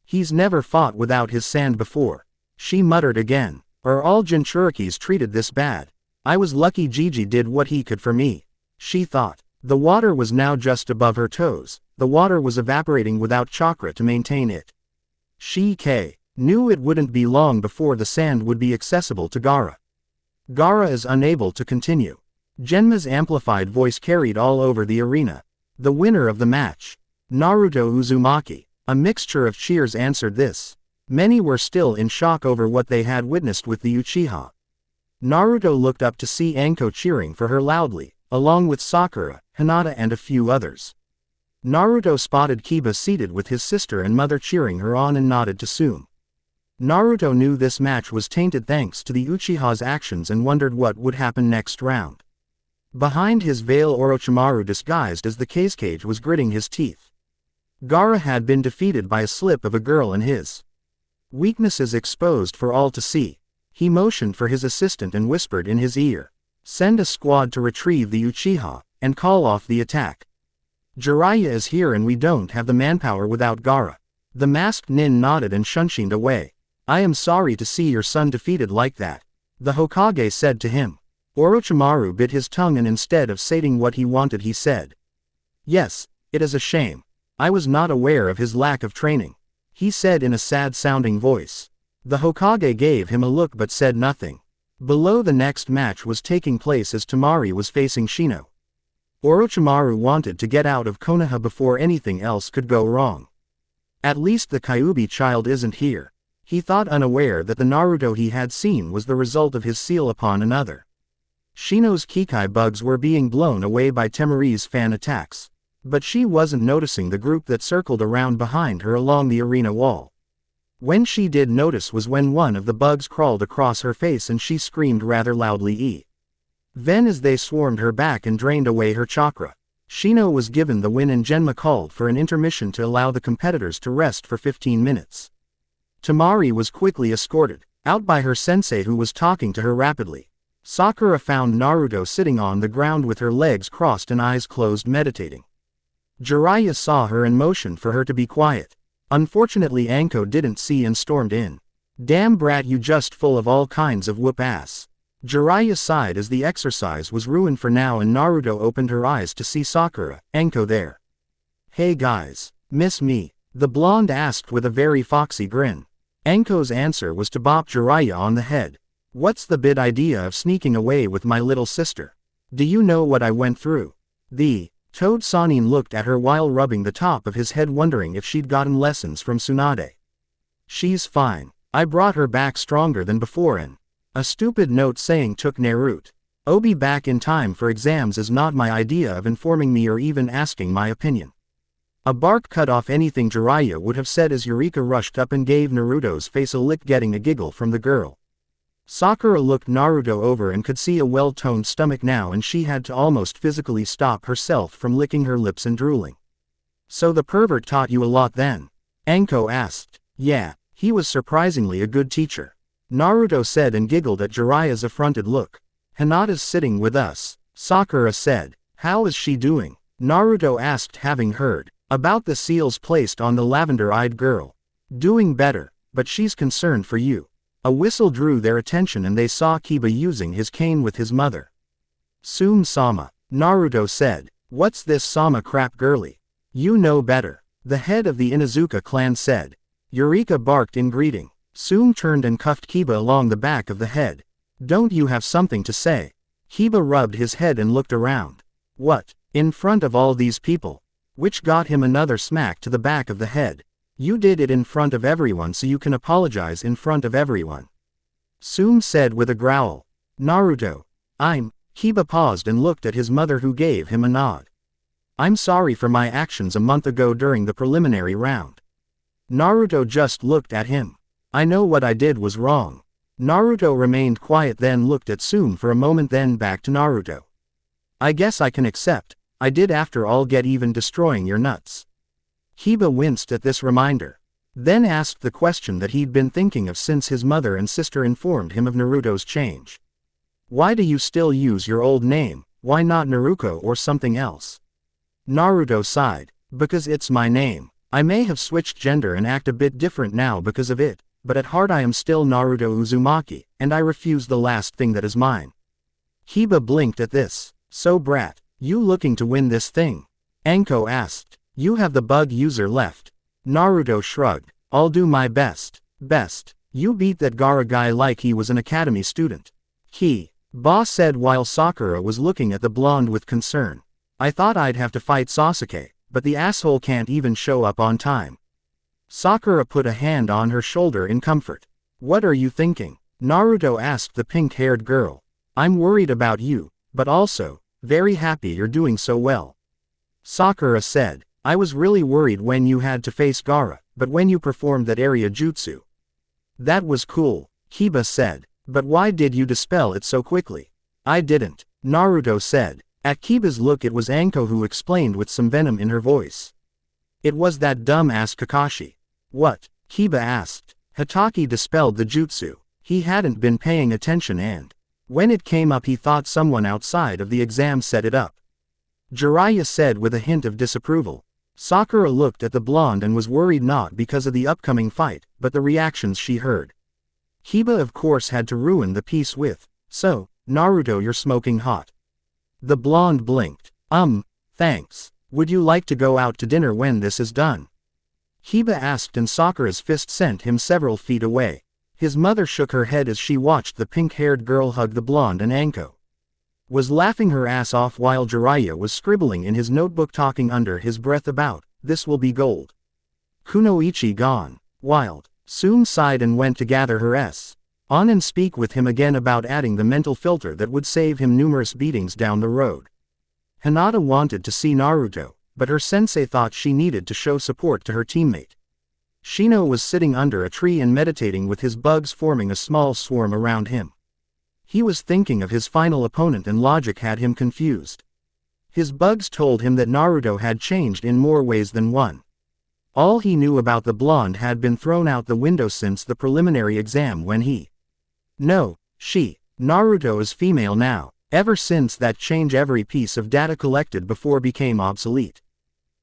"He's never fought without his sand before," she muttered again. "Are all Jinchurikis treated this bad? I was lucky Gigi did what he could for me," she thought. The water was now just above her toes. The water was evaporating without chakra to maintain it. She knew it wouldn't be long before the sand would be accessible to Gaara. "Gaara is unable to continue." Genma's amplified voice carried all over the arena. "The winner of the match, Naruto Uzumaki." A mixture of cheers answered this. Many were still in shock over what they had witnessed with the Uchiha. Naruto looked up to see Anko cheering for her loudly, along with Sakura, Hinata and a few others. Naruto spotted Kiba seated with his sister and mother cheering her on and nodded to Sume. Naruto knew this match was tainted thanks to the Uchiha's actions and wondered what would happen next round. Behind his veil Orochimaru disguised as the Kazekage was gritting his teeth. Gaara had been defeated by a slip of a girl and his weaknesses exposed for all to see. He motioned for his assistant and whispered in his ear, "Send a squad to retrieve the Uchiha, and call off the attack. Jiraiya is here and we don't have the manpower without Gaara." The masked nin nodded and shunshined away. "I am sorry to see your son defeated like that," the Hokage said to him. Orochimaru bit his tongue and instead of saying what he wanted he said, "Yes, it is a shame. I was not aware of his lack of training," he said in a sad-sounding voice. The Hokage gave him a look but said nothing. Below the next match was taking place as Temari was facing Shino. Orochimaru wanted to get out of Konoha before anything else could go wrong. At least the Kyuubi child isn't here. He thought, unaware that the Naruto he had seen was the result of his seal upon another. Shino's Kikai bugs were being blown away by Temari's fan attacks. But she wasn't noticing the group that circled around behind her along the arena wall. When she did notice was when one of the bugs crawled across her face and she screamed rather loudly. Then as they swarmed her back and drained away her chakra, Shino was given the win and Genma called for an intermission to allow the competitors to rest for 15 minutes. Temari was quickly escorted. out by her sensei who was talking to her rapidly. Sakura found Naruto sitting on the ground with her legs crossed and eyes closed meditating. Jiraiya saw her and motioned for her to be quiet. Unfortunately Anko didn't see and stormed in. Damn brat, you just full of all kinds of whoop ass. Jiraiya sighed as the exercise was ruined for now and Naruto opened her eyes to see Sakura, Anko there. Hey guys, miss me? The blonde asked with a very foxy grin. Anko's answer was to bop Jiraiya on the head. What's the bid idea of sneaking away with my little sister? Do you know what I went through? Toad Sanin looked at her while rubbing the top of his head wondering if she'd gotten lessons from Tsunade. She's fine. I brought her back stronger than before and a stupid note saying took Naruto. Obi back in time for exams is not my idea of informing me or even asking my opinion. A bark cut off anything Jiraiya would have said as Eureka rushed up and gave Naruto's face a lick, getting a giggle from the girl. Sakura looked Naruto over and could see a well-toned stomach now and she had to almost physically stop herself from licking her lips and drooling. So the pervert taught you a lot then? Anko asked. Yeah, he was surprisingly a good teacher. Naruto said and giggled at Jiraiya's affronted look. Hinata's sitting with us, Sakura said. How is she doing? Naruto asked, having heard about the seals placed on the lavender-eyed girl. Doing better, but she's concerned for you. A whistle drew their attention and they saw Kiba using his cane with his mother. Sama, Naruto said. What's this Sama crap girly? You know better. The head of the Inuzuka clan said. Eureka barked in greeting. Turned and cuffed Kiba along the back of the head. Don't you have something to say? Kiba rubbed his head and looked around. What? In front of all these people? Which got him another smack to the back of the head. You did it in front of everyone so you can apologize in front of everyone. Said with a growl. Naruto. Kiba paused and looked at his mother who gave him a nod. I'm sorry for my actions a month ago during the preliminary round. Naruto just looked at him. I know what I did was wrong. Naruto remained quiet, then looked at for a moment, then back to Naruto. I guess I can accept. I did after all get even destroying your nuts. Kiba winced at this reminder. Then asked the question that he'd been thinking of since his mother and sister informed him of Naruto's change. Why do you still use your old name? Why not Naruto or something else? Naruto sighed. Because it's my name. I may have switched gender and act a bit different now because of it, but at heart I am still Naruto Uzumaki, and I refuse the last thing that is mine. Kiba blinked at this. So brat, you looking to win this thing? Anko asked. You have the bug user left. Naruto shrugged. I'll do my best. You beat that Gaara guy like he was an academy student. Boss said while Sakura was looking at the blonde with concern. I thought I'd have to fight Sasuke, but the asshole can't even show up on time. Sakura put a hand on her shoulder in comfort. What are you thinking? Naruto asked the pink-haired girl. I'm worried about you, but also very happy you're doing so well. Sakura said. I was really worried when you had to face Gaara, but when you performed that area jutsu. That was cool, Kiba said. But why did you dispel it so quickly? I didn't, Naruto said. At Kiba's look it was Anko who explained with some venom in her voice. It was that dumb-ass Kakashi. What? Kiba asked. Hatake dispelled the jutsu. He hadn't been paying attention and when it came up he thought someone outside of the exam set it up. Jiraiya said with a hint of disapproval. Sakura looked at the blonde and was worried not because of the upcoming fight, but the reactions she heard. Kiba of course had to ruin the peace with, so, Naruto you're smoking hot. The blonde blinked. Thanks. Would you like to go out to dinner when this is done? Kiba asked and Sakura's fist sent him several feet away. His mother shook her head as she watched the pink-haired girl hug the blonde and Anko was laughing her ass off while Jiraiya was scribbling in his notebook talking under his breath about, this will be gold. Kunoichi gone. Wild. Sighed and went to gather her on and speak with him again about adding the mental filter that would save him numerous beatings down the road. Hinata wanted to see Naruto, but her sensei thought she needed to show support to her teammate. Shino was sitting under a tree and meditating with his bugs forming a small swarm around him. He was thinking of his final opponent and logic had him confused. His bugs told him that Naruto had changed in more ways than one. All he knew about the blonde had been thrown out the window since the preliminary exam when he. No, she. Naruto is female now. Ever since that change, every piece of data collected before became obsolete.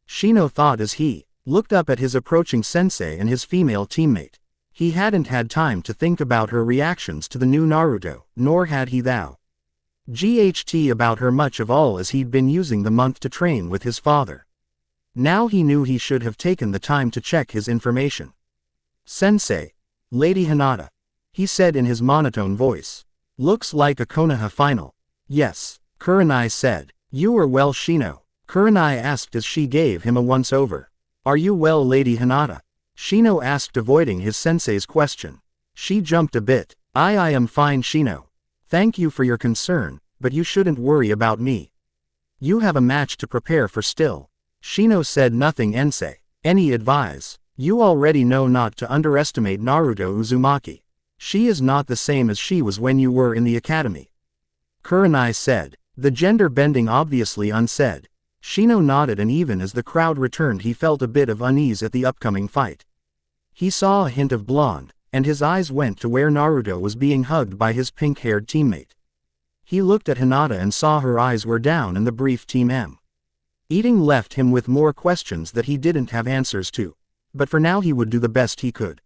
Shino thought as he looked up at his approaching sensei and his female teammate. He hadn't had time to think about her reactions to the new Naruto, nor had he thou. GHT about her much of all as he'd been using the month to train with his father. Now he knew he should have taken the time to check his information. Sensei. Lady Hinata. He said in his monotone voice. Looks like a Konoha final. Yes, Kurenai said. You are well, Shino. Kurenai asked as she gave him a once-over. Are you well, Lady Hinata? Shino asked, avoiding his sensei's question. She jumped a bit. I am fine, Shino. Thank you for your concern, but you shouldn't worry about me. You have a match to prepare for still. Shino said nothing. Ensei. Any advice? You already know not to underestimate Naruto Uzumaki. She is not the same as she was when you were in the academy. Kurenai said. The gender bending obviously unsaid. Shino nodded, and even as the crowd returned he felt a bit of unease at the upcoming fight. He saw a hint of blonde, and his eyes went to where Naruto was being hugged by his pink-haired teammate. He looked at Hinata and saw her eyes were down, and the brief Team M. Eating left him with more questions that he didn't have answers to. But for now he would do the best he could.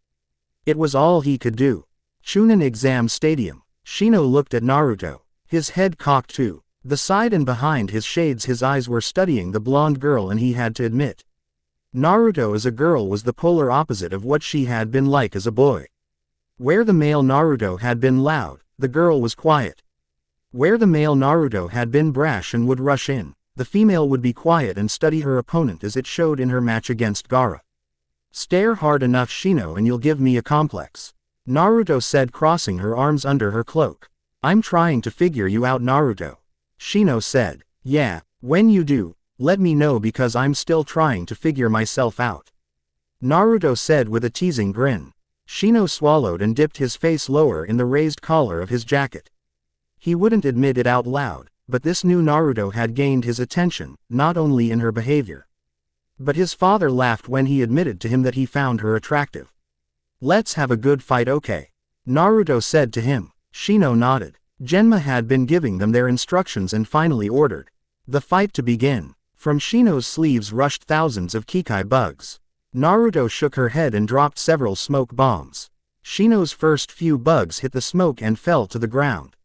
It was all he could do. Chunin Exam Stadium. Shino looked at Naruto, his head cocked to the side and behind his shades his eyes were studying the blonde girl, and he had to admit. Naruto as a girl was the polar opposite of what she had been like as a boy. Where the male Naruto had been loud, the girl was quiet. Where the male Naruto had been brash and would rush in, the female would be quiet and study her opponent, as it showed in her match against Gaara. Stare hard enough, Shino, and you'll give me a complex. Naruto said, crossing her arms under her cloak. I'm trying to figure you out, Naruto. Shino said. Yeah, when you do, let me know, because I'm still trying to figure myself out. Naruto said with a teasing grin. Shino swallowed and dipped his face lower in the raised collar of his jacket. He wouldn't admit it out loud, but this new Naruto had gained his attention, not only in her behavior. But his father laughed when he admitted to him that he found her attractive. Let's have a good fight, okay? Naruto said to him. Shino nodded. Genma had been giving them their instructions and finally ordered the fight to begin. From Shino's sleeves rushed thousands of Kikai bugs. Naruto shook her head and dropped several smoke bombs. Shino's first few bugs hit the smoke and fell to the ground.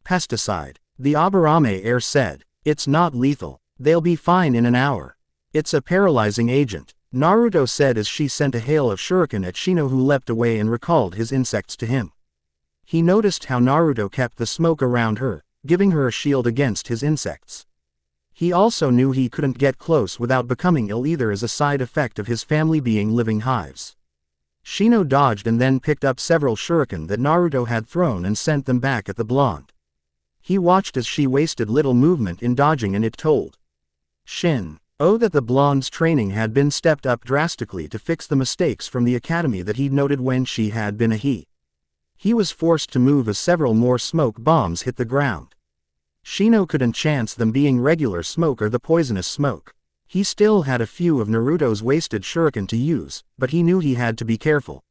Pesticide. The Aburame heir said. It's not lethal. They'll be fine in an hour. It's a paralyzing agent, Naruto said as she sent a hail of shuriken at Shino, who leapt away and recalled his insects to him. He noticed how Naruto kept the smoke around her, giving her a shield against his insects. He also knew he couldn't get close without becoming ill, either as a side effect of his family being living hives. Shino dodged and then picked up several shuriken that Naruto had thrown and sent them back at the blonde. He watched as she wasted little movement in dodging, and it told Shin. Oh, that the blonde's training had been stepped up drastically to fix the mistakes from the academy that he'd noted when she had been a he. He was forced to move as several more smoke bombs hit the ground. Shino couldn't chance them being regular smoke or the poisonous smoke. He still had a few of Naruto's wasted shuriken to use, but he knew he had to be careful.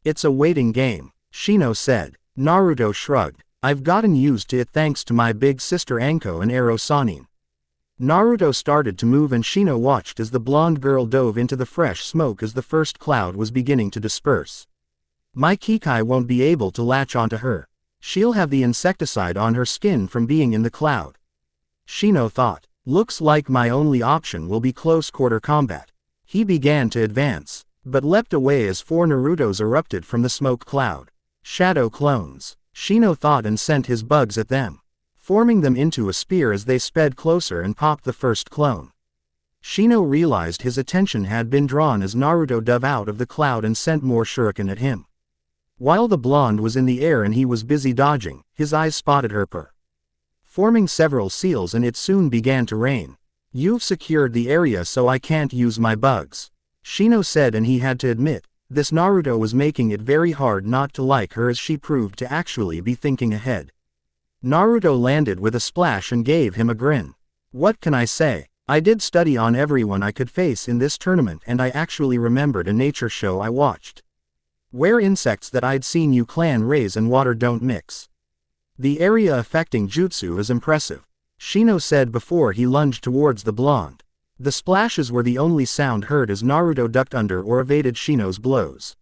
It's a waiting game, Shino said. Naruto shrugged. I've gotten used to it thanks to my big sister Anko and Ero Sanin. Naruto started to move and Shino watched as the blonde girl dove into the fresh smoke as the first cloud was beginning to disperse. My Kikai won't be able to latch onto her. She'll have the insecticide on her skin from being in the cloud. Shino thought. Looks like my only option will be close-quarter combat. He began to advance, but leapt away as 4 Narutos erupted from the smoke cloud. Shadow clones, Shino thought, and sent his bugs at them, forming them into a spear as they sped closer and popped the first clone. Shino realized his attention had been drawn as Naruto dove out of the cloud and sent more shuriken at him. While the blonde was in the air and he was busy dodging, his eyes spotted her forming several seals, and it soon began to rain. You've secured the area so I can't use my bugs, Shino said, and he had to admit, this Naruto was making it very hard not to like her, as she proved to actually be thinking ahead. Naruto landed with a splash and gave him a grin. What can I say? I did study on everyone I could face in this tournament, and I actually remembered a nature show I watched, where insects that I'd seen you clan raise and water don't mix. The area affecting jutsu is impressive, Shino said before he lunged towards the blonde. The splashes were the only sound heard as Naruto ducked under or evaded Shino's blows.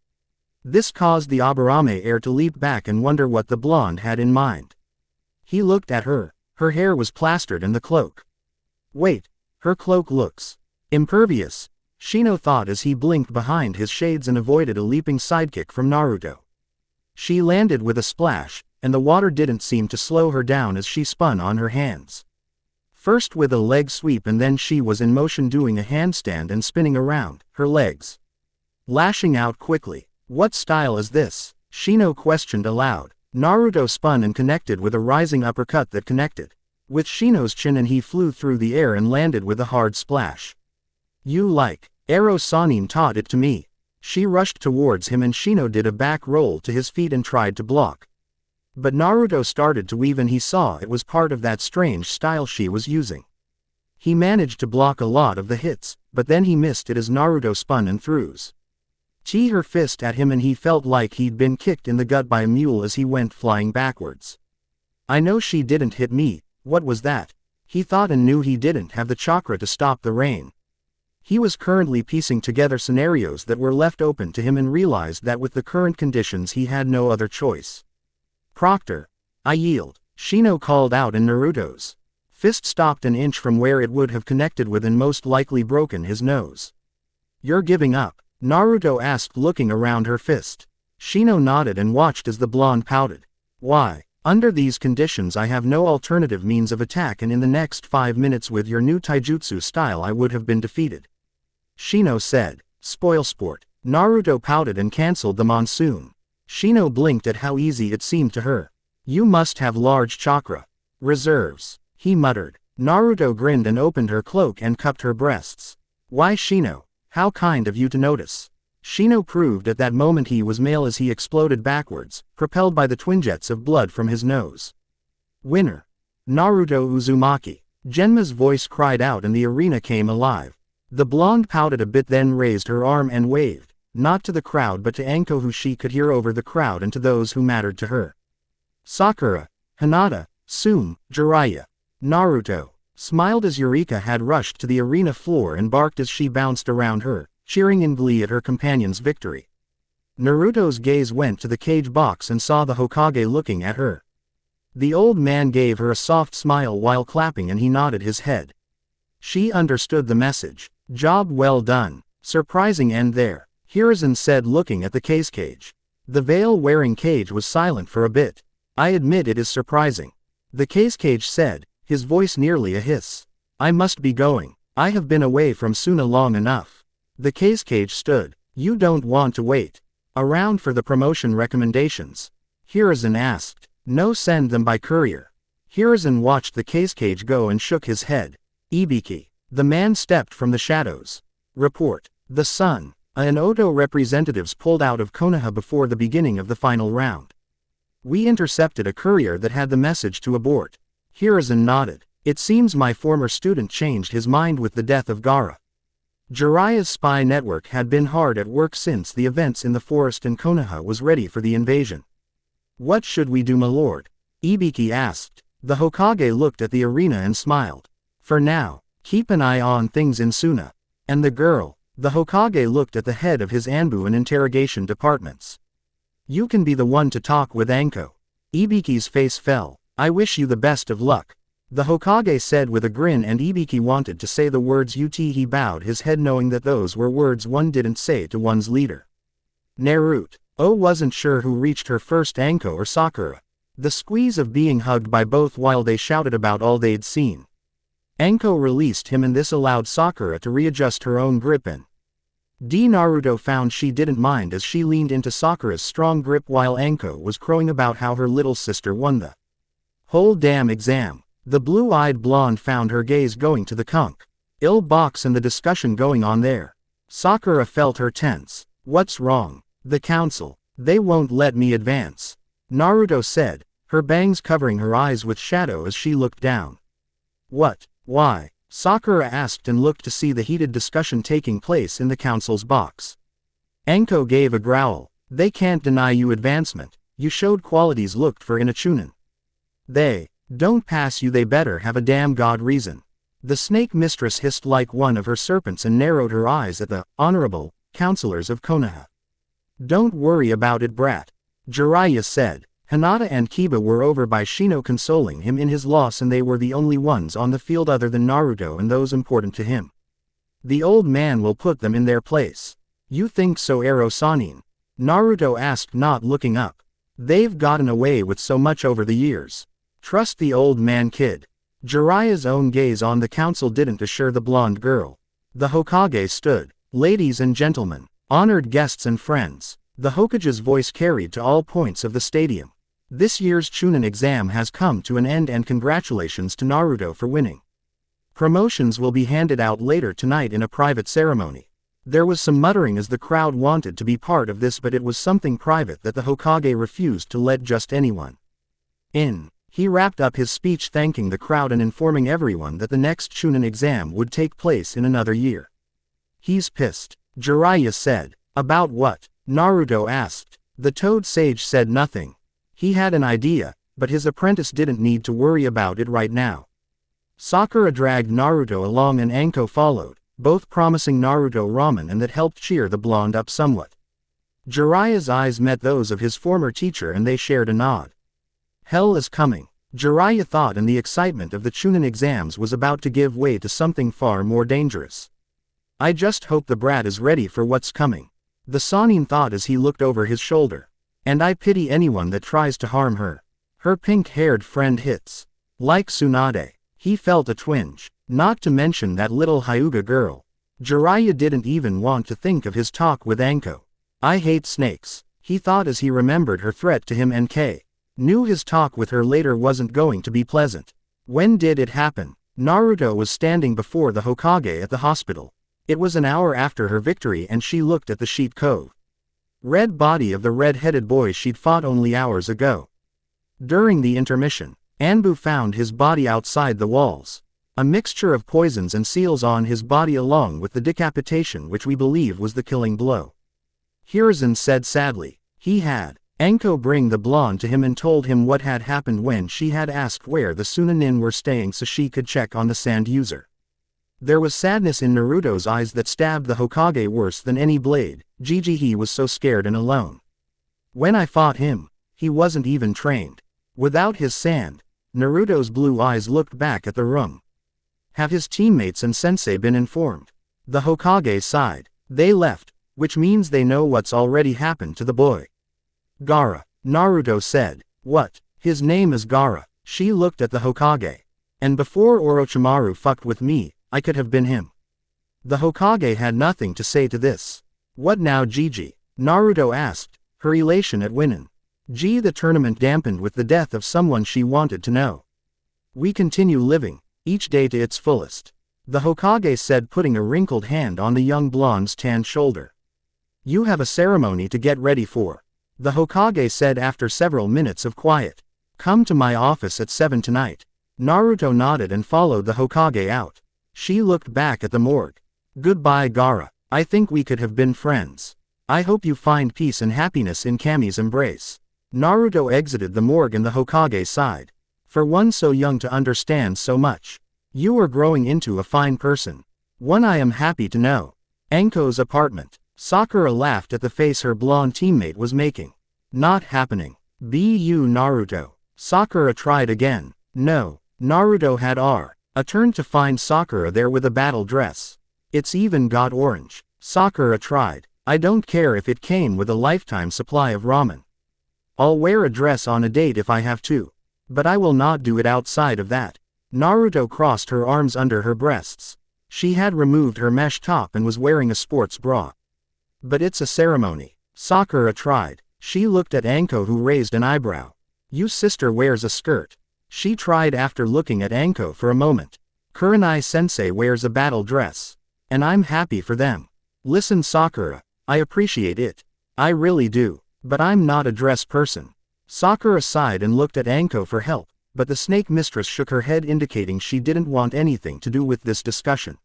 This caused the Aburame heir to leap back and wonder what the blonde had in mind. He looked at her. Her hair was plastered and the cloak. Wait, her cloak looks impervious, Shino thought as he blinked behind his shades and avoided a leaping sidekick from Naruto. She landed with a splash, and the water didn't seem to slow her down as she spun on her hands. First with a leg sweep, and then she was in motion doing a handstand and spinning around, her legs lashing out quickly. What style is this? Shino questioned aloud. Naruto spun and connected with a rising uppercut that connected with Shino's chin, and he flew through the air and landed with a hard splash. You like Ero Sanin taught it to me. She rushed towards him and Shino did a back roll to his feet and tried to block. But Naruto started to weave and he saw it was part of that strange style she was using. He managed to block a lot of the hits, but then he missed it as Naruto spun and threws her fist at him and he felt like he'd been kicked in the gut by a mule as he went flying backwards. I know she didn't hit me, what was that? He thought and knew he didn't have the chakra to stop the rain. He was currently piecing together scenarios that were left open to him and realized that with the current conditions he had no other choice. Proctor, I yield, Shino called out, and Naruto's fist stopped an inch from where it would have connected with and most likely broken his nose. You're giving up? Naruto asked, looking around her fist. Shino nodded and watched as the blonde pouted. Why? Under these conditions I have no alternative means of attack, and in the next 5 minutes with your new taijutsu style I would have been defeated, Shino said. Spoil sport. Naruto pouted and cancelled the monsoon. Shino blinked at how easy it seemed to her. You must have large chakra reserves, he muttered. Naruto grinned and opened her cloak and cupped her breasts. Why, Shino? How kind of you to notice. Shino proved at that moment he was male as he exploded backwards, propelled by the twin jets of blood from his nose. Winner. Naruto Uzumaki. Genma's voice cried out and the arena came alive. The blonde pouted a bit, then raised her arm and waved, not to the crowd but to Anko, who she could hear over the crowd, and to those who mattered to her. Sakura, Hinata, Tsume, Jiraiya. Naruto smiled as Eureka had rushed to the arena floor and barked as she bounced around her, cheering in glee at her companion's victory. Naruto's gaze went to the cage box and saw the Hokage looking at her. The old man gave her a soft smile while clapping and he nodded his head. She understood the message. Job well done. Surprising end there, Hiruzen said, looking at the cage. The veil-wearing cage was silent for a bit. I admit it is surprising, the cage said, his voice nearly a hiss. I must be going. I have been away from Suna long enough. The cage stood. You don't want to wait around for the promotion recommendations? Hiruzen asked. No, send them by courier. Hiruzen watched the cage go and shook his head. Ibiki. The man stepped from the shadows. Report. The Sun. An Oto representatives pulled out of Konoha before the beginning of the final round. We intercepted a courier that had the message to abort. Hiruzen nodded. It seems my former student changed his mind with the death of Gaara. Jiraiya's spy network had been hard at work since the events in the forest, and Konoha was ready for the invasion. What should we do, my lord? Ibiki asked. The Hokage looked at the arena and smiled. For now, keep an eye on things in Suna. And the girl? The Hokage looked at the head of his Anbu and interrogation departments. You can be the one to talk with Anko. Ibiki's face fell. I wish you the best of luck, the Hokage said with a grin, and Ibiki wanted to say the words ut. He bowed his head knowing that those were words one didn't say to one's leader. Naruto wasn't sure who reached her first, Anko or Sakura. The squeeze of being hugged by both while they shouted about all they'd seen. Anko released him and this allowed Sakura to readjust her own grip, and Naruto found she didn't mind as she leaned into Sakura's strong grip while Anko was crowing about how her little sister won the whole damn exam. The blue-eyed blonde found her gaze going to the ill box and the discussion going on there. Sakura felt her tense. What's wrong? The council. They won't let me advance, Naruto said, her bangs covering her eyes with shadow as she looked down. What? Why? Sakura asked and looked to see the heated discussion taking place in the council's box. Anko gave a growl. They can't deny you advancement. You showed qualities looked for in a chunin. They don't pass you, they better have a damn god reason. The snake mistress hissed like one of her serpents and narrowed her eyes at the honorable counselors of Konoha. Don't worry about it, brat. Jiraiya said. Hinata and Kiba were over by Shino consoling him in his loss, and they were the only ones on the field other than Naruto and those important to him. The old man will put them in their place. You think so, Ero Sanin? Naruto asked, not looking up. They've gotten away with so much over the years. Trust the old man, kid. Jiraiya's own gaze on the council didn't assure the blonde girl. The Hokage stood. Ladies and gentlemen, honored guests and friends. The Hokage's voice carried to all points of the stadium. This year's Chunin exam has come to an end, and congratulations to Naruto for winning. Promotions will be handed out later tonight in a private ceremony. There was some muttering as the crowd wanted to be part of this, but it was something private that the Hokage refused to let just anyone in. He wrapped up his speech thanking the crowd and informing everyone that the next Chunin exam would take place in another year. He's pissed, Jiraiya said. About what? Naruto asked. The Toad Sage said nothing. He had an idea, but his apprentice didn't need to worry about it right now. Sakura dragged Naruto along and Anko followed, both promising Naruto ramen, and that helped cheer the blonde up somewhat. Jiraiya's eyes met those of his former teacher and they shared a nod. Hell is coming, Jiraiya thought, and the excitement of the Chunin exams was about to give way to something far more dangerous. I just hope the brat is ready for what's coming. The Sanin thought as he looked over his shoulder. And I pity anyone that tries to harm her. Her pink-haired friend hits like Tsunade. He felt a twinge, not to mention that little Hyuga girl. Jiraiya didn't even want to think of his talk with Anko. I hate snakes, he thought as he remembered her threat to him, and knew his talk with her later wasn't going to be pleasant. When did it happen? Naruto was standing before the Hokage at the hospital. It was an hour after her victory, and she looked at the sheet cove. Red body of the red-headed boy she'd fought only hours ago. During the intermission, Anbu found his body outside the walls. A mixture of poisons and seals on his body, along with the decapitation which we believe was the killing blow. Hiruzen said sadly. He had Anko bring the blonde to him and told him what had happened when she had asked where the Sunanin were staying so she could check on the sand user. There was sadness in Naruto's eyes that stabbed the Hokage worse than any blade. He was so scared and alone. When I fought him, he wasn't even trained. Without his sand, Naruto's blue eyes looked back at the room. Have his teammates and sensei been informed? The Hokage sighed. They left, which means they know what's already happened to the boy. Gaara, Naruto said. What? His name is Gaara. She looked at the Hokage. And before Orochimaru fucked with me, I could have been him. The Hokage had nothing to say to this. What now, Gigi? Naruto asked, her elation at winning. The tournament dampened with the death of someone she wanted to know. We continue living, each day to its fullest. The Hokage said, putting a wrinkled hand on the young blonde's tanned shoulder. You have a ceremony to get ready for. The Hokage said after several minutes of quiet. Come to my office at 7 tonight. Naruto nodded and followed the Hokage out. She looked back at the morgue. Goodbye, Gaara. I think we could have been friends. I hope you find peace and happiness in Kami's embrace. Naruto exited the morgue and the Hokage sighed. For one so young to understand so much. You are growing into a fine person. One I am happy to know. Anko's apartment. Sakura laughed at the face her blonde teammate was making. Not happening. Bu Naruto. Sakura tried again. No. Naruto had a turn to find Sakura there with a battle dress. It's even got orange. Sakura tried. I don't care if it came with a lifetime supply of ramen. I'll wear a dress on a date if I have to. But I will not do it outside of that. Naruto crossed her arms under her breasts. She had removed her mesh top and was wearing a sports bra. But it's a ceremony. Sakura tried. She looked at Anko, who raised an eyebrow. Your sister wears a skirt. She tried after looking at Anko for a moment. Kurenai-sensei wears a battle dress. And I'm happy for them. Listen, Sakura, I appreciate it. I really do. But I'm not a dress person. Sakura sighed and looked at Anko for help. but the snake mistress shook her head indicating she didn't want anything to do with this discussion.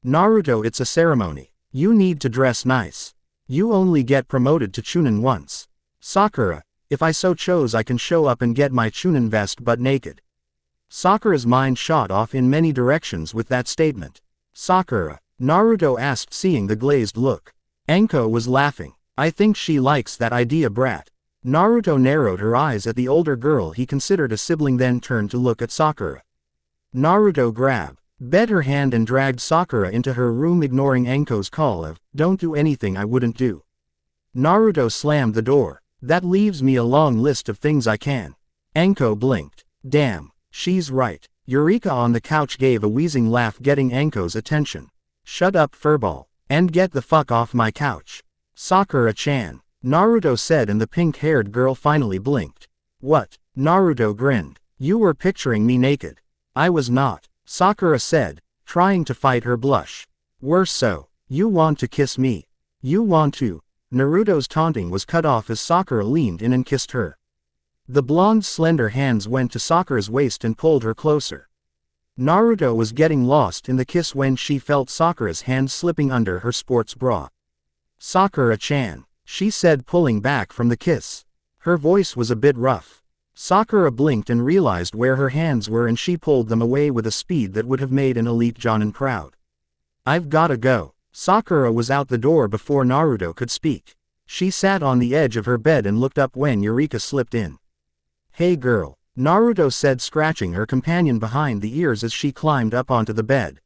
Naruto, it's a ceremony. You need to dress nice. You only get promoted to Chunin once. Sakura, if I so chose I can show up and get my Chunin vest butt naked. Sakura's mind shot off in many directions with that statement. Sakura, Naruto asked, seeing the glazed look. Anko was laughing. I think she likes that idea, brat. Naruto narrowed her eyes at the older girl he considered a sibling, then turned to look at Sakura. Naruto grabbed her hand and dragged Sakura into her room, ignoring Anko's call of, "Don't do anything I wouldn't do." Naruto slammed the door. That leaves me a long list of things I can. Anko blinked. Damn, she's right. Eureka on the couch gave a wheezing laugh, getting Anko's attention. Shut up, furball, and get the fuck off my couch. Sakura-chan, Naruto said, and the pink-haired girl finally blinked. What? Naruto grinned. You were picturing me naked. I was not, Sakura said, trying to fight her blush. Worse so. You want to kiss me? You want to? Naruto's taunting was cut off as Sakura leaned in and kissed her. The blonde's slender hands went to Sakura's waist and pulled her closer. Naruto was getting lost in the kiss when she felt Sakura's hand slipping under her sports bra. Sakura-chan, she said, pulling back from the kiss. Her voice was a bit rough. Sakura blinked and realized where her hands were, and she pulled them away with a speed that would have made an elite jonin proud. I've gotta go. Sakura was out the door before Naruto could speak. She sat on the edge of her bed and looked up when Eureka slipped in. Hey girl, Naruto said, scratching her companion behind the ears as she climbed up onto the bed.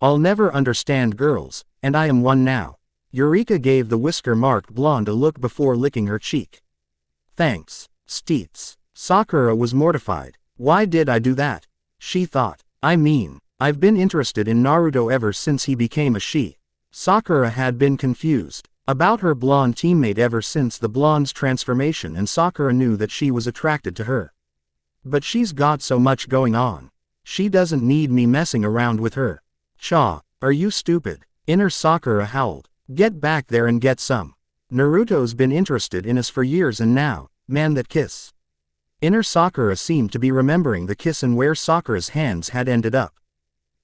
I'll never understand girls, and I am one now. Eureka gave the whisker-marked blonde a look before licking her cheek. Thanks, Steets. Sakura was mortified. Why did I do that? She thought. I mean, I've been interested in Naruto ever since he became a she. Sakura had been confused about her blonde teammate ever since the blonde's transformation, and Sakura knew that she was attracted to her. But she's got so much going on. She doesn't need me messing around with her. Cha, are you stupid? Inner Sakura howled. Get back there and get some. Naruto's been interested in us for years, and now, man, that kiss. Inner Sakura seemed to be remembering the kiss and where Sakura's hands had ended up.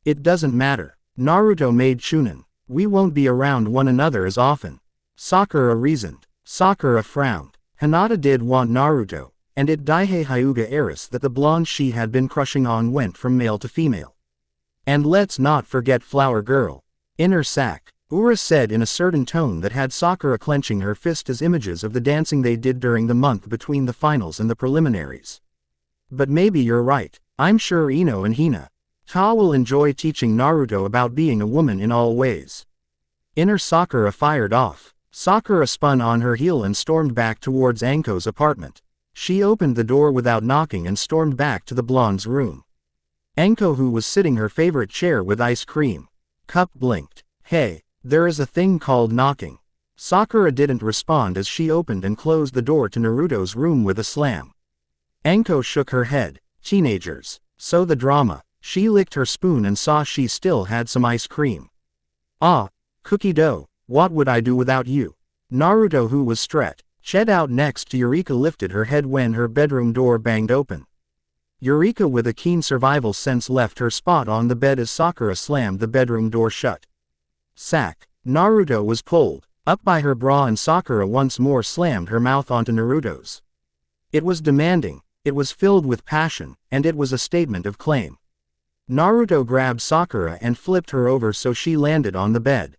It doesn't matter. Naruto made Chunin. We won't be around one another as often. Sakura reasoned. Sakura frowned. Hinata did want Naruto, and it Daihei Hyuga heiress that the blonde she had been crushing on went from male to female. And let's not forget Flower Girl. Inner Sak. Ura said in a certain tone that had Sakura clenching her fist as images of the dancing they did during the month between the finals and the preliminaries. But maybe you're right. I'm sure Ino and Hina will enjoy teaching Naruto about being a woman in all ways. Inner Sakura fired off. Sakura spun on her heel and stormed back towards Anko's apartment. She opened the door without knocking and stormed back to the blonde's room. Anko, who was sitting her favorite chair with ice cream cup, blinked. Hey. There is a thing called knocking. Sakura didn't respond as she opened and closed the door to Naruto's room with a slam. Anko shook her head. Teenagers. So the drama. She licked her spoon and saw she still had some ice cream. Ah, cookie dough, what would I do without you? Naruto, who was stretched out next to Eureka, lifted her head when her bedroom door banged open. Eureka, with a keen survival sense, left her spot on the bed as Sakura slammed the bedroom door shut. Sack. Naruto was pulled up by her bra and Sakura once more slammed her mouth onto Naruto's. It was demanding, it was filled with passion, and it was a statement of claim. Naruto grabbed Sakura and flipped her over so she landed on the bed.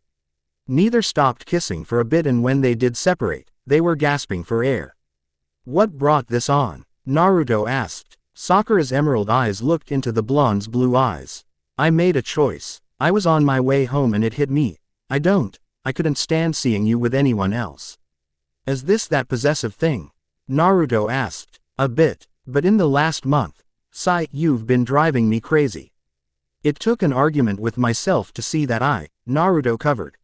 Neither stopped kissing for a bit, and when they did separate, they were gasping for air. What brought this on? Naruto asked. Sakura's emerald eyes looked into the blonde's blue eyes. I made a choice. I was on my way home and it hit me. I couldn't stand seeing you with anyone else. Is this that possessive thing? Naruto asked. A bit, but in the last month, you've been driving me crazy. It took an argument with myself to see that Naruto covered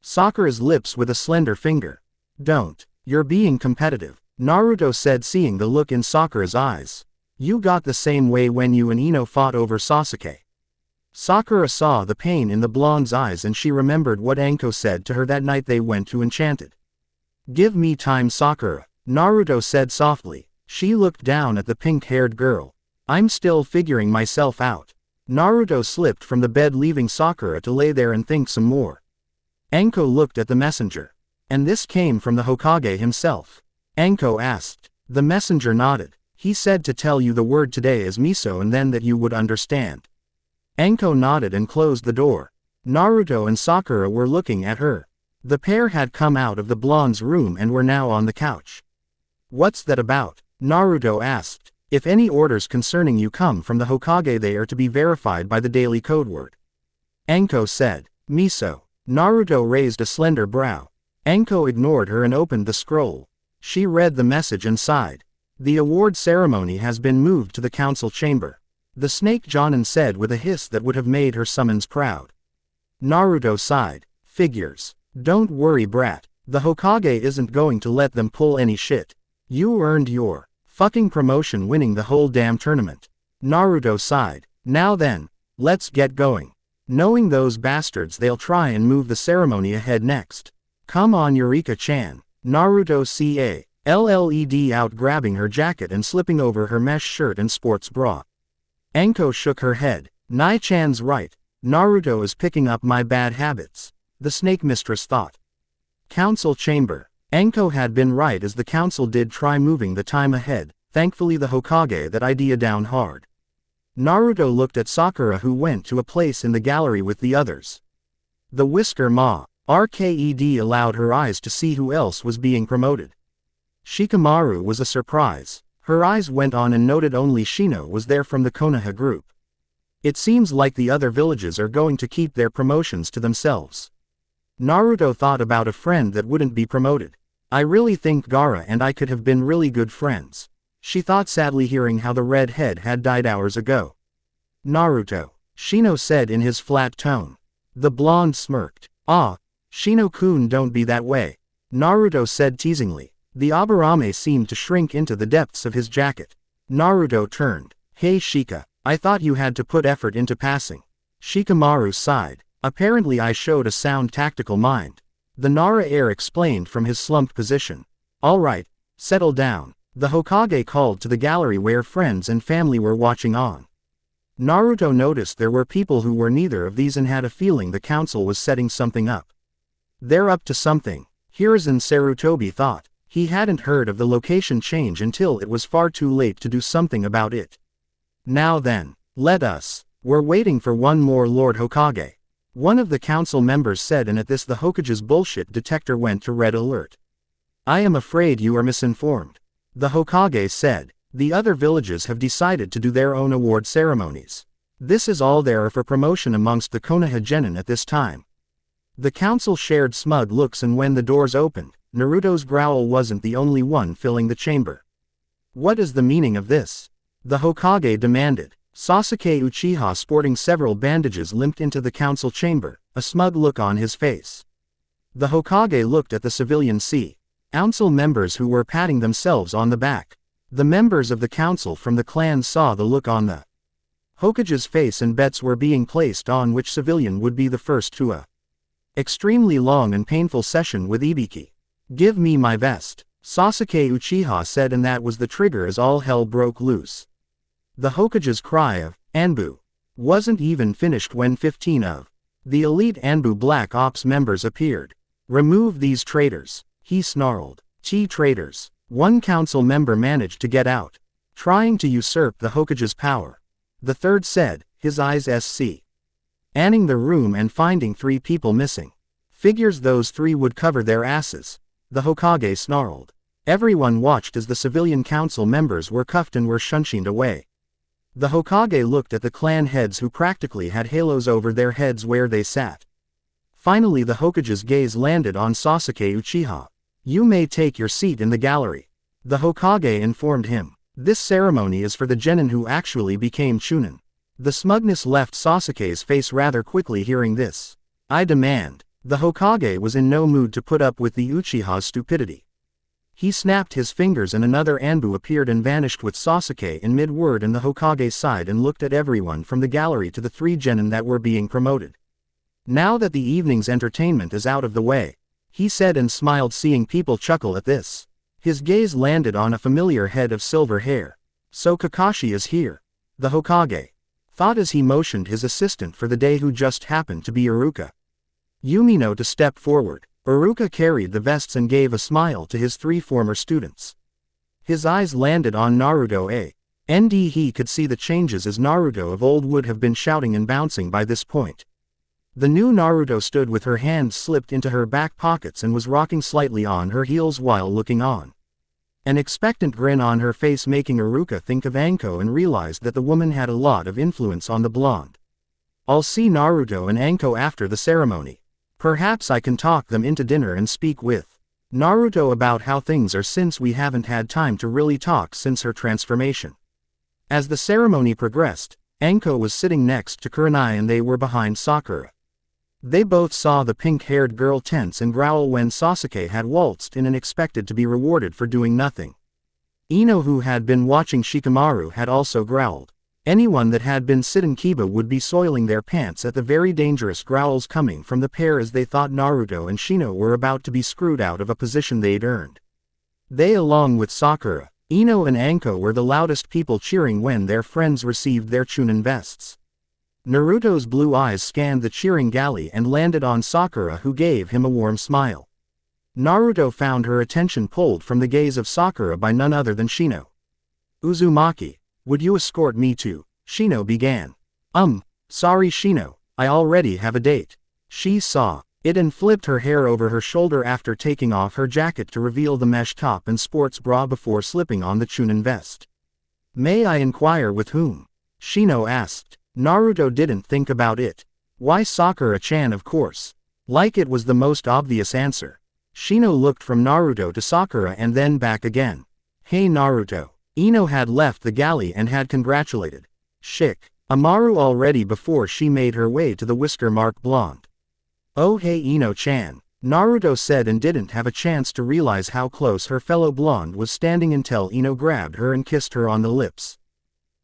Sakura's lips with a slender finger. You're being competitive, Naruto said, seeing the look in Sakura's eyes. You got the same way when you and Ino fought over Sasuke. Sakura saw the pain in the blonde's eyes and she remembered what Anko said to her that night they went to Enchanted. Give me time, Sakura, Naruto said softly. She looked down at the pink-haired girl. I'm still figuring myself out. Naruto slipped from the bed, leaving Sakura to lay there and think some more. Anko looked at the messenger. And this came from the Hokage himself. Anko asked. The messenger nodded. He said to tell you the word today is miso and then that you would understand. Anko nodded and closed the door. Naruto and Sakura were looking at her. The pair had come out of the blonde's room and were now on the couch. What's that about? Naruto asked. If any orders concerning you come from the Hokage, they are to be verified by the daily code word. Anko said. Miso. Naruto raised a slender brow. Anko ignored her and opened the scroll. She read the message and sighed. The award ceremony has been moved to the council chamber. The snake Jonin said with a hiss that would have made her summons proud. Naruto sighed. Figures. Don't worry, brat. The Hokage isn't going to let them pull any shit. You earned your fucking promotion winning the whole damn tournament. Naruto sighed. Now then, let's get going. Knowing those bastards, they'll try and move the ceremony ahead next. Come on, Eureka-chan. Naruto called out, grabbing her jacket and slipping over her mesh shirt and sports bra. Anko shook her head. Nai-chan's right. Naruto is picking up my bad habits. The snake mistress thought. Council chamber. Anko had been right, as the council did try moving the time ahead. Thankfully the Hokage that idea down hard. Naruto looked at Sakura, who went to a place in the gallery with the others. The Whisker Ma. Rked allowed her eyes to see who else was being promoted. Shikamaru was a surprise. Her eyes went on and noted only Shino was there from the Konoha group. It seems like the other villages are going to keep their promotions to themselves. Naruto thought about a friend that wouldn't be promoted. I really think Gaara and I could have been really good friends. She thought sadly, hearing how the red head had died hours ago. Naruto. Shino said in his flat tone. The blonde smirked. Ah, Shino-kun, don't be that way. Naruto said teasingly. The Aburame seemed to shrink into the depths of his jacket. Naruto turned. Hey Shika, I thought you had to put effort into passing. Shikamaru sighed. Apparently I showed a sound tactical mind. The Nara heir explained from his slumped position. Alright, settle down. The Hokage called to the gallery where friends and family were watching on. Naruto noticed there were people who were neither of these and had a feeling the council was setting something up. They're up to something, Hiruzen Sarutobi thought. He hadn't heard of the location change until it was far too late to do something about it. Now then, we're waiting for one more Lord Hokage. One of the council members said, and at this the Hokage's bullshit detector went to red alert. I am afraid you are misinformed. The Hokage said. The other villages have decided to do their own award ceremonies. This is all there are for promotion amongst the Konoha genin at this time. The council shared smug looks, and when the doors opened, Naruto's growl wasn't the only one filling the chamber. What is the meaning of this? The Hokage demanded. Sasuke Uchiha, sporting several bandages, limped into the council chamber, a smug look on his face. The Hokage looked at the civilian council members who were patting themselves on the back. The members of the council from the clan saw the look on the Hokage's face, and bets were being placed on which civilian would be the first to a extremely long and painful session with Ibiki. Give me my vest, Sasuke Uchiha said, and that was the trigger as all hell broke loose. The Hokage's cry of Anbu wasn't even finished when 15 of the elite Anbu Black Ops members appeared. Remove these traitors, he snarled. Traitors. One council member managed to get out, trying to usurp the Hokage's power. The third said, his eyes scanning the room and finding 3 people missing. Figures those 3 would cover their asses. The Hokage snarled. Everyone watched as the civilian council members were cuffed and were shunshined away. The Hokage looked at the clan heads, who practically had halos over their heads where they sat. Finally the Hokage's gaze landed on Sasuke Uchiha. You may take your seat in the gallery, the Hokage informed him. This ceremony is for the genin who actually became Chunin. The smugness left Sasuke's face rather quickly hearing this. I demand. The Hokage was in no mood to put up with the Uchiha's stupidity. He snapped his fingers and another Anbu appeared and vanished with Sasuke in mid-word, and the Hokage sighed and looked at everyone from the gallery to the 3 genin that were being promoted. Now that the evening's entertainment is out of the way, he said, and smiled, seeing people chuckle at this. His gaze landed on a familiar head of silver hair. So Kakashi is here. the Hokage thought as he motioned his assistant for the day, who just happened to be Iruka Yumino, to step forward. Iruka carried the vests and gave a smile to his 3 former students. His eyes landed on Naruto and he could see the changes, as Naruto of old would have been shouting and bouncing by this point. The new Naruto stood with her hands slipped into her back pockets and was rocking slightly on her heels while looking on. An expectant grin on her face, making Iruka think of Anko and realized that the woman had a lot of influence on the blonde. I'll see Naruto and Anko after the ceremony. Perhaps I can talk them into dinner and speak with Naruto about how things are, since we haven't had time to really talk since her transformation. As the ceremony progressed, Anko was sitting next to Kurenai and they were behind Sakura. They both saw the pink-haired girl tense and growl when Sasuke had waltzed in and expected to be rewarded for doing nothing. Ino, who had been watching Shikamaru, had also growled. Anyone that had been sitting Kiba would be soiling their pants at the very dangerous growls coming from the pair, as they thought Naruto and Shino were about to be screwed out of a position they'd earned. They, along with Sakura, Ino and Anko, were the loudest people cheering when their friends received their Chunin vests. Naruto's blue eyes scanned the cheering galley and landed on Sakura, who gave him a warm smile. Naruto found her attention pulled from the gaze of Sakura by none other than Shino. Uzumaki, would you escort me to? Shino began. Sorry Shino, I already have a date. She saw it and flipped her hair over her shoulder after taking off her jacket to reveal the mesh top and sports bra before slipping on the Chunin vest. May I inquire with whom? Shino asked. Naruto didn't think about it. Why, Sakura-chan, of course. Like it was the most obvious answer. Shino looked from Naruto to Sakura and then back again. Hey Naruto. Ino had left the galley and had congratulated Amaru already before she made her way to the whisker-marked blonde. Oh hey Ino-chan, Naruto said, and didn't have a chance to realize how close her fellow blonde was standing until Ino grabbed her and kissed her on the lips.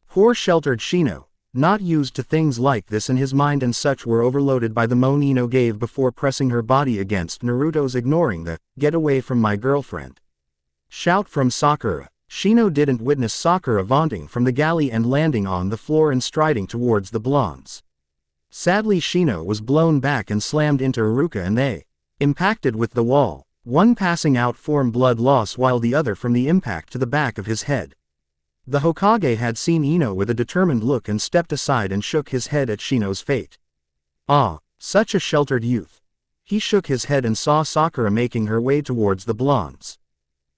Poor sheltered Shino, not used to things like this, and his mind and such were overloaded by the moan Ino gave before pressing her body against Naruto's, ignoring the "get away from my girlfriend" shout from Sakura. Shino didn't witness Sakura vaunting from the galley and landing on the floor and striding towards the blondes. Sadly, Shino was blown back and slammed into Iruka, and they impacted with the wall, one passing out from blood loss while the other from the impact to the back of his head. The Hokage had seen Ino with a determined look and stepped aside and shook his head at Shino's fate. Ah, such a sheltered youth. He shook his head and saw Sakura making her way towards the blondes.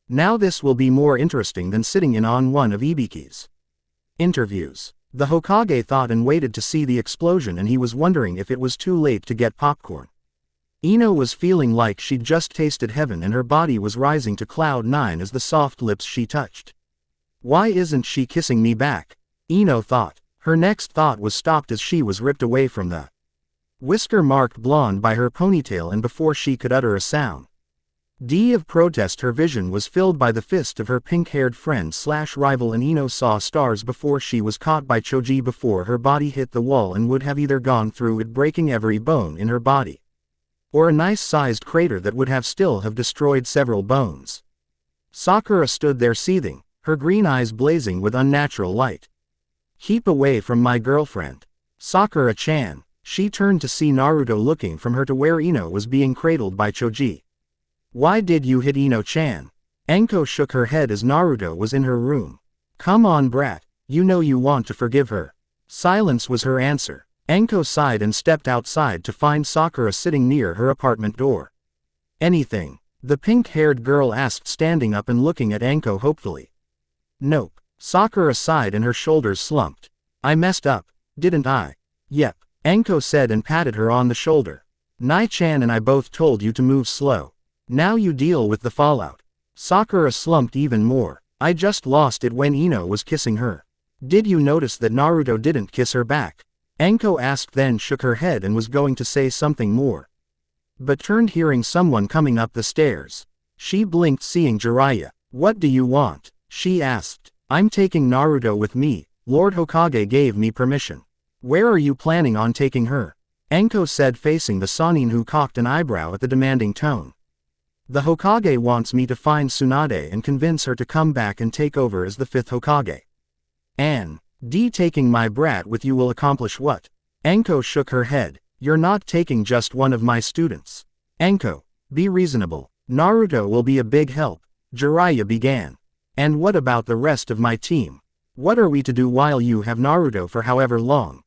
Now this will be more interesting than sitting in on one of Ibiki's interviews. The Hokage thought and waited to see the explosion, and he was wondering if it was too late to get popcorn. Ino was feeling like she'd just tasted heaven, and her body was rising to cloud 9 as the soft lips she touched. Why isn't she kissing me back? Ino thought. Her next thought was stopped as she was ripped away from the whisker-marked blonde by her ponytail, and before she could utter a sound of protest, her vision was filled by the fist of her pink-haired friend/rival, and Ino saw stars before she was caught by Choji before her body hit the wall and would have either gone through it, breaking every bone in her body, or a nice-sized crater that would have destroyed several bones. Sakura stood there seething, her green eyes blazing with unnatural light. Keep away from my girlfriend. Sakura-chan. She turned to see Naruto looking from her to where Ino was being cradled by Choji. Why did you hit Ino-chan? Anko shook her head as Naruto was in her room. Come on brat, you know you want to forgive her. Silence was her answer. Anko sighed and stepped outside to find Sakura sitting near her apartment door. Anything? The pink-haired girl asked, standing up and looking at Anko hopefully. Nope. Sakura sighed and her shoulders slumped. I messed up, didn't I? Yep, Anko said and patted her on the shoulder. Nai-chan and I both told you to move slow. Now you deal with the fallout. Sakura slumped even more. I just lost it when Ino was kissing her. Did you notice that Naruto didn't kiss her back? Anko asked, then shook her head and was going to say something more, but turned hearing someone coming up the stairs. She blinked seeing Jiraiya. What do you want? She asked. I'm taking Naruto with me. Lord Hokage gave me permission. Where are you planning on taking her? Anko said, facing the Sannin, who cocked an eyebrow at the demanding tone. The Hokage wants me to find Tsunade and convince her to come back and take over as the 5th Hokage. Taking my brat with you will accomplish what? Anko shook her head. You're not taking just one of my students. Anko, be reasonable. Naruto will be a big help, Jiraiya began. And what about the rest of my team? What are we to do while you have Naruto for however long?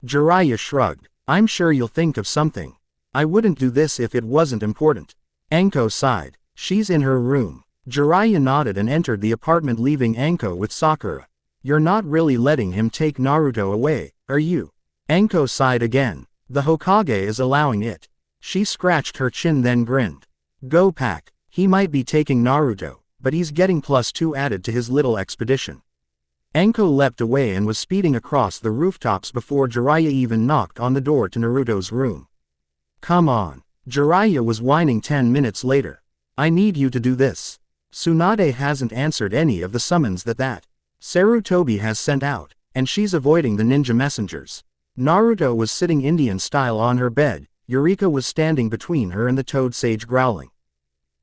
Jiraiya shrugged. I'm sure you'll think of something. I wouldn't do this if it wasn't important. Anko sighed. She's in her room. Jiraiya nodded and entered the apartment, leaving Anko with Sakura. You're not really letting him take Naruto away, are you? Anko sighed again. The Hokage is allowing it. She scratched her chin then grinned. Go pack. He might be taking Naruto, but he's getting +2 added to his little expedition. Anko leapt away and was speeding across the rooftops before Jiraiya even knocked on the door to Naruto's room. Come on. Jiraiya was whining 10 minutes later. I need you to do this. Tsunade hasn't answered any of the summons that Sarutobi has sent out, and she's avoiding the ninja messengers. Naruto was sitting Indian style on her bed. Eureka was standing between her and the toad sage, growling.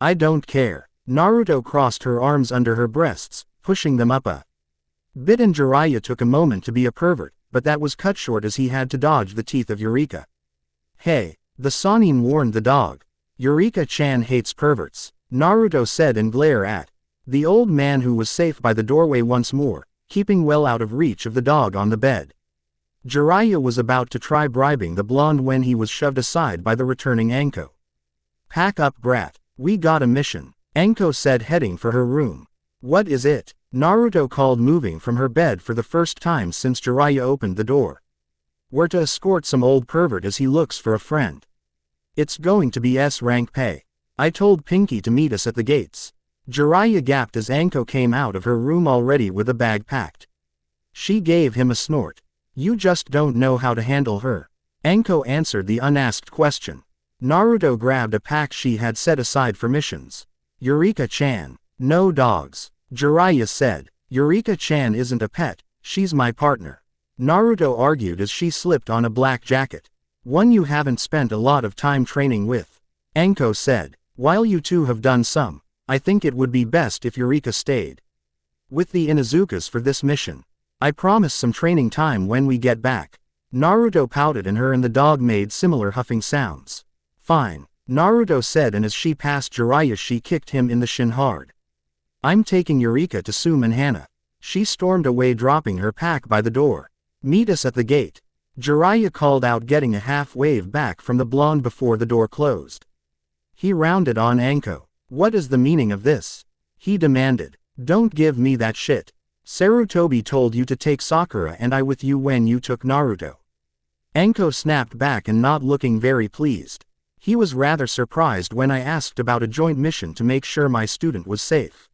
I don't care. Naruto crossed her arms under her breasts, pushing them up a bit, and Jiraiya took a moment to be a pervert, but that was cut short as he had to dodge the teeth of Eureka. Hey, the Sannin warned the dog. Eureka-chan hates perverts, Naruto said and glared at the old man who was safe by the doorway once more, keeping well out of reach of the dog on the bed. Jiraiya was about to try bribing the blonde when he was shoved aside by the returning Anko. Pack up, brat. We got a mission, Anko said, heading for her room. What is it? Naruto called, moving from her bed for the first time since Jiraiya opened the door. We're to escort some old pervert as he looks for a friend. It's going to be S-rank pay. I told Pinky to meet us at the gates. Jiraiya gasped as Anko came out of her room already with a bag packed. She gave him a snort. You just don't know how to handle her. Anko answered the unasked question. Naruto grabbed a pack she had set aside for missions. Eureka-chan. No dogs. Jiraiya said. Eureka-chan isn't a pet, she's my partner. Naruto argued as she slipped on a black jacket. One you haven't spent a lot of time training with. Anko said. While you two have done some, I think it would be best if Eureka stayed with the Inuzukas for this mission. I promise some training time when we get back. Naruto pouted and her and the dog made similar huffing sounds. Fine, Naruto said, and as she passed Jiraiya she kicked him in the shin hard. I'm taking Eureka to Sum and Hana. She stormed away, dropping her pack by the door. Meet us at the gate. Jiraiya called out, getting a half wave back from the blonde before the door closed. He rounded on Anko. What is the meaning of this? He demanded. Don't give me that shit. Sarutobi told you to take Sakura and I with you when you took Naruto. Anko snapped back and not looking very pleased. He was rather surprised when I asked about a joint mission to make sure my student was safe.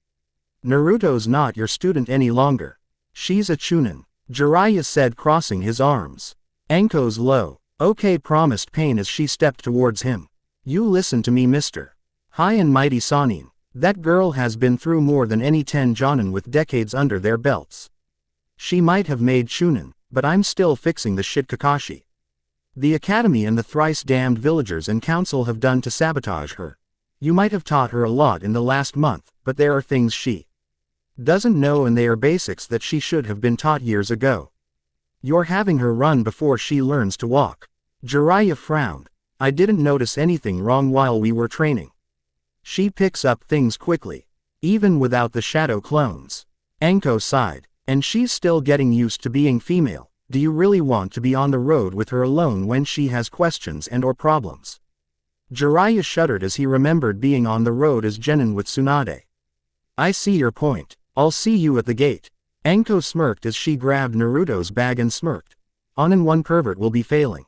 Naruto's not your student any longer. She's a chunin, Jiraiya said, crossing his arms. Anko's low, okay promised pain as she stepped towards him. You listen to me, mister. High and mighty Sannin. That girl has been through more than any 10 jonin with decades under their belts. She might have made chunin, but I'm still fixing the shit Kakashi. The academy and the thrice-damned villagers and council have done to sabotage her. You might have taught her a lot in the last month, but there are things she doesn't know, and they are basics that she should have been taught years ago. You're having her run before she learns to walk. Jiraiya frowned. I didn't notice anything wrong while we were training. She picks up things quickly, even without the shadow clones. Anko sighed. And she's still getting used to being female. Do you really want to be on the road with her alone when she has questions and or problems? Jiraiya shuddered as he remembered being on the road as genin with Tsunade. I see your point. I'll see you at the gate. Anko smirked as she grabbed Naruto's bag and smirked. On and one pervert will be failing.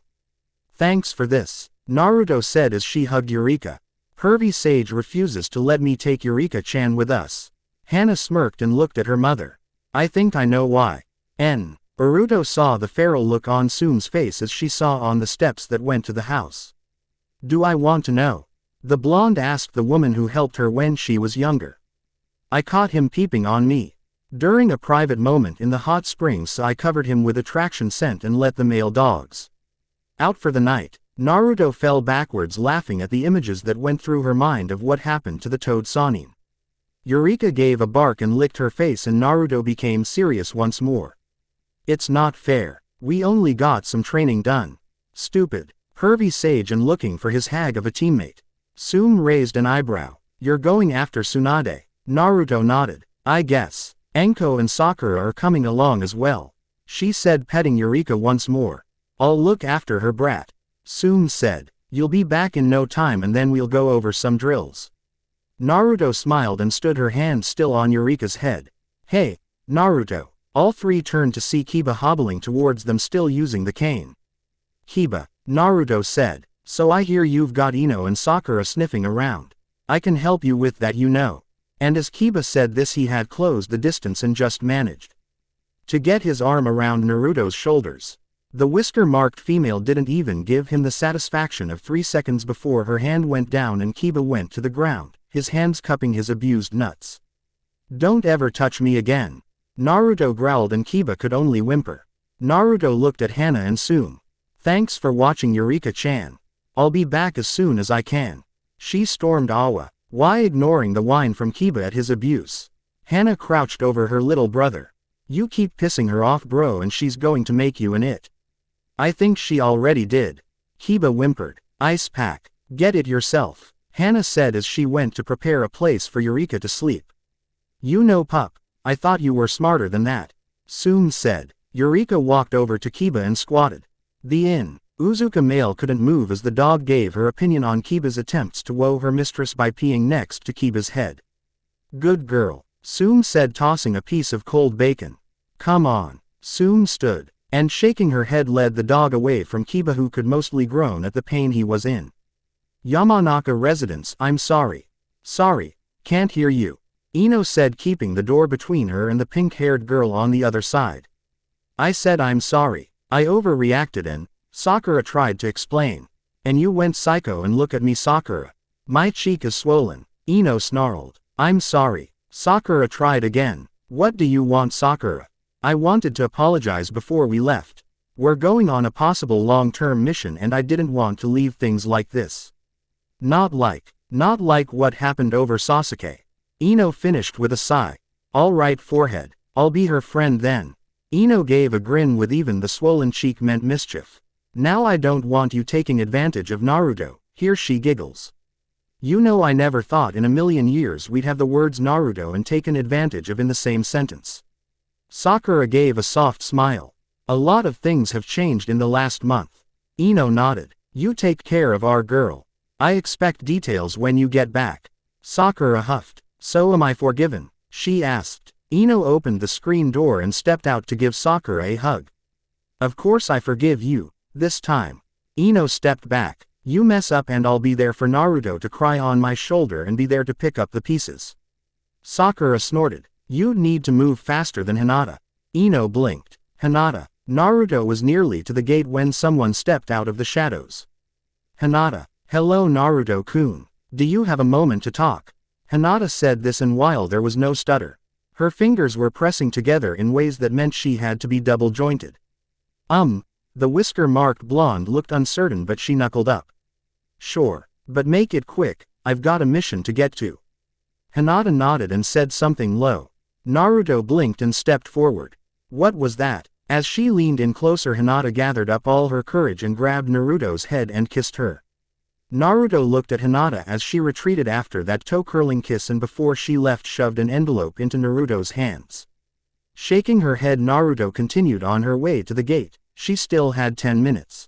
Thanks for this, Naruto said as she hugged Eureka. Pervy sage refuses to let me take Eureka-chan with us. Hana smirked and looked at her mother. I think I know why. Naruto saw the feral look on Sum's face as she saw on the steps that went to the house. Do I want to know? The blonde asked the woman who helped her when she was younger. I caught him peeping on me during a private moment in the hot springs, so I covered him with attraction scent and let the male dogs out for the night. Naruto fell backwards, laughing at the images that went through her mind of what happened to the toad Sannin. Eureka gave a bark and licked her face, and Naruto became serious once more. It's not fair. We only got some training done. Stupid. Pervy sage and looking for his hag of a teammate. Sume raised an eyebrow. You're going after Tsunade. Naruto nodded. I guess. Anko and Sakura are coming along as well. She said, petting Eureka once more. I'll look after her brat. Sume said. You'll be back in no time and then we'll go over some drills. Naruto smiled and stood, her hand still on Eureka's head. Hey, Naruto. All three turned to see Kiba hobbling towards them, still using the cane. Kiba, Naruto said. So I hear you've got Ino and Sakura sniffing around. I can help you with that, you know. And as Kiba said this, he had closed the distance and just managed to get his arm around Naruto's shoulders. The whisker-marked female didn't even give him the satisfaction of 3 seconds before her hand went down and Kiba went to the ground, his hands cupping his abused nuts. Don't ever touch me again. Naruto growled and Kiba could only whimper. Naruto looked at Hana and Sume. Thanks for watching, Eureka-chan. I'll be back as soon as I can. She stormed Awa, why ignoring the whine from Kiba at his abuse. Hana crouched over her little brother. You keep pissing her off, bro, and she's going to make you an it. I think she already did. Kiba whimpered. Ice pack. Get it yourself, Hana said as she went to prepare a place for Eureka to sleep. You know, pup, I thought you were smarter than that, Sume said. Eureka walked over to Kiba and squatted. The inn. Uzuka male couldn't move as the dog gave her opinion on Kiba's attempts to woo her mistress by peeing next to Kiba's head. Good girl, Sume said, tossing a piece of cold bacon. Come on. Sume stood, and shaking her head led the dog away from Kiba, who could mostly groan at the pain he was in. Yamanaka residence, I'm sorry. Sorry, can't hear you, Ino said, keeping the door between her and the pink-haired girl on the other side. I said I'm sorry. I overreacted and, Sakura tried to explain. And you went psycho, and look at me, Sakura. My cheek is swollen, Ino snarled. I'm sorry. Sakura tried again. What do you want, Sakura? I wanted to apologize before we left. We're going on a possible long-term mission and I didn't want to leave things like this. Not like what happened over Sasuke. Ino finished with a sigh. All right, forehead. I'll be her friend then. Ino gave a grin with even the swollen cheek meant mischief. Now I don't want you taking advantage of Naruto. Here she giggles. You know, I never thought in a million years we'd have the words Naruto and taken advantage of in the same sentence. Sakura gave a soft smile. A lot of things have changed in the last month. Ino nodded. You take care of our girl. I expect details when you get back. Sakura huffed. So am I forgiven? She asked. Ino opened the screen door and stepped out to give Sakura a hug. Of course I forgive you. This time. Ino stepped back. You mess up and I'll be there for Naruto to cry on my shoulder and be there to pick up the pieces. Sakura snorted. You'd need to move faster than Hinata. Ino blinked. Hinata. Naruto was nearly to the gate when someone stepped out of the shadows. Hinata. Hello, Naruto-kun. Do you have a moment to talk? Hinata said this, and while there was no stutter, her fingers were pressing together in ways that meant she had to be double-jointed. The whisker-marked blonde looked uncertain, but she knuckled up. Sure, but make it quick, I've got a mission to get to. Hinata nodded and said something low. Naruto blinked and stepped forward. What was that? As she leaned in closer, Hinata gathered up all her courage and grabbed Naruto's head and kissed her. Naruto looked at Hinata as she retreated after that toe-curling kiss, and before she left shoved an envelope into Naruto's hands. Shaking her head, Naruto continued on her way to the gate. She still had 10 minutes.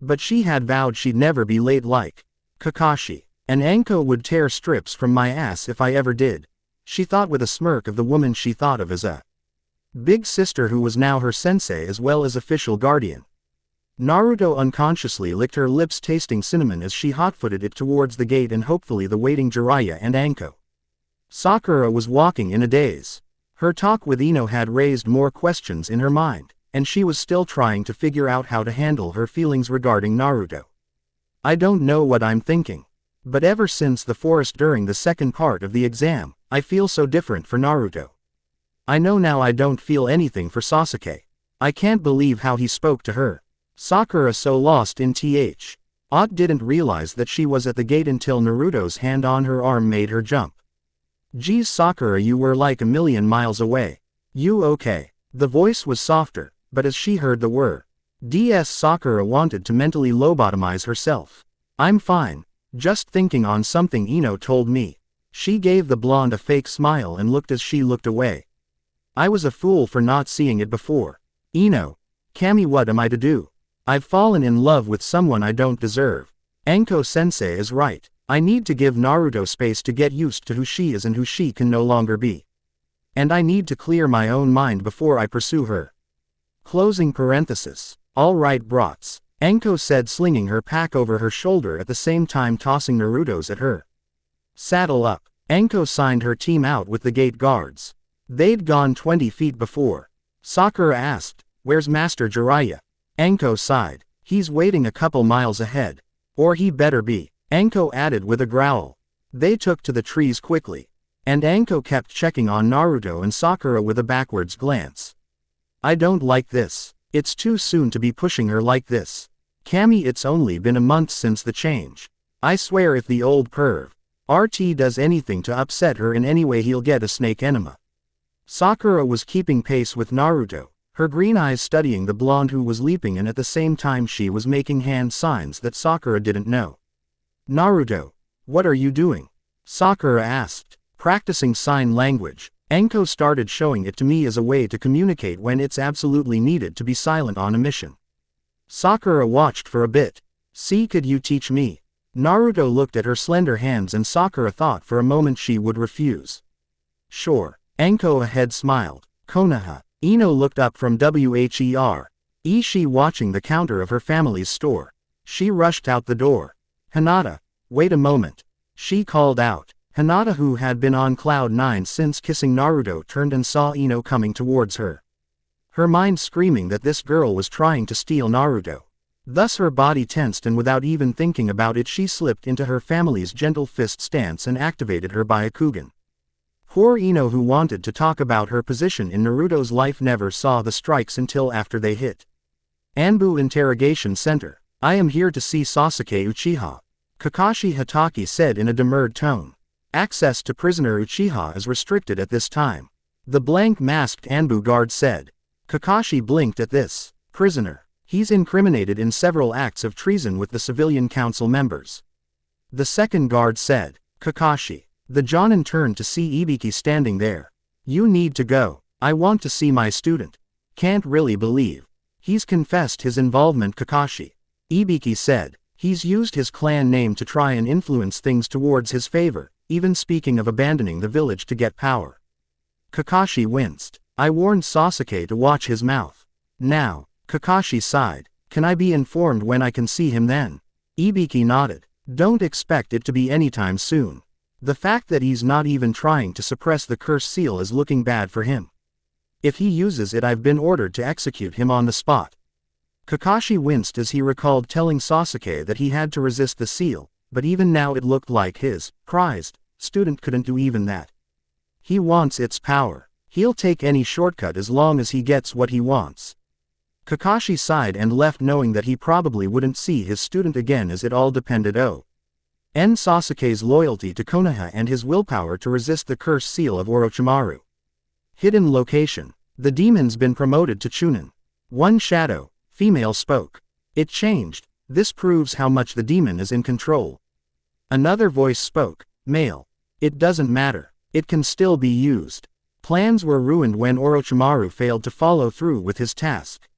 But she had vowed she'd never be late like Kakashi. And Anko would tear strips from my ass if I ever did. She thought with a smirk of the woman she thought of as a big sister, who was now her sensei as well as official guardian. Naruto unconsciously licked her lips, tasting cinnamon as she hot-footed it towards the gate and hopefully the waiting Jiraiya and Anko. Sakura was walking in a daze. Her talk with Ino had raised more questions in her mind, and she was still trying to figure out how to handle her feelings regarding Naruto. I don't know what I'm thinking, but ever since the forest during the second part of the exam, I feel so different for Naruto. I know now I don't feel anything for Sasuke. I can't believe how he spoke to her. Sakura so lost in th. Odd didn't realize that she was at the gate until Naruto's hand on her arm made her jump. Geez, Sakura, you were like a million miles away. You okay? The voice was softer, but as she heard the word DS, Sakura wanted to mentally lobotomize herself. I'm fine. Just thinking on something Ino told me. She gave the blonde a fake smile and looked as she looked away. I was a fool for not seeing it before. Ino. Kami, what am I to do? I've fallen in love with someone I don't deserve. Anko-sensei is right. I need to give Naruto space to get used to who she is and who she can no longer be. And I need to clear my own mind before I pursue her. Closing parenthesis. All right, brats, Anko said, slinging her pack over her shoulder at the same time tossing Naruto's at her. Saddle up. Anko signed her team out with the gate guards. They'd gone 20 feet before. Sakura asked, "Where's Master Jiraiya?" Anko sighed. "He's waiting a couple miles ahead. Or he better be," Anko added with a growl. They took to the trees quickly. And Anko kept checking on Naruto and Sakura with a backwards glance. I don't like this. It's too soon to be pushing her like this. Kami, it's only been a month since the change. I swear if the old perv RT does anything to upset her in any way, he'll get a snake enema. Sakura was keeping pace with Naruto, her green eyes studying the blonde who was leaping, and at the same time she was making hand signs that Sakura didn't know. Naruto, what are you doing? Sakura asked. Practicing sign language. Anko started showing it to me as a way to communicate when it's absolutely needed to be silent on a mission. Sakura watched for a bit. See, could you teach me? Naruto looked at her slender hands and Sakura thought for a moment she would refuse. Sure. Anko ahead smiled. Konoha. Ino looked up from WHER. She watching the counter of her family's store. She rushed out the door. Hinata, wait a moment. She called out. Hinata, who had been on cloud 9 since kissing Naruto, turned and saw Ino coming towards her. Her mind screaming that this girl was trying to steal Naruto. Thus her body tensed, and without even thinking about it she slipped into her family's gentle fist stance and activated her Byakugan. Poor Ino, who wanted to talk about her position in Naruto's life, never saw the strikes until after they hit. Anbu Interrogation Center. I am here to see Sasuke Uchiha. Kakashi Hatake said in a demurred tone. Access to prisoner Uchiha is restricted at this time. The blank-masked Anbu guard said. Kakashi blinked at this. Prisoner. He's incriminated in several acts of treason with the civilian council members. The second guard said. Kakashi. The Jonin turned to see Ibiki standing there. You need to go. I want to see my student. Can't really believe. He's confessed his involvement, Kakashi. Ibiki said. He's used his clan name to try and influence things towards his favor, even speaking of abandoning the village to get power. Kakashi winced. I warned Sasuke to watch his mouth. Now, Kakashi sighed. Can I be informed when I can see him then? Ibiki nodded. Don't expect it to be anytime soon. The fact that he's not even trying to suppress the curse seal is looking bad for him. If he uses it, I've been ordered to execute him on the spot. Kakashi winced as he recalled telling Sasuke that he had to resist the seal, but even now it looked like his prized student couldn't do even that. He wants its power. He'll take any shortcut as long as he gets what he wants. Kakashi sighed and left, knowing that he probably wouldn't see his student again, as it all depended on Sasuke's loyalty to Konoha and his willpower to resist the cursed seal of Orochimaru. Hidden location. The demon's been promoted to Chunin. One shadow, female, spoke. It changed. This proves how much the demon is in control. Another voice spoke. Male. It doesn't matter. It can still be used. Plans were ruined when Orochimaru failed to follow through with his task.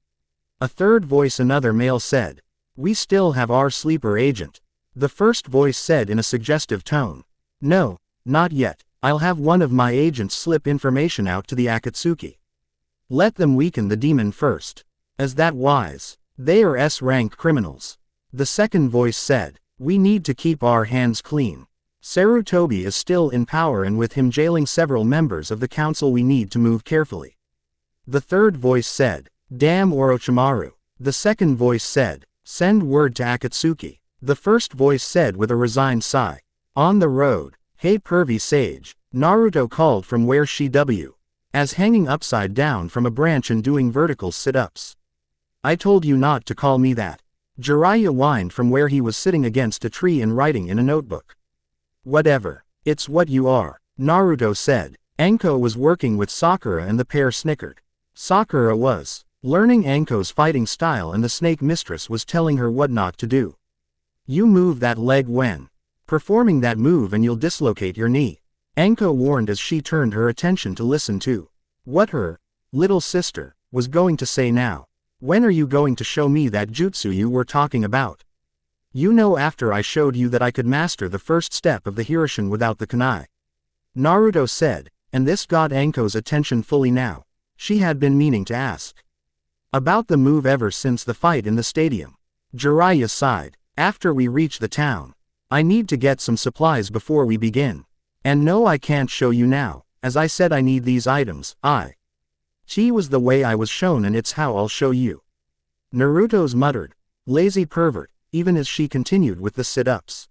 A third voice, another male, said. We still have our sleeper agent. The first voice said in a suggestive tone. No, not yet. I'll have one of my agents slip information out to the Akatsuki. Let them weaken the demon first. Is that wise? They are S-rank criminals. The second voice said. We need to keep our hands clean. Sarutobi is still in power, and with him jailing several members of the council, we need to move carefully. The third voice said. Damn Orochimaru. The second voice said. Send word to Akatsuki. The first voice said with a resigned sigh. On the road. Hey pervy sage. Naruto called from where she was hanging upside down from a branch and doing vertical sit-ups. I told you not to call me that. Jiraiya whined from where he was sitting against a tree and writing in a notebook. Whatever. It's what you are, Naruto said. Anko was working with Sakura and the pair snickered. Sakura was learning Anko's fighting style, and the snake mistress was telling her what not to do. You move that leg when performing that move and you'll dislocate your knee, Anko warned as she turned her attention to listen to what her little sister was going to say now. When are you going to show me that jutsu you were talking about? You know, after I showed you that I could master the first step of the Hiroshin without the kunai. Naruto said, and this got Anko's attention fully now. She had been meaning to ask about the move ever since the fight in the stadium. Jiraiya sighed. After we reach the town, I need to get some supplies before we begin. And no, I can't show you now, as I said I need these items. Chi was the way I was shown and it's how I'll show you. Naruto's muttered, lazy pervert, even as she continued with the sit-ups.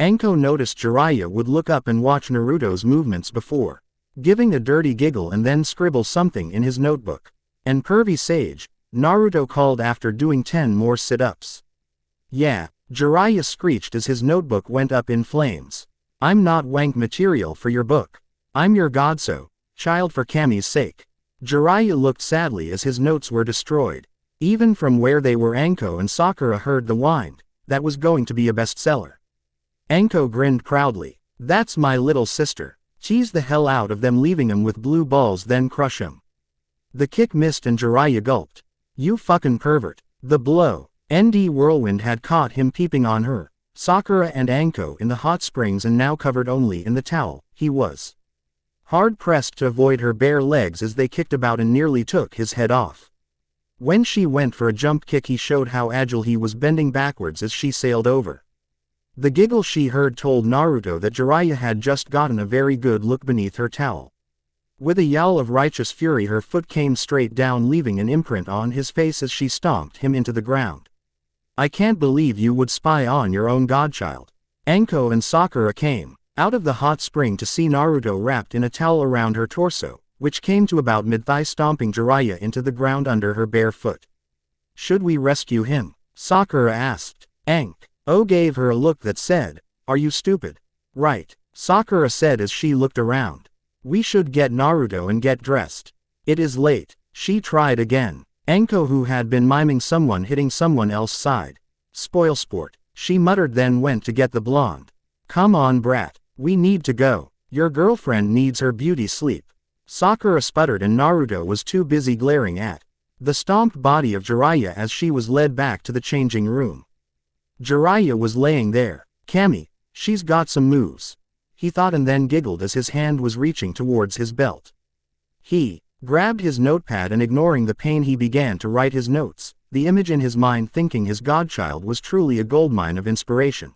Anko noticed Jiraiya would look up and watch Naruto's movements before giving a dirty giggle and then scribble something in his notebook. And pervy sage, Naruto called after doing 10 more sit-ups. Yeah, Jiraiya screeched as his notebook went up in flames. I'm not wank material for your book. I'm your godso, child, for Kami's sake. Jiraiya looked sadly as his notes were destroyed. Even from where they were, Anko and Sakura heard the whine. That was going to be a bestseller. Anko grinned proudly. That's my little sister. Cheese the hell out of them, leaving him with blue balls, then crush him. The kick missed and Jiraiya gulped. You fucking pervert. The blow. ND Whirlwind had caught him peeping on her, Sakura and Anko in the hot springs, and now covered only in the towel, he was hard-pressed to avoid her bare legs as they kicked about and nearly took his head off. When she went for a jump kick, he showed how agile he was, bending backwards as she sailed over. The giggle she heard told Naruto that Jiraiya had just gotten a very good look beneath her towel. With a yowl of righteous fury, her foot came straight down, leaving an imprint on his face as she stomped him into the ground. I can't believe you would spy on your own godchild. Anko and Sakura came out of the hot spring to see Naruto wrapped in a towel around her torso, which came to about mid-thigh, stomping Jiraiya into the ground under her bare foot. Should we rescue him? Sakura asked. Anko gave her a look that said, are you stupid? Right, Sakura said as she looked around. We should get Naruto and get dressed. It is late. She tried again. Anko, who had been miming someone hitting someone else, sighed. Spoil sport, she muttered, then went to get the blonde. Come on, brat. We need to go. Your girlfriend needs her beauty sleep. Sakura sputtered, and Naruto was too busy glaring at the stomped body of Jiraiya as she was led back to the changing room. Jiraiya was laying there. Kami, she's got some moves, he thought, and then giggled as his hand was reaching towards his belt. He grabbed his notepad and, ignoring the pain, he began to write his notes, the image in his mind, thinking his godchild was truly a goldmine of inspiration.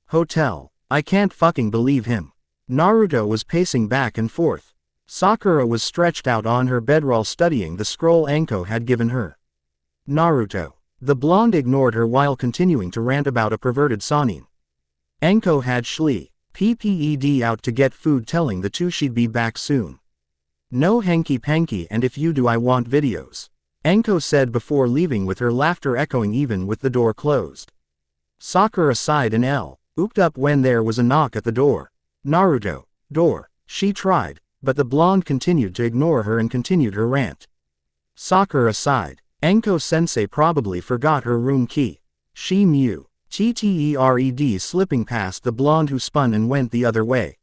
Hotel. I can't fucking believe him. Naruto was pacing back and forth. Sakura was stretched out on her bedroll studying the scroll Anko had given her. Naruto. The blonde ignored her while continuing to rant about a perverted Sanin. Anko had PPED out to get food, telling the two she'd be back soon. No hanky-panky, and if you do, I want videos, Anko said before leaving, with her laughter echoing even with the door closed. Sakura sighed and looked up when there was a knock at the door. Naruto. Door. She tried, but the blonde continued to ignore her and continued her rant. Sakura sighed. Anko-sensei probably forgot her room key. She mewed, slipping past the blonde, who spun and went the other way.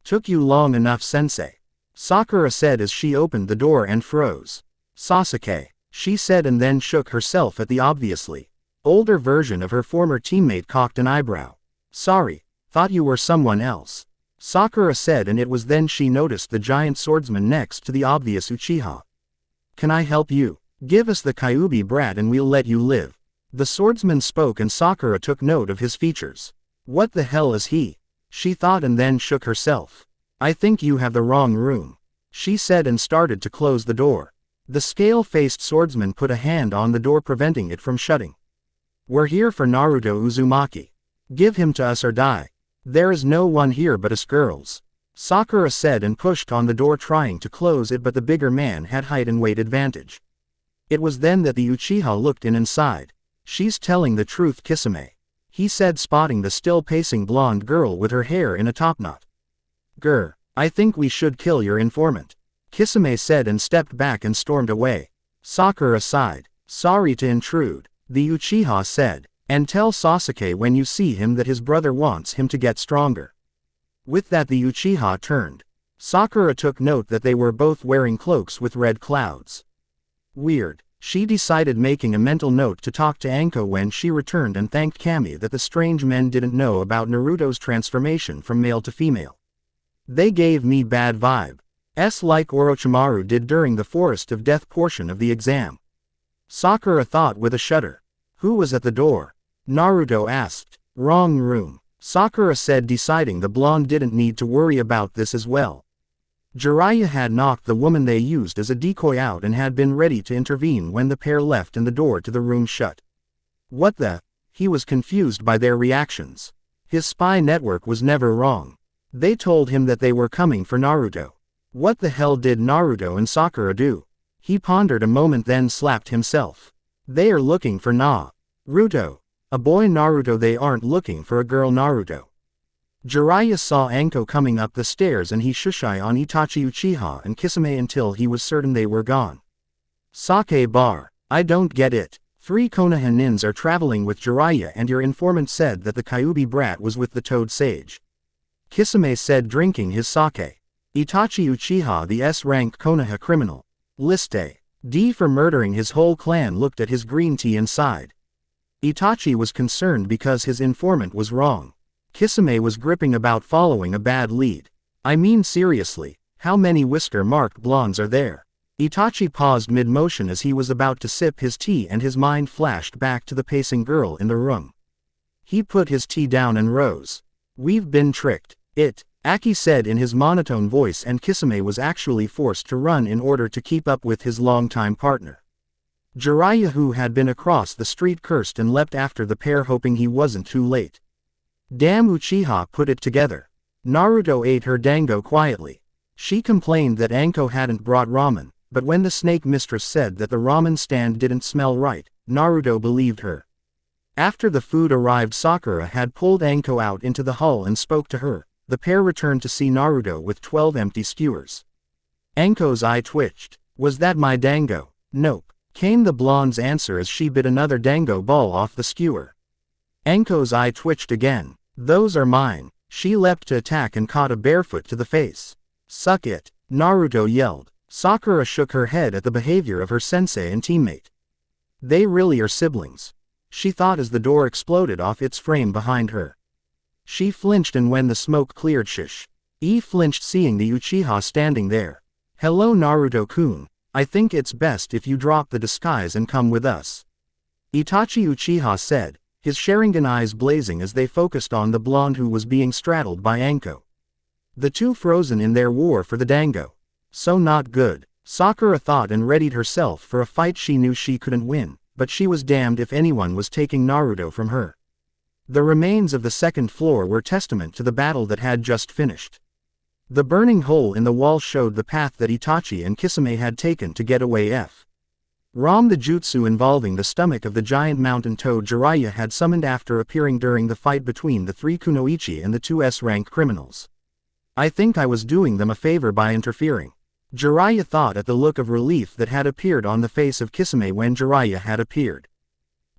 Took you long enough, sensei, Sakura said as she opened the door and froze. Sasuke, she said, and then shook herself at the obviously older version of her former teammate, cocked an eyebrow. Sorry, thought you were someone else, Sakura said, and it was then she noticed the giant swordsman next to the obvious Uchiha. Can I help you? Give us the Kyuubi brat and we'll let you live. The swordsman spoke, and Sakura took note of his features. What the hell is he? She thought, and then shook herself. I think you have the wrong room, she said, and started to close the door. The scale-faced swordsman put a hand on the door, preventing it from shutting. We're here for Naruto Uzumaki. Give him to us or die. There is no one here but us girls, Sakura said, and pushed on the door, trying to close it, but the bigger man had height and weight advantage. It was then that the Uchiha looked in and sighed. She's telling the truth, Kisame, he said, spotting the still pacing blonde girl with her hair in a topknot. Grr, I think we should kill your informant, Kisame said, and stepped back and stormed away. Sakura sighed. Sorry to intrude, the Uchiha said. And tell Sasuke when you see him that his brother wants him to get stronger. With that the Uchiha turned. Sakura took note that they were both wearing cloaks with red clouds. Weird. She decided making a mental note to talk to Anko when she returned and thanked Kami that the strange men didn't know about Naruto's transformation from male to female. They gave me bad vibe. Like Orochimaru did during the Forest of Death portion of the exam. Sakura thought with a shudder. Who was at the door? Naruto asked. Wrong room. Sakura said, deciding the blonde didn't need to worry about this as well. Jiraiya had knocked the woman they used as a decoy out and had been ready to intervene when the pair left and the door to the room shut. What the? He was confused by their reactions. His spy network was never wrong. They told him that they were coming for Naruto. What the hell did Naruto and Sakura do? He pondered a moment, then slapped himself. They are looking for Naruto. A boy Naruto. They aren't looking for a girl Naruto. Jiraiya saw Anko coming up the stairs and he shushed on Itachi Uchiha and Kisame until he was certain they were gone. Sake bar. I don't get it. 3 Konoha nins are traveling with Jiraiya and your informant said that the Kyuubi brat was with the Toad Sage. Kisame said, drinking his sake. Itachi Uchiha, the S-rank Konoha criminal. Liste D for murdering his whole clan, looked at his green tea and sighed. Itachi was concerned because his informant was wrong. Kisame was gripping about following a bad lead. I mean seriously, how many whisker-marked blondes are there? Itachi paused mid-motion as he was about to sip his tea and his mind flashed back to the pacing girl in the room. He put his tea down and rose. We've been tricked. Aki said in his monotone voice, and Kisame was actually forced to run in order to keep up with his longtime partner. Jiraiya, who had been across the street, cursed and leapt after the pair, hoping he wasn't too late. Damn, Uchiha put it together. Naruto ate her dango quietly. She complained that Anko hadn't brought ramen, but when the snake mistress said that the ramen stand didn't smell right, Naruto believed her. After the food arrived, Sakura had pulled Anko out into the hall and spoke to her. The pair returned to see Naruto with 12 empty skewers. Anko's eye twitched. Was that my dango? Nope, came the blonde's answer as she bit another dango ball off the skewer. Anko's eye twitched again. Those are mine. She leapt to attack and caught a barefoot to the face. Suck it, Naruto yelled. Sakura shook her head at the behavior of her sensei and teammate. They really are siblings, she thought as the door exploded off its frame behind her. She flinched, and when the smoke cleared, flinched seeing the Uchiha standing there. Hello Naruto-kun, I think it's best if you drop the disguise and come with us, Itachi Uchiha said, his Sharingan eyes blazing as they focused on the blonde who was being straddled by Anko. The two frozen in their war for the dango. So not good, Sakura thought, and readied herself for a fight she knew she couldn't win, but she was damned if anyone was taking Naruto from her. The remains of the second floor were testament to the battle that had just finished. The burning hole in the wall showed the path that Itachi and Kisame had taken to get away. The jutsu involving the stomach of the giant mountain toad Jiraiya had summoned after appearing during the fight between the 3 kunoichi and the 2 S-rank criminals. I think I was doing them a favor by interfering, Jiraiya thought at the look of relief that had appeared on the face of Kisame when Jiraiya had appeared.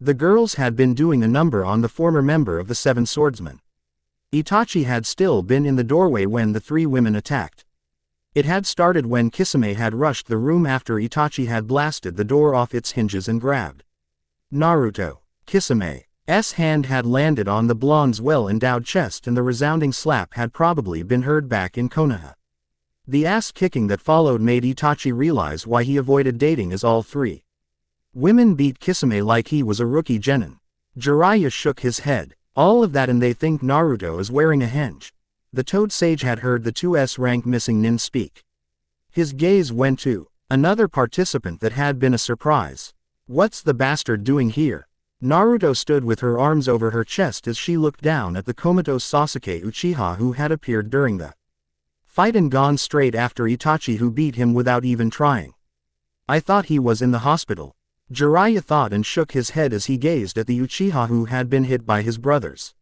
The girls had been doing a number on the former member of the 7 swordsmen. Itachi had still been in the doorway when the 3 women attacked. It had started when Kisame had rushed the room after Itachi had blasted the door off its hinges and grabbed Naruto. Kisame's hand had landed on the blonde's well-endowed chest, and the resounding slap had probably been heard back in Konoha. The ass-kicking that followed made Itachi realize why he avoided dating as all 3 women beat Kisame like he was a rookie genin. Jiraiya shook his head. All of that, and they think Naruto is wearing a henge. The Toad Sage had heard the 2 S-rank missing nin speak. His gaze went to another participant that had been a surprise. What's the bastard doing here? Naruto stood with her arms over her chest as she looked down at the comatose Sasuke Uchiha, who had appeared during the fight and gone straight after Itachi, who beat him without even trying. I thought he was in the hospital, Jiraiya thought, and shook his head as he gazed at the Uchiha who had been hit by his brothers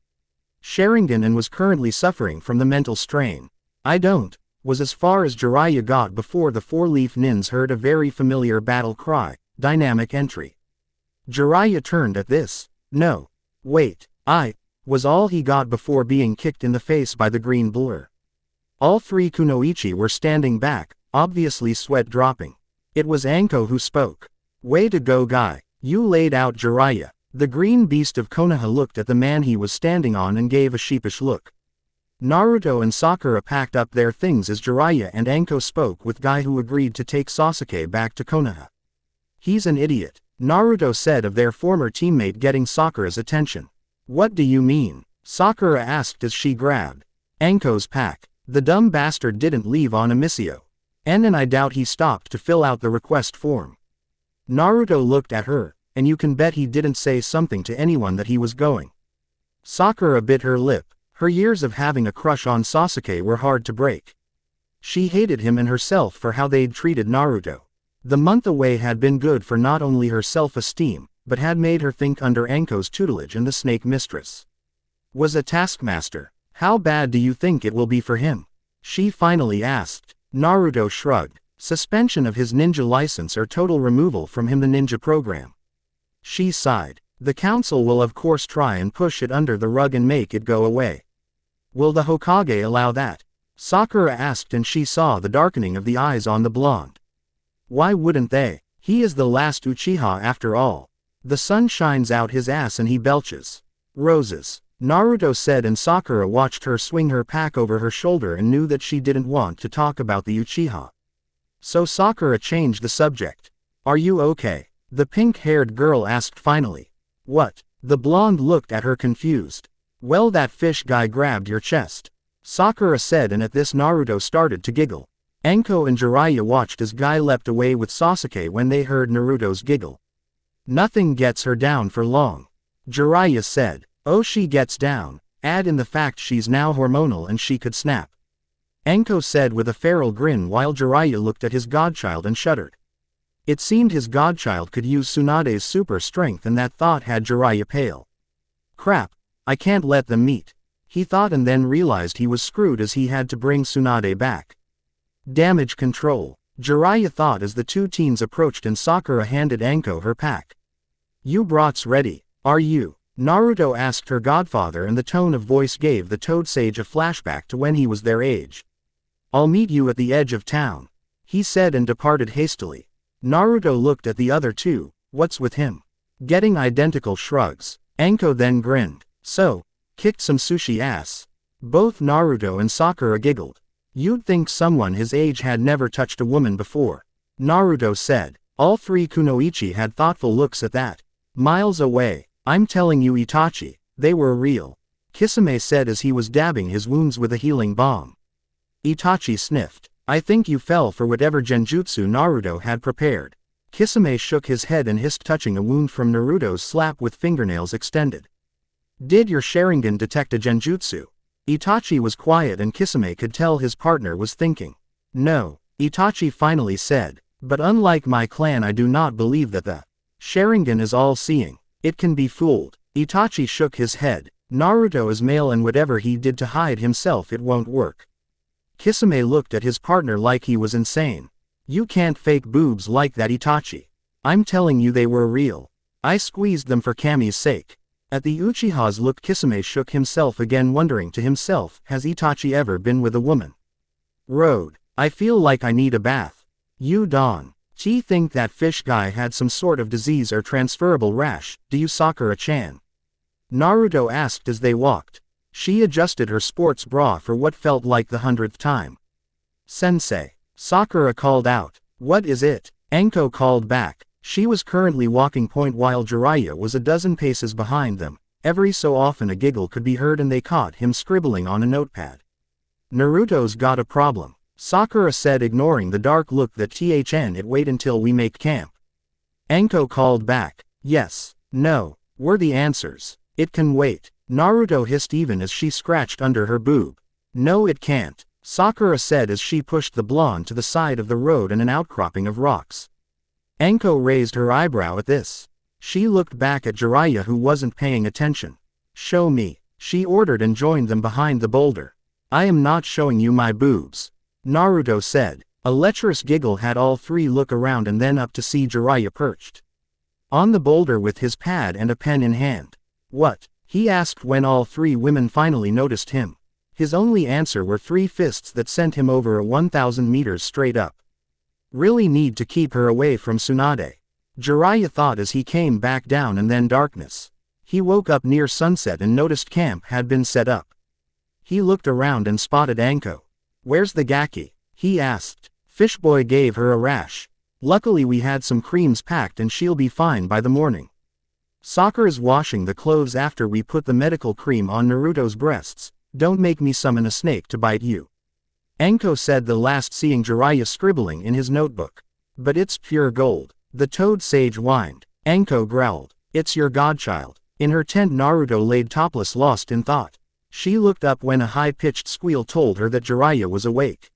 Sharingan and was currently suffering from the mental strain. I don't, was as far as Jiraiya got before the 4-leaf nins heard a very familiar battle cry, dynamic entry. Jiraiya turned at this. No. Wait. Was all he got before being kicked in the face by the green blur. All three kunoichi were standing back, obviously sweat dropping. It was Anko who spoke. Way to go, guy. You laid out Jiraiya. The green beast of Konoha looked at the man he was standing on and gave a sheepish look. Naruto and Sakura packed up their things as Jiraiya and Anko spoke with Guy, who agreed to take Sasuke back to Konoha. He's an idiot, Naruto said of their former teammate, getting Sakura's attention. What do you mean? Sakura asked as she grabbed Anko's pack. The dumb bastard didn't leave on a missio. And I doubt he stopped to fill out the request form. Naruto looked at her, and you can bet he didn't say something to anyone that he was going. Sakura bit her lip. Her years of having a crush on Sasuke were hard to break. She hated him and herself for how they'd treated Naruto. The month away had been good for not only her self-esteem, but had made her think under Anko's tutelage and the Snake Mistress was a taskmaster. How bad do you think it will be for him? She finally asked. Naruto shrugged. Suspension of his ninja license or total removal from him the ninja program. She sighed. The council will of course try and push it under the rug and make it go away. Will the Hokage allow that? Sakura asked, and she saw the darkening of the eyes on the blonde. Why wouldn't they? He is the last Uchiha after all. The sun shines out his ass and he belches roses, Naruto said, and Sakura watched her swing her pack over her shoulder and knew that she didn't want to talk about the Uchiha. So Sakura changed the subject. Are you okay? The pink-haired girl asked finally. What? The blonde looked at her confused. Well, that fish guy grabbed your chest, Sakura said, and at this Naruto started to giggle. Anko and Jiraiya watched as Guy leapt away with Sasuke when they heard Naruto's giggle. Nothing gets her down for long, Jiraiya said. Oh, she gets down. Add in the fact she's now hormonal and she could snap, Anko said with a feral grin, while Jiraiya looked at his godchild and shuddered. It seemed his godchild could use Tsunade's super strength, and that thought had Jiraiya pale. Crap, I can't let them meet, he thought, and then realized he was screwed as he had to bring Tsunade back. Damage control, Jiraiya thought as the two teens approached and Sakura handed Anko her pack. You brats ready, are you? Naruto asked her godfather, and the tone of voice gave the Toad Sage a flashback to when he was their age. I'll meet you at the edge of town, he said, and departed hastily. Naruto looked at the other two. What's with him? Getting identical shrugs. Anko then grinned. So, kicked some sushi ass. Both Naruto and Sakura giggled. You'd think someone his age had never touched a woman before, Naruto said. All three kunoichi had thoughtful looks at that. Miles away. I'm telling you, Itachi, they were real, Kisame said as he was dabbing his wounds with a healing balm. Itachi sniffed. I think you fell for whatever genjutsu Naruto had prepared. Kisame shook his head and hissed, touching a wound from Naruto's slap with fingernails extended. Did your Sharingan detect a genjutsu? Itachi was quiet, and Kisame could tell his partner was thinking. No, Itachi finally said, but unlike my clan, I do not believe that the Sharingan is all-seeing. It can be fooled. Itachi shook his head. Naruto is male, and whatever he did to hide himself, it won't work. Kisame looked at his partner like he was insane. You can't fake boobs like that, Itachi. I'm telling you, they were real. I squeezed them for Kami's sake. At the Uchiha's look, Kisame shook himself again, wondering to himself, has Itachi ever been with a woman? Road. I feel like I need a bath. You Don. She think that fish guy had some sort of disease or transferable rash, do you, Sakura-chan? Naruto asked as they walked. She adjusted her sports bra for what felt like the 100th time. Sensei. Sakura called out. What is it? Anko called back. She was currently walking point while Jiraiya was a dozen paces behind them. Every so often a giggle could be heard, and they caught him scribbling on a notepad. Naruto's got a problem, Sakura said, ignoring the dark look that it wait until we make camp. Anko called back. Yes, no, were the answers. It can wait, Naruto hissed even as she scratched under her boob. No, it can't, Sakura said as she pushed the blonde to the side of the road and an outcropping of rocks. Anko raised her eyebrow at this. She looked back at Jiraiya, who wasn't paying attention. Show me, she ordered, and joined them behind the boulder. I am not showing you my boobs, Naruto said. A lecherous giggle had all three look around and then up to see Jiraiya perched on the boulder with his pad and a pen in hand. What? He asked when all three women finally noticed him. His only answer were three fists that sent him over 1,000 meters straight up. Really need to keep her away from Tsunade. Jiraiya thought as he came back down, and then darkness. He woke up near sunset and noticed camp had been set up. He looked around and spotted Anko. Where's the Gaki? He asked. Fishboy gave her a rash. Luckily we had some creams packed and she'll be fine by the morning. Sakura's washing the clothes after we put the medical cream on Naruto's breasts. Don't make me summon a snake to bite you. Anko said, the last seeing Jiraiya scribbling in his notebook. But it's pure gold. The toad sage whined. Anko growled. It's your godchild. In her tent Naruto laid topless, lost in thought. She looked up when a high-pitched squeal told her that Jiraiya was awake.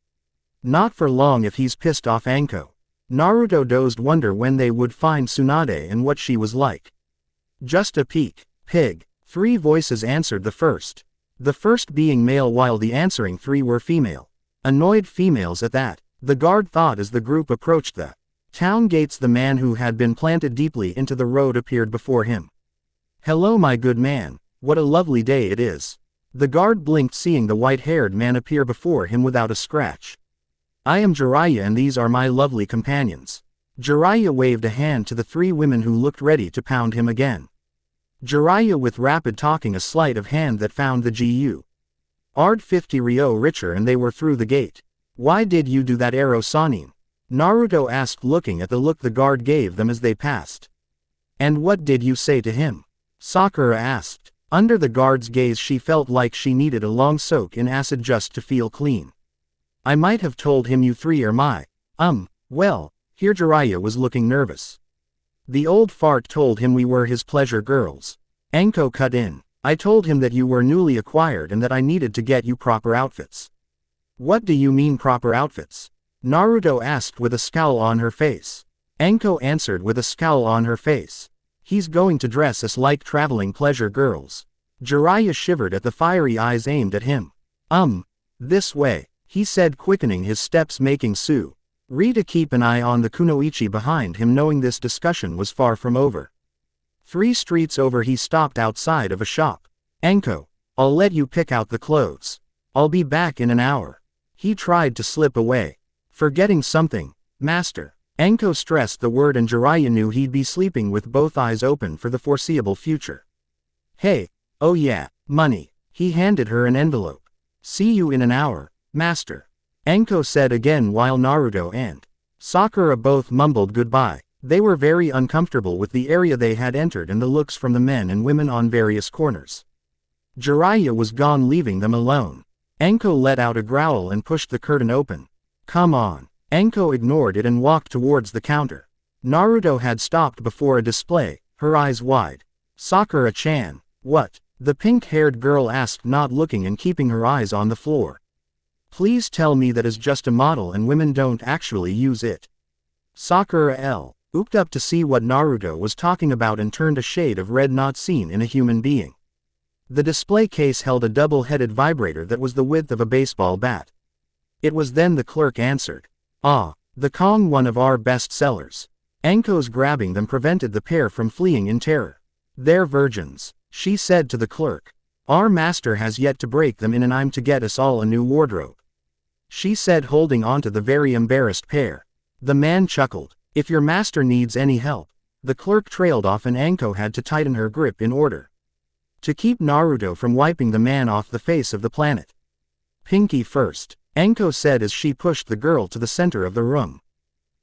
Not for long if he's pissed off Anko. Naruto dozed, wonder when they would find Tsunade and what she was like. Just a peek. Pig. Three voices answered the first. The first being male while the answering three were female. Annoyed females at that, the guard thought as the group approached the town gates. The man who had been planted deeply into the road appeared before him. Hello my good man, what a lovely day it is. The guard blinked seeing the white-haired man appear before him without a scratch. I am Jiraiya and these are my lovely companions. Jiraiya waved a hand to the three women who looked ready to pound him again. Jiraiya with rapid talking, a sleight of hand that found the GU. Ard 50 Ryo richer and they were through the gate. Why did you do that, Ero Sanin? Naruto asked, looking at the look the guard gave them as they passed. And what did you say to him? Sakura asked. Under the guard's gaze she felt like she needed a long soak in acid just to feel clean. I might have told him you three are my, well, here Jiraiya was looking nervous. The old fart told him we were his pleasure girls. Anko cut in. I told him that you were newly acquired and that I needed to get you proper outfits. What do you mean proper outfits? Naruto asked with a scowl on her face. Anko answered with a scowl on her face. He's going to dress us like traveling pleasure girls. Jiraiya shivered at the fiery eyes aimed at him. This way, he said, quickening his steps, making Rita keep an eye on the kunoichi behind him, knowing this discussion was far from over. 3 streets over he stopped outside of a shop. Anko, I'll let you pick out the clothes. I'll be back in an hour. He tried to slip away. Forgetting something, master. Anko stressed the word and Jiraiya knew he'd be sleeping with both eyes open for the foreseeable future. Hey, oh yeah, money. He handed her an envelope. See you in an hour, master. Anko said again while Naruto and Sakura both mumbled goodbye. They were very uncomfortable with the area they had entered and the looks from the men and women on various corners. Jiraiya was gone, leaving them alone. Anko let out a growl and pushed the curtain open. Come on. Anko ignored it and walked towards the counter. Naruto had stopped before a display, her eyes wide. Sakura-chan. What? The pink-haired girl asked, not looking and keeping her eyes on the floor. Please tell me that is just a model and women don't actually use it. Sakura looked up to see what Naruto was talking about and turned a shade of red, not seen in a human being. The display case held a double-headed vibrator that was the width of a baseball bat. It was then the clerk answered. Ah, the Kong, one of our best sellers. Anko's grabbing them prevented the pair from fleeing in terror. They're virgins, she said to the clerk. Our master has yet to break them in and I'm to get us all a new wardrobe, she said, holding onto the very embarrassed pair. The man chuckled. If your master needs any help. The clerk trailed off and Anko had to tighten her grip in order to keep Naruto from wiping the man off the face of the planet. Pinky first, Anko said as she pushed the girl to the center of the room.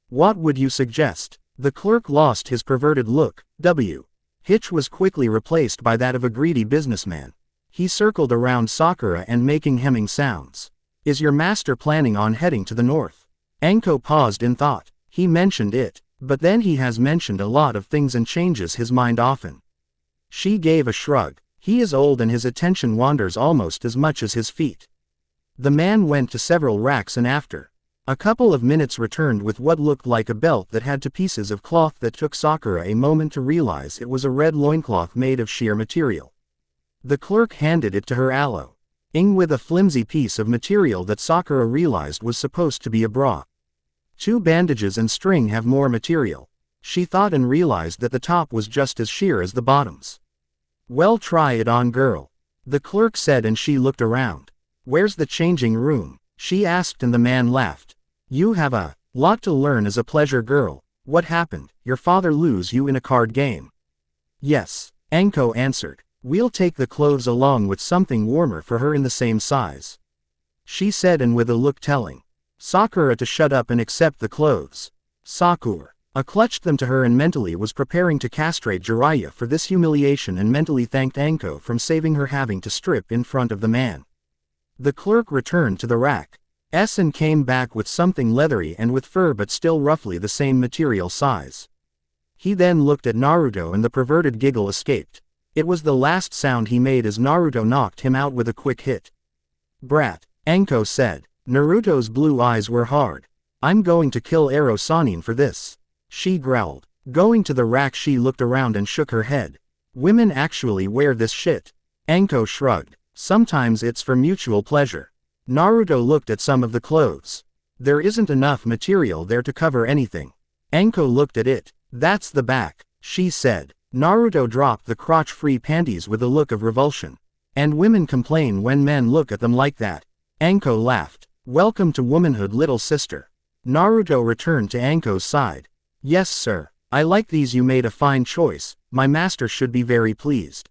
What would you suggest? The clerk lost his perverted look. Hitch was quickly replaced by that of a greedy businessman. He circled around Sakura and making hemming sounds. Is your master planning on heading to the north? Anko paused in thought. He mentioned it, but then he has mentioned a lot of things and changes his mind often. She gave a shrug. He is old and his attention wanders almost as much as his feet. The man went to several racks and after a couple of minutes returned with what looked like a belt that had 2 pieces of cloth that took Sakura a moment to realize it was a red loincloth made of sheer material. The clerk handed it to her with a flimsy piece of material that Sakura realized was supposed to be a bra. 2 bandages and string have more material. She thought and realized that the top was just as sheer as the bottoms. Well, try it on, girl. The clerk said, and she looked around. Where's the changing room? She asked, and the man laughed. You have a lot to learn as a pleasure girl. What happened? Your father lose you in a card game? Yes, Anko answered. We'll take the clothes along with something warmer for her in the same size. She said, and with a look telling Sakura to shut up and accept the clothes. Sakura clutched them to her and mentally was preparing to castrate Jiraiya for this humiliation, and mentally thanked Anko from saving her having to strip in front of the man. The clerk returned to the rack and came back with something leathery and with fur, but still roughly the same material size. He then looked at Naruto, and the perverted giggle escaped. It was the last sound he made as Naruto knocked him out with a quick hit. Brat, Anko said. Naruto's blue eyes were hard. I'm going to kill Ero Sanin for this. She growled. Going to the rack, she looked around and shook her head. Women actually wear this shit. Anko shrugged. Sometimes it's for mutual pleasure. Naruto looked at some of the clothes. There isn't enough material there to cover anything. Anko looked at it. That's the back, she said. Naruto dropped the crotch-free panties with a look of revulsion. And women complain when men look at them like that. Anko laughed. Welcome to womanhood, little sister. Naruto returned to Anko's side. Yes, sir. I like these. You made a fine choice. My master should be very pleased.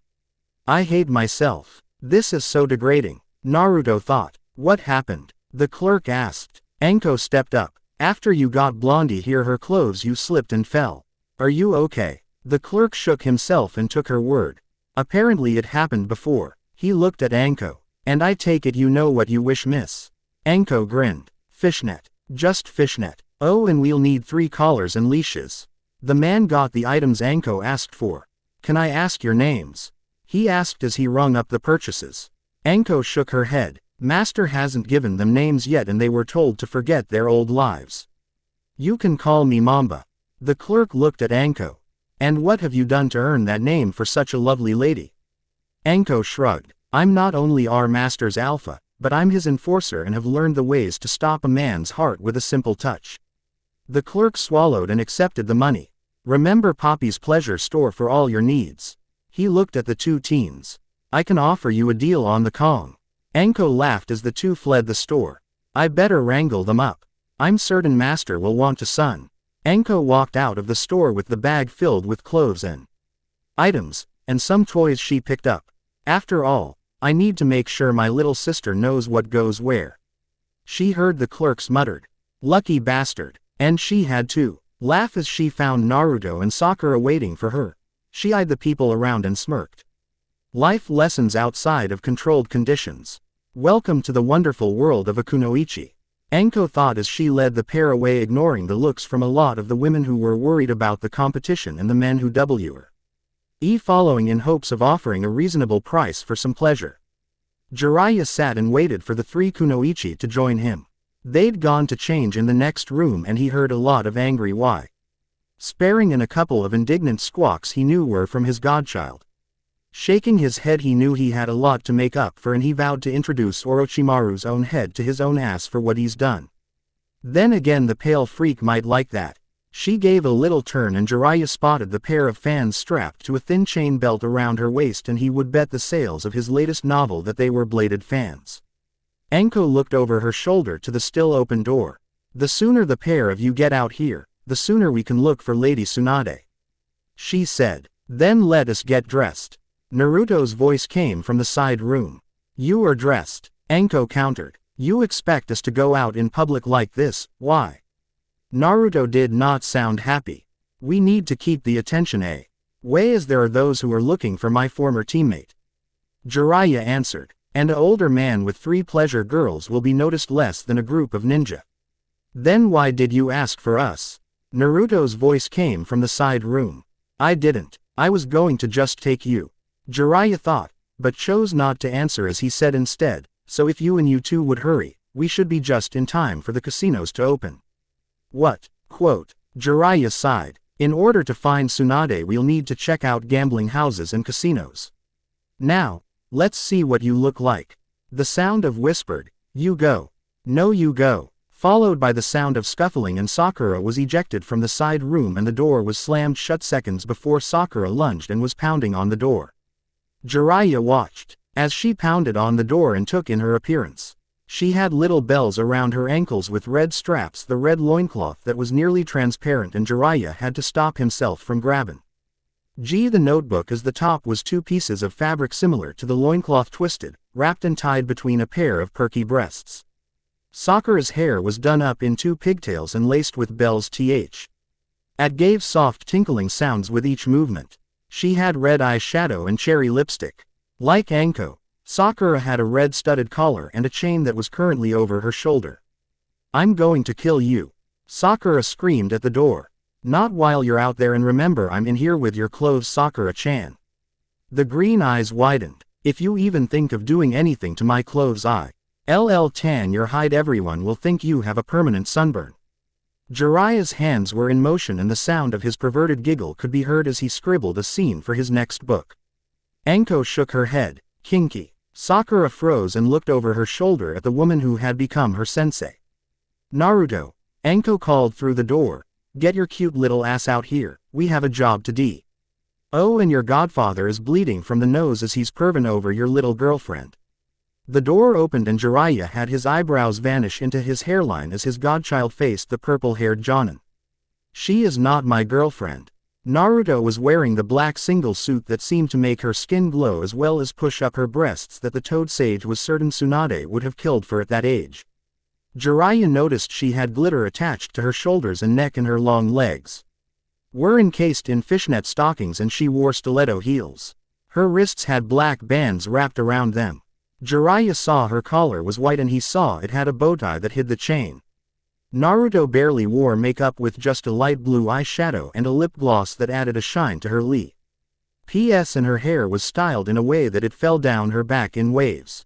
I hate myself. This is so degrading. Naruto thought. What happened? The clerk asked. Anko stepped up. After you got Blondie here her clothes, you slipped and fell. Are you okay? The clerk shook himself and took her word. Apparently it happened before. He looked at Anko. And I take it you know what you wish, miss. Anko grinned. Fishnet. Just fishnet. Oh, and we'll need 3 collars and leashes. The man got the items Anko asked for. Can I ask your names? He asked as he rung up the purchases. Anko shook her head. Master hasn't given them names yet, and they were told to forget their old lives. You can call me Mamba. The clerk looked at Anko. And what have you done to earn that name for such a lovely lady? Anko shrugged. I'm not only our master's alpha, but I'm his enforcer and have learned the ways to stop a man's heart with a simple touch. The clerk swallowed and accepted the money. Remember Poppy's pleasure store for all your needs. He looked at the 2 teens. I can offer you a deal on the Kong. Anko laughed as the 2 fled the store. I better wrangle them up. I'm certain master will want a son. Anko walked out of the store with the bag filled with clothes and items, and some toys she picked up. After all, I need to make sure my little sister knows what goes where. She heard the clerks muttered. Lucky bastard. And she had to laugh as she found Naruto and Sakura waiting for her. She eyed the people around and smirked. Life lessons outside of controlled conditions. Welcome to the wonderful world of Akunoichi. Anko thought as she led the pair away, ignoring the looks from a lot of the women who were worried about the competition and the men who were following in hopes of offering a reasonable price for some pleasure. Jiraiya sat and waited for the 3 kunoichi to join him. They'd gone to change in the next room, and he heard a lot of angry why sparing and a couple of indignant squawks he knew were from his godchild. Shaking his head, he knew he had a lot to make up for, and he vowed to introduce Orochimaru's own head to his own ass for what he's done. Then again, the pale freak might like that. She gave a little turn and Jiraiya spotted the pair of fans strapped to a thin chain belt around her waist, and he would bet the sales of his latest novel that they were bladed fans. Anko looked over her shoulder to the still open door. The sooner the pair of you get out here, the sooner we can look for Lady Tsunade. She said. Then let us get dressed. Naruto's voice came from the side room. You are dressed, Anko countered. You expect us to go out in public like this, why? Naruto did not sound happy. We need to keep the attention way, as there are those who are looking for my former teammate. Jiraiya answered. And an older man with 3 pleasure girls will be noticed less than a group of ninja. Then why did you ask for us? Naruto's voice came from the side room. I didn't. I was going to just take you. Jiraiya thought, but chose not to answer as he said instead, so if you two would hurry, we should be just in time for the casinos to open. What? Quote. Jiraiya sighed. In order to find Tsunade, we'll need to check out gambling houses and casinos. Now, let's see what you look like. The sound of whispered, you go. No, you go. followed by the sound of scuffling, and Sakura was ejected from the side room and the door was slammed shut seconds before Sakura lunged and was pounding on the door. Jiraiya watched as she pounded on the door and took in her appearance. She had little bells around her ankles with red straps, the red loincloth that was nearly transparent, and Jiraiya had to stop himself from grabbing. The notebook as the top was two pieces of fabric similar to the loincloth twisted, wrapped and tied between a pair of perky breasts. Sakura's hair was done up in two pigtails and laced with bells. It gave soft tinkling sounds with each movement. She had red eyeshadow and cherry lipstick. Like Anko, Sakura had a red studded collar and a chain that was currently over her shoulder. "I'm going to kill you," Sakura screamed at the door. "Not while you're out there, and remember I'm in here with your clothes, Sakura-chan." The green eyes widened. "If you even think of doing anything to my clothes, I'll tan your hide. Everyone will think you have a permanent sunburn." Jiraiya's hands were in motion and the sound of his perverted giggle could be heard as he scribbled a scene for his next book. Anko shook her head. "Kinky." Sakura froze and looked over her shoulder at the woman who had become her sensei. "Naruto," Anko called through the door, "get your cute little ass out here, we have a job to do. Oh, and your godfather is bleeding from the nose as he's perving over your little girlfriend." The door opened and Jiraiya had his eyebrows vanish into his hairline as his godchild faced the purple-haired Jonin. "She is not my girlfriend." Naruto was wearing the black single suit that seemed to make her skin glow as well as push up her breasts that the Toad Sage was certain Tsunade would have killed for at that age. Jiraiya noticed she had glitter attached to her shoulders and neck, and her long legs were encased in fishnet stockings and she wore stiletto heels. Her wrists had black bands wrapped around them. Jiraiya saw her collar was white and he saw it had a bowtie that hid the chain. Naruto barely wore makeup with just a light blue eyeshadow and a lip gloss that added a shine to her PS, and her hair was styled in a way that it fell down her back in waves.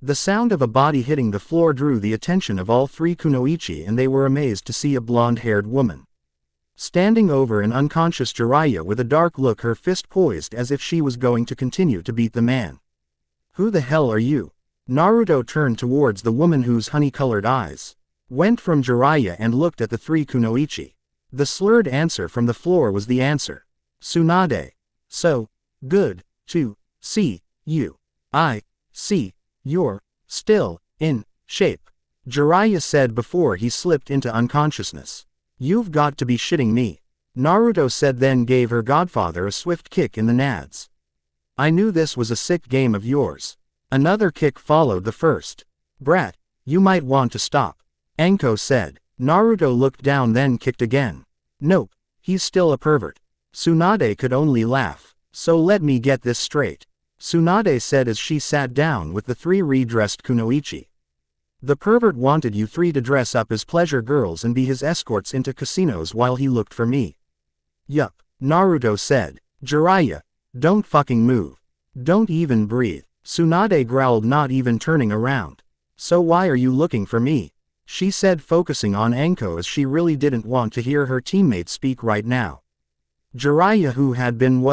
The sound of a body hitting the floor drew the attention of all three kunoichi, and they were amazed to see a blonde-haired woman standing over an unconscious Jiraiya with a dark look, her fist poised as if she was going to continue to beat the man. "Who the hell are you?" Naruto turned towards the woman whose honey-colored eyes went from Jiraiya and looked at the three kunoichi. The slurred answer from the floor was the answer. "Tsunade. So good to see you. I see you're still in shape," Jiraiya said before he slipped into unconsciousness. "You've got to be shitting me," Naruto said, then gave her godfather a swift kick in the nads. "I knew this was a sick game of yours." Another kick followed the first. "Brat, you might want to stop," Anko said. Naruto looked down then kicked again. "Nope, he's still a pervert." Tsunade could only laugh. "So let me get this straight," Tsunade said as she sat down with the three redressed kunoichi. "The pervert wanted you three to dress up as pleasure girls and be his escorts into casinos while he looked for me." "Yup," Naruto said. "Jiraiya, don't fucking move. Don't even breathe." Tsunade growled, not even turning around. "So why are you looking for me?" she said, focusing on Anko as she really didn't want to hear her teammate speak right now. Jiraiya, who had been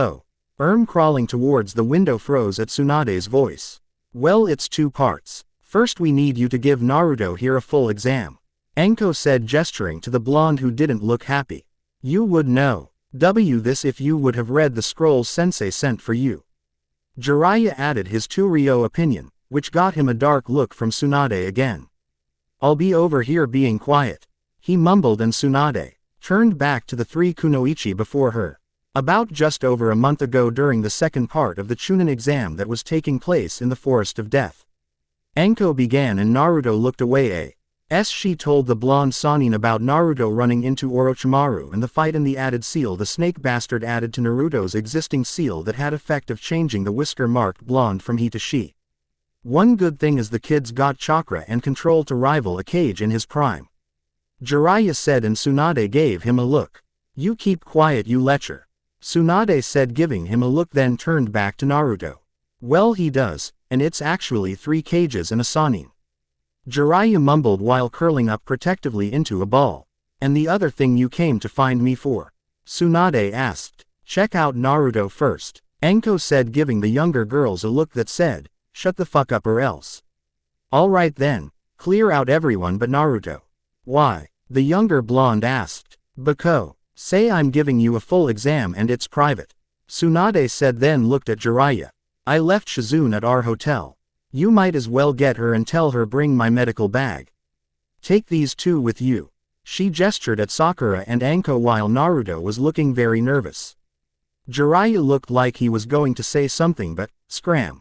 crawling towards the window, froze at Tsunade's voice. "Well, it's two parts. First we need you to give Naruto here a full exam," Anko said, gesturing to the blonde who didn't look happy. "You would know this if you would have read the scrolls Sensei sent for you." Jiraiya added his Ryo opinion, which got him a dark look from Tsunade again. "I'll be over here being quiet," he mumbled, and Tsunade turned back to the three kunoichi before her. About just over a month ago, during the second part of the Chunin exam that was taking place in the Forest of Death, Anko began and Naruto looked away. She told the blonde Sanin about Naruto running into Orochimaru and the fight and the added seal the snake bastard added to Naruto's existing seal that had effect of changing the whisker-marked blonde from he to she. "One good thing is the kid's got chakra and control to rival a Kage in his prime," Jiraiya said, and Tsunade gave him a look. "You keep quiet, you lecher," Tsunade said, giving him a look, then turned back to Naruto. "Well, he does, and it's actually 3 Kages and a Sanin," Jiraiya mumbled while curling up protectively into a ball. "And the other thing you came to find me for?" Tsunade asked. "Check out Naruto first," Anko said, giving the younger girls a look that said, "Shut the fuck up or else." "Alright then, clear out everyone but Naruto." Why? The younger blonde asked. Bako. Say I'm giving you a full exam and it's private. Tsunade said, then looked at Jiraiya. I left Shizune at our hotel. You might as well get her and tell her bring my medical bag. Take these two with you. She gestured at Sakura and Anko while Naruto was looking very nervous. Jiraiya looked like he was going to say something but, scram.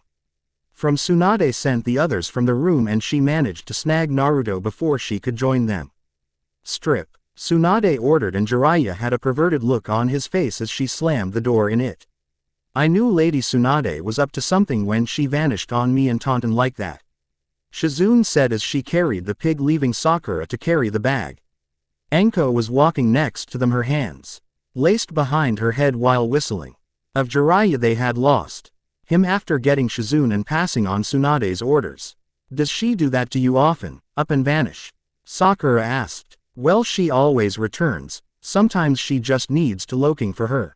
From Tsunade sent the others from the room and she managed to snag Naruto before she could join them. Strip. Tsunade ordered and Jiraiya had a perverted look on his face as she slammed the door in it. I knew Lady Tsunade was up to something when she vanished on me and taunted like that. Shizune said as she carried the pig, leaving Sakura to carry the bag. Anko was walking next to them, her hands laced behind her head while whistling. Of Jiraiya they had lost him after getting Shizune and passing on Tsunade's orders. Does she do that to you often, up and vanish? Sakura asked. Well, she always returns, sometimes she just needs to looking for her.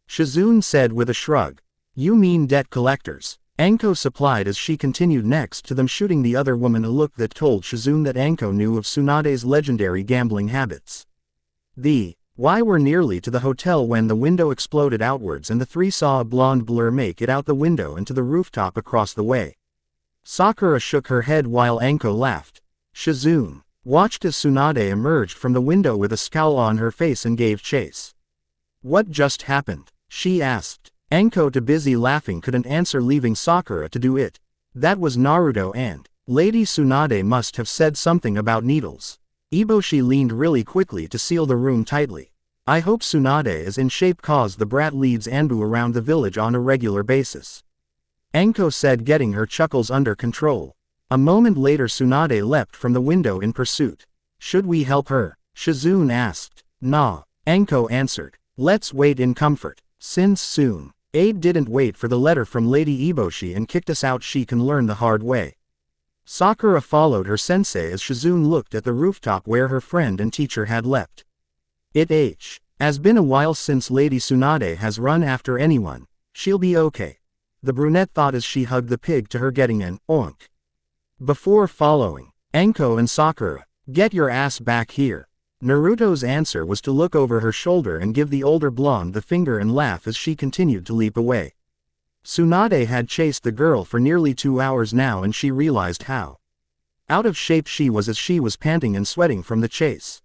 Shizune said with a shrug. You mean debt collectors? Anko supplied as she continued next to them, shooting the other woman a look that told Shizune that Anko knew of Tsunade's legendary gambling habits. Why were nearly to the hotel when the window exploded outwards and the three saw a blonde blur make it out the window and to the rooftop across the way. Sakura shook her head while Anko laughed. Shizune watched as Tsunade emerged from the window with a scowl on her face and gave chase. What just happened? She asked. Anko, too busy laughing, couldn't answer, leaving Sakura to do it. That was Naruto and Lady Tsunade must have said something about needles. Eboshi leaned really quickly to seal the room tightly. I hope Tsunade is in shape cause the brat leads Anbu around the village on a regular basis. Anko said, getting her chuckles under control. A moment later Tsunade leapt from the window in pursuit. Should we help her? Shizune asked. Nah. Anko answered. Let's wait in comfort. Since soon. Aide didn't wait for the letter from Lady Eboshi and kicked us out, she can learn the hard way. Sakura followed her sensei as Shizune looked at the rooftop where her friend and teacher had leapt. Has been a while since Lady Tsunade has run after anyone. She'll be okay. The brunette thought as she hugged the pig to her, getting an oink. Before following Anko and Sakura. Get your ass back here. Naruto's answer was to look over her shoulder and give the older blonde the finger and laugh as she continued to leap away. Tsunade had chased the girl for nearly 2 hours now and she realized how out of shape she was as she was panting and sweating from the chase.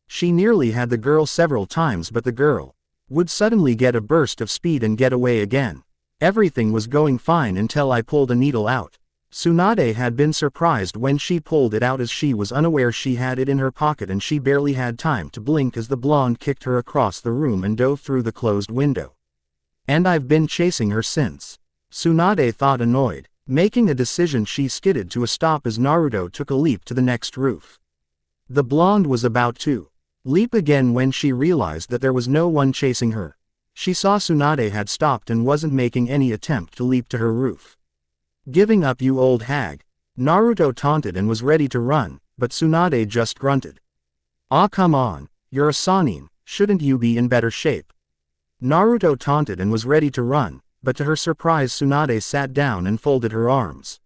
She nearly had the girl several times, but the girl would suddenly get a burst of speed and get away again. Everything was going fine until I pulled a needle out. Tsunade had been surprised when she pulled it out as she was unaware she had it in her pocket and she barely had time to blink as the blonde kicked her across the room and dove through the closed window. And I've been chasing her since. Tsunade thought, annoyed. Making a decision she skidded to a stop as Naruto took a leap to the next roof. The blonde was about to leap again when she realized that there was no one chasing her. She saw Tsunade had stopped and wasn't making any attempt to leap to her roof. Giving up, you old hag? Naruto taunted and was ready to run, but Tsunade just grunted. Ah, come on, you're a Sannin, shouldn't you be in better shape? Naruto taunted and was ready to run, but to her surprise Tsunade sat down and folded her arms.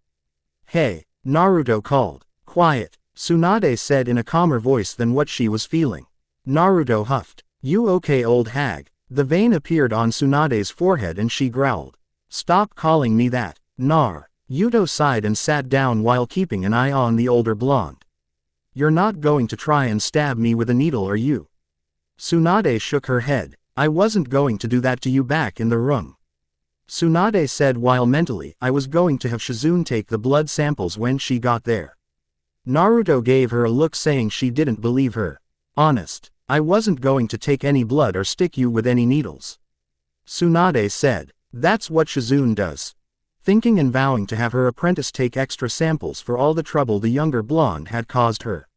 Hey, Naruto called. Quiet, Tsunade said in a calmer voice than what she was feeling. Naruto huffed. You okay, old hag? The vein appeared on Tsunade's forehead and she growled. Stop calling me that. Nar. Yuto sighed and sat down while keeping an eye on the older blonde. You're not going to try and stab me with a needle, are you? Tsunade shook her head. I wasn't going to do that to you back in the room. Tsunade said while mentally, I was going to have Shizune take the blood samples when she got there. Naruto gave her a look saying she didn't believe her. Honest, I wasn't going to take any blood or stick you with any needles. Tsunade said. That's what Shizune does. Thinking and vowing to have her apprentice take extra samples for all the trouble the younger blonde had caused her.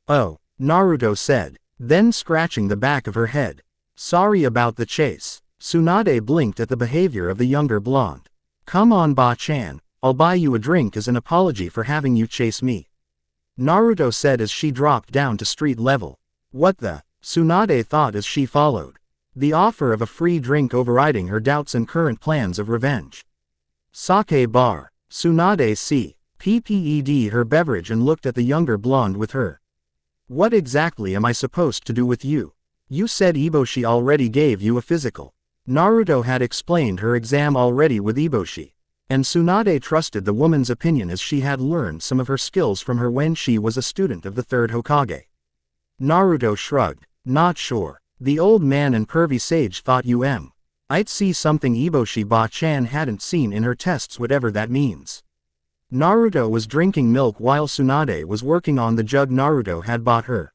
Oh, Naruto said, then scratching the back of her head. Sorry about the chase. Tsunade blinked at the behavior of the younger blonde. Come on, Ba-chan, I'll buy you a drink as an apology for having you chase me. Naruto said as she dropped down to street level. What the? Tsunade thought as she followed. The offer of a free drink overriding her doubts and current plans of revenge. Sake bar. Tsunade pped her beverage and looked at the younger blonde with her What exactly am I supposed to do with you? You said Eboshi already gave you a physical. Naruto had explained her exam already with Eboshi. And Tsunade trusted the woman's opinion as she had learned some of her skills from her when she was a student of the third Hokage. Naruto shrugged. Not sure. The old man and pervy sage thought I'd see something Eboshi Ba-chan hadn't seen in her tests, whatever that means. Naruto was drinking milk while Tsunade was working on the jug Naruto had bought her.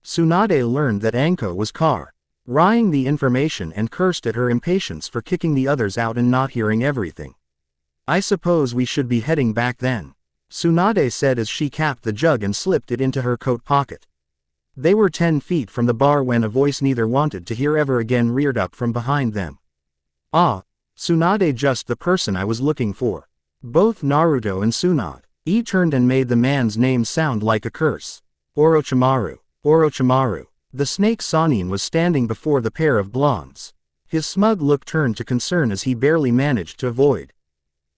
Tsunade learned that Anko was carrying the information and cursed at her impatience for kicking the others out and not hearing everything. I suppose we should be heading back then, Tsunade said as she capped the jug and slipped it into her coat pocket. They were 10 feet from the bar when a voice neither wanted to hear ever again reared up from behind them. Ah, Tsunade, just the person I was looking for. Both Naruto and Tsunade turned and made the man's name sound like a curse. Orochimaru. Orochimaru. The snake Sanin was standing before the pair of blondes. His smug look turned to concern as he barely managed to avoid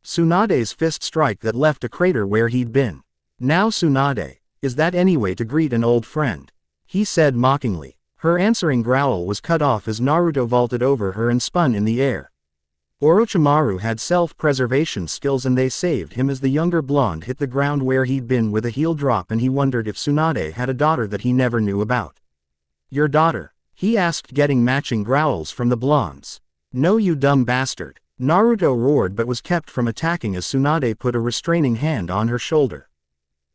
Tsunade's fist strike that left a crater where he'd been. Now Tsunade, is that any way to greet an old friend? He said mockingly. Her answering growl was cut off as Naruto vaulted over her and spun in the air. Orochimaru had self-preservation skills and they saved him as the younger blonde hit the ground where he'd been with a heel drop, and he wondered if Tsunade had a daughter that he never knew about. Your daughter? He asked, getting matching growls from the blondes. No, you dumb bastard. Naruto roared but was kept from attacking as Tsunade put a restraining hand on her shoulder.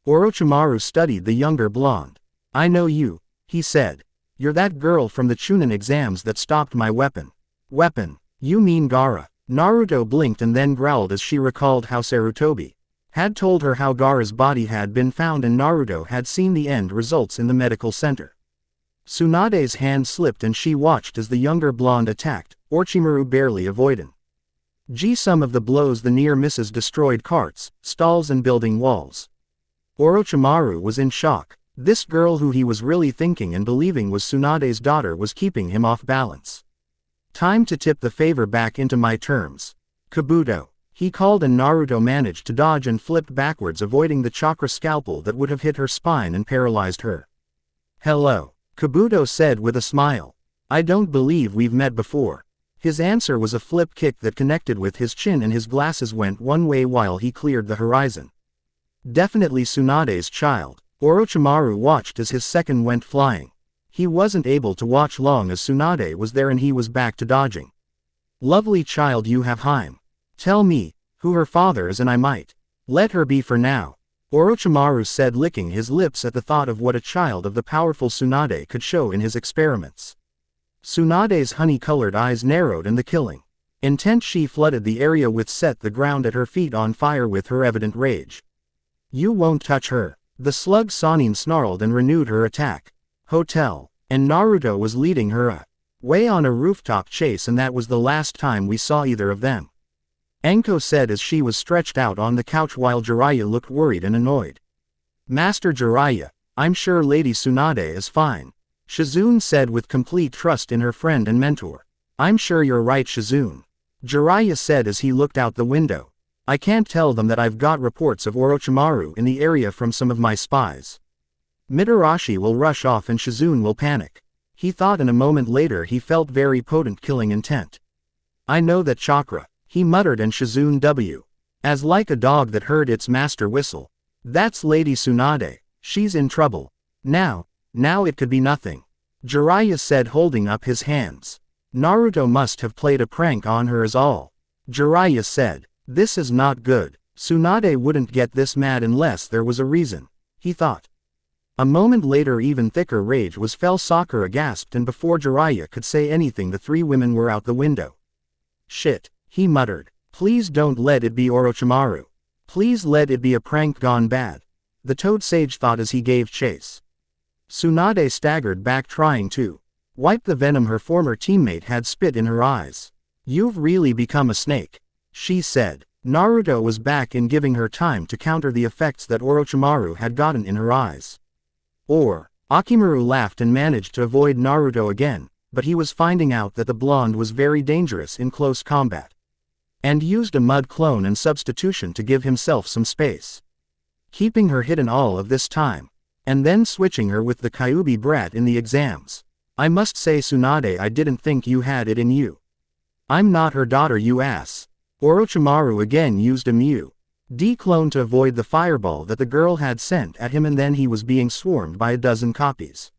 Orochimaru studied the younger blonde. I know you, he said. You're that girl from the Chunin exams that stopped my weapon. Weapon? You mean Gaara? Naruto blinked and then growled as she recalled how Sarutobi had told her how Gaara's body had been found and Naruto had seen the end results in the medical center. Tsunade's hand slipped and she watched as the younger blonde attacked, Orochimaru barely avoiding. Some of the blows the near misses destroyed carts, stalls and building walls. Orochimaru was in shock. This girl who he was really thinking and believing was Tsunade's daughter was keeping him off balance. Time to tip the favor back into my terms. Kabuto, he called, and Naruto managed to dodge and flipped backwards, avoiding the chakra scalpel that would have hit her spine and paralyzed her. Hello, Kabuto said with a smile. I don't believe we've met before. His answer was a flip kick that connected with his chin and his glasses went one way while he cleared the horizon. Definitely Tsunade's child. Orochimaru watched as his second went flying. He wasn't able to watch long as Tsunade was there and he was back to dodging. Lovely child you have, Haim. Tell me who her father is and I might let her be for now, Orochimaru said, licking his lips at the thought of what a child of the powerful Tsunade could show in his experiments. Tsunade's honey-colored eyes narrowed and the killing intent she flooded the area with set the ground at her feet on fire with her evident rage. You won't touch her. The slug Sanin snarled and renewed her attack. Hotel. And Naruto was leading her away on a rooftop chase, and that was the last time we saw either of them. Anko said as she was stretched out on the couch while Jiraiya looked worried and annoyed. Master Jiraiya, I'm sure Lady Tsunade is fine. Shizune said with complete trust in her friend and mentor. I'm sure you're right, Shizune. Jiraiya said as he looked out the window. I can't tell them that I've got reports of Orochimaru in the area from some of my spies. Mitarashi will rush off and Shizune will panic. He thought, and a moment later he felt very potent killing intent. I know that chakra, he muttered, and Shizune w. as like a dog that heard its master whistle. That's Lady Tsunade, she's in trouble. Now it could be nothing. Jiraiya said, holding up his hands. Naruto must have played a prank on her is all. Jiraiya said, this is not good. Tsunade wouldn't get this mad unless there was a reason, he thought. A moment later even thicker rage was felt. Sakura gasped, and before Jiraiya could say anything the three women were out the window. Shit, he muttered. Please don't let it be Orochimaru. Please let it be a prank gone bad. The Toad Sage thought as he gave chase. Tsunade staggered back, trying to wipe the venom her former teammate had spit in her eyes. You've really become a snake, she said. Naruto was back in, giving her time to counter the effects that Orochimaru had gotten in her eyes. Akimaru laughed and managed to avoid Naruto again, but he was finding out that the blonde was very dangerous in close combat. And used a mud clone and substitution to give himself some space. Keeping her hidden all of this time. And then switching her with the Kyuubi brat in the exams. I must say Tsunade, I didn't think you had it in you. I'm not her daughter, you ass. Orochimaru again used a Mew-D clone to avoid the fireball that the girl had sent at him, and then he was being swarmed by a dozen copies.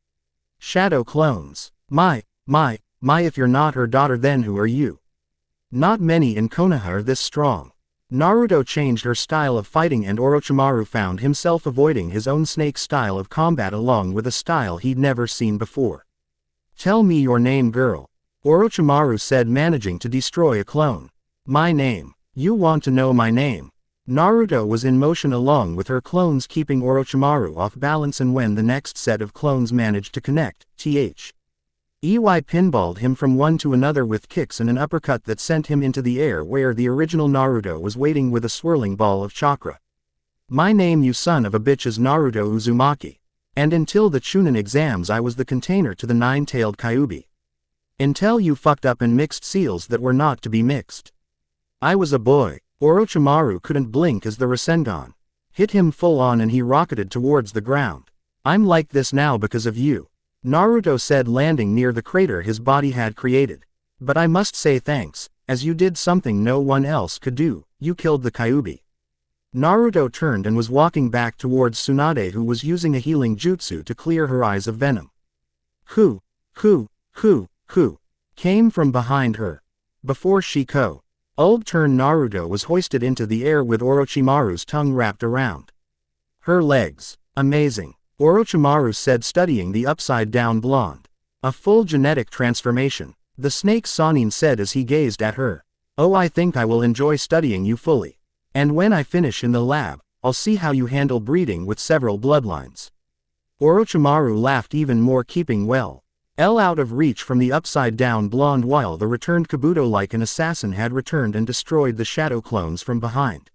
Shadow clones. My, if you're not her daughter, then who are you? Not many in Konoha are this strong. Naruto changed her style of fighting, and Orochimaru found himself avoiding his own snake style of combat along with a style he'd never seen before. Tell me your name, girl. Orochimaru said, managing to destroy a clone. My name. You want to know my name? Naruto was in motion along with her clones, keeping Orochimaru off balance, and when the next set of clones managed to connect, EY pinballed him from one to another with kicks and an uppercut that sent him into the air where the original Naruto was waiting with a swirling ball of chakra. My name, you son of a bitch, is Naruto Uzumaki. And until the Chunin exams I was the container to the nine-tailed Kyuubi. Until you fucked up and mixed seals that were not to be mixed. I was a boy. Orochimaru couldn't blink as the Rasengan hit him full on and he rocketed towards the ground. I'm like this now because of you, Naruto said, landing near the crater his body had created. But I must say thanks, as you did something no one else could do, you killed the Kyuubi. Naruto turned and was walking back towards Tsunade, who was using a healing jutsu to clear her eyes of venom. Who came from behind her. Before she turned, Naruto was hoisted into the air with Orochimaru's tongue wrapped around her legs. Amazing, Orochimaru said, studying the upside-down blonde. A full genetic transformation, the snake Sannin said as he gazed at her. Oh, I think I will enjoy studying you fully. And when I finish in the lab, I'll see how you handle breeding with several bloodlines. Orochimaru laughed even more, keeping out of reach from the upside-down blonde while the returned Kabuto like an assassin had returned and destroyed the shadow clones from behind.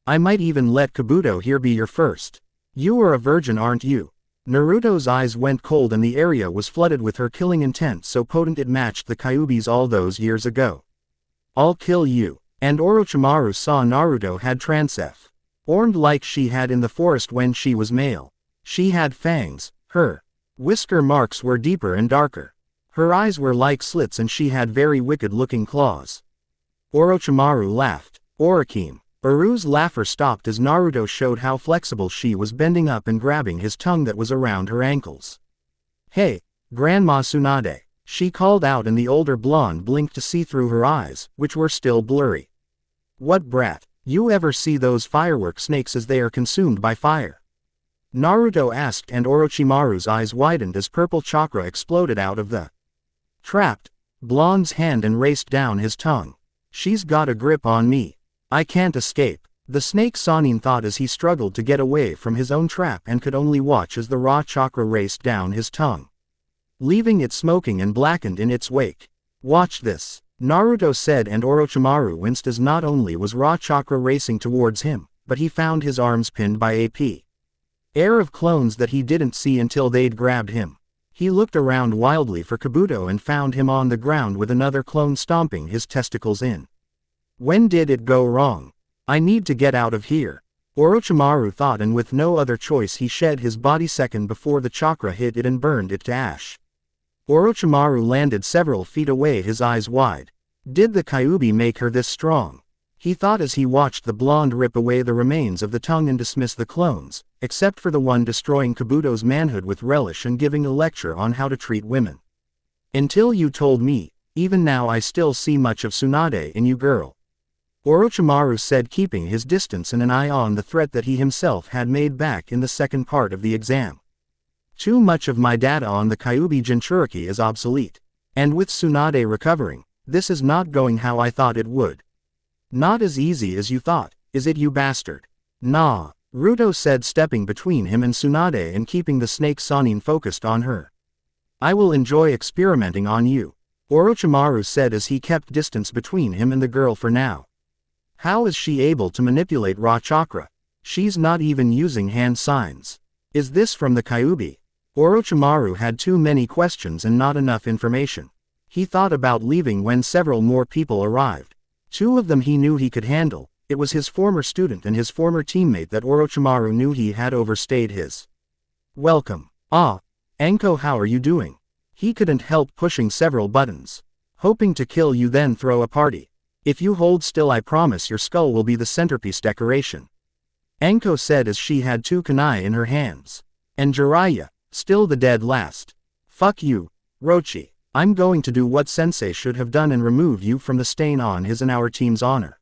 I might even let Kabuto here be your first. You are a virgin, aren't you? Naruto's eyes went cold and the area was flooded with her killing intent so potent it matched the Kyuubi's all those years ago. I'll kill you. And Orochimaru saw Naruto had transformed like she had in the forest when she was male. She had fangs, her whisker marks were deeper and darker. Her eyes were like slits and she had very wicked-looking claws. Orochimaru laughed. Uru's laughter stopped as Naruto showed how flexible she was, bending up and grabbing his tongue that was around her ankles. Hey, Grandma Tsunade, she called out, and the older blonde blinked to see through her eyes, which were still blurry. What brat? You ever see those firework snakes as they are consumed by fire? Naruto asked, and Orochimaru's eyes widened as purple chakra exploded out of the trapped blonde's hand and raced down his tongue. She's got a grip on me. I can't escape, the snake Sannin thought as he struggled to get away from his own trap and could only watch as the raw chakra raced down his tongue, leaving it smoking and blackened in its wake. Watch this, Naruto said, and Orochimaru winced as not only was raw chakra racing towards him, but he found his arms pinned by a pair of clones that he didn't see until they'd grabbed him. He looked around wildly for Kabuto and found him on the ground with another clone stomping his testicles in. When did it go wrong? I need to get out of here, Orochimaru thought, and with no other choice he shed his body second before the chakra hit it and burned it to ash. Orochimaru landed several feet away, his eyes wide. Did the Kyuubi make her this strong? He thought as he watched the blonde rip away the remains of the tongue and dismiss the clones, except for the one destroying Kabuto's manhood with relish and giving a lecture on how to treat women. Until you told me, even now I still see much of Tsunade in you, girl, Orochimaru said, keeping his distance and an eye on the threat that he himself had made back in the second part of the exam. Too much of my data on the Kyuubi Jinchuriki is obsolete. And with Tsunade recovering, this is not going how I thought it would. Not as easy as you thought, is it, you bastard? Nah, Naruto said, stepping between him and Tsunade and keeping the snake Sannin focused on her. I will enjoy experimenting on you, Orochimaru said as he kept distance between him and the girl for now. How is she able to manipulate raw chakra? She's not even using hand signs. Is this from the Kyuubi? Orochimaru had too many questions and not enough information. He thought about leaving when several more people arrived. Two of them he knew he could handle. It was his former student and his former teammate that Orochimaru knew he had overstayed his Welcome. Ah. Anko, how are you doing? He couldn't help pushing several buttons. Hoping to kill you then throw a party. If you hold still I promise your skull will be the centerpiece decoration. Anko said as she had 2 kunai in her hands. And Jiraiya, still the dead last. Fuck you, Orochi. I'm going to do what Sensei should have done and remove you from the stain on his and our team's honor.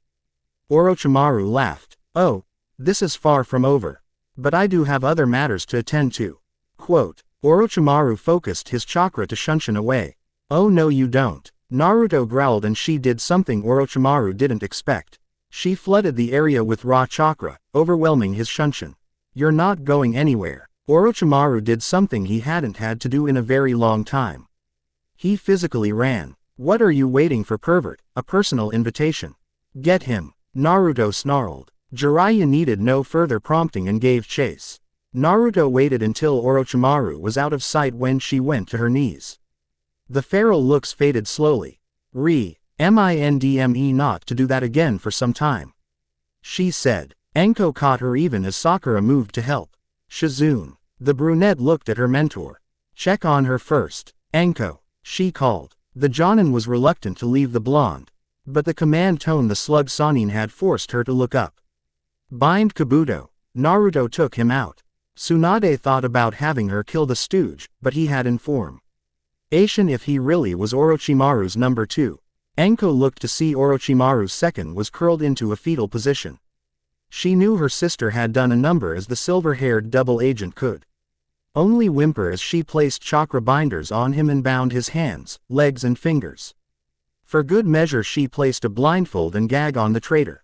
Orochimaru laughed. Oh, this is far from over. But I do have other matters to attend to. Quote, Orochimaru focused his chakra to shunshin away. Oh no you don't. Naruto growled and she did something Orochimaru didn't expect. She flooded the area with raw chakra, overwhelming his shunshin. You're not going anywhere. Orochimaru did something he hadn't had to do in a very long time. He physically ran. What are you waiting for, pervert? A personal invitation. Get him. Naruto snarled. Jiraiya needed no further prompting and gave chase. Naruto waited until Orochimaru was out of sight when she went to her knees. The feral looks faded slowly. Mindme not to do that again for some time. She said. Anko caught her even as Sakura moved to help. Shizune. The brunette looked at her mentor. Check on her first. Anko. She called. The Jonin was reluctant to leave the blonde. But the command tone the slug Sannin had forced her to look up. Bind Kabuto. Naruto took him out. Tsunade thought about having her kill the stooge, but he had informed Asian if he really was Orochimaru's number 2. Anko looked to see Orochimaru's second was curled into a fetal position. She knew her sister had done a number as the silver-haired double agent could. Only whimper as she placed chakra binders on him and bound his hands, legs and fingers. For good measure she placed a blindfold and gag on the traitor.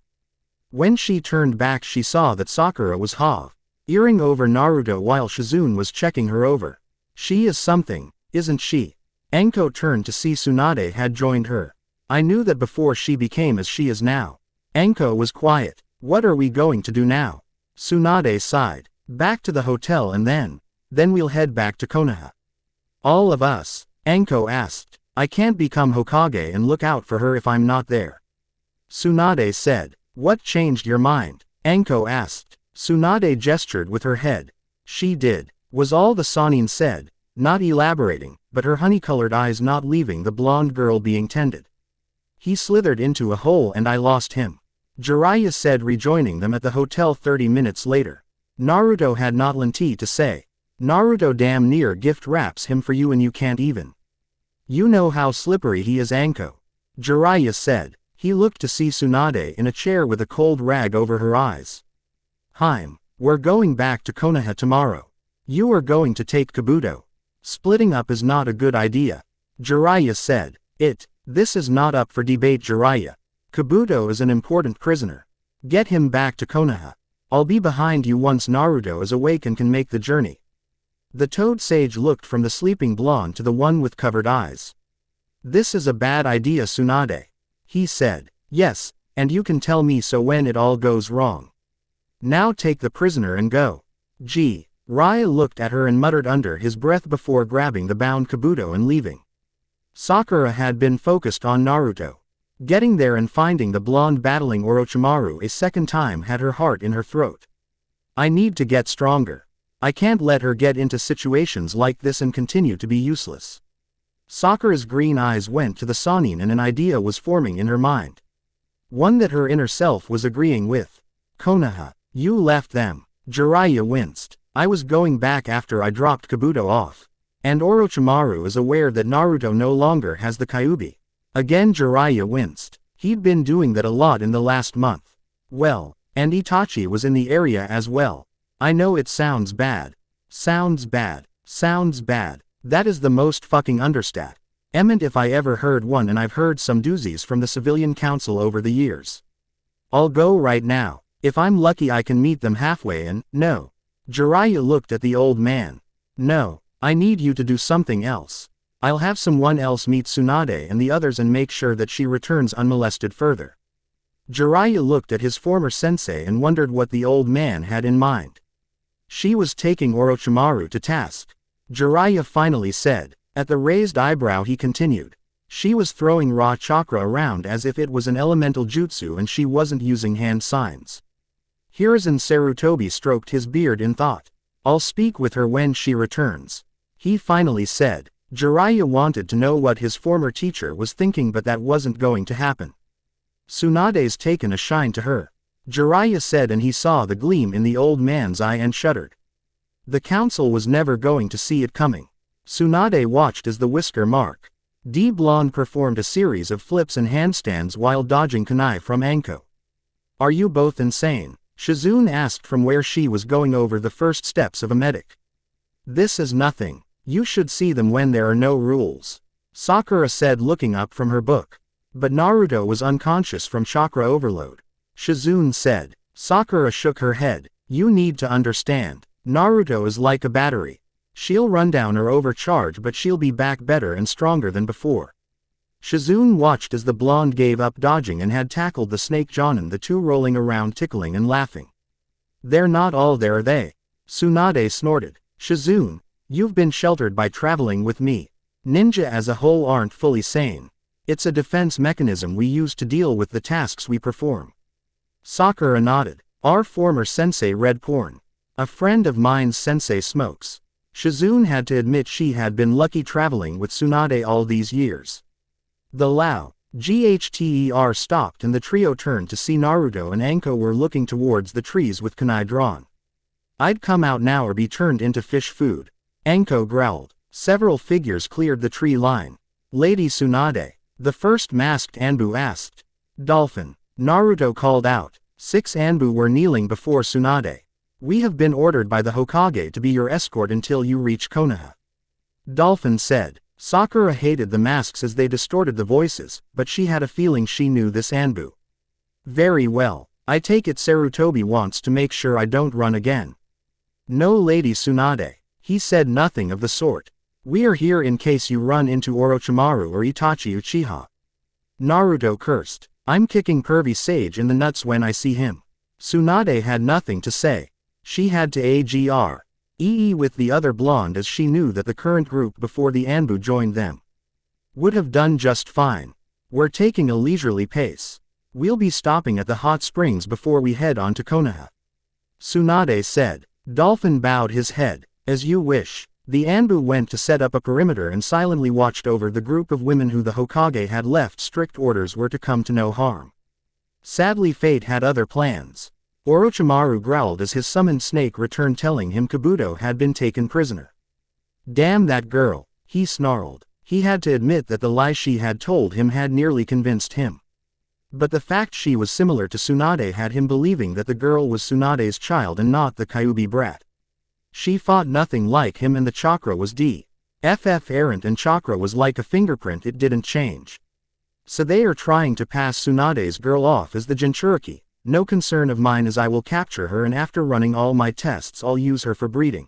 When she turned back she saw that Sakura was hovering over Naruto while Shizune was checking her over. She is something, isn't she? Anko turned to see Tsunade had joined her. I knew that before she became as she is now. Anko was quiet. What are we going to do now? Tsunade sighed. Back to the hotel and then we'll head back to Konoha. All of us? Anko asked. I can't become Hokage and look out for her if I'm not there. Tsunade said. What changed your mind? Anko asked. Tsunade gestured with her head. She did. Was all the Sannin said, not elaborating, but her honey-colored eyes not leaving the blonde girl being tended. He slithered into a hole and I lost him. Jiraiya said, rejoining them at the hotel 30 minutes later. Naruto had not plenty to say. Naruto damn near gift wraps him for you and you can't even. You know how slippery he is, Anko. Jiraiya said. He looked to see Tsunade in a chair with a cold rag over her eyes. We're going back to Konoha tomorrow. You are going to take Kabuto. Splitting up is not a good idea. Jiraiya said. This is not up for debate, Jiraiya. Kabuto is an important prisoner. Get him back to Konoha. I'll be behind you once Naruto is awake and can make the journey. The toad sage looked from the sleeping blonde to the one with covered eyes. This is a bad idea, Tsunade. He said. Yes, and you can tell me so when it all goes wrong. Now take the prisoner and go. Raya looked at her and muttered under his breath before grabbing the bound Kabuto and leaving. Sakura had been focused on Naruto. Getting there and finding the blonde battling Orochimaru a second time had her heart in her throat. I need to get stronger. I can't let her get into situations like this and continue to be useless. Sakura's green eyes went to the Sannin and an idea was forming in her mind. One that her inner self was agreeing with. Konoha, you left them. Jiraiya winced. I was going back after I dropped Kabuto off. And Orochimaru is aware that Naruto no longer has the Kyuubi. Again Jiraiya winced. He'd been doing that a lot in the last month. Well, and Itachi was in the area as well. I know it sounds bad. Sounds bad. That is the most fucking understat. Ement if I ever heard one, and I've heard some doozies from the civilian council over the years. I'll go right now. If I'm lucky I can meet them halfway and, no. Jiraiya looked at the old man. No, I need you to do something else. I'll have someone else meet Tsunade and the others and make sure that she returns unmolested further. Jiraiya looked at his former sensei and wondered what the old man had in mind. She was taking Orochimaru to task. Jiraiya finally said. At the raised eyebrow he continued. She was throwing raw chakra around as if it was an elemental jutsu and she wasn't using hand signs. Hiruzen Sarutobi stroked his beard in thought. I'll speak with her when she returns, he finally said. Jiraiya wanted to know what his former teacher was thinking, but that wasn't going to happen. Tsunade's taken a shine to her, Jiraiya said, and he saw the gleam in the old man's eye and shuddered. The council was never going to see it coming. Tsunade watched as the whisker mark D blonde performed a series of flips and handstands while dodging kunai from Anko. Are you both insane? Shizune asked from where she was going over the first steps of a medic. This is nothing. You should see them when there are no rules, Sakura said, looking up from her book. But Naruto was unconscious from chakra overload, Shizune said. Sakura shook her head. You need to understand. Naruto is like a battery. She'll run down or overcharge, but she'll be back better and stronger than before. Shizune watched as the blonde gave up dodging and had tackled the snake Jonin, the two rolling around tickling and laughing. They're not all there, are they? Tsunade snorted. Shizune, you've been sheltered by traveling with me. Ninja as a whole aren't fully sane. It's a defense mechanism we use to deal with the tasks we perform. Sakura nodded. Our former sensei read porn. A friend of mine's sensei smokes. Shizune had to admit she had been lucky traveling with Tsunade all these years. The Lao GHTER stopped and the trio turned to see Naruto and Anko were looking towards the trees with kunai drawn. I'd come out now or be turned into fish food, Anko growled. Several figures cleared the tree line. Lady Tsunade, the first masked Anbu asked. Dolphin, Naruto called out. 6 Anbu were kneeling before Tsunade. We have been ordered by the Hokage to be your escort until you reach Konoha, Dolphin said. Sakura hated the masks as they distorted the voices, but she had a feeling she knew this Anbu. Very well, I take it Sarutobi wants to make sure I don't run again. No, Lady Tsunade, he said nothing of the sort. We are here in case you run into Orochimaru or Itachi Uchiha. Naruto cursed. I'm kicking pervy Sage in the nuts when I see him. Tsunade had nothing to say. She had to agree with the other blonde as she knew that the current group before the Anbu joined them would have done just fine. We're taking a leisurely pace. We'll be stopping at the hot springs before we head on to Konoha, Tsunade said. Dolphin bowed his head. As you wish. The Anbu went to set up a perimeter and silently watched over the group of women who the Hokage had left strict orders were to come to no harm. Sadly, fate had other plans. Orochimaru growled as his summoned snake returned, telling him Kabuto had been taken prisoner. Damn that girl, he snarled. He had to admit that the lie she had told him had nearly convinced him. But the fact she was similar to Tsunade had him believing that the girl was Tsunade's child and not the Kyuubi brat. She fought nothing like him and the chakra was D.F.F. errant and chakra was like a fingerprint, it didn't change. So they are trying to pass Tsunade's girl off as the Jinchuriki. No concern of mine as I will capture her and after running all my tests I'll use her for breeding.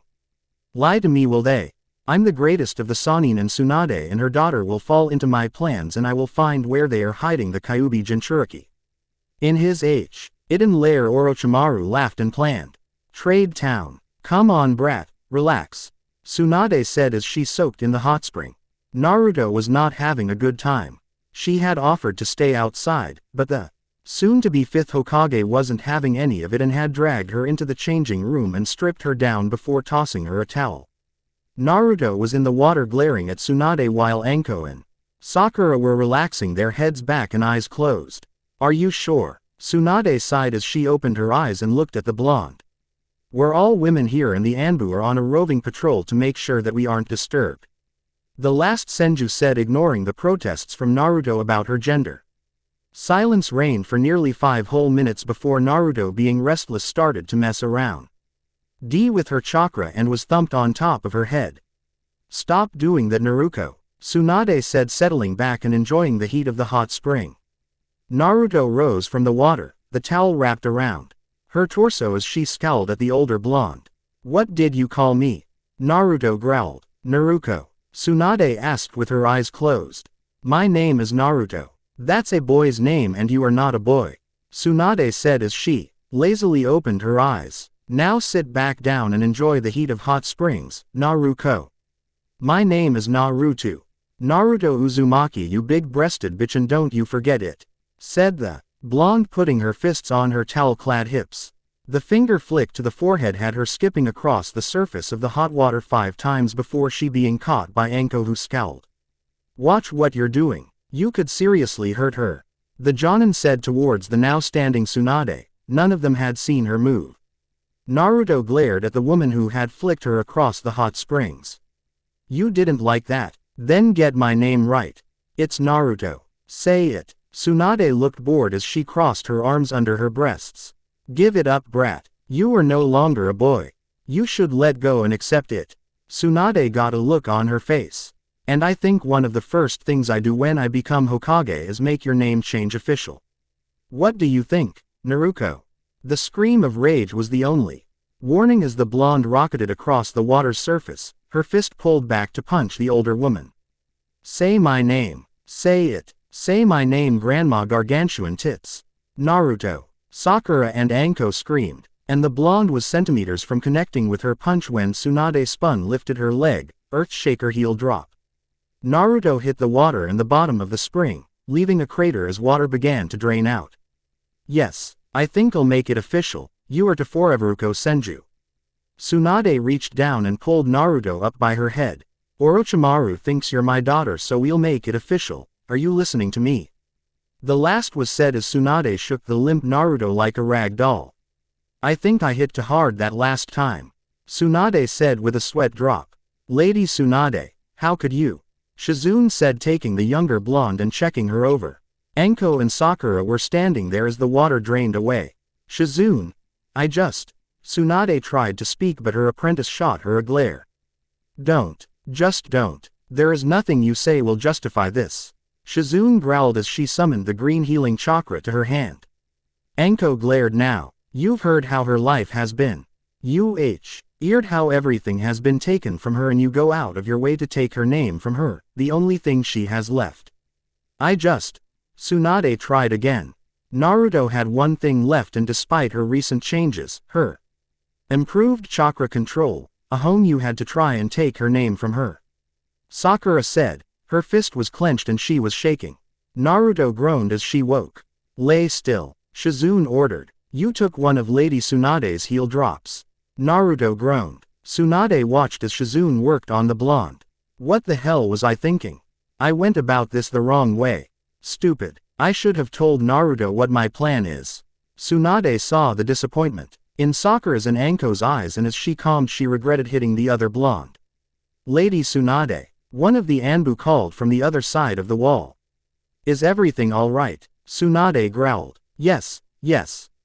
Lie to me will they? I'm the greatest of the Sannin and Tsunade and her daughter will fall into my plans and I will find where they are hiding the Kyuubi Jinchuriki. In his hidden lair Orochimaru laughed and planned. Trade town. Come on brat, relax, Tsunade said as she soaked in the hot spring. Naruto was not having a good time. She had offered to stay outside, but the soon-to-be 5th Hokage wasn't having any of it and had dragged her into the changing room and stripped her down before tossing her a towel. Naruto was in the water glaring at Tsunade while Anko and Sakura were relaxing, their heads back and eyes closed. Are you sure? Tsunade sighed as she opened her eyes and looked at the blonde. We're all women here and the Anbu are on a roving patrol to make sure that we aren't disturbed, the last Senju said, ignoring the protests from Naruto about her gender. Silence reigned for nearly 5 whole minutes before Naruto, being restless, started to mess around with her chakra and was thumped on top of her head. Stop doing that, Naruto, Tsunade said, settling back and enjoying the heat of the hot spring. Naruto rose from the water, the towel wrapped around her torso as she scowled at the older blonde. What did you call me? Naruto growled. Naruto, Tsunade asked with her eyes closed. My name is Naruto. That's a boy's name and you are not a boy, Tsunade said as she lazily opened her eyes. Now sit back down and enjoy the heat of hot springs, Naruto. My name is Naruto. Naruto Uzumaki, you big-breasted bitch, and don't you forget it, said the blonde, putting her fists on her towel-clad hips. The finger flick to the forehead had her skipping across the surface of the hot water 5 times before she being caught by Anko, who scowled. "Watch what you're doing. You could seriously hurt her," the Jonin said towards the now standing Tsunade. None of them had seen her move. Naruto glared at the woman who had flicked her across the hot springs. "You didn't like that? Then get my name right. It's Naruto. Say it." Tsunade looked bored as she crossed her arms under her breasts. "Give it up, brat. You are no longer a boy. You should let go and accept it." Tsunade got a look on her face. "And I think one of the first things I do when I become Hokage is make your name change official. What do you think, Naruto?" The scream of rage was the only warning as the blonde rocketed across the water's surface, her fist pulled back to punch the older woman. "Say my name. Say it. Say my name, Grandma Gargantuan Tits." Naruto, Sakura and Anko screamed, and the blonde was centimeters from connecting with her punch when Tsunade spun lifted her leg, Earthshaker heel drop. Naruto hit the water and the bottom of the spring, leaving a crater as water began to drain out. "Yes, I think I'll make it official. You are to Foreveruko Senju." Tsunade reached down and pulled Naruto up by her head. "Orochimaru thinks you're my daughter, so we'll make it official. Are you listening to me?" The last was said as Tsunade shook the limp Naruto like a rag doll. "I think I hit too hard that last time," Tsunade said with a sweat drop. "Lady Tsunade, how could you?" Shizune said, taking the younger blonde and checking her over. Anko and Sakura were standing there as the water drained away. "Shizune, Tsunade tried to speak, but her apprentice shot her a glare. Just don't. There is nothing you say will justify this." Shizune growled as she summoned the green healing chakra to her hand. Anko glared now. "You've heard how her life has been. Heard how everything has been taken from her, and you go out of your way to take her name from her, the only thing she has left." Tsunade tried again. Naruto had one thing left, and despite her recent changes, her improved chakra control, you had to try and take her name from her. Sakura said. Her fist was clenched and she was shaking. Naruto groaned as she woke. "Lay still," Shizune ordered. "You took one of Lady Tsunade's heel drops." Naruto groaned. Tsunade watched as Shizune worked on the blonde. "What the hell was I thinking? I went about this the wrong way. Stupid. I should have told Naruto what my plan is." Tsunade saw the disappointment in Sakura's and Anko's eyes, and as she calmed, she regretted hitting the other blonde. "Lady Tsunade," one of the Anbu called from the other side of the wall. "Is everything all right?" Tsunade growled. Yes,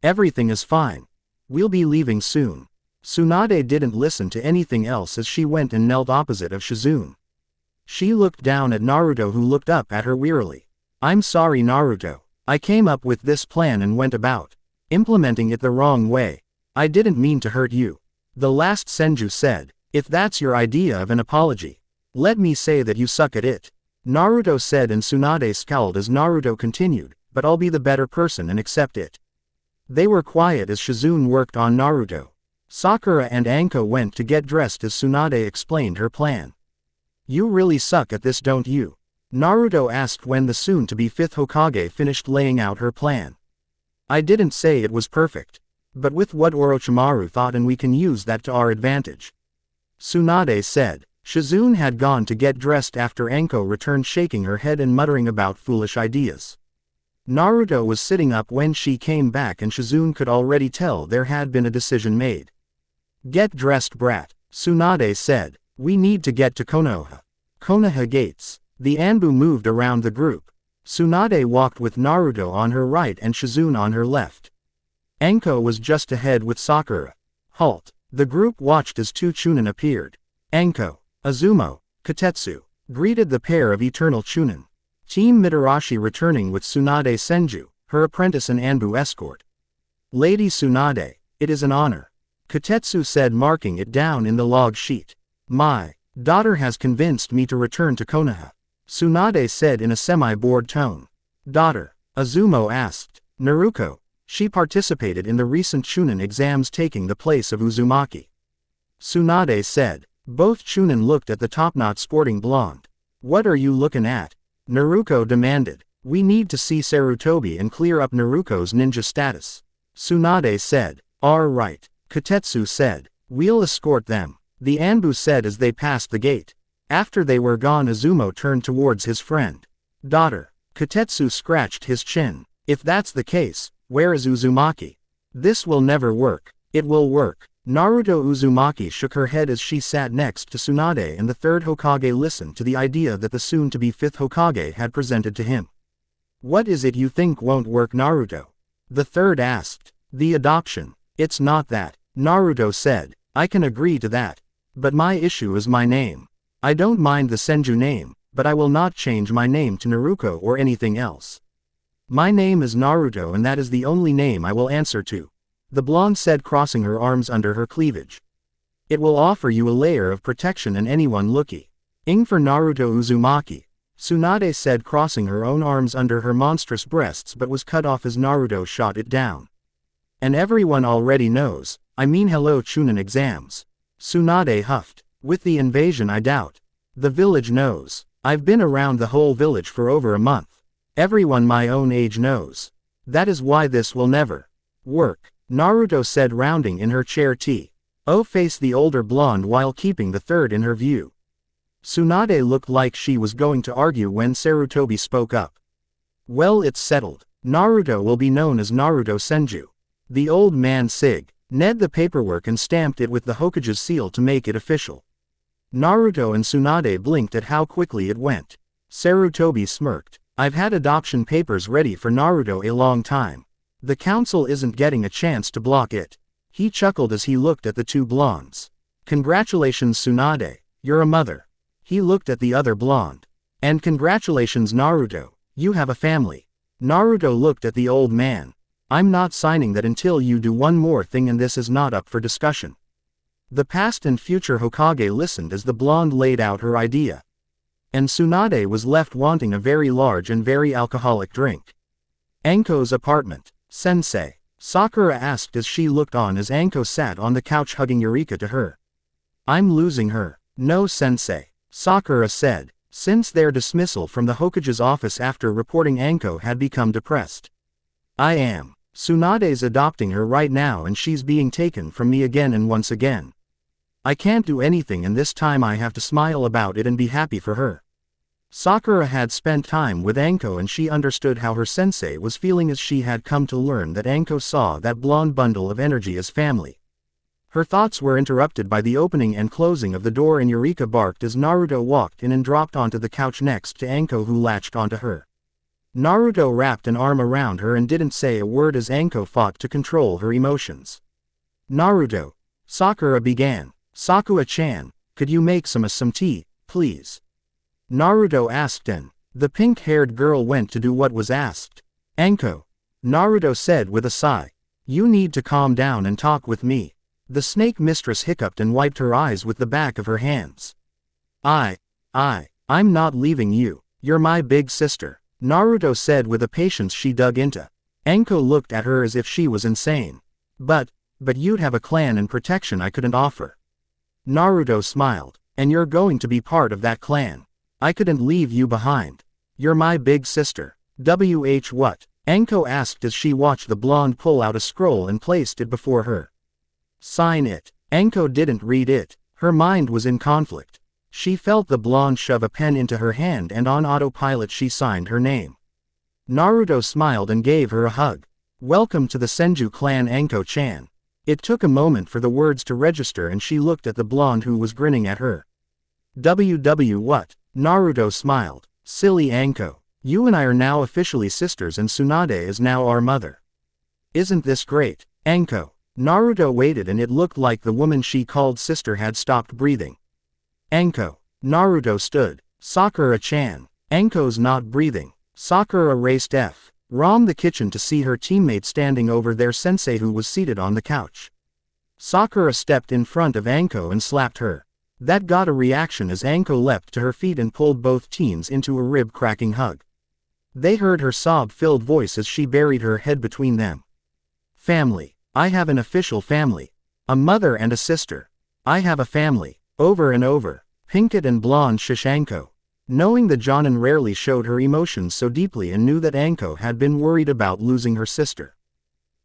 everything is fine. We'll be leaving soon." Tsunade didn't listen to anything else as she went and knelt opposite of Shizune. She looked down at Naruto, who looked up at her wearily. "I'm sorry, Naruto. I came up with this plan and went about implementing it the wrong way. I didn't mean to hurt you," the last Senju said. "If that's your idea of an apology, let me say that you suck at it," Naruto said, and Tsunade scowled as Naruto continued, "But I'll be the better person and accept it." They were quiet as Shizune worked on Naruto. Sakura and Anko went to get dressed as Tsunade explained her plan. "You really suck at this, don't you?" Naruto asked when the soon-to-be 5th Hokage finished laying out her plan. "I didn't say it was perfect. But with what Orochimaru thought, and we can use that to our advantage," Tsunade said. Shizune had gone to get dressed after Anko returned, shaking her head and muttering about foolish ideas. Naruto was sitting up when she came back, and Shizune could already tell there had been a decision made. "Get dressed, brat," Tsunade said. "We need to get to Konoha." Konoha gates. The Anbu moved around the group. Tsunade walked with Naruto on her right and Shizune on her left. Anko was just ahead with Sakura. Halt. The group watched as 2 Chunin appeared. Anko, Azumo, Kotetsu greeted the pair of eternal Chunin. Team Mitarashi returning with Tsunade Senju, her apprentice and Anbu escort. "Lady Tsunade, it is an honor," Kotetsu said, marking it down in the log sheet. "My daughter has convinced me to return to Konoha," Tsunade said in a semi-bored tone. "Daughter?" Azumo asked. "Naruto. She participated in the recent Chunin exams, taking the place of Uzumaki," Tsunade said. Both Chunin looked at the top-knot sporting blonde. "What are you looking at?" Naruto demanded. "We need to see Sarutobi and clear up Naruto's ninja status," Tsunade said. All right, Kotetsu said. We'll escort them. The Anbu said as they passed the gate. After they were gone, Izumo turned towards his friend. Daughter. Kotetsu scratched his chin. If that's the case, where is Uzumaki? This will never work. It will work. Naruto. Uzumaki shook her head as she sat next to Tsunade, and the third Hokage listened to the idea that the soon-to-be fifth Hokage had presented to him. What is it you think won't work, Naruto? The third asked. The adoption. It's not that, Naruto said. I can agree to that. But my issue is my name. I don't mind the Senju name, but I will not change my name to Naruto or anything else. My name is Naruto, and that is the only name I will answer to. The blonde said, crossing her arms under her cleavage. It will offer you a layer of protection and anyone looking for Naruto. Uzumaki. Tsunade said, crossing her own arms under her monstrous breasts, but was cut off as Naruto shot it down. And everyone already knows, I mean hello Chunin exams. Tsunade huffed. With the invasion I doubt. The village knows. I've been around the whole village for over a month. Everyone my own age knows. That is why this will never work, Naruto said, rounding in her chair. To face the older blonde while keeping the third in her view. Tsunade looked like she was going to argue when Sarutobi spoke up. Well, it's settled. Naruto will be known as Naruto Senju. The old man signed the paperwork and stamped it with the Hokage's seal to make it official. Naruto and Tsunade blinked at how quickly it went. Sarutobi smirked. I've had adoption papers ready for Naruto a long time. The council isn't getting a chance to block it. He chuckled as he looked at the two blondes. Congratulations, Tsunade. You're a mother. He looked at the other blonde. And congratulations, Naruto. You have a family. Naruto looked at the old man. I'm not signing that until you do one more thing, and this is not up for discussion. The past and future Hokage listened as the blonde laid out her idea. And Tsunade was left wanting a very large and very alcoholic drink. Anko's apartment. Sensei. Sakura asked as she looked on as Anko sat on the couch hugging Eureka to her. I'm losing her. No, Sensei. Sakura said. Since their dismissal from the Hokage's office after reporting Anko had become depressed. I am. Tsunade's adopting her right now, and she's being taken from me again and once again. I can't do anything, and this time I have to smile about it and be happy for her. Sakura had spent time with Anko, and she understood how her sensei was feeling as she had come to learn that Anko saw that blonde bundle of energy as family. Her thoughts were interrupted by the opening and closing of the door, and Eureka barked as Naruto walked in and dropped onto the couch next to Anko, who latched onto her. Naruto wrapped an arm around her and didn't say a word as Anko fought to control her emotions. Naruto. Sakura began. Sakura-chan, could you make some tea, please? Naruto asked, and the pink-haired girl went to do what was asked. Anko. Naruto said with a sigh. You need to calm down and talk with me. The snake mistress hiccuped and wiped her eyes with the back of her hands. I'm not leaving you. You're my big sister, Naruto said with a patience she dug into. Anko looked at her as if she was insane. But you'd have a clan and protection I couldn't offer. Naruto smiled. And you're going to be part of that clan. I couldn't leave you behind. You're my big sister. What? Anko asked as she watched the blonde pull out a scroll and placed it before her. Sign it. Anko didn't read it. Her mind was in conflict. She felt the blonde shove a pen into her hand, and on autopilot she signed her name. Naruto smiled and gave her a hug. Welcome to the Senju clan, Anko-chan. It took a moment for the words to register, and she looked at the blonde who was grinning at her. What? Naruto smiled. Silly Anko. You and I are now officially sisters, and Tsunade is now our mother. Isn't this great, Anko? Naruto waited, and it looked like the woman she called sister had stopped breathing. Anko. Naruto stood. Sakura-chan. Anko's not breathing. Sakura raced from the kitchen to see her teammate standing over their sensei, who was seated on the couch. Sakura stepped in front of Anko and slapped her. That got a reaction as Anko leapt to her feet and pulled both teens into a rib-cracking hug. They heard her sob-filled voice as she buried her head between them. Family. I have an official family. A mother and a sister. I have a family. Over and over. Pinkett and blonde shush Anko. Knowing that Jonin rarely showed her emotions so deeply, and knew that Anko had been worried about losing her sister.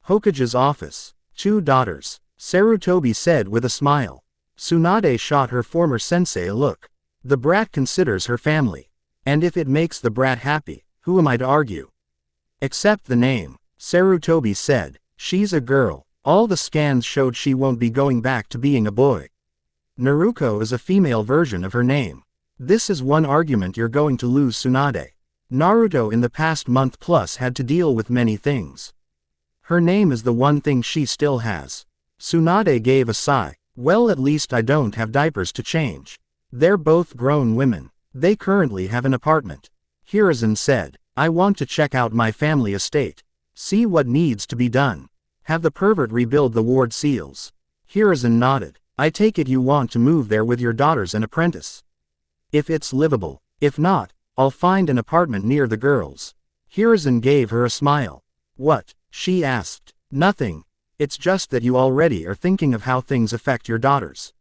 Hokage's office. 2 daughters, Sarutobi said with a smile. Tsunade shot her former sensei a look. The brat considers her family. And if it makes the brat happy, who am I to argue? Except the name, Sarutobi said. She's a girl. All the scans showed she won't be going back to being a boy. Naruko is a female version of her name. This is one argument you're going to lose, Tsunade. Naruto in the past month plus had to deal with many things. Her name is the one thing she still has. Tsunade gave a sigh. Well, at least I don't have diapers to change. They're both grown women. They currently have an apartment. Hiruzen said, I want to check out my family estate. See what needs to be done. Have the pervert rebuild the ward seals. Hiruzen nodded. I take it you want to move there with your daughters and apprentice. If it's livable. If not, I'll find an apartment near the girls. Hiruzen gave her a smile. What? She asked. Nothing. It's just that you already are thinking of how things affect your daughters.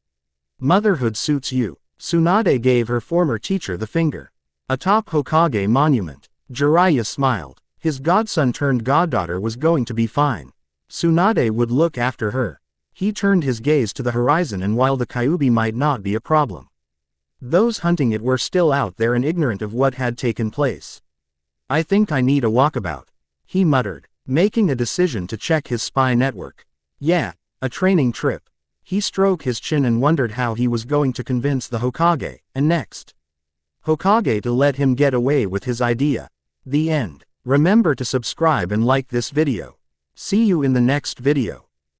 Motherhood suits you. Tsunade gave her former teacher the finger. Atop Hokage monument, Jiraiya smiled. His godson turned goddaughter was going to be fine. Tsunade would look after her. He turned his gaze to the horizon, and while the Kyuubi might not be a problem, those hunting it were still out there and ignorant of what had taken place. I think I need a walkabout, he muttered, making a decision to check his spy network. Yeah, a training trip. He stroked his chin and wondered how he was going to convince the Hokage, and next Hokage to let him get away with his idea. The end. Remember to subscribe and like this video. See you in the next video.